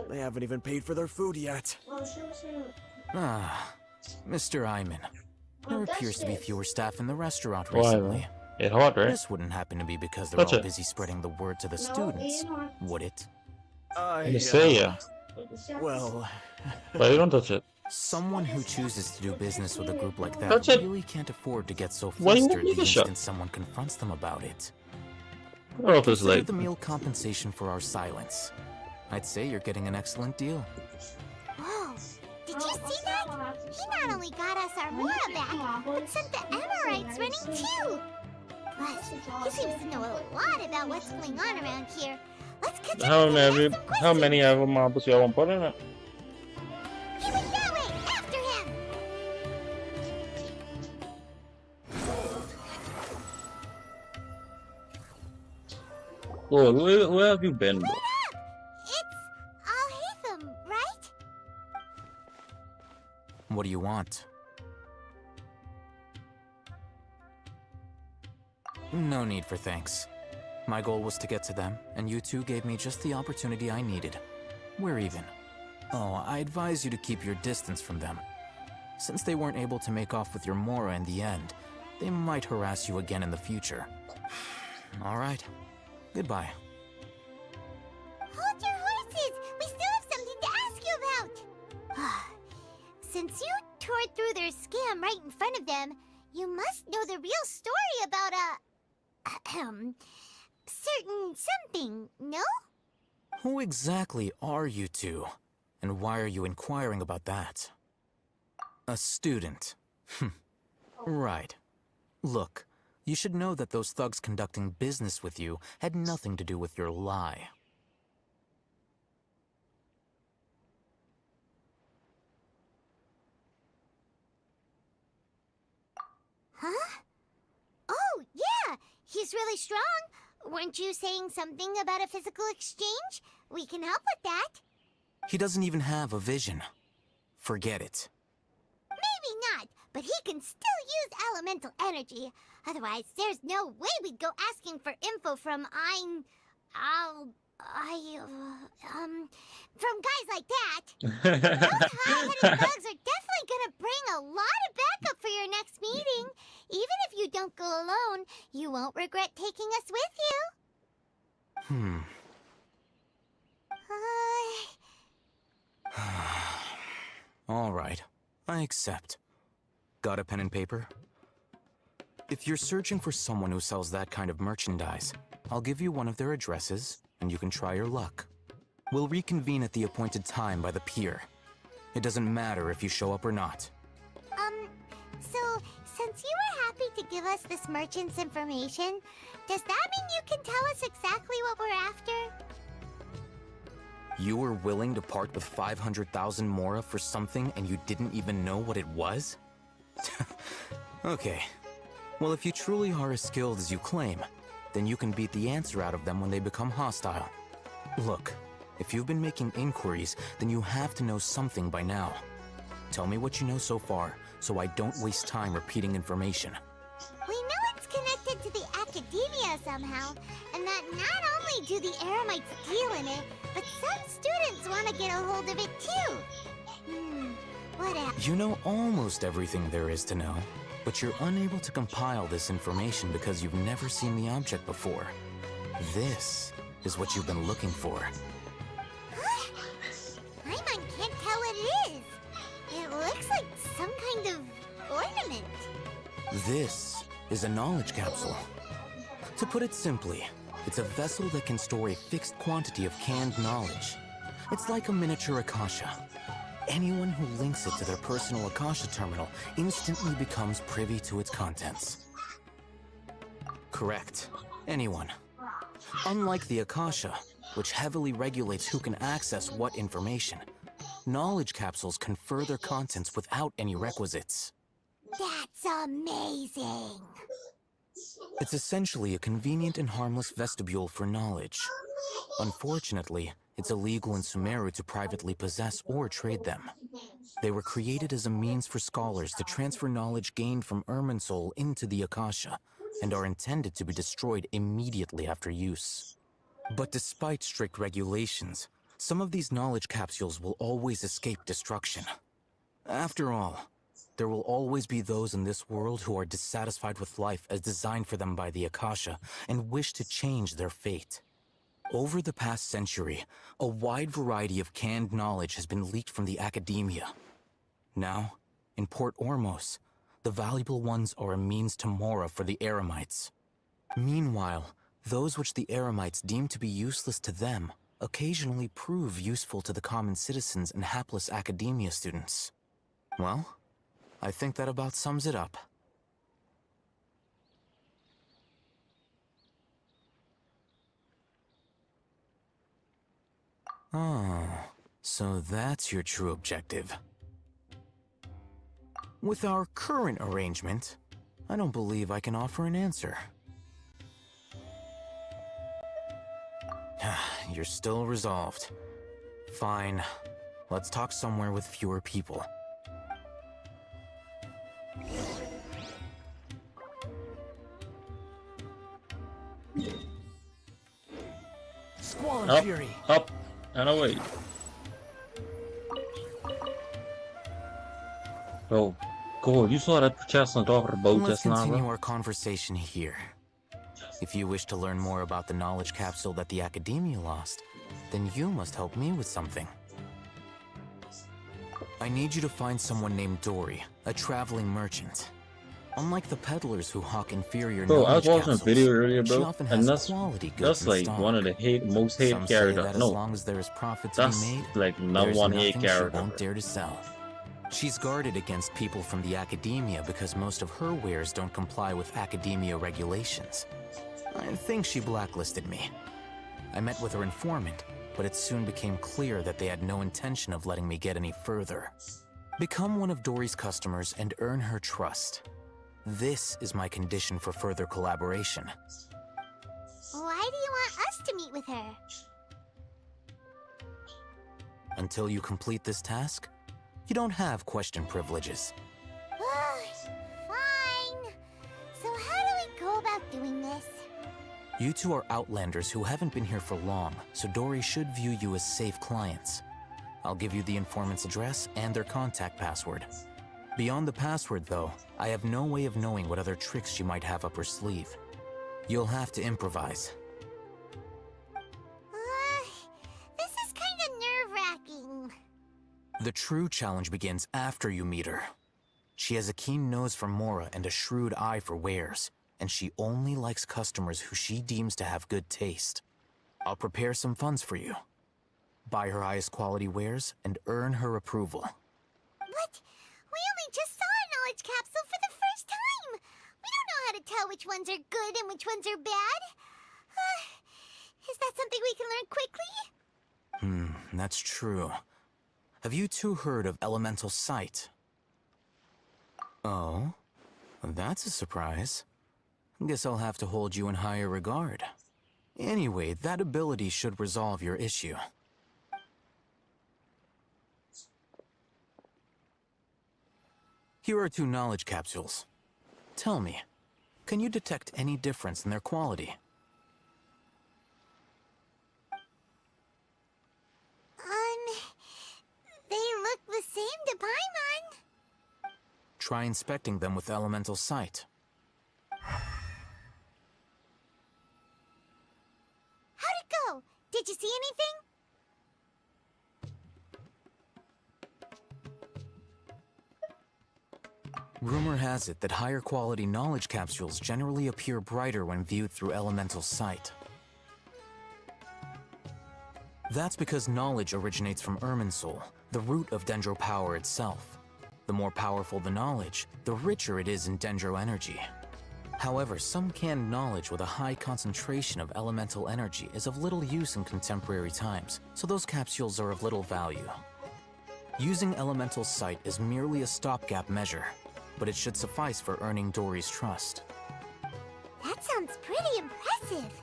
They haven't even paid for their food yet. Ah, Mr. Iman. There appears to be fewer staff in the restaurant Why, recently. man? It hot, right? This wouldn't happen to be because they're Touch all it. busy spreading the word to the students, would it? Let me say ya. Well... But you don't touch it. Someone who chooses to do business with a group like that Touch it. really can't afford to get so Why you flustered want me the to shut? instant someone confronts them about it. We're up his Consider leg. the meal compensation for our silence. I'd say you're getting an excellent deal. Whoa! Did you see that? He not only got us our Mora back, but sent the Amorites running too! Plus, he seems to know a lot about what's going on around here. Let's catch up with him and ask some How many of them marbles y'all want to put in it? He went that way! After him! Lord, where have you been, bro? It's Al-Hatham, right? What do you want? No need for thanks. My goal was to get to them, and you two gave me just the opportunity I needed. We're even. Oh, I advise you to keep your distance from them. Since they weren't able to make off with your Mora in the end, they might harass you again in the future. All right. Goodbye. Hold your horses! We still have something to ask you about! Since you tore through their scam right in front of them, you must know the real story about certain something, no? Who exactly are you two? And why are you inquiring about that? A student. Right. Look, you should know that those thugs conducting business with you had nothing to do with your lie. Huh? Oh, yeah! He's really strong! Weren't you saying something about a physical exchange? We can help with that. He doesn't even have a vision. Forget it. Maybe not, but he can still use elemental energy. Otherwise, there's no way we'd go asking for info from from guys like that. Those hot-headed thugs are definitely gonna bring a lot of backup for your next meeting. Even if you don't go alone, you won't regret taking us with you. All right, I accept. Got a pen and paper? If you're searching for someone who sells that kind of merchandise, I'll give you one of their addresses, and you can try your luck. We'll reconvene at the appointed time by the pier. It doesn't matter if you show up or not. So, since you were happy to give us this merchant's information, does that mean you can tell us exactly what we're after? You were willing to part with 500,000 Mora for something and you didn't even know what it was? Okay. Well, if you truly are as skilled as you claim, then you can beat the answer out of them when they become hostile. Look, if you've been making inquiries, then you have to know something by now. Tell me what you know so far, so I don't waste time repeating information. We know it's connected to the academia somehow, and that not only do the Eremites deal in it, but some students want to get a hold of it too. What else? You know almost everything there is to know, but you're unable to compile this information because you've never seen the object before. This is what you've been looking for. Paimon can't tell what it is. It looks like some kind of ornament. This is a knowledge capsule. To put it simply, it's a vessel that can store a fixed quantity of canned knowledge. It's like a miniature Akasha. Anyone who links it to their personal Akasha terminal instantly becomes privy to its contents. Correct. Anyone. Unlike the Akasha, which heavily regulates who can access what information, knowledge capsules confer their contents without any requisites. That's amazing. It's essentially a convenient and harmless vestibule for knowledge. Unfortunately, it's illegal in Sumeru to privately possess or trade them. They were created as a means for scholars to transfer knowledge gained from Irminsul into the Akasha, and are intended to be destroyed immediately after use. But despite strict regulations, some of these knowledge capsules will always escape destruction. After all, there will always be those in this world who are dissatisfied with life as designed for them by the Akasha and wish to change their fate. Over the past century, a wide variety of canned knowledge has been leaked from the academia. Now, in Port Ormos, the valuable ones are a means to Mora for the Eremites. Meanwhile, those which the Eremites deem to be useless to them occasionally prove useful to the common citizens and hapless academia students. Well, I think that about sums it up. Oh, so that's your true objective. With our current arrangement, I don't believe I can offer an answer. You're still resolved. Fine. Let's talk somewhere with fewer people. Squall Fury. Up, and away. Oh, cool. You saw that chest on top of the boat Let's just now, continue bro? our conversation here. If you wish to learn more about the knowledge capsule that the Academia lost, then you must help me with something. I need you to find someone named Dory, a traveling merchant. Unlike the peddlers who hawk inferior Bro, I was knowledge watching a capsules, video earlier, she bro, often and has that's quality goods in like stock. one of the most hated Some say characters. that as No, long as there is profit to that's be made, like number there's one nothing hate she character. won't dare to sell. She's guarded against people from the Academia because most of her wares don't comply with Academia regulations. I think she blacklisted me. I met with her informant, but it soon became clear that they had no intention of letting me get any further. Become one of Dory's customers and earn her trust. This is my condition for further collaboration. Why do you want us to meet with her? Until you complete this task, you don't have question privileges. Fine. You two are outlanders who haven't been here for long, so Dory should view you as safe clients. I'll give you the informant's address and their contact password. Beyond the password, though, I have no way of knowing what other tricks she might have up her sleeve. You'll have to improvise. This is kind of nerve-wracking. The true challenge begins after you meet her. She has a keen nose for Mora and a shrewd eye for wares, and she only likes customers who she deems to have good taste. I'll prepare some funds for you. Buy her highest quality wares and earn her approval. What? We only just saw a knowledge capsule for the first time. We don't know how to tell which ones are good and which ones are bad. Is that something we can learn quickly? That's true. Have you two heard of elemental sight? Oh, that's a surprise. Guess I'll have to hold you in higher regard. Anyway, that ability should resolve your issue. Here are 2 knowledge capsules. Tell me, can you detect any difference in their quality? They look the same to Paimon. Try inspecting them with elemental sight. How'd it go? Did you see anything? Rumor has it that higher quality knowledge capsules generally appear brighter when viewed through elemental sight. That's because knowledge originates from Irminsul, the root of Dendro power itself. The more powerful the knowledge, the richer it is in Dendro energy. However, some canned knowledge with a high concentration of elemental energy is of little use in contemporary times, so those capsules are of little value. Using elemental sight is merely a stopgap measure, but it should suffice for earning Dory's trust. That sounds pretty impressive.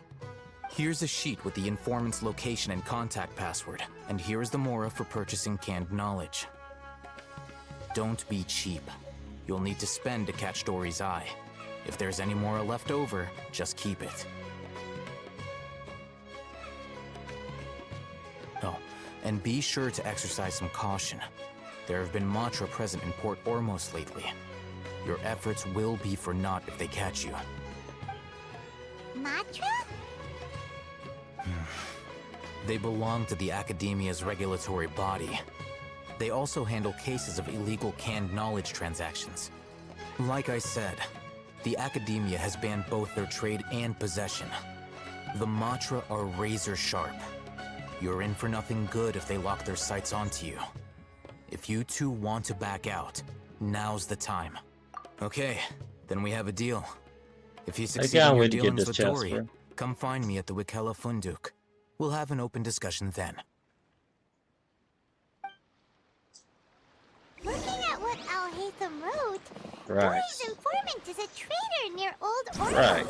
Here's a sheet with the informant's location and contact password, and here's the Mora for purchasing canned knowledge. Don't be cheap. You'll need to spend to catch Dory's eye. If there's any Mora left over, just keep it. Oh, and be sure to exercise some caution. There have been Matra present in Port Ormos lately. Your efforts will be for naught if they catch you. Matra? They belong to the Academia's regulatory body. They also handle cases of illegal canned knowledge transactions. Like I said, the Academia has banned both their trade and possession. The Matra are razor sharp. You're in for nothing good if they lock their sights onto you. If you two want to back out, now's the time. Okay, then we have a deal. If you succeed in your dealings with Dory, come find me at the Wikela Funduk. We'll have an open discussion then. Looking at what Al-Haytham wrote, Right. Dory's informant is a trader near Old Ormos. Right.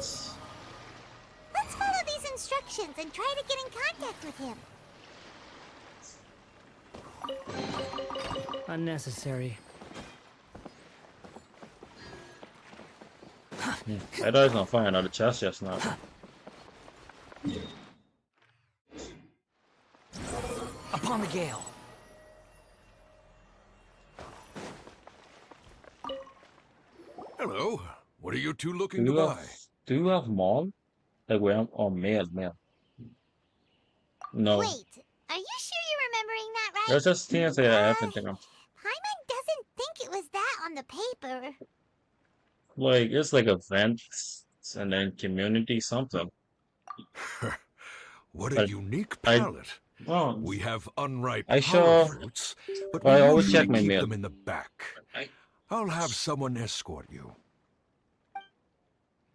Let's follow these instructions and try to get in contact with him. Unnecessary. That guy's not firing out of chest just now. Upon the gale. Hello. What are you two looking to buy? Do you have mom? Like where? Oh man. No. Wait, are you sure you're remembering that right? There's just things that I haven't think of. Paimon doesn't think it was that on the paper. Like it's like events and then community something. What a unique palette. We have unripe power fruits, but I we always usually check my keep mail. them in the back. I'll have someone escort you.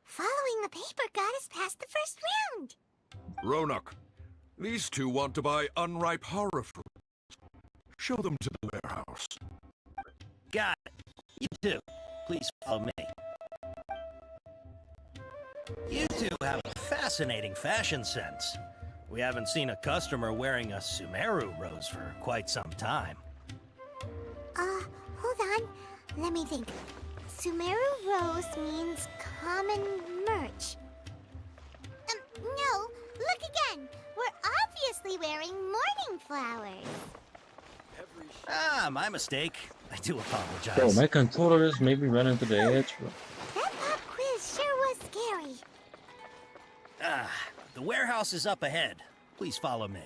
Following the paper got us past the first round. Ronak, these two want to buy unripe horror fruits. Show them to the warehouse. Got it. You two, please follow me. You two have a fascinating fashion sense. We haven't seen a customer wearing a Sumeru rose for quite some time. Hold on. Let me think. Sumeru Rose means common merch. No, look again. We're obviously wearing morning flowers. Ah, my mistake. I do apologize. Bro, my controller is maybe running to the edge, bro. That pop quiz sure was scary. Ah, the warehouse is up ahead. Please follow me.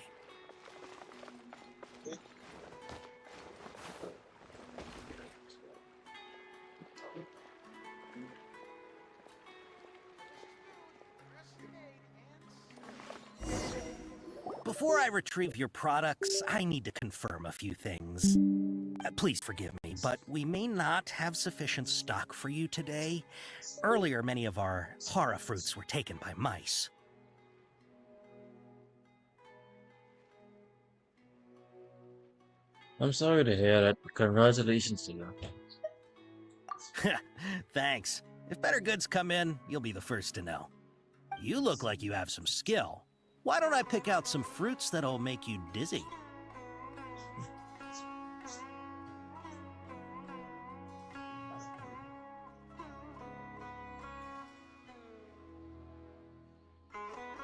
Before I retrieve your products, I need to confirm a few things. Please forgive me, but we may not have sufficient stock for you today. Earlier, many of our hara fruits were taken by mice. I'm sorry to hear that. Congratulations to you. Thanks. If better goods come in, you'll be the first to know. You look like you have some skill. Why don't I pick out some fruits that'll make you dizzy?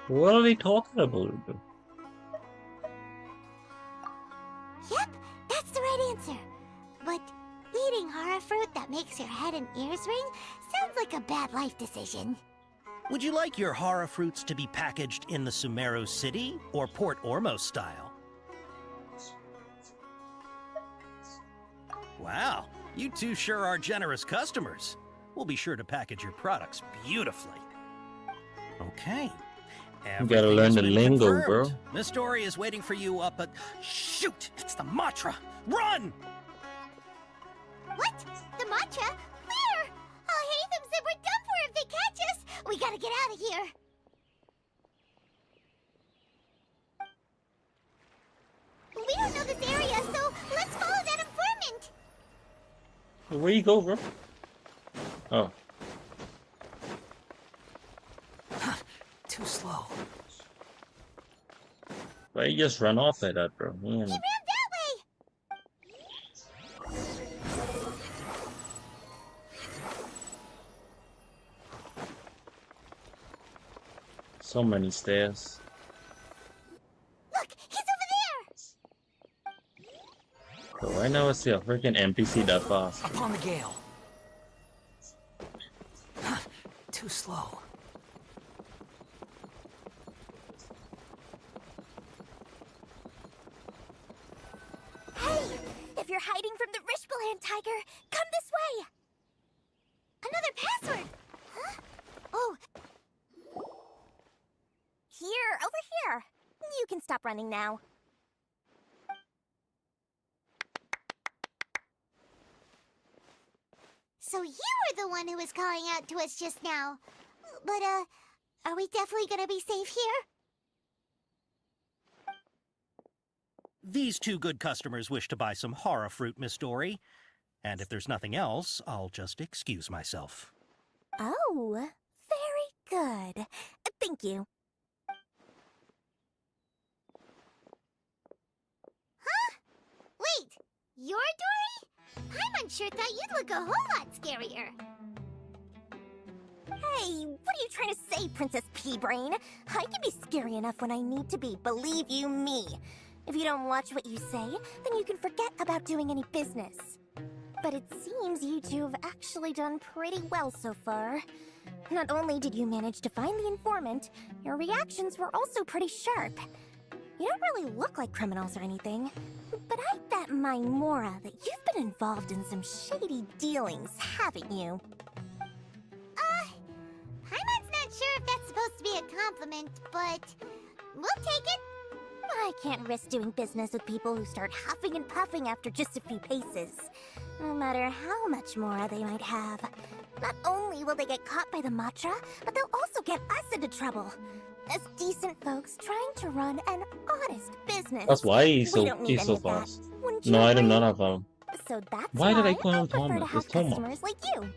What are they talking about? Yep, that's the right answer. But eating hara fruit that makes your head and ears ring sounds like a bad life decision. Would you like your hara fruits to be packaged in the Sumeru City or Port Ormos style? Wow, you two sure are generous customers. We'll be sure to package your products beautifully. Okay. You gotta learn the lingo, bro. Miss Dory is waiting for you up at... Shoot! It's the Matra! Run! What? The mantra? Where? Oh, Hatham said we're done for if they catch us. We gotta get out of here. We don't know this area, so let's follow that informant. Where you go, bro? Oh. Too slow. Why you just run off like that, bro? He ran that way. So many stairs. Look, he's over there. Bro, I never see a freaking NPC that fast. Up on the gale. Too slow. Hey, if you're hiding from the Rishbaland tiger, come this way. Another password. Huh? Oh. Here, over here. You can stop running now. So you were the one who was calling out to us just now. But, are we definitely gonna be safe here? These two good customers wish to buy some hara fruit, Miss Dory. And if there's nothing else, I'll just excuse myself. Oh, very good. Thank you. Huh? Wait, you're Dory? Paimon sure thought you'd look a whole lot scarier. Hey, what are you trying to say, Princess Pea-Brain? I can be scary enough when I need to be, believe you me. If you don't watch what you say, then you can forget about doing any business. But it seems you two have actually done pretty well so far. Not only did you manage to find the informant, your reactions were also pretty sharp. You don't really look like criminals or anything, but I bet my Mora that you've been involved in some shady dealings, haven't you? Paimon's not sure if that's supposed to be a compliment, but we'll take it. I can't risk doing business with people who start huffing and puffing after just a few paces. No matter how much Mora they might have. Not only will they get caught by the Matra, but they'll also get us into trouble. As decent folks trying to run an honest business. That's why he's We so don't need any of that. fast. Wouldn't you No, I did agree? not have him. So that's Why did I call him prefer to Thomas? have It's Thomas. customers like you.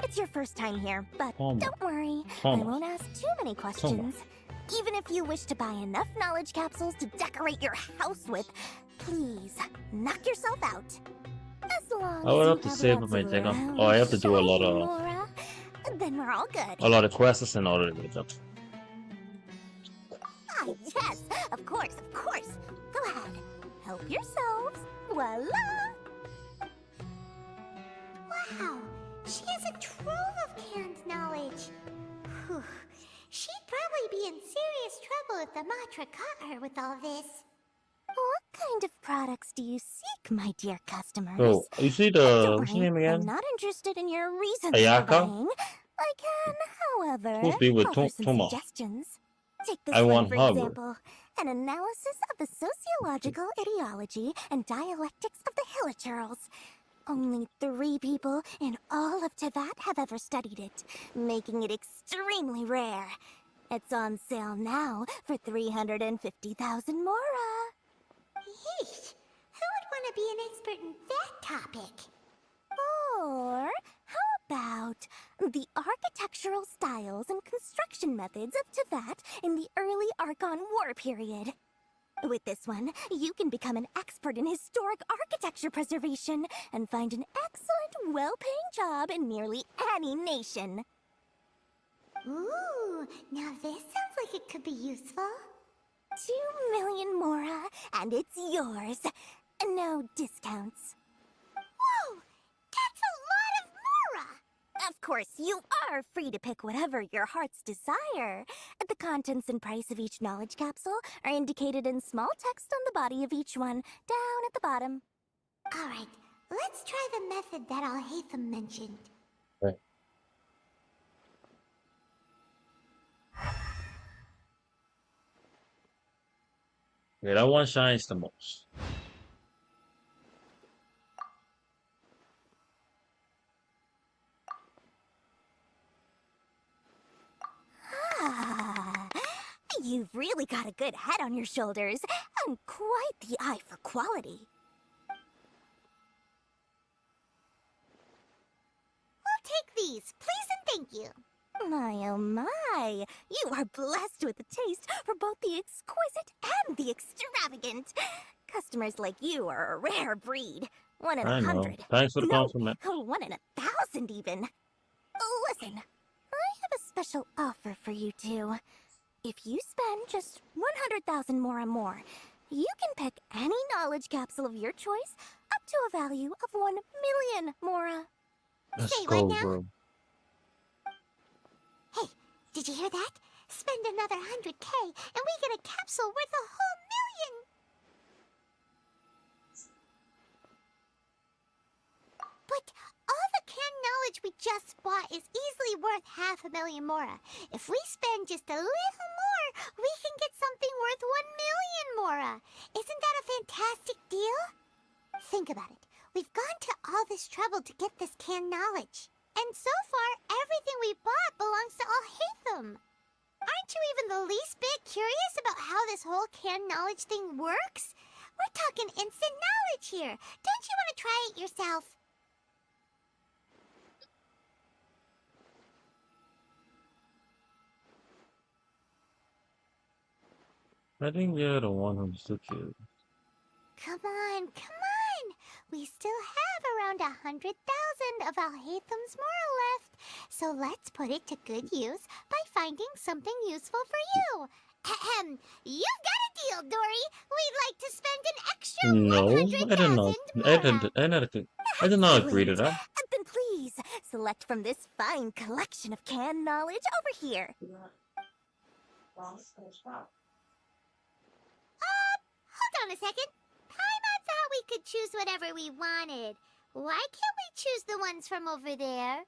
It's your first time here, but Thomas. don't worry. Thomas. I won't ask too many questions. Even if you wish to buy enough knowledge capsules to decorate your house with, please knock yourself out. As long I would as have you to have save lots my of thing. around Oh, I have to do a lot shiny of Mora, then we're all good. quests in order to get them. Yes, of course, of course. Go ahead. Help yourselves. Voila! Wow, she has a trove of canned knowledge. Whew. She'd probably be in serious trouble if the Matra caught her with all this. What kind of products do you seek, my dear customers? Oh, you see Don't what's her worry, name I'm again? not interested in your reasons for Ayaka? buying. I can, however, Supposed to be with offer some Toma. suggestions. Take this I one, want for her. example. An analysis of the sociological ideology and dialectics of the Hilichurls. Only 3 people in all of Teyvat have ever studied it, making it extremely rare. It's on sale now for 350,000 mora. Yeesh! Who would want to be an expert in that topic? Or how about the architectural styles and construction methods of Teyvat in the early Archon War period? With this one, you can become an expert in historic architecture preservation and find an excellent, well-paying job in nearly any nation. Ooh, now this sounds like it could be useful. 2 million mora, and it's yours. No discounts. Whoa! That's a lot of mora! Of course, you are free to pick whatever your heart's desire. The contents and price of each knowledge capsule are indicated in small text on the body of each one, down at the bottom. Alright, let's try the method that Al-Haytham mentioned. Right. Yeah, that one shines the most. Ah, you've really got a good head on your shoulders, and quite the eye for quality. I'll take these, please and thank you. My oh my, you are blessed with a taste for both the exquisite and the extravagant. Customers like you are a rare breed. 1 in I know. 100. Thanks for the No, compliment. 1 in 1,000 even. Listen, I have a special offer for you two. If you spend just 100,000 more, you can pick any knowledge capsule of your choice up to a value of 1 million mora. Let's Say go, what now? bro. Hey, did you hear that? Spend another 100K and we get a capsule worth a whole million! But all the canned knowledge we just bought is easily worth 500,000 mora. If we spend just a little more, we can get something worth 1 million mora. Isn't that a fantastic deal? Think about it. We've gone to all this trouble to get this canned knowledge. And so far, everything we bought belongs to Al-Haytham. Aren't you even the least bit curious about how this whole canned knowledge thing works? We're talking instant knowledge here. Don't you want to try it yourself? I think you're the one who's too cute. Come on, come on! We still have around 100,000 of Al-Haytham's moral left, so let's put it to good use by finding something useful for you. Ahem, you've got a deal, Dory. We'd like to spend an extra No, I did 100,000 not. mora. I did not agree to Excellent. that. Then please, select from this fine collection of canned knowledge over here. Hold on a second. Paimon thought we could choose whatever we wanted. Why can't we choose the ones from over there?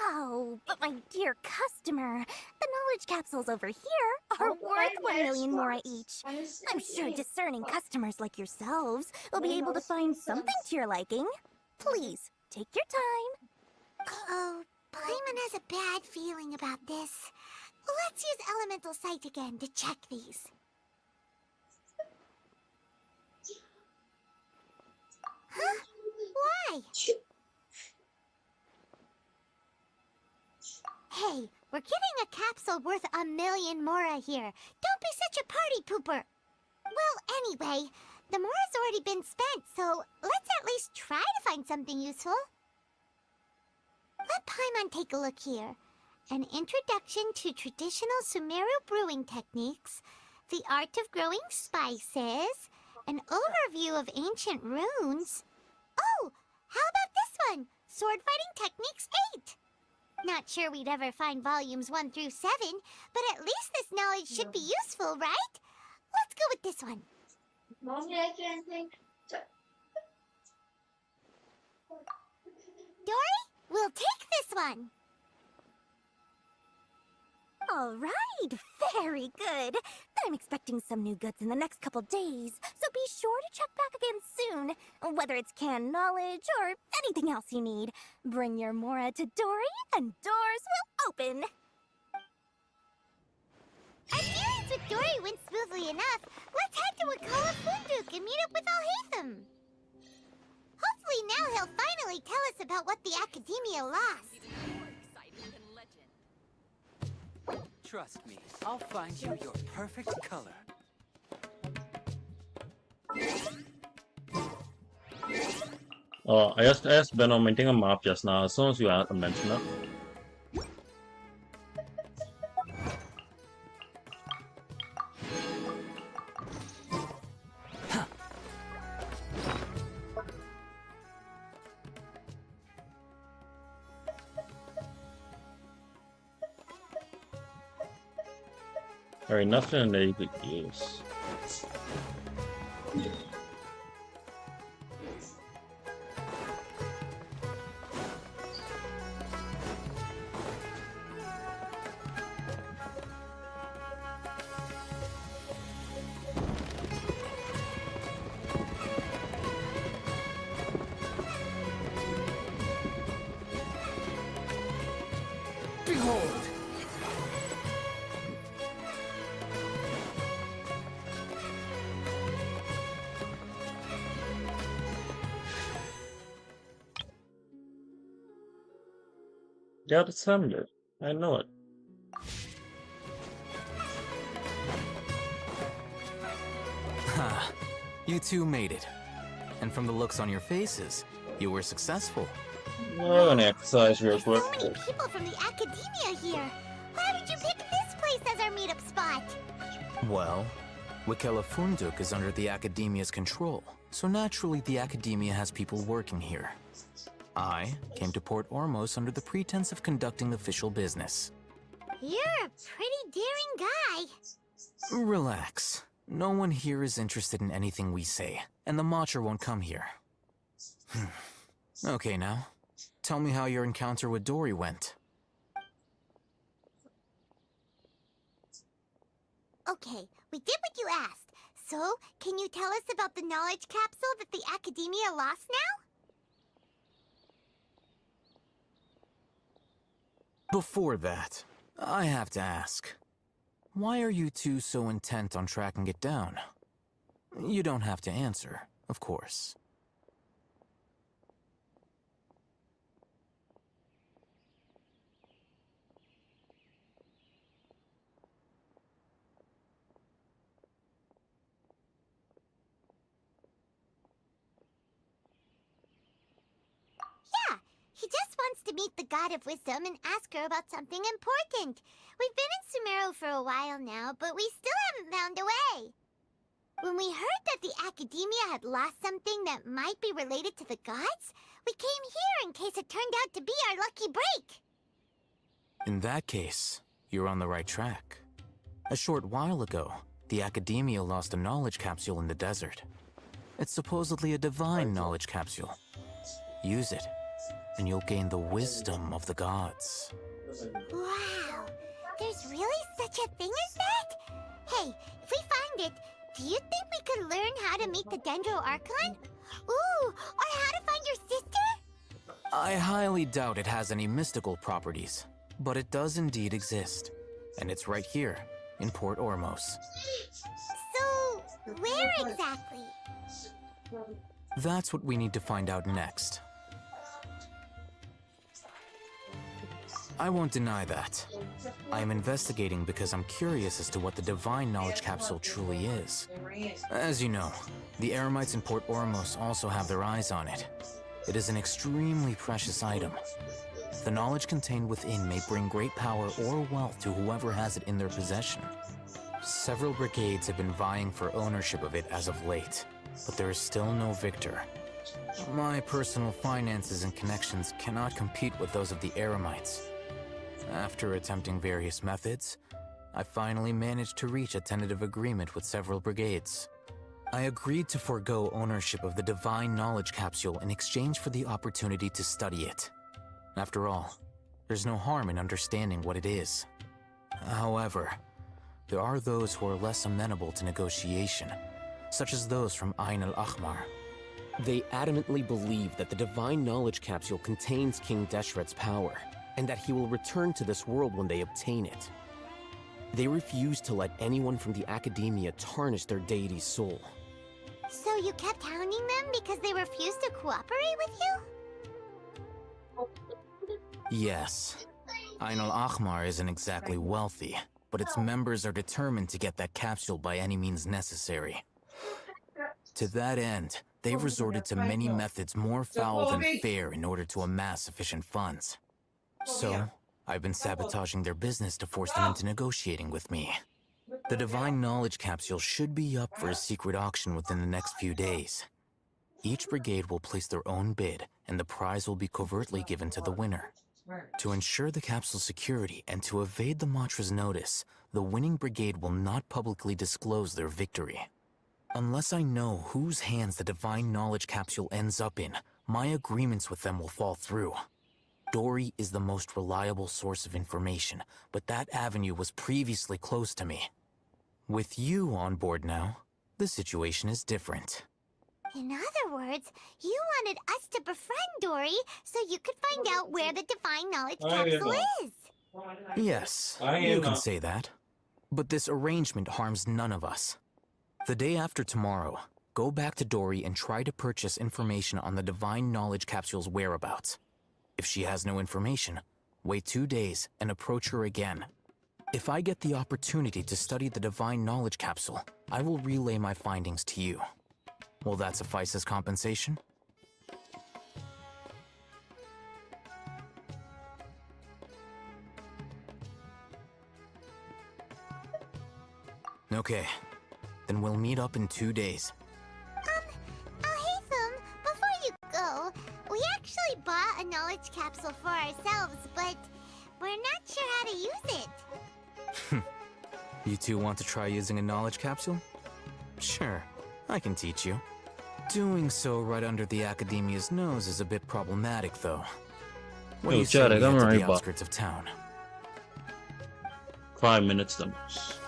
Oh, but my dear customer, the knowledge capsules over here are worth 1 million mora each. I'm sure discerning customers like yourselves will be able to find something to your liking. Please, take your time. Uh-oh, Paimon has a bad feeling about this. Let's use Elemental Sight again to check these. Huh? Why? Hey, we're getting a capsule worth 1 million mora here. Don't be such a party pooper. Well, anyway, the mora's already been spent, so let's at least try to find something useful. Let Paimon take a look here. An introduction to traditional Sumeru brewing techniques, The art of growing spices, an overview of ancient runes. Oh, how about this one? Sword Fighting Techniques 8. Not sure we'd ever find volumes 1 through 7, but at least this knowledge should be useful, right? Let's go with this one. Mommy, I can't think. Dory, we'll take this one. All right, very good. I'm expecting some new goods in the next couple days, so be sure to check back again soon. Whether it's canned knowledge or anything else you need, bring your Mora to Dory and doors will open. Our dealings with Dory went smoothly enough. Let's head to Wakala Funduk and meet up with Alhaitham. Hopefully now he'll finally tell us about what the Academia lost. Trust me, I'll find you your perfect color. I just asked Ben on maintaining a map just now, as soon as you mentioned it. Alright, nothing that you could use. Behold! Yeah, that's Hamlet. I know it. Ha! You two made it. And from the looks on your faces, you were successful. We're gonna exercise real quick. So many people from the Academia here. Why did you pick this place as our meetup spot? Well, Wakala Funduk is under the Academia's control, so naturally the Academia has people working here. I came to Port Ormos under the pretense of conducting official business. You're a pretty daring guy. Relax. No one here is interested in anything we say, and the Matcher won't come here. Okay now, tell me how your encounter with Dory went. Okay, we did what you asked. So, can you tell us about the knowledge capsule that the Academia lost now? Before that, I have to ask, why are you two so intent on tracking it down? You don't have to answer, of course. Yeah, he just wants to meet the God of Wisdom and ask her about something important. We've been in Sumeru for a while now, but we still haven't found a way. When we heard that the Academia had lost something that might be related to the gods, we came here in case it turned out to be our lucky break. In that case, you're on the right track. A short while ago, the Academia lost a knowledge capsule in the desert. It's supposedly a divine knowledge capsule. Use it, and you'll gain the wisdom of the gods. Wow, there's really such a thing as that? Hey, if we find it, do you think we could learn how to meet the Dendro Archon? Ooh, or how to find your sister? I highly doubt it has any mystical properties, but it does indeed exist. And it's right here, in Port Ormos. So, where exactly? That's what we need to find out next. I won't deny that. I am investigating because I'm curious as to what the divine knowledge capsule truly is. As you know, the Eremites in Port Ormos also have their eyes on it. It is an extremely precious item. The knowledge contained within may bring great power or wealth to whoever has it in their possession. Several brigades have been vying for ownership of it as of late, but there is still no victor. My personal finances and connections cannot compete with those of the Eremites. After attempting various methods, I finally managed to reach a tentative agreement with several brigades. I agreed to forego ownership of the Divine Knowledge Capsule in exchange for the opportunity to study it. After all, there's no harm in understanding what it is. However, there are those who are less amenable to negotiation, such as those from Ain al-Ahmar. They adamantly believe that the Divine Knowledge Capsule contains King Deshret's power, and that he will return to this world when they obtain it. They refuse to let anyone from the Academia tarnish their deity's soul. So you kept hounding them because they refused to cooperate with you? Yes. Ain al-Ahmar isn't exactly wealthy, but its members are determined to get that capsule by any means necessary. To that end, they've resorted to many methods more foul than fair in order to amass sufficient funds. So, I've been sabotaging their business to force them into negotiating with me. The Divine Knowledge Capsule should be up for a secret auction within the next few days. Each brigade will place their own bid, and the prize will be covertly given to the winner. To ensure the capsule's security and to evade the Matra's notice, the winning brigade will not publicly disclose their victory. Unless I know whose hands the Divine Knowledge Capsule ends up in, my agreements with them will fall through. Dory is the most reliable source of information, but that avenue was previously closed to me. With you on board now, the situation is different. In other words, you wanted us to befriend Dory so you could find out where the Divine Knowledge Capsule is. Yes, you can say that. But this arrangement harms none of us. The day after tomorrow, go back to Dory and try to purchase information on the Divine Knowledge Capsule's whereabouts. If she has no information, wait 2 days and approach her again. If I get the opportunity to study the Divine Knowledge Capsule, I will relay my findings to you. Will that suffice as compensation? Okay, then we'll meet up in 2 days. Haytham, before you go, we actually bought a knowledge capsule for ourselves, but we're not sure how to use it. You two want to try using a knowledge capsule? Sure, I can teach you. Doing so right under the Academia's nose is a bit problematic, though. What do you say we head to the outskirts of town? 5 minutes the most.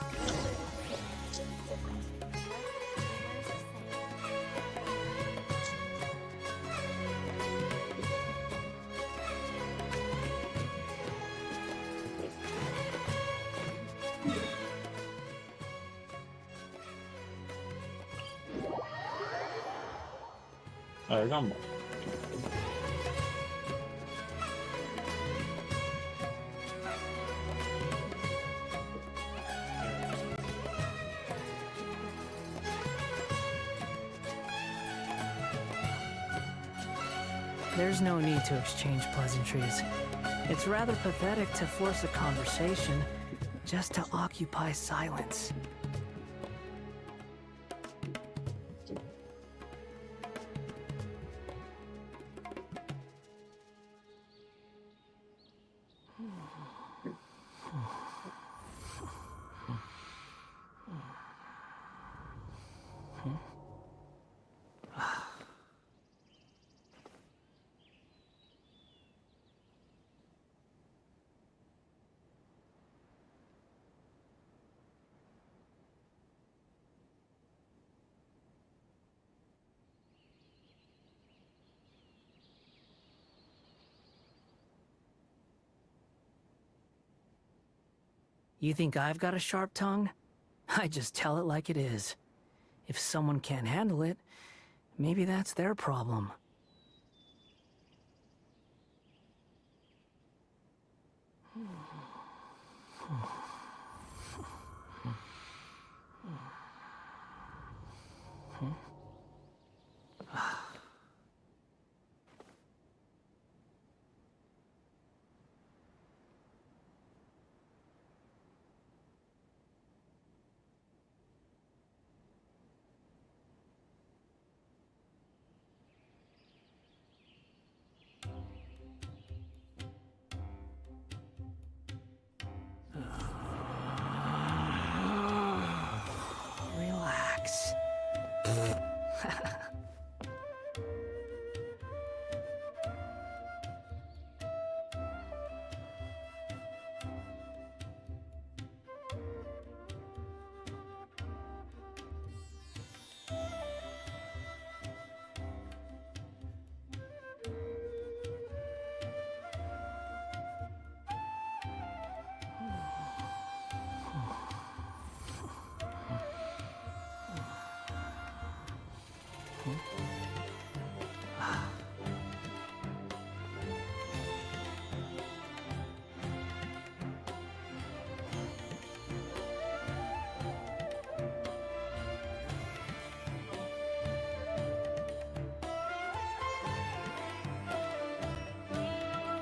Alright, come on. There's no need to exchange pleasantries. It's rather pathetic to force a conversation just to occupy silence. You think I've got a sharp tongue? I just tell it like it is. If someone can't handle it, maybe that's their problem.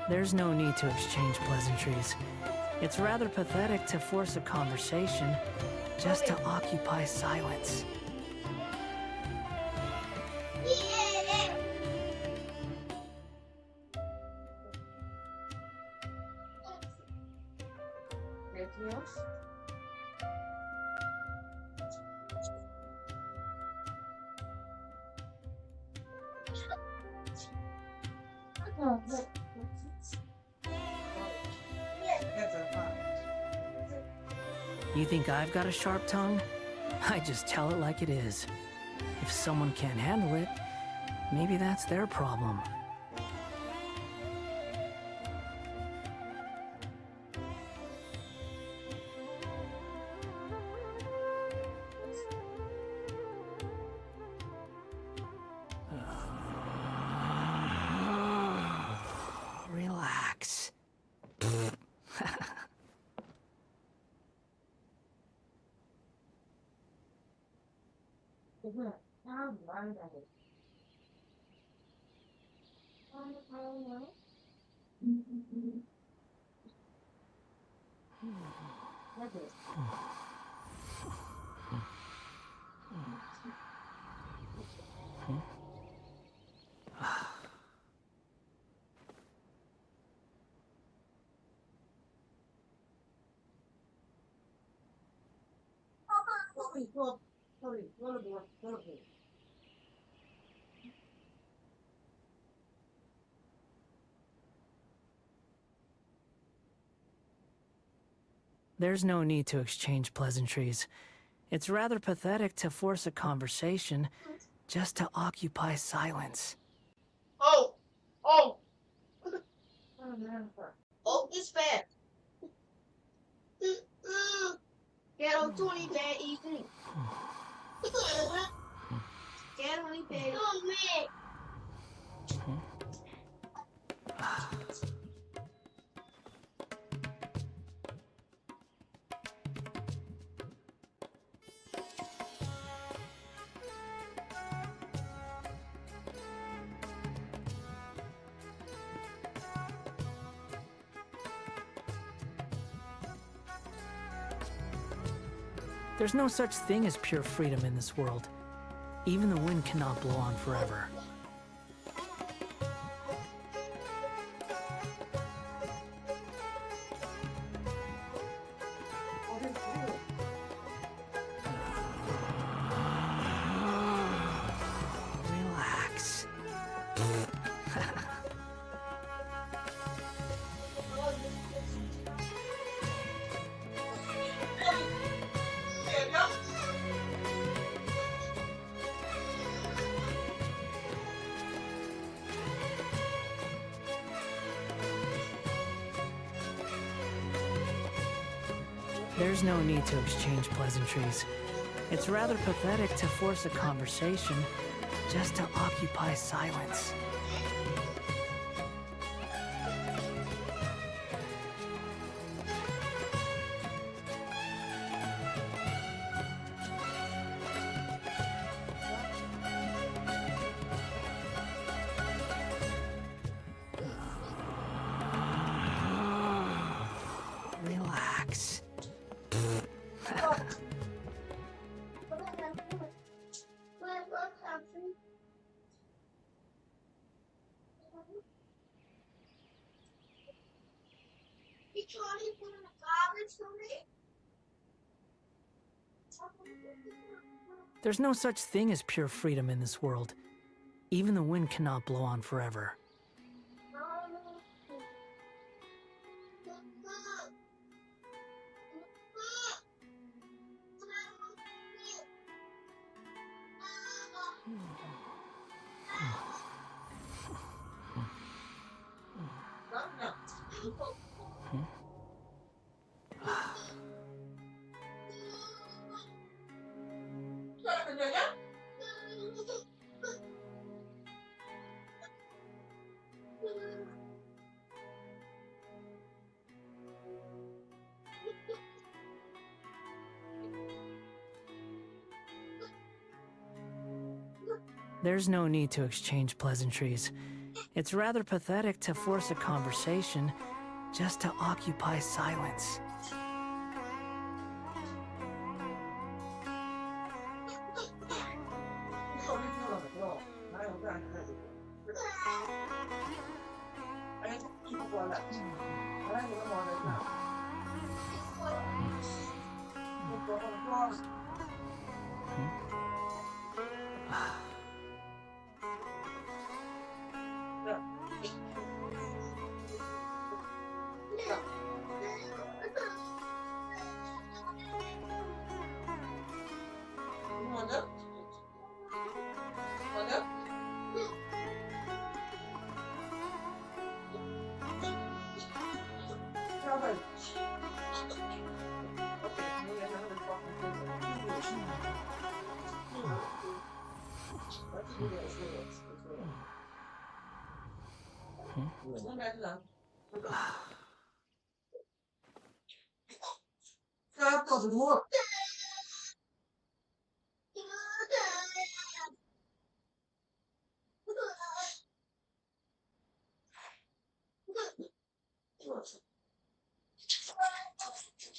There's no need to exchange pleasantries. It's rather pathetic to force a conversation just to occupy silence. You think I've got a sharp tongue? I just tell it like it is. If someone can't handle it, maybe that's their problem. Relax. There's no need to exchange pleasantries. It's rather pathetic to force a conversation just to occupy silence. Oh! Oh! Oh, it's bad. Get on 20 bad evening. Get on it, bad. Oh, man. There's no such thing as pure freedom in this world. Even the wind cannot blow on forever. Relax. There's no need to exchange pleasantries. It's rather pathetic to force a conversation just to occupy silence. Relax. There's no such thing as pure freedom in this world. Even the wind cannot blow on forever. There's no need to exchange pleasantries. It's rather pathetic to force a conversation just to occupy silence.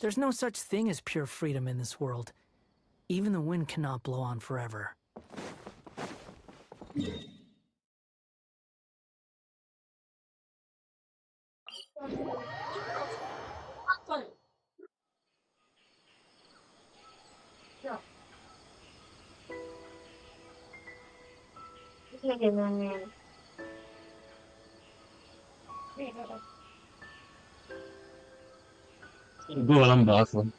There's no such thing as pure freedom in this world. Even the wind cannot blow on forever. Go on, I'm back, man.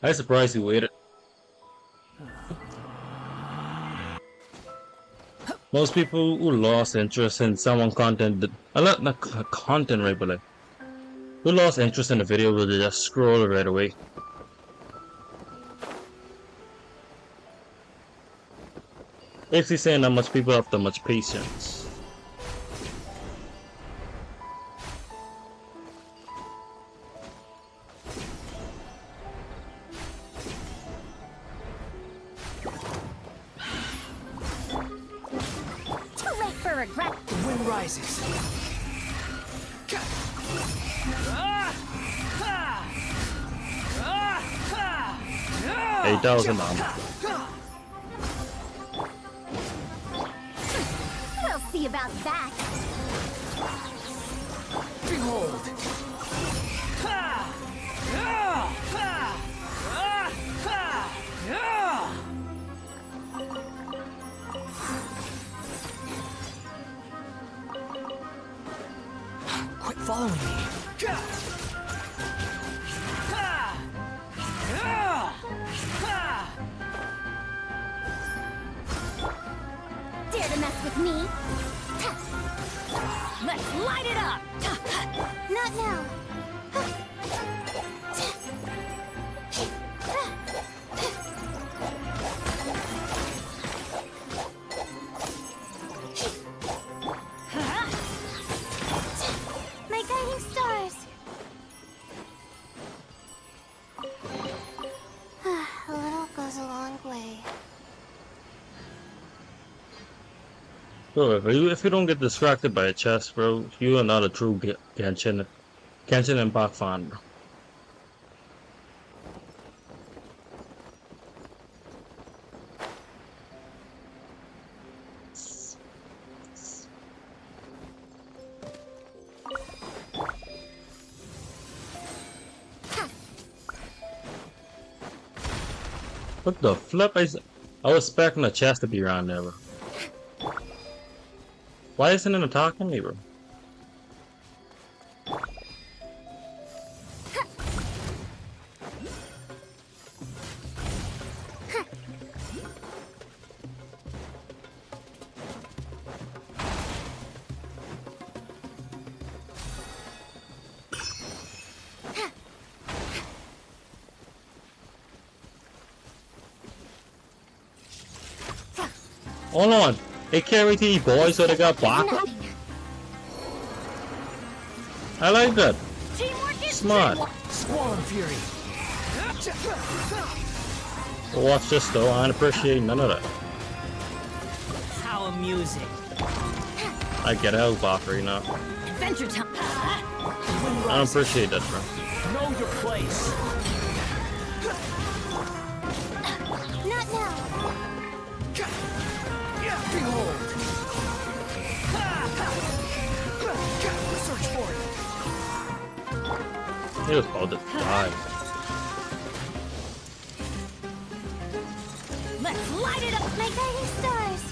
I'm surprised you waited. Most people who lost interest in someone content, not content, right, but like, who lost interest in the video will just scroll right away. Basically saying not much people have that much patience. Regret. The wind rises. 8,000 We'll see about that. Behold. Quit following me. Dare to mess with me? Let's light it up! Not now. My guiding stars. A little goes a long way. Bro, if you don't get distracted by a chest, bro, you are not a true Genshin Impact fan, bro. What the flip? I was expecting a chest to be around there, bro. Why isn't it attacking me, bro? Hold on. They carry the boys so they got backup? I like that. Smart. Squall and fury. Watch this though, I don't appreciate none of that. How amusing. I get a health bar right now. Adventure time. I don't appreciate that, bro. Know your place. Not now. Behold. Search for it. He was about to die. Let's light it up, my guiding stars.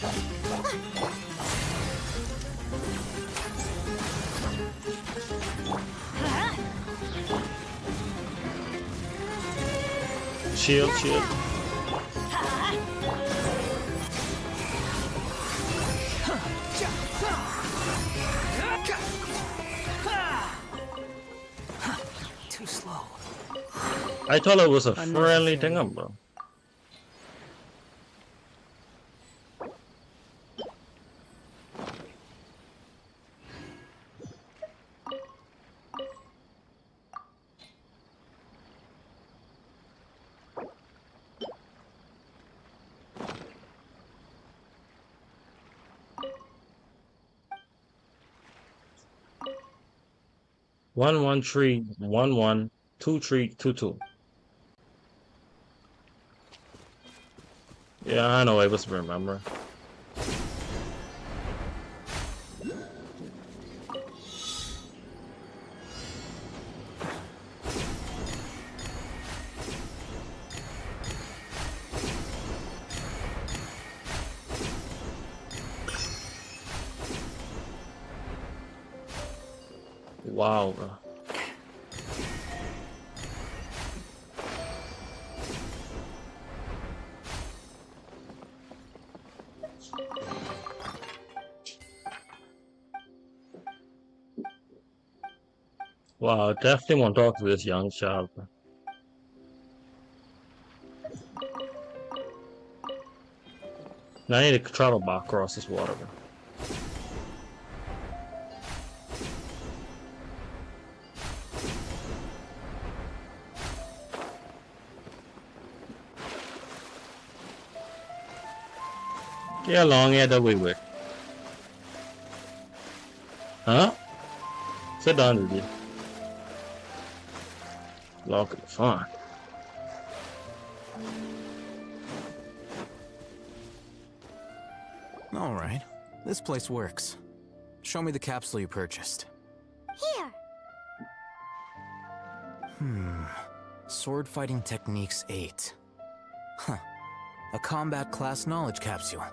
Shield, shield. Too slow. I thought it was a friendly thing, bro. One one three 1 1 2 3 2 2. Yeah, I know. I was remember. Wow, bro. Wow, definitely want to talk to this young child, bro. Now I need to travel back across this water, bro. Get along here that way with. Huh? Sit down with you. Lock it, fine. All right, this place works. Show me the capsule you purchased. Here. Sword Fighting Techniques 8. Huh. A combat class knowledge capsule.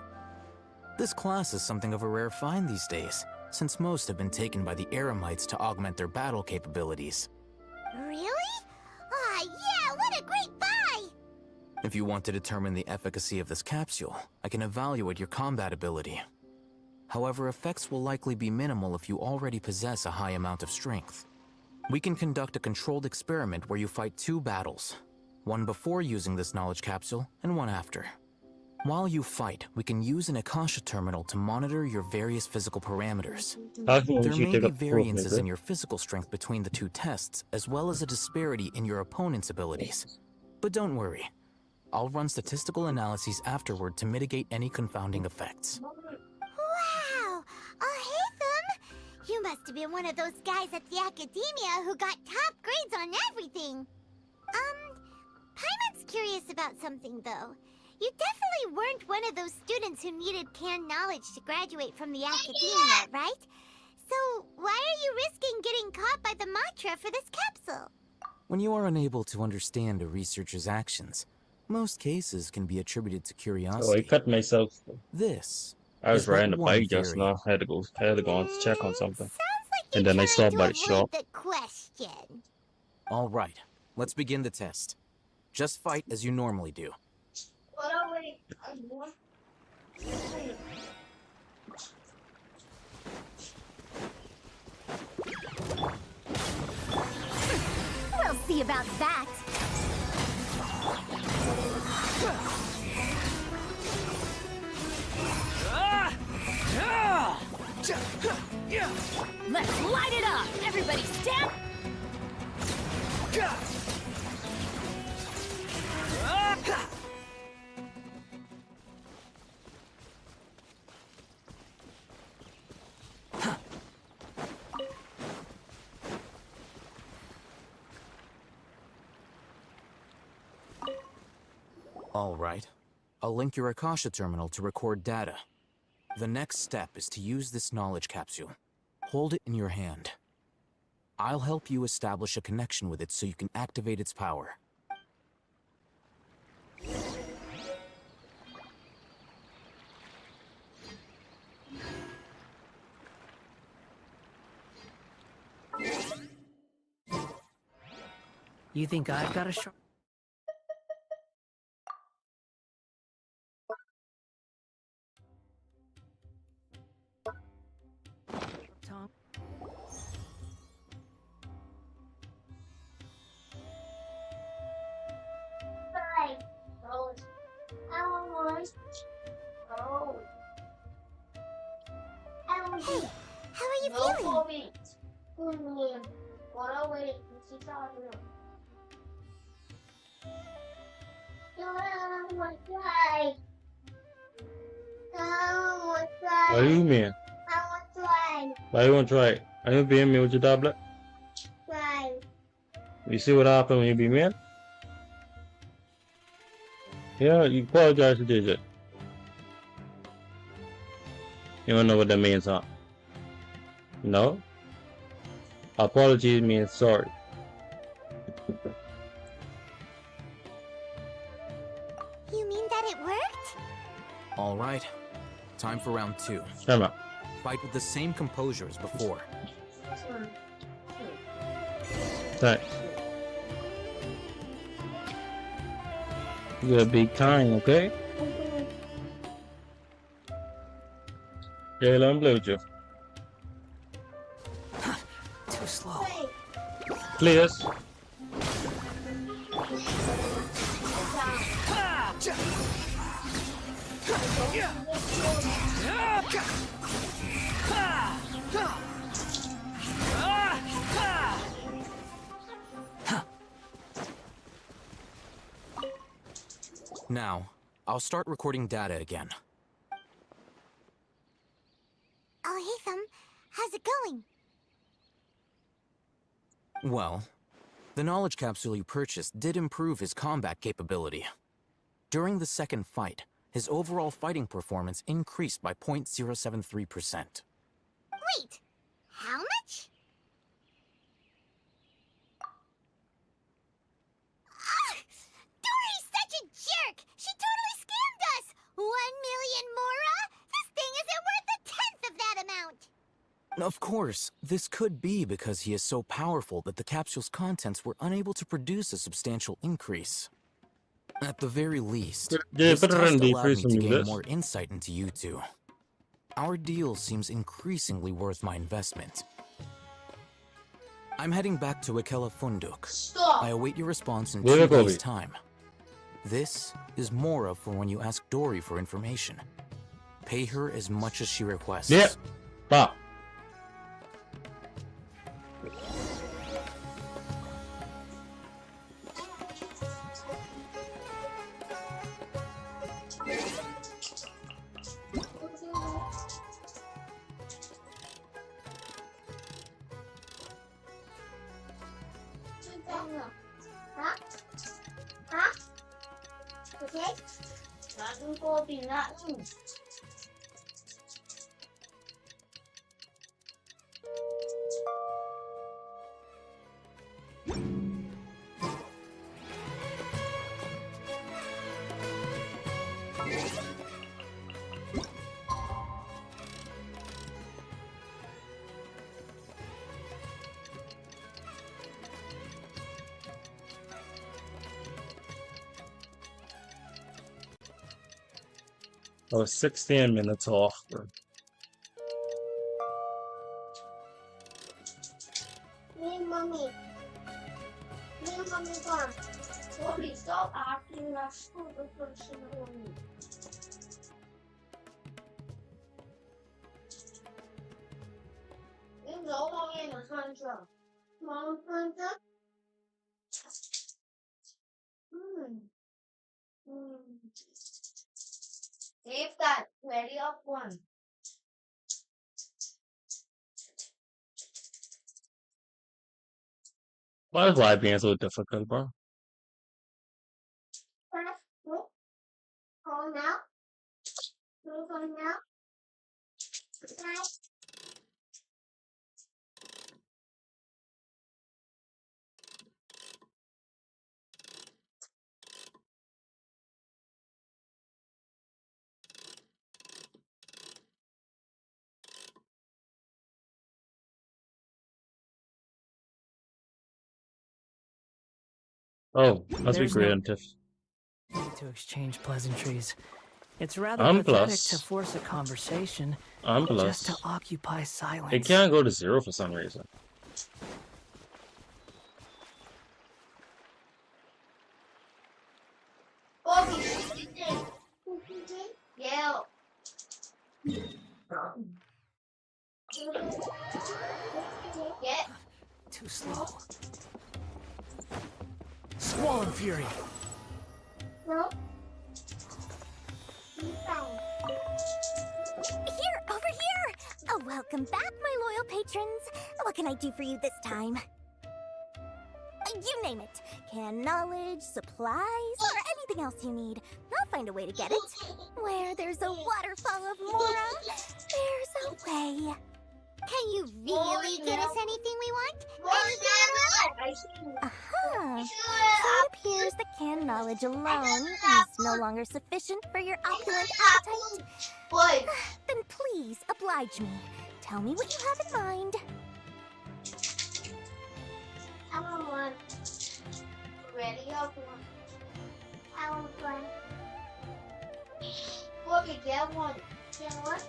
This class is something of a rare find these days, since most have been taken by the Eremites to augment their battle capabilities. Really? Ah, yeah, what a great buy! If you want to determine the efficacy of this capsule, I can evaluate your combat ability. However, effects will likely be minimal if you already possess a high amount of strength. We can conduct a controlled experiment where you fight 2 battles, one before using this knowledge capsule and one after. While you fight, we can use an Akasha terminal to monitor your various physical parameters. There may be variances in your physical strength between the 2 tests, as well as a disparity in your opponent's abilities. But don't worry, I'll run statistical analyses afterward to mitigate any confounding effects. Wow! Ahitham! You must have been one of those guys at the Academia who got top grades on everything. Paimon's curious about something, though. You definitely weren't one of those students who needed canned knowledge to graduate from the Academia, right? So, why are you risking getting caught by the Matra for this capsule? When you are unable to understand a researcher's actions, most cases can be attributed to curiosity. Oh, I cut myself. This I was is riding but the one bike just theory. now. I had to go on to check on something. Like And then I stopped by the shop. the question. All right, let's begin the test. Just fight as you normally do. We'll see about that. Let's light it up! Everybody stand! All right. I'll link your Akasha terminal to record data. The next step is to use this knowledge capsule. Hold it in your hand. I'll help you establish a connection with it so you can activate its power. You think I've got a sharp tongue? Bye. Oh. Oh. Oh. Hey, how are you No feeling? COVID. What a way. She's out here. I want to try. I want to try. What do you mean? I want to try. Why you want to try it? Are you being me with your tablet? Try. You see what happened when you be mean? Yeah, you apologize to DJ. You don't know what that means, huh? No? Apology means sorry. You mean that it worked? All right. Time for round 2. Come on. Fight with the same composure as before. Thanks. You gotta be kind, okay? Yeah, let me play with you. Too slow. Please. Now, I'll start recording data again. Oh, Hatham, how's it going? Well, the knowledge capsule you purchased did improve his combat capability. During the second fight, his overall fighting performance increased by 0.073%. Wait, how much? Ah, Dory's such a jerk! She totally scammed us! 1 million mora? This thing isn't worth a tenth of that amount! Of course, this could be because he is so powerful that the capsule's contents were unable to produce a substantial increase. At the very least, this test allowed me to gain more insight into you two. Our deal seems increasingly worth my investment. I'm heading back to Ikela Funduk. I await your response in 2 days' time. This is Mora for when you ask Dory for information. Pay her as much as she requests. Yeah. Stop. Hả? Hả? Okay. Natin ko pinain. I was 16 minutes off. Me and mommy. Me and mommy gone. Mommy, stop acting like stupid person on me. You know mommy in the country. Mom country? Save that. Very up one. Why is life being so difficult, bro? Oh, must be There's no creative. need to exchange pleasantries. It's rather I'm pathetic to plus. force a conversation I'm just to plus. occupy silence. It can't go to 0 for some reason. Yeah. Get. Too slow. Squall and fury. No. Here, over here! Oh, welcome back, my loyal patrons. What can I do for you this time? You name it. Canned knowledge, supplies, or anything else you need. I'll find a way to get it. Where there's a waterfall of Mora, there's a way. Can you really get us anything we want? Aha! So it appears that canned knowledge alone is no longer sufficient for your opulent appetite. Then please oblige me. Tell me what you have in mind. I want one. Ready up one. I want one. Okay, get one. Get one.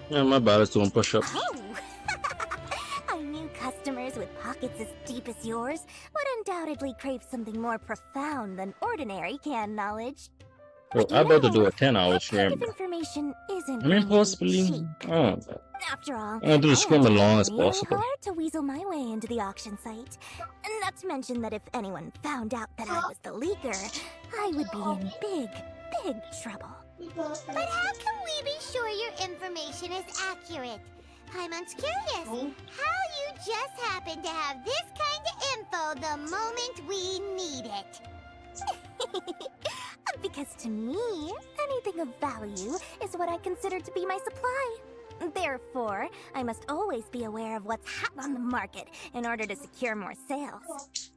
Yeah, my bad. It's doing push-ups. Oh! I knew customers with pockets as deep as yours would undoubtedly crave something more profound than ordinary canned knowledge. Bro, I'm about to do a 10-hour stream. Kind of information isn't I mean, possibly. cheap. Oh, After all, I'm gonna do the stream as long as really possible. hard to weasel my way into the auction site. Not to mention that if anyone found out that I was the leaker, I would be in big, big trouble. But how can we be sure your information is accurate? I'm curious how you just happen to have this kind of info the moment we need it. Because to me, anything of value is what I consider to be my supply. Therefore, I must always be aware of what's hot on the market in order to secure more sales.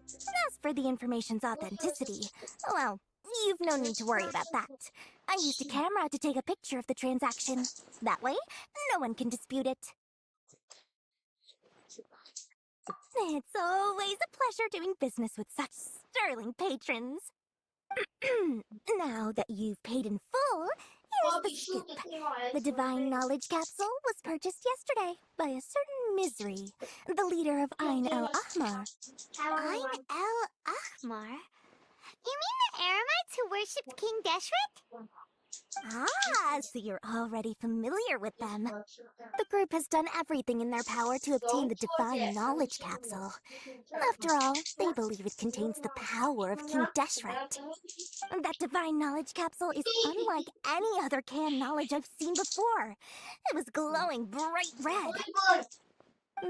As for the information's authenticity, well, you've no need to worry about that. I used a camera to take a picture of the transaction. That way, no one can dispute it. It's always a pleasure doing business with such sterling patrons. Now that you've paid in full, here's the scoop. The Divine Knowledge Capsule was purchased yesterday by a certain Misery, the leader of Ain el-Ahmar. Ain el-Ahmar? You mean the Eremites who worshipped King Deshret? Ah, so you're already familiar with them. The group has done everything in their power to obtain the Divine Knowledge Capsule. After all, they believe it contains the power of King Deshret. That Divine Knowledge Capsule is unlike any other canned knowledge I've seen before. It was glowing bright red.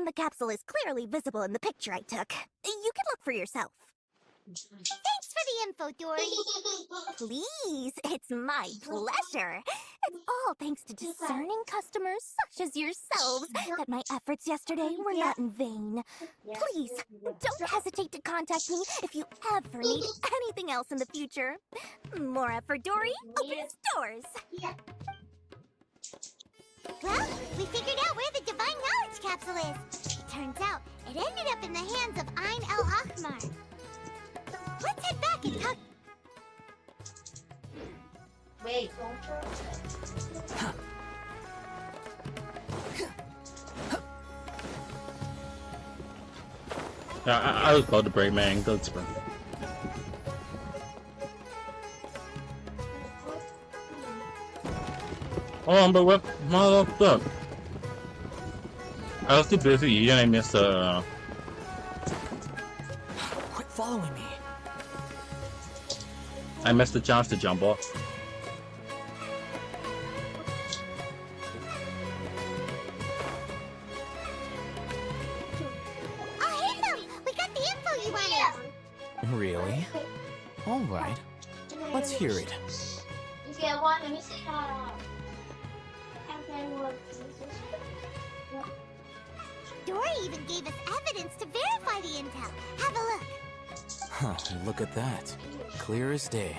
The capsule is clearly visible in the picture I took. You can look for yourself. Thanks for the info, Dory. Please, it's my pleasure. It's all thanks to discerning customers such as yourselves that my efforts yesterday were not in vain. Please, don't hesitate to contact me if you ever need anything else in the future. Mora for Dory, open its doors. Well, we figured out where the Divine Knowledge Capsule is. It turns out it ended up in the hands of Ain el-Ahmar. Let's head back and talk. Wait, I was about to break my ankle. It's fine. Oh, but what? Motherfucker. I was too busy eating. I missed Quit following me. I missed the chance to jump off. Really? All right. Let's hear it. You get one, let me see. Dora even gave us evidence to verify the intel. Have a look. Huh, look at that. Clear as day.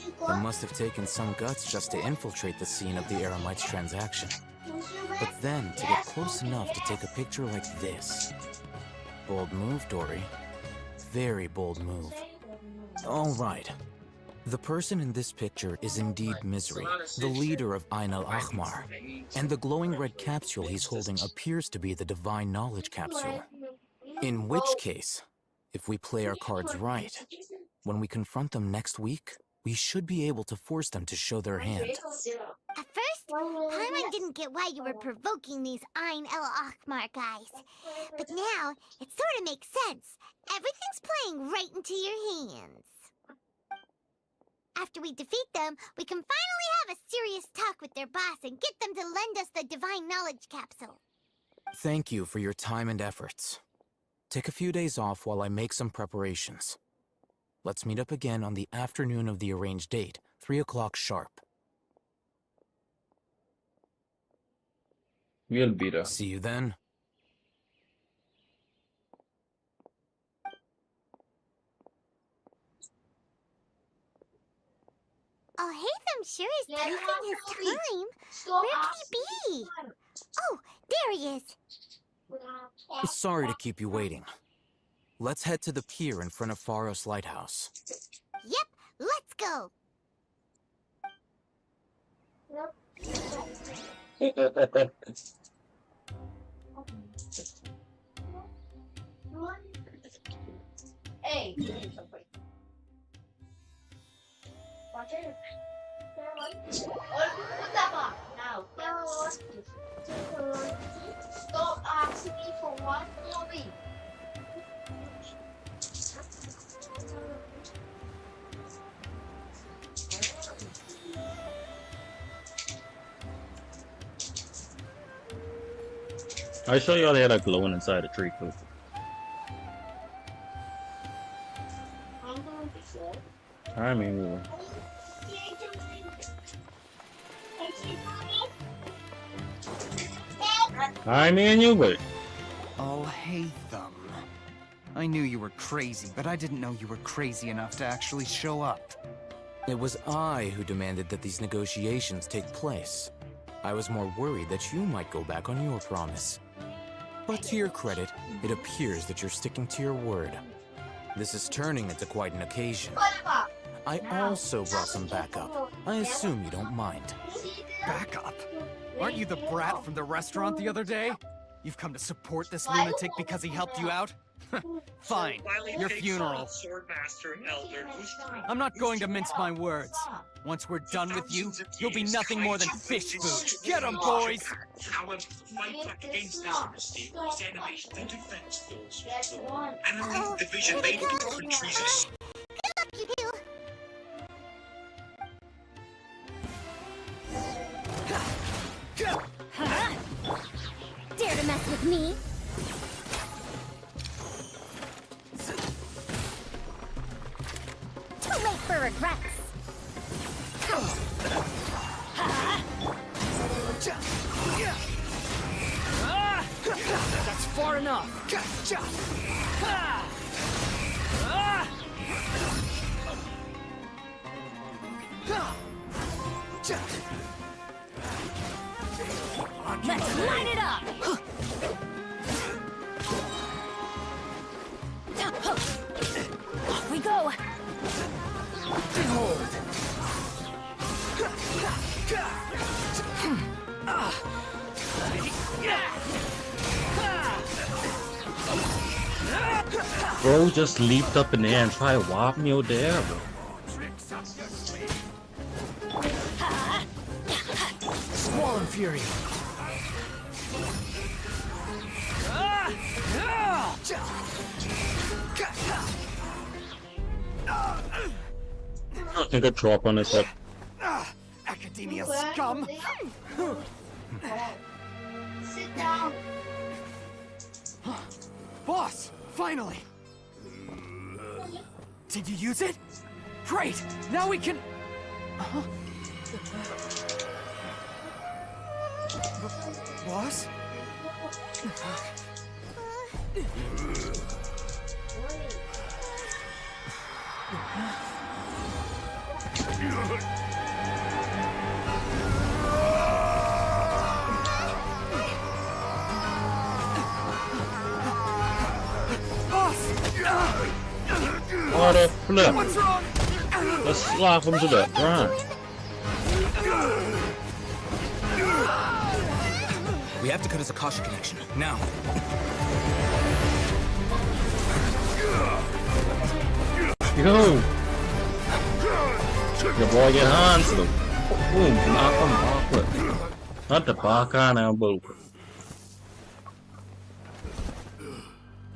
It must have taken some guts just to infiltrate the scene of the Eremites transaction. But then, to get close enough to take a picture like this. Bold move, Dory. Very bold move. All right. The person in this picture is indeed Misery, the leader of Ain al-Ahmar. And the glowing red capsule he's holding appears to be the Divine Knowledge Capsule. In which case, if we play our cards right, when we confront them next week, we should be able to force them to show their hand. At first, Paimon didn't get why you were provoking these Ain el-Ahmar guys. But now, it sort of makes sense. Everything's playing right into your hands. After we defeat them, we can finally have a serious talk with their boss and get them to lend us the Divine Knowledge Capsule. Thank you for your time and efforts. Take a few days off while I make some preparations. Let's meet up again on the afternoon of the arranged date, 3 o'clock sharp. We'll be there. See you then. Oh, Hatham sure is taking his time. Where could he be? Oh, there he is. Sorry to keep you waiting. Let's head to the pier in front of Pharos Lighthouse. Yep, let's go. Hey, watch it. Now, stop asking me for one movie. I show you all they had that glowing inside a tree too. I mean, you would. Oh, Hatham. I knew you were crazy, but I didn't know you were crazy enough to actually show up. It was I who demanded that these negotiations take place. I was more worried that you might go back on your promise. But to your credit, it appears that you're sticking to your word. This is turning into quite an occasion. I also brought some backup. I assume you don't mind. Backup? Aren't you the brat from the restaurant the other day? You've come to support this lunatic because he helped you out? Fine, your funeral. I'm not going to mince my words. Once we're done with you, you'll be nothing more than fish food. Get 'em, boys! However, the fight back against this mistake is animation and defense skills. Enemy division made infantries. Good luck, you two. Dare to mess with me? Too late for regrets. That's far enough. Let's light it up. Off we go. Behold. Bro just leaped up in the air and tried to whop me out there, bro. Swollen Fury. I think I drop on his head. Academia scum! Sit down. Boss, finally! Did you use it? Great! Now we can... Boss? What a flip. What's wrong? Let's slap him to the ground. We have to cut his Akasha connection, now. Yo! Your boy get Hansel. Boom, knock him off. Not the Baka now, boo.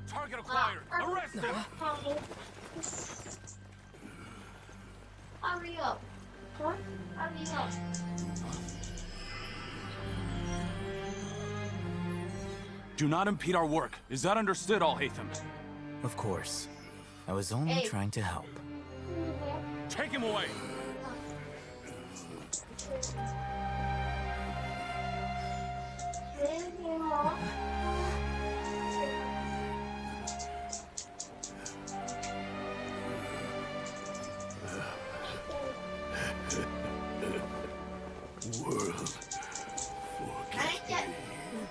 Target acquired. Arrest him. Hurry up. Huh? Hurry up. Do not impede our work. Is that understood, Al-Haytham? Of course. I was only trying to help. Take him away!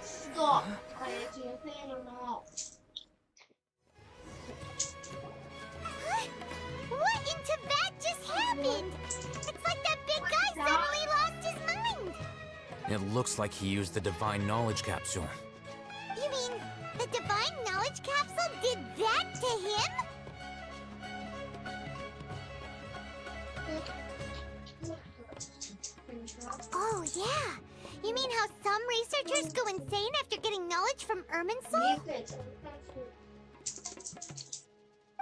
Stop. I can't say it now. What in Tibet just happened? It's like that big guy suddenly lost his mind. It looks like he used the Divine Knowledge Capsule. You mean the Divine Knowledge Capsule did that to him? Oh, yeah. You mean how some researchers go insane after getting knowledge from Irminsul?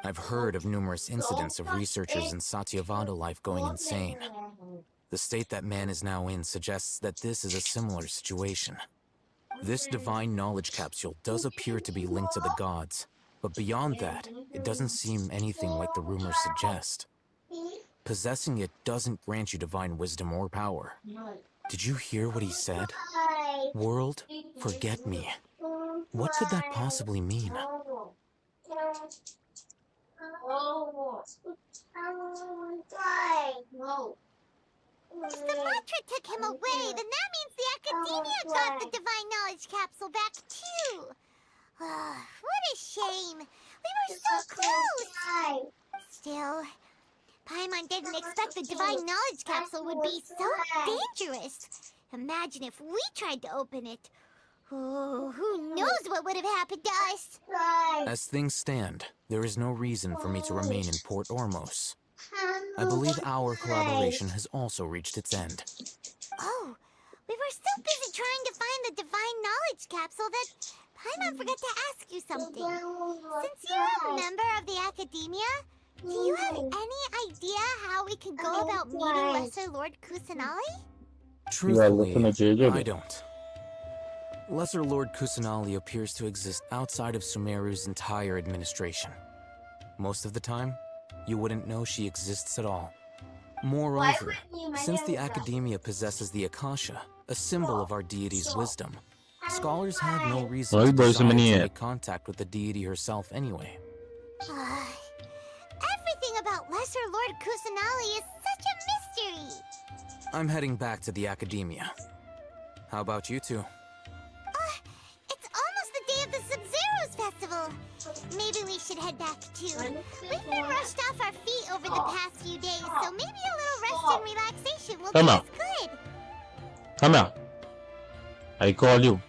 I've heard of numerous incidents of researchers in Satyavada life going insane. The state that man is now in suggests that this is a similar situation. This Divine Knowledge Capsule does appear to be linked to the gods, but beyond that, it doesn't seem anything like the rumors suggest. Possessing it doesn't grant you divine wisdom or power. Did you hear what he said? World, forget me. What could that possibly mean? If the mantra took him away, then that means the Academia got the Divine Knowledge Capsule back too. What a shame. We were so close. Still, Paimon didn't expect the Divine Knowledge Capsule would be so dangerous. Imagine if we tried to open it. Oh, who knows what would have happened to us? As things stand, there is no reason for me to remain in Port Ormos. I believe our collaboration has also reached its end. Oh, we were so busy trying to find the Divine Knowledge Capsule that Paimon forgot to ask you something. Since you're a member of the Academia, do you have any idea how we could go about meeting Lesser Lord Kusanali? Truthfully, I don't. Lesser Lord Kusanali appears to exist outside of Sumeru's entire administration. Most of the time, you wouldn't know she exists at all. Moreover, since the Academia possesses the Akasha, a symbol of our deity's wisdom, scholars have no reason to desire to make contact with the deity herself anyway. Everything about Lesser Lord Kusanali is such a mystery! I'm heading back to the Academia. How about you two? It's almost the day of the Sub-Zero's festival. Maybe we should head back too. We've been rushed off our feet over the past few days, so maybe a little rest and relaxation will do us good. Come here. I call you.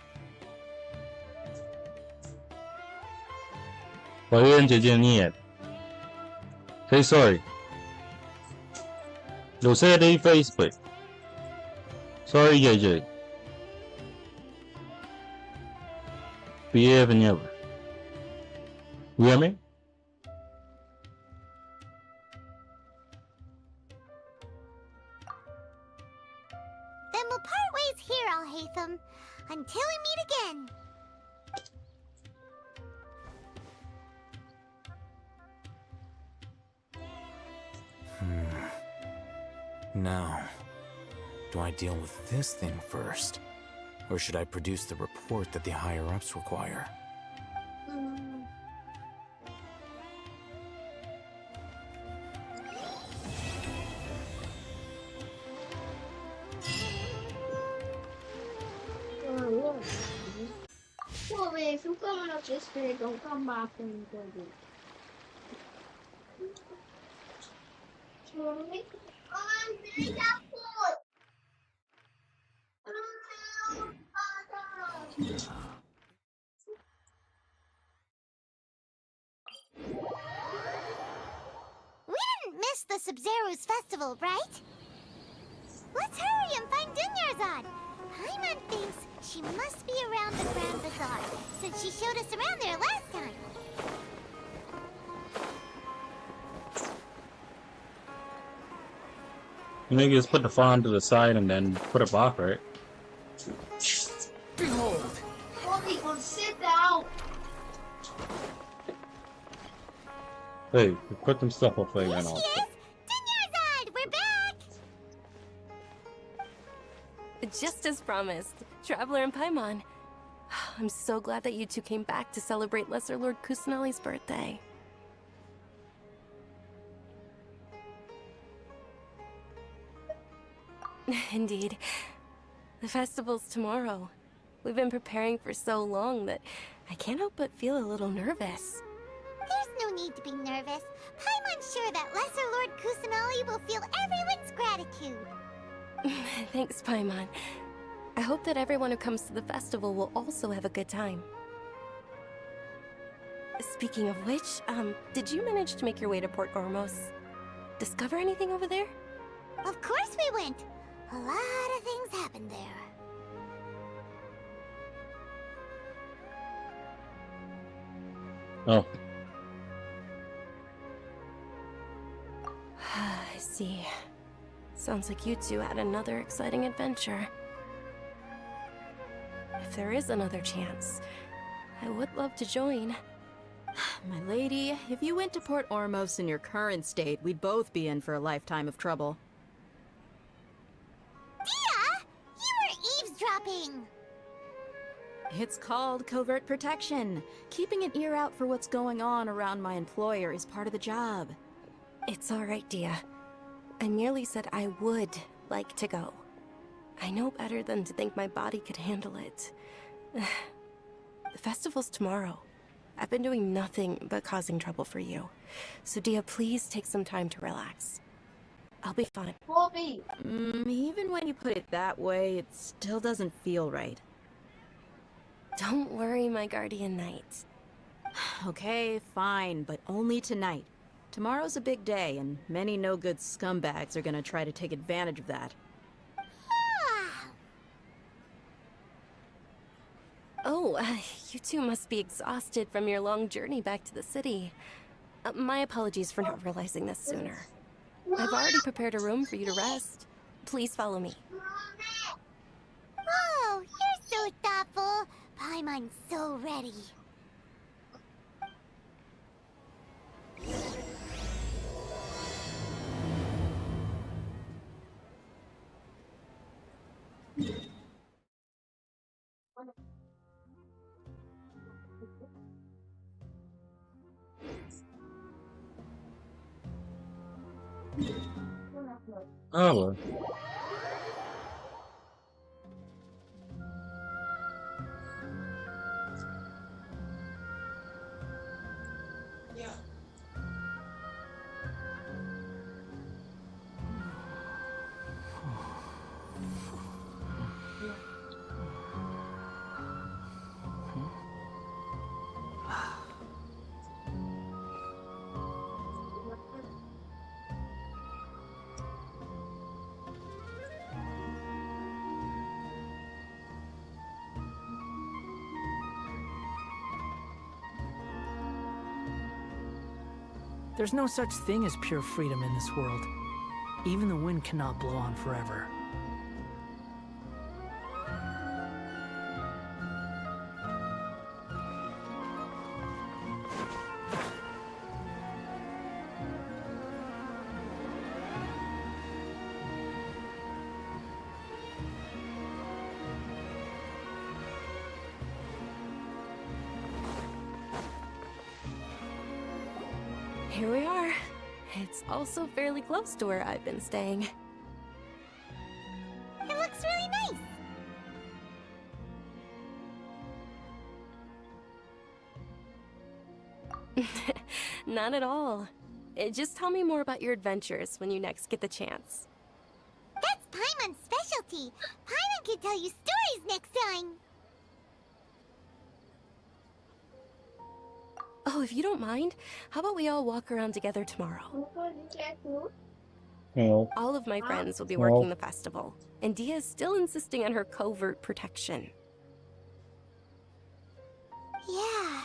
我愿姐姐你也 Say sorry. Lo say they Facebook. Sorry, JJ. Behave never. You hear me? Then we'll part ways here, Al-Haytham, until we meet again. Now, do I deal with this thing first? Or should I produce the report that the higher-ups require? Well, if you're coming up this way, don't come back and go do it. We didn't miss the Sub-Zero's festival, right? Let's hurry and find Dunyarzad. Paimon thinks she must be around the Grand Bazaar, since she showed us around there last time. You know, you just put the fawn to the side and then put it back, right? Behold! Bobby, go sit down! Hey, you put some stuff up there and all. Dunyarzad, we're back! Just as promised, Traveler and Paimon. I'm so glad that you two came back to celebrate Lesser Lord Kusanali's birthday. Indeed. The festival's tomorrow. We've been preparing for so long that I can't help but feel a little nervous. There's no need to be nervous. Paimon's sure that Lesser Lord Kusanali will feel everyone's gratitude. Thanks, Paimon. I hope that everyone who comes to the festival will also have a good time. Speaking of which, did you manage to make your way to Port Ormos? Discover anything over there? Of course we went. A lot of things happened there. Oh. I see. Sounds like you two had another exciting adventure. If there is another chance, I would love to join. My lady, if you went to Port Ormos in your current state, we'd both be in for a lifetime of trouble. Dia! You were eavesdropping! It's called covert protection. Keeping an ear out for what's going on around my employer is part of the job. It's all right, Dia. I merely said I would like to go. I know better than to think my body could handle it. The festival's tomorrow. I've been doing nothing but causing trouble for you. So Dia, please take some time to relax. I'll be fine. Bobby! Even when you put it that way, it still doesn't feel right. Don't worry, my guardian knight. Okay, fine, but only tonight. Tomorrow's a big day, and many no-good scumbags are gonna try to take advantage of that. Oh, you two must be exhausted from your long journey back to the city. My apologies for not realizing this sooner. I've already prepared a room for you to rest. Please follow me. Oh, you're so thoughtful. Paimon's so ready. Oh, well. There's no such thing as pure freedom in this world. Even the wind cannot blow on forever. Here we are. It's also fairly close to where I've been staying. It looks really nice. Not at all. Just tell me more about your adventures when you next get the chance. That's Paimon's specialty. Paimon can tell you stories next time. Oh, if you don't mind, how about we all walk around together tomorrow? No. All of my friends will be No. working the festival, and Dia is still insisting on her covert protection. Yeah.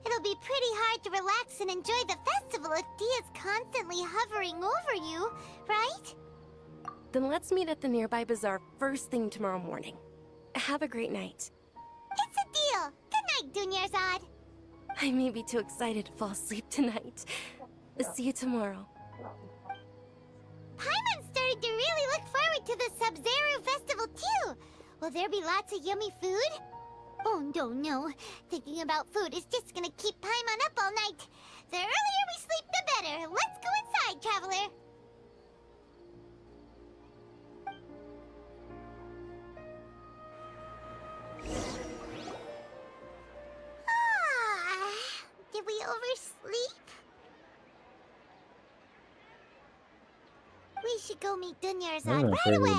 It'll be pretty hard to relax and enjoy the festival if Dia's constantly hovering over you, right? Then let's meet at the nearby bazaar first thing tomorrow morning. Have a great night. It's a deal. Good night, Dunyarzad. I may be too excited to fall asleep tonight. See you tomorrow. Paimon started to really look forward to the Sub-Zero festival too. Will there be lots of yummy food? Oh no. Thinking about food is just gonna keep Paimon up all night. The earlier we sleep, the better. Let's go inside, traveler. Did we oversleep? We should go meet Dunyarzad right away.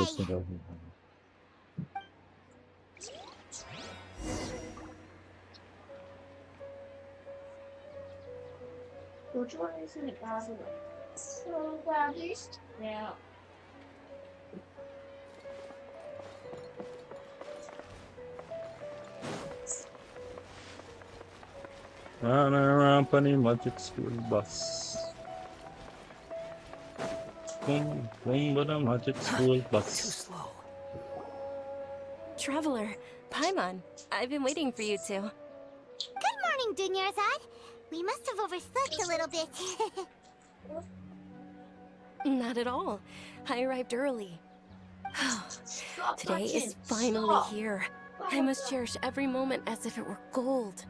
Which one is in the closet? So grab this. Yeah. Run around Penny Magic School Bus. Boom, boom, but a Magic School Bus. Too slow. Traveler, Paimon, I've been waiting for you two. Good morning, Dunyarzad. We must have overslept a little bit. Not at all. I arrived early. Today is finally here. I must cherish every moment as if it were gold.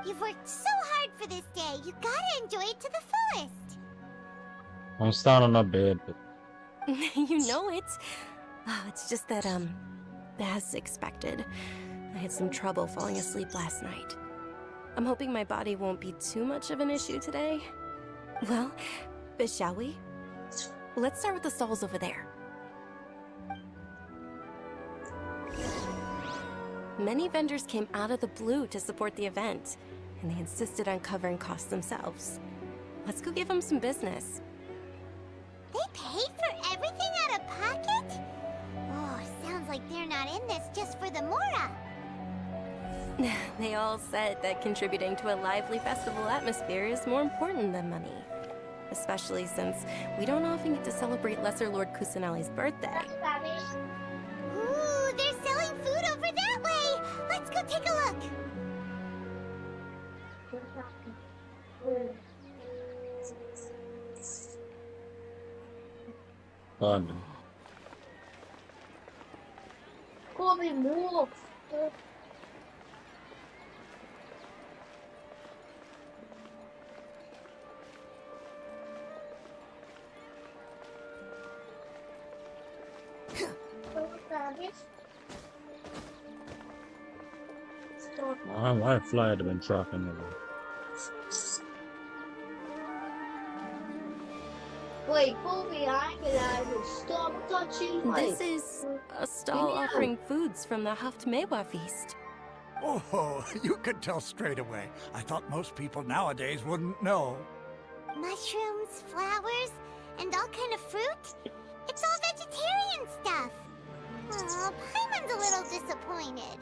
You've worked so hard for this day. You gotta enjoy it to the fullest. I'm standing up bed, but You know it. Oh, it's just that, as expected, I had some trouble falling asleep last night. I'm hoping my body won't be too much of an issue today. Well, shall we? Let's start with the stalls over there. Many vendors came out of the blue to support the event, and they insisted on covering costs themselves. Let's go give them some business. They paid for everything out of pocket? Oh, sounds like they're not in this just for the Mora. They all said that contributing to a lively festival atmosphere is more important than money. Especially since we don't often get to celebrate Lesser Lord Kusanali's birthday. Ooh, they're selling food over that way! Let's go take a look! fun. Kobe, move! My fly had been tracking me. Wait, Kobe, I can stop touching my... This is a stall offering foods from the Haftmewa feast. Oh, you could tell straight away. I thought most people nowadays wouldn't know. Mushrooms, flowers, and all kind of fruit? It's all vegetarian stuff. Aw, Paimon's a little disappointed.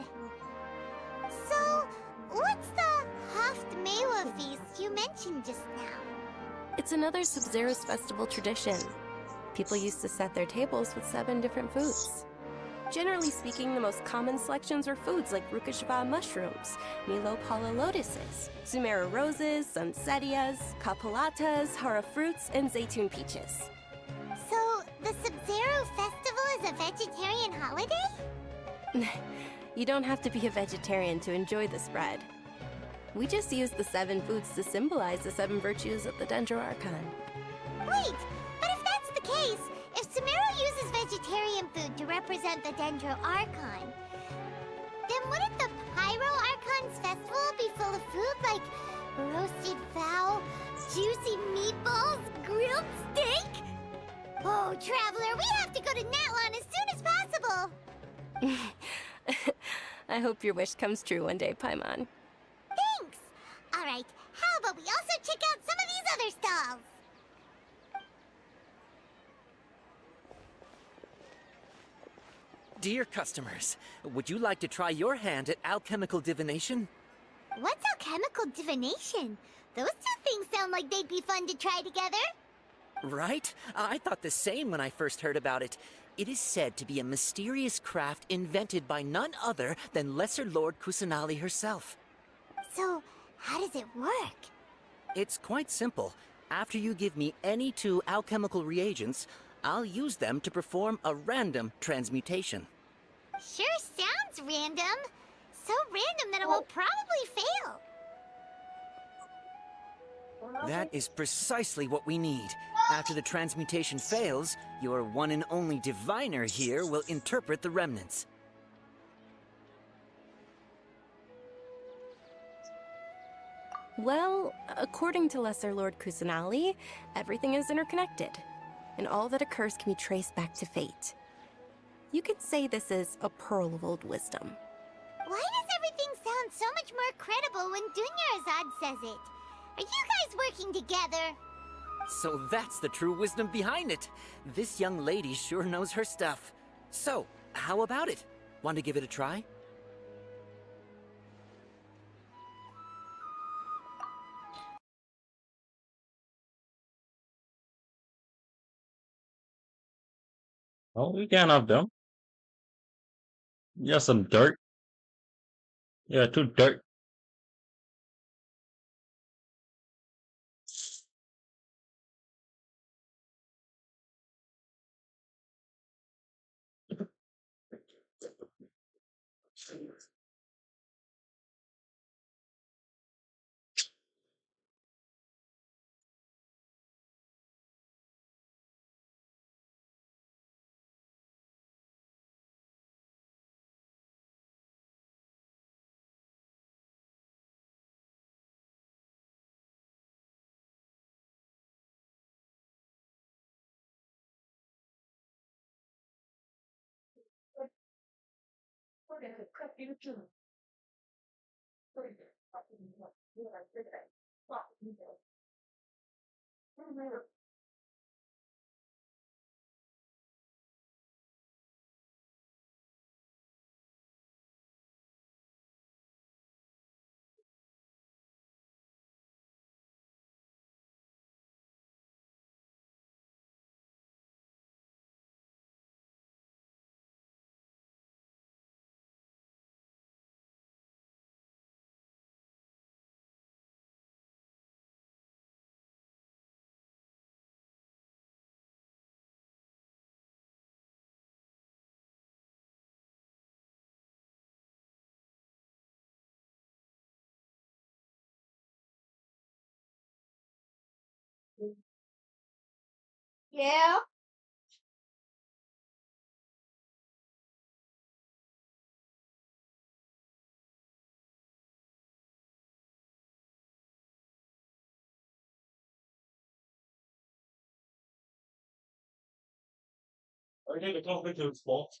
So, what's the Haftmewa feast you mentioned just now? It's another Sub-Zero's festival tradition. People used to set their tables with 7 different foods. Generally speaking, the most common selections were foods like Rukashva mushrooms, Milopala lotuses, Sumera roses, Sunsetias, Kapalatas, Hara fruits, and Zaytun peaches. So, the Sub-Zero festival is a vegetarian holiday? You don't have to be a vegetarian to enjoy the spread. We just use the 7 foods to symbolize the 7 virtues of the Dendro Archon. Wait, but if that's the case, if Samira uses vegetarian food to represent the Dendro Archon, then wouldn't the Pyro Archon's festival be full of food like roasted fowl, juicy meatballs, grilled steak? Oh, Traveler, we have to go to Natlan as soon as possible! I hope your wish comes true one day, Paimon. Thanks! Alright, how about we also check out some of these other stalls? Dear customers, would you like to try your hand at alchemical divination? What's alchemical divination? Those two things sound like they'd be fun to try together. Right? I thought the same when I first heard about it. It is said to be a mysterious craft invented by none other than Lesser Lord Kusanali herself. So, how does it work? It's quite simple. After you give me any 2 alchemical reagents, I'll use them to perform a random transmutation. Sure sounds random. So random that it will probably fail. That is precisely what we need. After the transmutation fails, your one and only diviner here will interpret the remnants. Well, according to Lesser Lord Kusanali, everything is interconnected, and all that occurs can be traced back to fate. You could say this is a pearl of old wisdom. Why does everything sound so much more credible when Dunyarzad says it? Are you guys working together? So that's the true wisdom behind it. This young lady sure knows her stuff. So, how about it? Want to give it a try? Oh, we can't have them. Yeah, some dirt. Yeah, too dirt. Yeah. I need to talk to sports.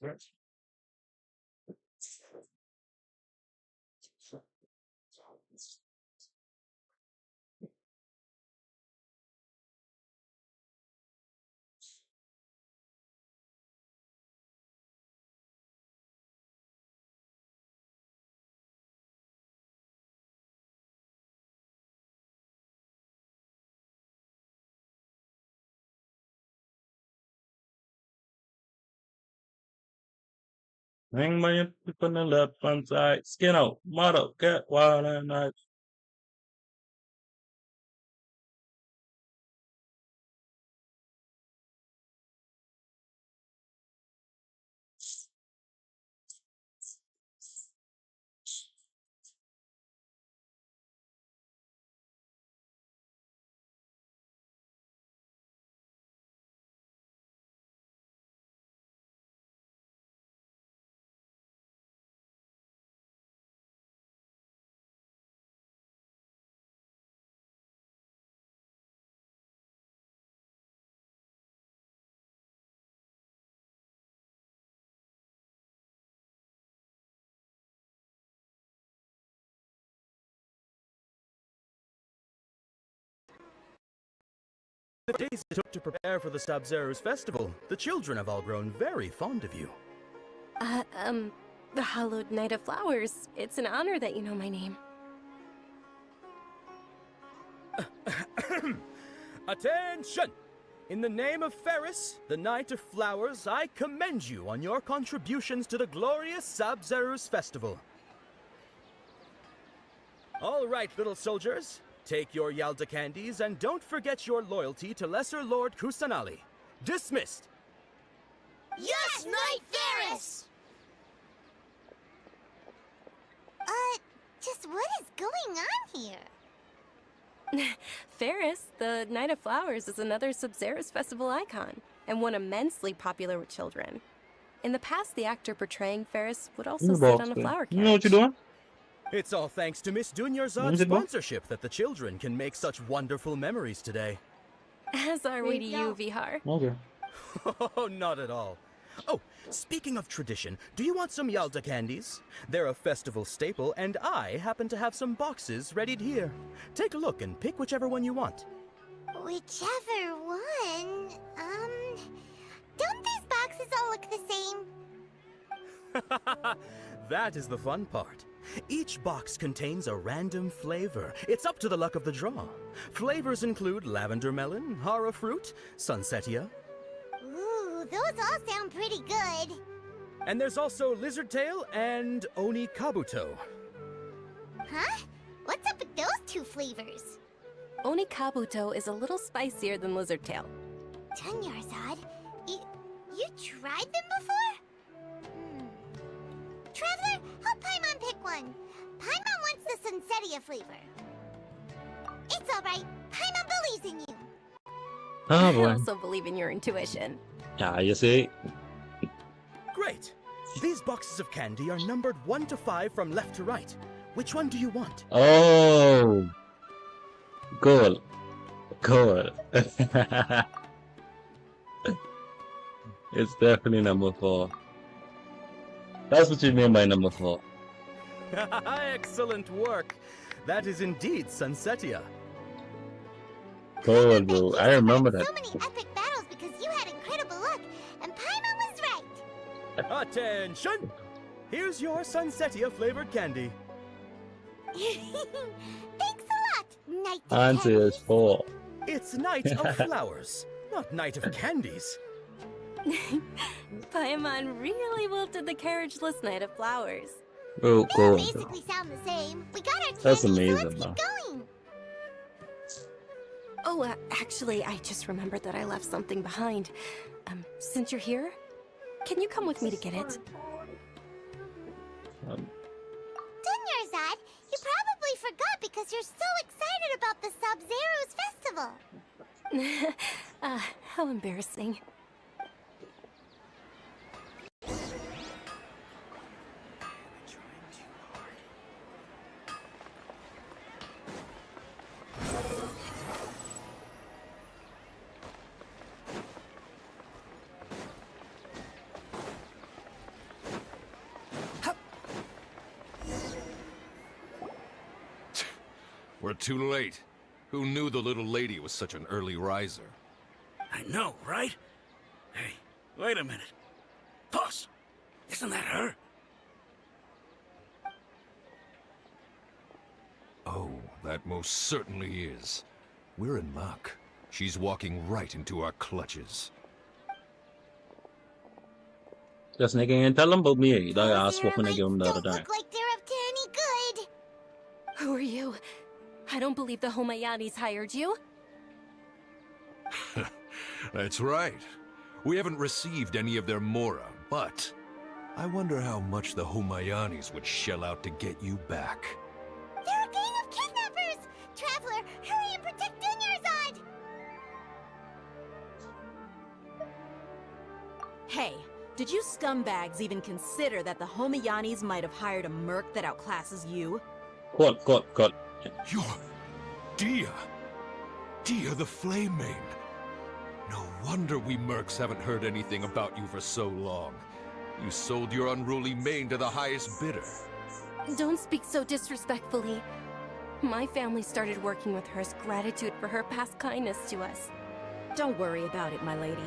Hang my people on the left hand side. Skin out. Model. Get wild and night. the days it took to prepare for the Sub-Zero's festival, the children have all grown very fond of you. The Hallowed Knight of Flowers. It's an honor that you know my name. Attention! In the name of Ferris, the Knight of Flowers, I commend you on your contributions to the glorious Sub-Zero's festival. All right, little soldiers. Take your Yalda candies and don't forget your loyalty to Lesser Lord Kusanali. Dismissed! Yes, Knight Ferris! Just what is going on here? Ferris, the Knight of Flowers, is another Sub-Zero's festival icon, and one immensely popular with children. In the past, the actor portraying Ferris would also sit on a flower carriage. You know what you're doing? It's all thanks to Miss Dunyarzad's sponsorship that the children can make such wonderful memories today. As are we to you, Vihar. Okay. Oh, not at all. Oh, speaking of tradition, do you want some Yalda candies? They're a festival staple, and I happen to have some boxes readied here. Take a look and pick whichever one you want. Whichever one, don't these boxes all look the same? That is the fun part. Each box contains a random flavor. It's up to the luck of the draw. Flavors include lavender melon, hara fruit, sunsetia. Ooh, those all sound pretty good. And there's also lizard tail and oni kabuto. Huh? What's up with those two flavors? Oni Kabuto is a little spicier than Lizard Tail. Dunyarzad, you tried them before? Traveler, help Paimon pick one. Paimon wants the Sunsetia flavor. It's alright. Paimon believes in you. Oh boy. I also believe in your intuition. Yeah, you see? Great. These boxes of candy are numbered 1 to 5 from left to right. Which one do you want? Oh. Cool. Cool. It's definitely number 4. That's what you mean by number 4. Excellent work. That is indeed Sunsetia. Cool, bro. I remember that. So many epic battles because you had incredible luck, and Paimon was right. Attention! Here's your Sunsetia flavored candy. Thanks a lot, Knight of Answer is 4. It's Knight of Flowers, not Knight of Candies. Paimon really wilted the carriageless Knight of Flowers. Oh, cool. They basically sound the same. We got our That's candy, so amazing, let's though. keep going. Oh, actually, I just remembered that I left something behind. Since you're here, can you come with me to get it? Dunyarzad, you probably forgot because you're so excited about the Sub-Zero's festival. How embarrassing. We're too late. Who knew the little lady was such an early riser? I know, right? Hey, wait a minute. Boss, isn't that her? Oh, that most certainly is. We're in luck. She's walking right into our clutches. Just nigga ain't tell him about me. That ass whooping I gave him the other time. Look like they're up to any good. Who are you? I don't believe the Homayanis hired you. That's right. We haven't received any of their mora, but I wonder how much the Humayanis would shell out to get you back. They're a gang of kidnappers! Traveler, hurry and protect Dunyarzad! Hey, did you scumbags even consider that the Homayanis might have hired a merc that outclasses you? Cut. You're Dia! Dia the Flame Main! No wonder we mercs haven't heard anything about you for so long. You sold your unruly mane to the highest bidder. Don't speak so disrespectfully. My family started working with her as gratitude for her past kindness to us. Don't worry about it, my lady.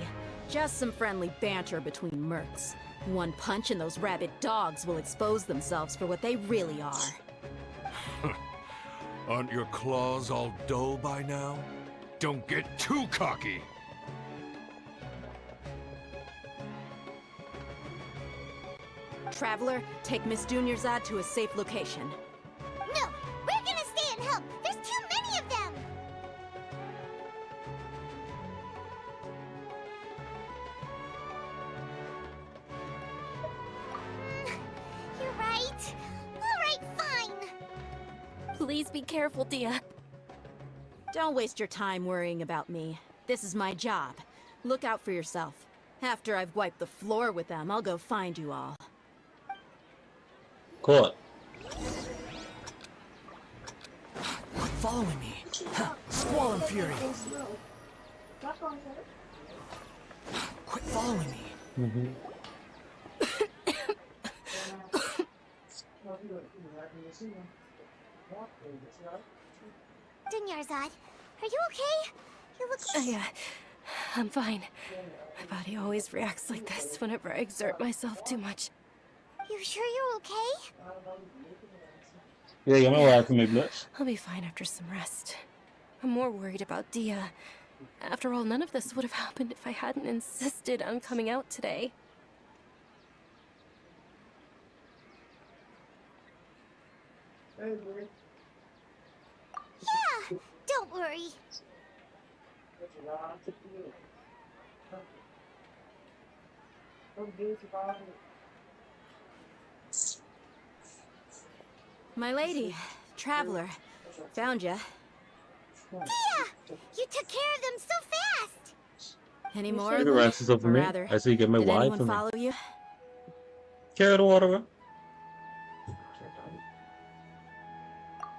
Just some friendly banter between mercs. One punch and those rabid dogs will expose themselves for what they really are. Aren't your claws all dull by now? Don't get too cocky! Traveler, take Miss Dunyarzad to a safe location. No! We're gonna stay and help! There's too many of them! You're right. Alright, fine. Please be careful, Dia. Don't waste your time worrying about me. This is my job. Look out for yourself. After I've wiped the floor with them, I'll go find you all. Cool. Quit following me. Squall and fury. Quit following me. Dunyarzad, are you okay? You look... Yeah, I'm fine. My body always reacts like this whenever I exert myself too much. You sure you're okay? Yeah, you know where I can make this. I'll be fine after some rest. I'm more worried about Dia. After all, none of this would have happened if I hadn't insisted on coming out today. Yeah, don't worry. My lady, Traveler, found ya. Dia! You took care of them so fast! Any more? Take the rances over me. Rather, I see you get my did wife anyone for me. follow you? Carry the water.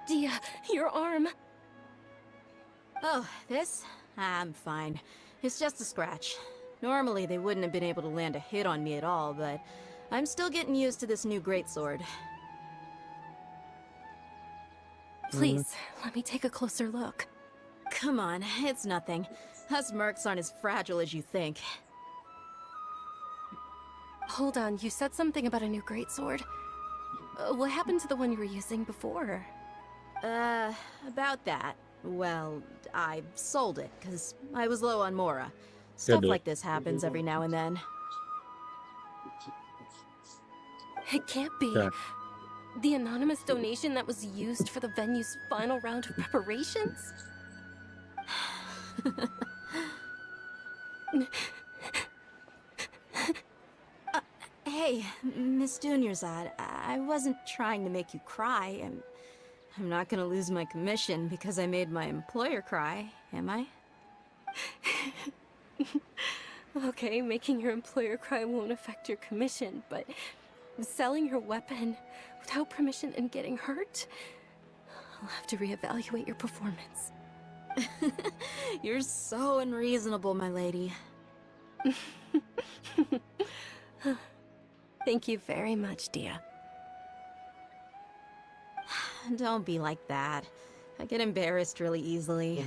Dia, your arm. Oh, this? I'm fine. It's just a scratch. Normally, they wouldn't have been able to land a hit on me at all, but I'm still getting used to this new greatsword. Please, let me take a closer look. Come on, it's nothing. Us mercs aren't as fragile as you think. Hold on, you said something about a new greatsword. What happened to the one you were using before? About that. Well, I sold it, because I was low on Mora. Stuff like this happens every now and then. It can't be. Yeah. The anonymous donation that was used for the venue's final round of preparations? Hey, Miss Dunyarzad, I wasn't trying to make you cry. I'm not gonna lose my commission because I made my employer cry, am I? Okay, making your employer cry won't affect your commission, but selling your weapon without permission and getting hurt? I'll have to reevaluate your performance. You're so unreasonable, my lady. Thank you very much, Dia. Don't be like that. I get embarrassed really easily.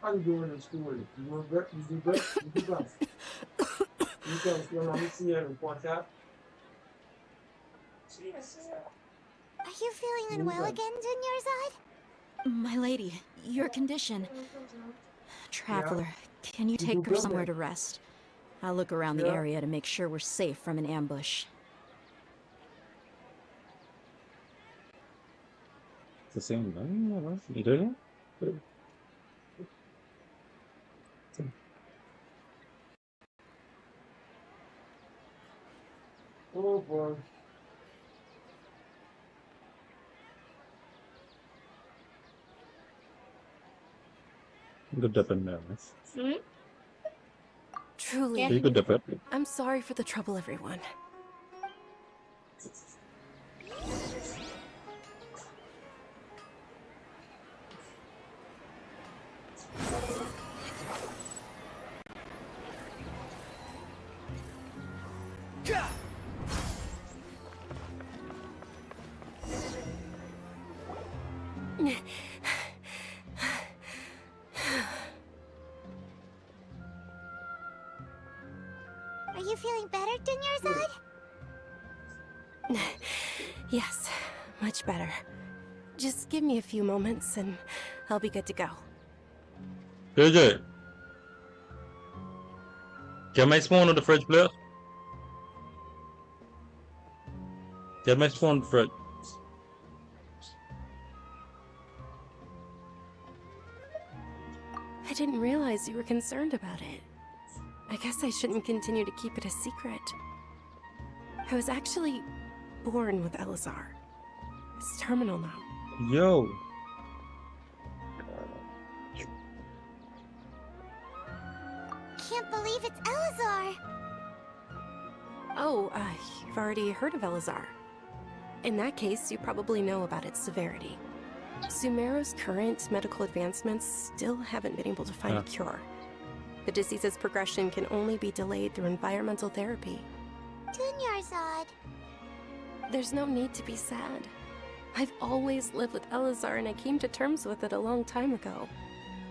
How you doing in school? You doing good? You do good? You do good? You can still let me see your report out. Are you feeling unwell again, Dunyarzad? My lady, your condition. Traveler, can you take her somewhere to rest? I'll look around the area to make sure we're safe from an ambush. It's the same thing, you do it? Oh boy. Good dip in there. Truly, You could dip it. I'm sorry for the trouble, everyone. you feeling better, Dunyarzad? Yes, much better. Just give me a few moments and I'll be good to go. Good. Get my spoon in the fridge, please. Get my spoon in the fridge. I didn't realize you were concerned about it. I guess I shouldn't continue to keep it a secret. I was actually born with Elazar. It's terminal now. Yo. Can't believe it's Elazar! Oh, you've already heard of Elazar. In that case, you probably know about its severity. Sumeru's current medical advancements still haven't been able to find a cure. The disease's progression can only be delayed through environmental therapy. Dunyarzad. There's no need to be sad. I've always lived with Elazar and I came to terms with it a long time ago.